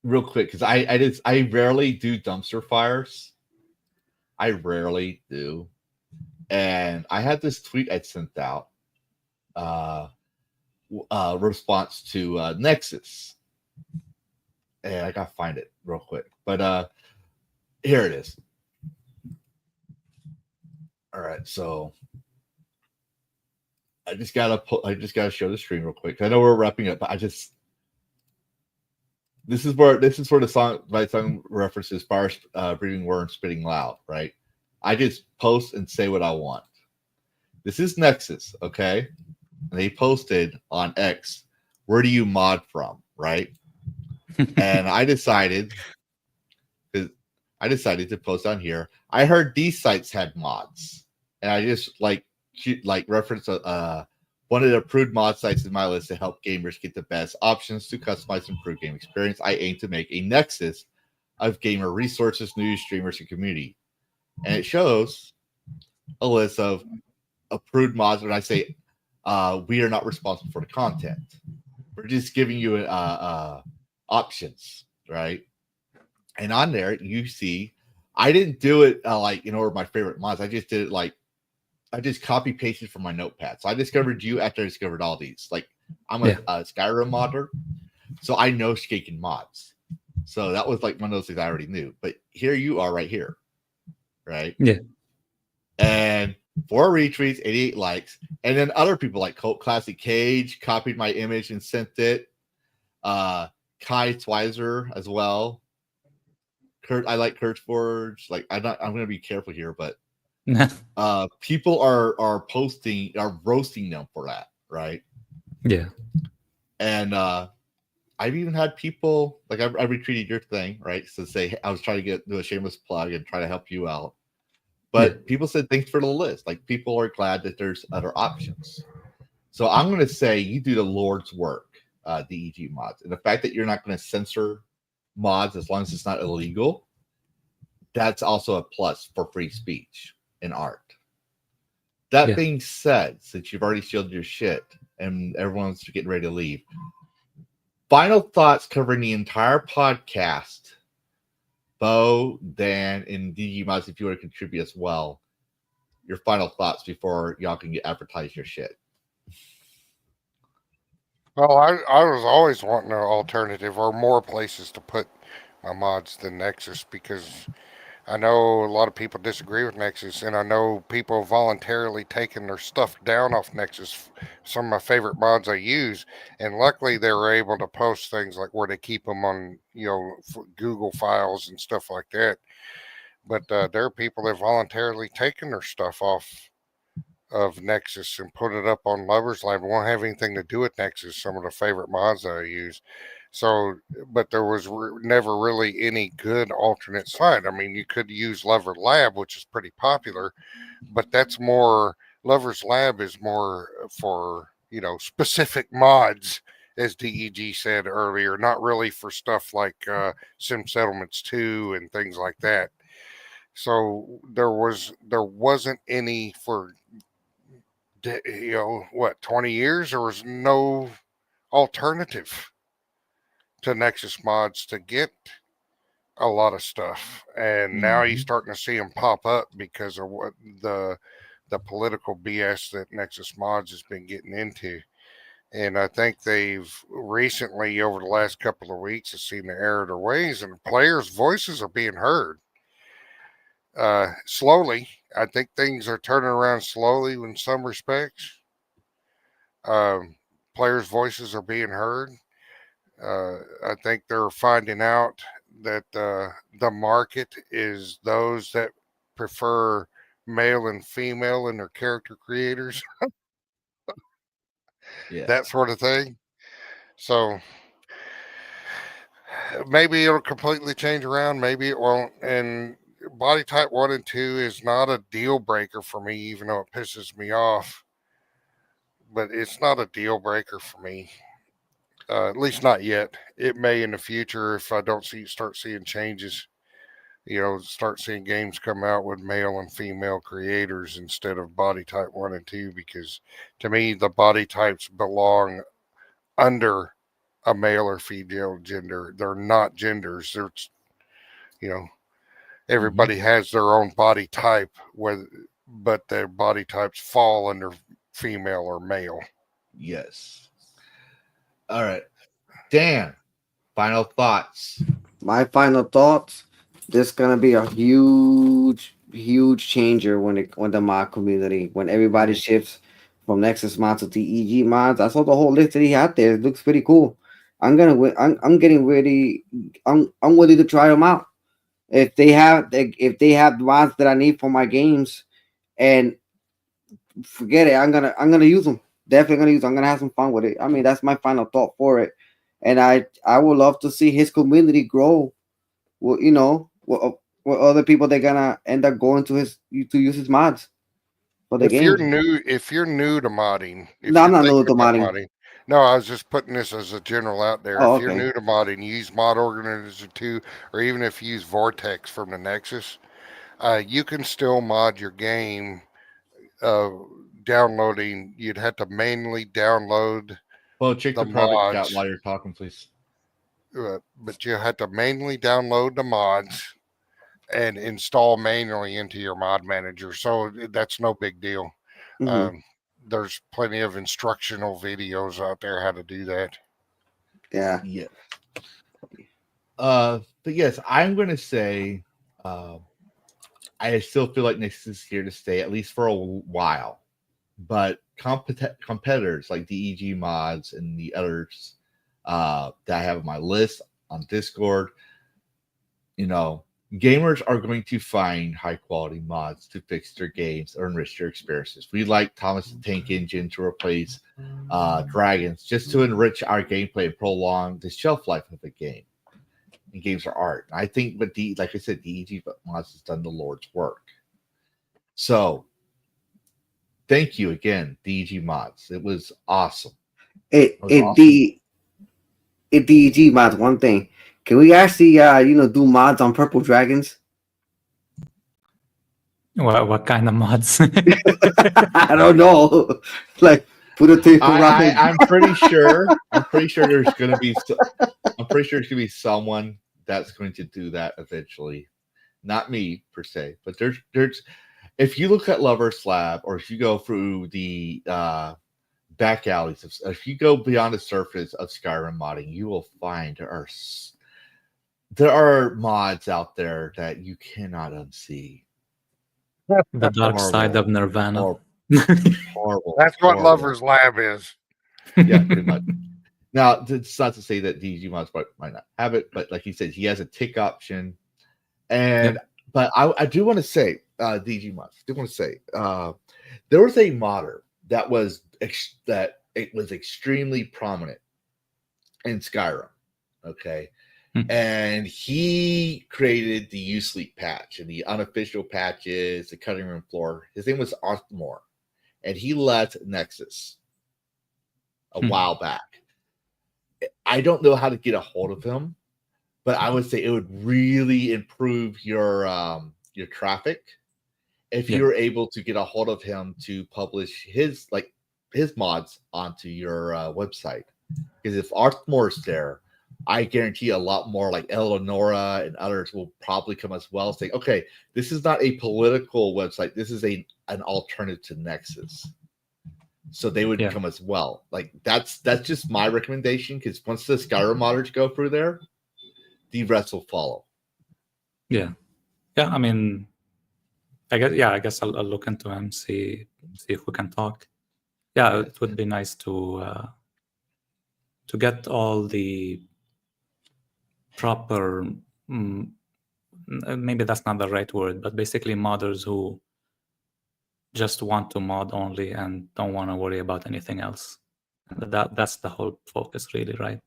real quick, because I rarely do dumpster fires. I rarely do, and I had this tweet I'd sent out. Response to Nexus. And I gotta find it real quick. But here it is. All right, so I just gotta show the screen real quick. I know we're wrapping up, but this is where my song references fire breathing worms spitting loud, right? I just post and say what I want. This is Nexus, okay? And they posted on X, where do you mod from, right? And I decided to post on here. I heard these sites had mods, and I just like reference one of the approved mod sites in my list to help gamers get the best options to customize and improve game experience. I aim to make a nexus of gamer resources, news, streamers, and community. And it shows a list of approved mods. When I say we are not responsible for the content, we're just giving you options, right? And on there, you see, I didn't do it like in order of my favorite mods. I just did it I just copy pasted from my notepad. So I discovered you after I discovered all these. Like I'm a Skyrim modder, so I know Skaken mods. So that was like one of those things I already knew. But here you are, right here, right? Yeah. And 4 retweets, 88 likes, and then other people like Cult Classic Cage copied my image and sent it. Kai Twizer as well. I like Kurtzforge. Like I'm gonna be careful here, but people are roasting them for that, right? Yeah. And I've even had people like I retweeted your thing, right? So say, hey, I was trying to do a shameless plug and try to help you out. But people said thanks for the list. Like people are glad that there's other options. So I'm going to say you do the Lord's work, DEG Mods, and the fact that you're not going to censor mods as long as it's not illegal, that's also a plus for free speech in art. That being said, since you've already shielded your shit and everyone's getting ready to leave, final thoughts covering the entire podcast. Bo, Dan, and DEG Mods, if you want to contribute as well, your final thoughts before y'all can get advertise your shit. Well, I was always wanting an alternative or more places to put my mods than Nexus, because I know a lot of people disagree with Nexus, and I know people voluntarily taking their stuff down off Nexus. Some of my favorite mods I use, and luckily they were able to post things like where they keep them on, Google files and stuff like that. But there are people that voluntarily taken their stuff off of Nexus and put it up on Lovers Lab. It won't have anything to do with Nexus. Some of the favorite mods that I use. So, but there was never really any good alternate site. I mean, you could use Lover Lab, which is pretty popular, but that's more. Lovers Lab is more for specific mods, as DEG said earlier, not really for stuff like Sim Settlements 2 and things like that. So there wasn't any for 20 years. There was no alternative to Nexus mods to get a lot of stuff, and now you're starting to see them pop up because of what the political BS that Nexus mods has been getting into. And I think they've recently, over the last couple of weeks, have seen the error of their ways, and the players' voices are being heard. Slowly. I think things are turning around slowly in some respects. Players' voices are being heard. I think they're finding out that the market is those that prefer male and female in their character creators, Yeah. that sort of thing. So maybe it'll completely change around. Maybe it won't. And body type 1 and 2 is not a deal breaker for me, even though it pisses me off. But it's not a deal breaker for me. At least not yet. It may in the future if I don't start seeing changes. Start seeing games come out with male and female creators instead of body type 1 and 2, because to me the body types belong under a male or female gender. They're not genders. Everybody has their own body type, but their body types fall under female or male. Yes. All right. Dan, final thoughts. My final thoughts. This is gonna be a huge changer when the mod community, when everybody shifts from Nexus mods to DEG mods. I saw the whole list that he had there. It looks pretty cool. I'm getting ready. I'm willing to try them out. If they have mods that I need for my games, and forget it, I'm gonna use them. Definitely gonna use them. I'm gonna have some fun with it. I mean, that's my final thought for it. And I would love to see his community grow. Well, what other people they're gonna end up going to use his mods for the game. If you're new to modding, No, I'm not new to modding. No, I was just putting this as a general out there. Oh, if you're okay. new to modding, use Mod Organizer 2, or even if you use Vortex from the Nexus, you can still mod your game. Downloading, you'd have to manually download. Well, check the private chat while you're talking, please. But you had to manually download the mods and install manually into your mod manager. So that's no big deal. Mm-hmm. There's plenty of instructional videos out there how to do that. Yeah. Yeah. But yes, I'm going to say I still feel like Nexus is here to stay, at least for a while. But competitors like DEG Mods and the others that I have on my list on Discord, gamers are going to find high quality mods to fix their games or enrich their experiences. We like Thomas the Tank Engine to replace dragons just to enrich our gameplay and prolong the shelf life of a game. And games are art. I think, but like I said, DEG Mods has done the Lord's work. So, thank you again, DEG Mods. It was awesome. DEG Mods. One thing, can we actually do mods on purple dragons? What kind of mods? I don't know. Like put a tape around. I'm pretty sure. I'm pretty sure there's going to be. I'm pretty sure there's going to be someone that's going to do that eventually. Not me per se, but there's. If you look at Lover's Lab, or if you go through the back alleys. If you go beyond the surface of Skyrim modding, you will find there are mods out there that you cannot unsee. The dark side of Nirvana. Horrible. That's what horrible. Lover's Lab is. Yeah, pretty much. Now, it's not to say that DEG Mods might not have it, but like he said, he has a tick option. And but I do want to say, DEG Mods, I do want to say, there was a modder that was extremely prominent in Skyrim. Okay. And he created the U-Sleep patch and the unofficial patches, the cutting room floor. His name was Arthmore, and he left Nexus a while back. I don't know how to get a hold of him, but I would say it would really improve your traffic if you were able to get a hold of him to publish his mods onto your website. Because if Arthmore's there, I guarantee a lot more like Eleonora and others will probably come as well, saying, okay, this is not a political website. This is an alternative to Nexus. So they would come as well. Like that's just my recommendation, because once the Skyrim modders go through there, the rest will follow. Yeah. I mean, I guess I'll look into him, see if we can talk. Yeah, it would be nice to get all the proper, maybe that's not the right word, but basically modders who just want to mod only and don't want to worry about anything else. That's the whole focus, really, right?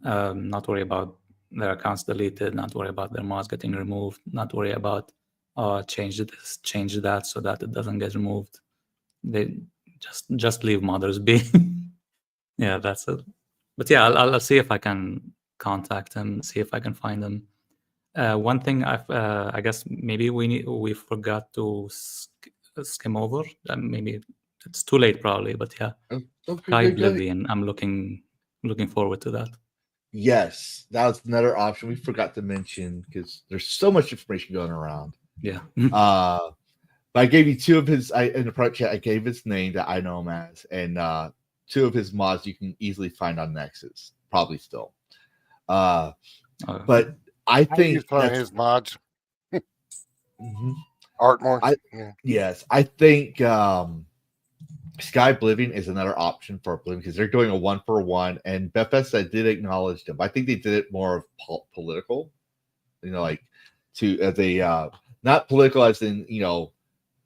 Not worry about their accounts deleted, not worry about their mods getting removed, not worry about change this, change that so that it doesn't get removed. They just leave modders be. Yeah, that's it. But yeah, I'll see if I can contact him, see if I can find him. One thing I guess maybe we forgot to skim over. Maybe it's too late, probably. But yeah, Sky Oblivion. I'm looking forward to that. Yes, that was another option we forgot to mention, because there's so much information going around. Yeah. But I gave you two of his. In the private chat, I gave his name that I know him as, and two of his mods you can easily find on Nexus, probably still. But I think his mods. Artmore. Yes, I think Sky Oblivion is another option for Oblivion, because they're doing a 1-for-1, and Bethesda did acknowledge them. I think they did it more of political, like as a not political as in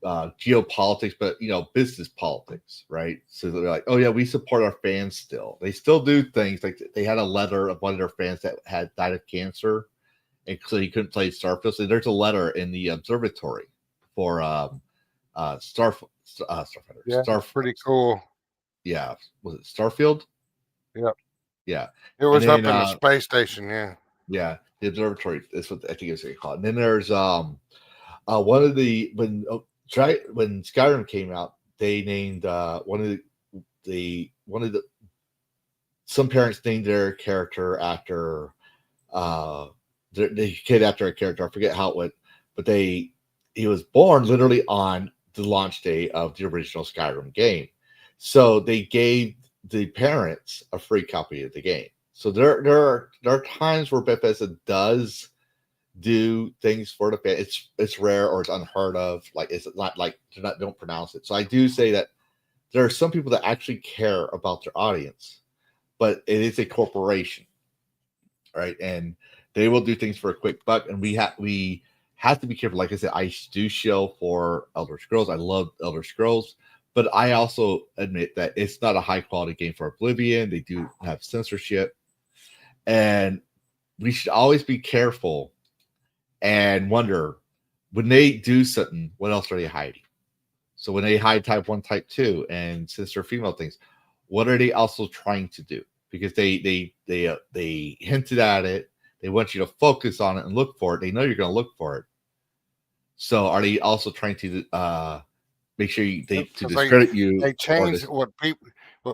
geopolitics, but business politics, right? So they're like, oh yeah, we support our fans still. They still do things. Like they had a letter of one of their fans that had died of cancer, and so he couldn't play Starfield. So there's a letter in the observatory for Starfighter. Yeah, pretty cool. Yeah, was it Starfield? Yep. Yeah, it was up in the space station. Yeah, the observatory. That's what I think it's called. And then there's one of the when Skyrim came out, they named some parents named their character after the kid after a character. I forget how it went, but he was born literally on the launch day of the original Skyrim game. So they gave the parents a free copy of the game. So there are times where Bethesda does do things for the fan. It's rare or it's unheard of. Like it's not like don't pronounce it. So I do say that there are some people that actually care about their audience, but it is a corporation, right? And they will do things for a quick buck. And we have to be careful. Like I said, I do show for Elder Scrolls. I love Elder Scrolls, but I also admit that it's not a high quality game for Oblivion. They do have censorship, and we should always be careful and wonder, when they do something, what else are they hiding? So when they hide type 1, type 2, and sister female things, what are they also trying to do? Because they hinted at it. They want you to focus on it and look for it. They know you're going to look for it. So are they also trying to make sure to discredit you? They change what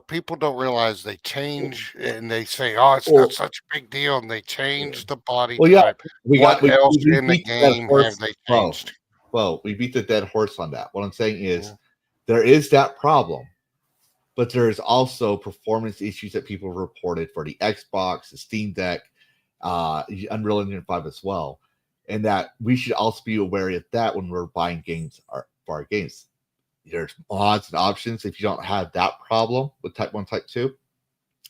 people don't realize. They change and they say, "Oh, it's not such a big deal," and they change the body type. What else in the game have they changed? Well, we beat the dead horse on that. What I'm saying is, there is that problem, but there's also performance issues that people reported for the Xbox, the Steam Deck, Unreal Engine 5 as well. And that we should also be aware of that when we're buying games for our games. There's mods and options if you don't have that problem with Type 1, Type 2,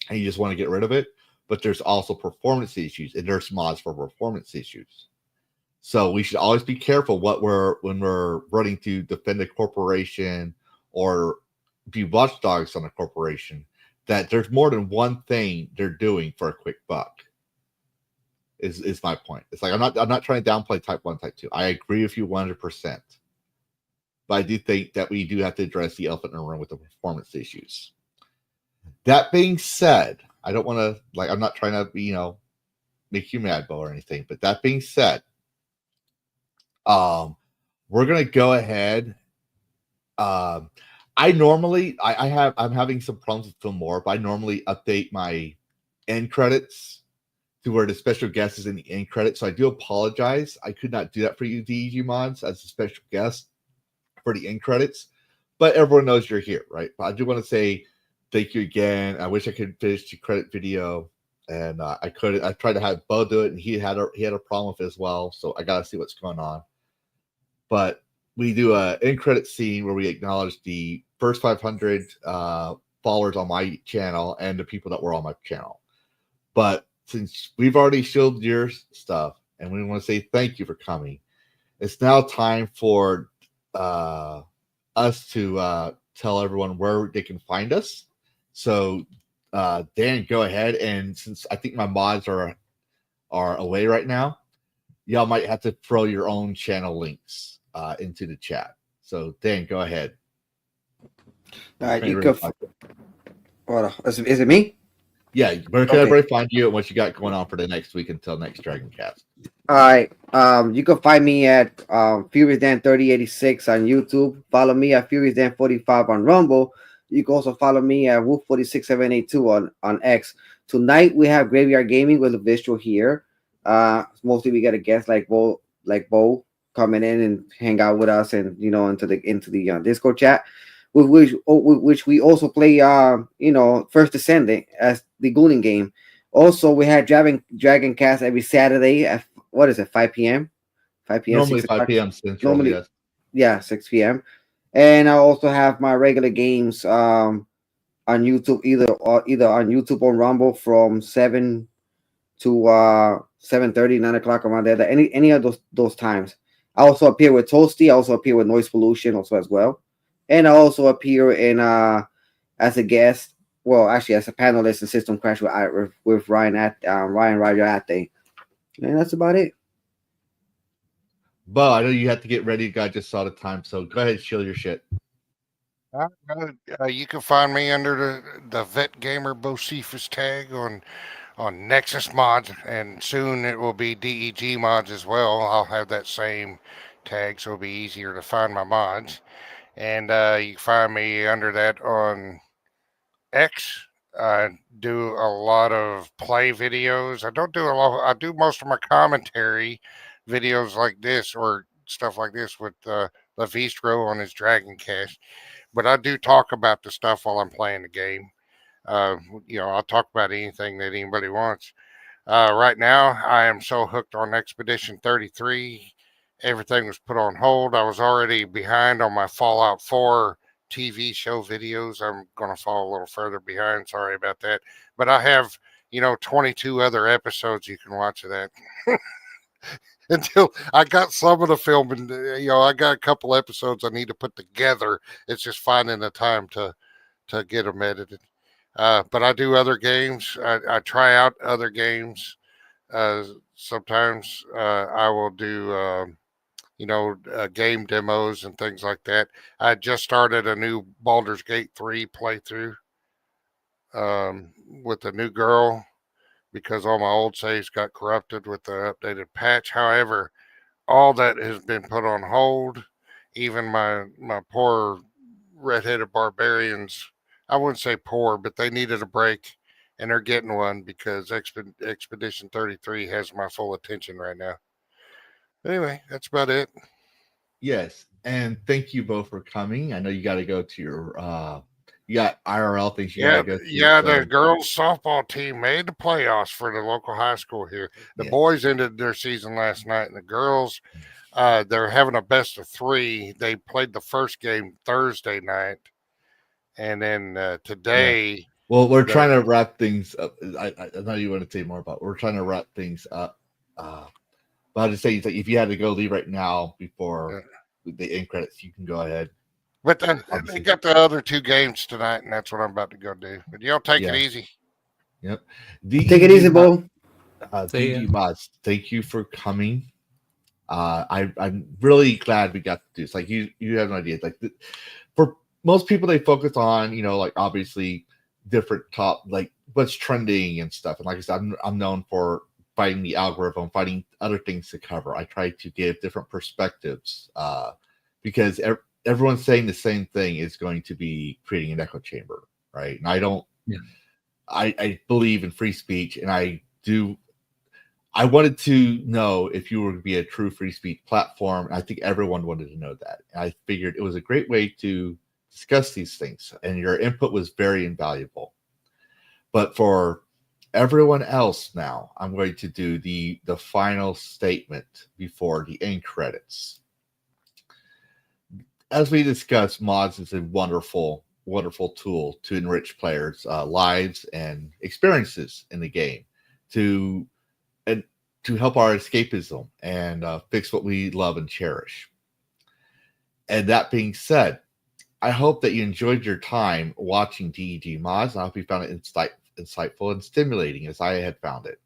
and you just want to get rid of it. But there's also performance issues, and there's mods for performance issues. So we should always be careful when we're running to defend a corporation or be watchdogs on a corporation, that there's more than one thing they're doing for a quick buck. Is my point. It's like I'm not trying to downplay Type 1, Type 2. I agree with you 100%. But I do think that we do have to address the elephant in the room with the performance issues. That being said, I don't want to, I'm not trying to, make you mad, Bo, or anything. But that being said, we're going to go ahead. I'm having some problems with Filmora, but I normally update my end credits to where the special guest is in the end credits. So I do apologize. I could not do that for you, DEG Mods, as a special guest for the end credits. But everyone knows you're here, right? But I do want to say thank you again. I wish I could finish the credit video, and I couldn't. I tried to have Bo do it, and he had a problem with it as well. So I got to see what's going on. But we do an end credit scene where we acknowledge the first 500 followers on my channel and the people that were on my channel. But since we've already showed your stuff and we want to say thank you for coming, it's now time for us to tell everyone where they can find us. So Dan, go ahead. And since I think my mods are away right now, y'all might have to throw your own channel links into the chat. So Dan, go ahead. All right, you go. Is it me? Yeah, where can everybody find you and what you got going on for the next week until next DragonCast? All right. You can find me at Furious Dan 3086 on YouTube. Follow me at Furious Dan 45 on Rumble. You can also follow me at Wolf 46782 on X. Tonight we have Graveyard Gaming with a visual here. Mostly we got a guest like Bo coming in and hang out with us and into the Discord chat. Which we also play, First Descendant as the Gooning game. Also, we had DragonCast every Saturday at 5 p.m. 5 p.m. Normally 5 p.m. Central. Normally, yes. Yeah, 6 p.m. And I also have my regular games on YouTube, either on YouTube or Rumble from 7 to 7:30, 9 o'clock around there. Any of those times. I also appear with Toasty. I also appear with Noise Pollution also as well. And I also appear in as a guest, well, actually as a panelist in System Crash with Ryan Roger Ate. And that's about it. Bo, I know you have to get ready. I just saw the time, so go ahead and chill your shit. You can find me under the Vet Gamer Bocephus tag on Nexus Mods, and soon it will be DEG Mods as well. I'll have that same tag, so it'll be easier to find my mods. And you can find me under that on X. I do a lot of play videos. I don't do a lot. I do most of my commentary videos like this or stuff like this with Levistro on his DragonCast. But I do talk about the stuff while I'm playing the game. I'll talk about anything that anybody wants. Right now, I am so hooked on Expedition 33. Everything was put on hold. I was already behind on my Fallout 4 TV show videos. I'm going to fall a little further behind. Sorry about that. But I have, 22 other episodes you can watch of that. Until I got some of the filming, I got a couple episodes I need to put together. It's just finding the time to get them edited. But I do other games. I try out other games. Sometimes I will do game demos and things like that. I just started a new Baldur's Gate 3 playthrough with a new girl because all my old saves got corrupted with the updated patch. However, all that has been put on hold. Even my poor redheaded barbarians, I wouldn't say poor, but they needed a break, and they're getting one because Expedition 33 has my full attention right now. Anyway, that's about it. Yes, and thank you both for coming. I know you got to go to your You got IRL things you Yeah, gotta go to. yeah. so- The girls softball team made the playoffs for the local high school here. The Yeah. boys ended their season last night, and the girls, they're having a best of 3. They played the first game Thursday night, and then today. Well, we're the- trying to wrap things up. I know you want to say more about. We're trying to wrap things up. But I'll just say, if you had to go leave right now before the end credits, you can go ahead. But they Obviously. got the other 2 games tonight, and that's what I'm about to go do. But y'all take it easy. Yep. Take it easy, Bo. DEG Mods, thank you for coming. I'm really glad we got to do this. Like you have no idea. Like for most people, they focus on like obviously different like what's trending and stuff. And like I said, I'm known for fighting the algorithm, finding other things to cover. I try to give different perspectives because everyone's saying the same thing is going to be creating an echo chamber, right? And I don't. Yeah. I believe in free speech, and I wanted to know if you were to be a true free speech platform. I think everyone wanted to know that. And I figured it was a great way to discuss these things, and your input was very invaluable. But for everyone else now, I'm going to do the final statement before the end credits. As we discussed, mods is a wonderful, wonderful tool to enrich players' lives and experiences in the game, to help our escapism and fix what we love and cherish. And that being said, I hope that you enjoyed your time watching DEG Mods. I hope you found it insightful and stimulating as I had found it.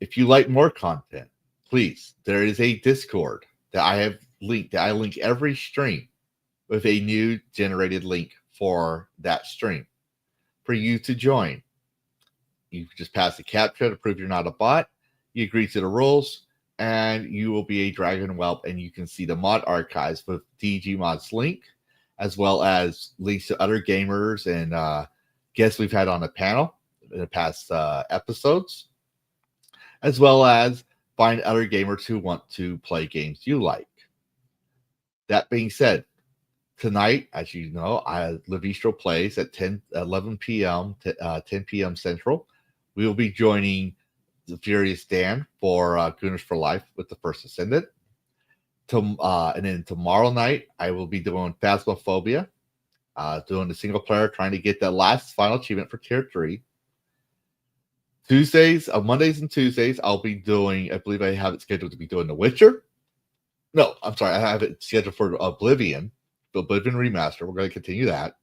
If you like more content, please, there is a Discord that I have linked. I link every stream with a new generated link for that stream for you to join. You just pass the captcha to prove you're not a bot. You agree to the rules, and you will be a Dragon Whelp, and you can see the mod archives with DEG Mods link, as well as links to other gamers and guests we've had on the panel in the past episodes, as well as find other gamers who want to play games you like. That being said, tonight, as you know, Levistro plays at 11 p.m. 10 p.m. Central. We will be joining the Furious Dan for Gooners for Life with the First Ascendant. And then tomorrow night, I will be doing Phasmophobia, doing the single player, trying to get that last final achievement for Tier 3. Mondays and Tuesdays, I'll be doing, I believe I have it scheduled to be doing The Witcher. No, I'm sorry, I have it scheduled for Oblivion, the Oblivion Remaster. We're going to continue that.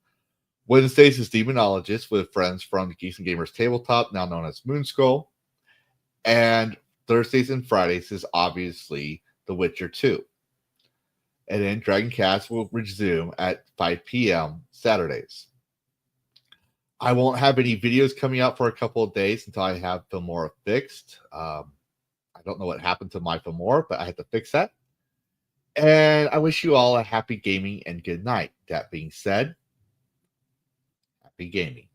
Wednesdays is Demonologist with friends from the Geeks and Gamers Tabletop, now known as Moonskull. And Thursdays and Fridays is obviously The Witcher 2. And then DragonCast will resume at 5 p.m. Saturdays. I won't have any videos coming out for a couple of days until I have Filmora fixed. I don't know what happened to my Filmora, but I had to fix that. And I wish you all a happy gaming and good night. That being said, happy gaming.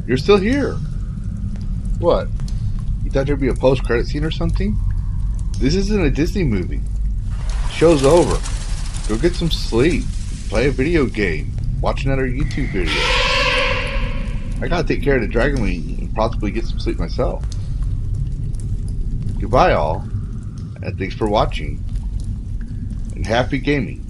You're still here. What? You thought there'd be a post-credit scene or something? This isn't a Disney movie. Show's over. Go get some sleep. Play a video game. Watch another YouTube video. I gotta take care of the Dragon Wing and possibly get some sleep myself. Goodbye all, and thanks for watching, and happy gaming.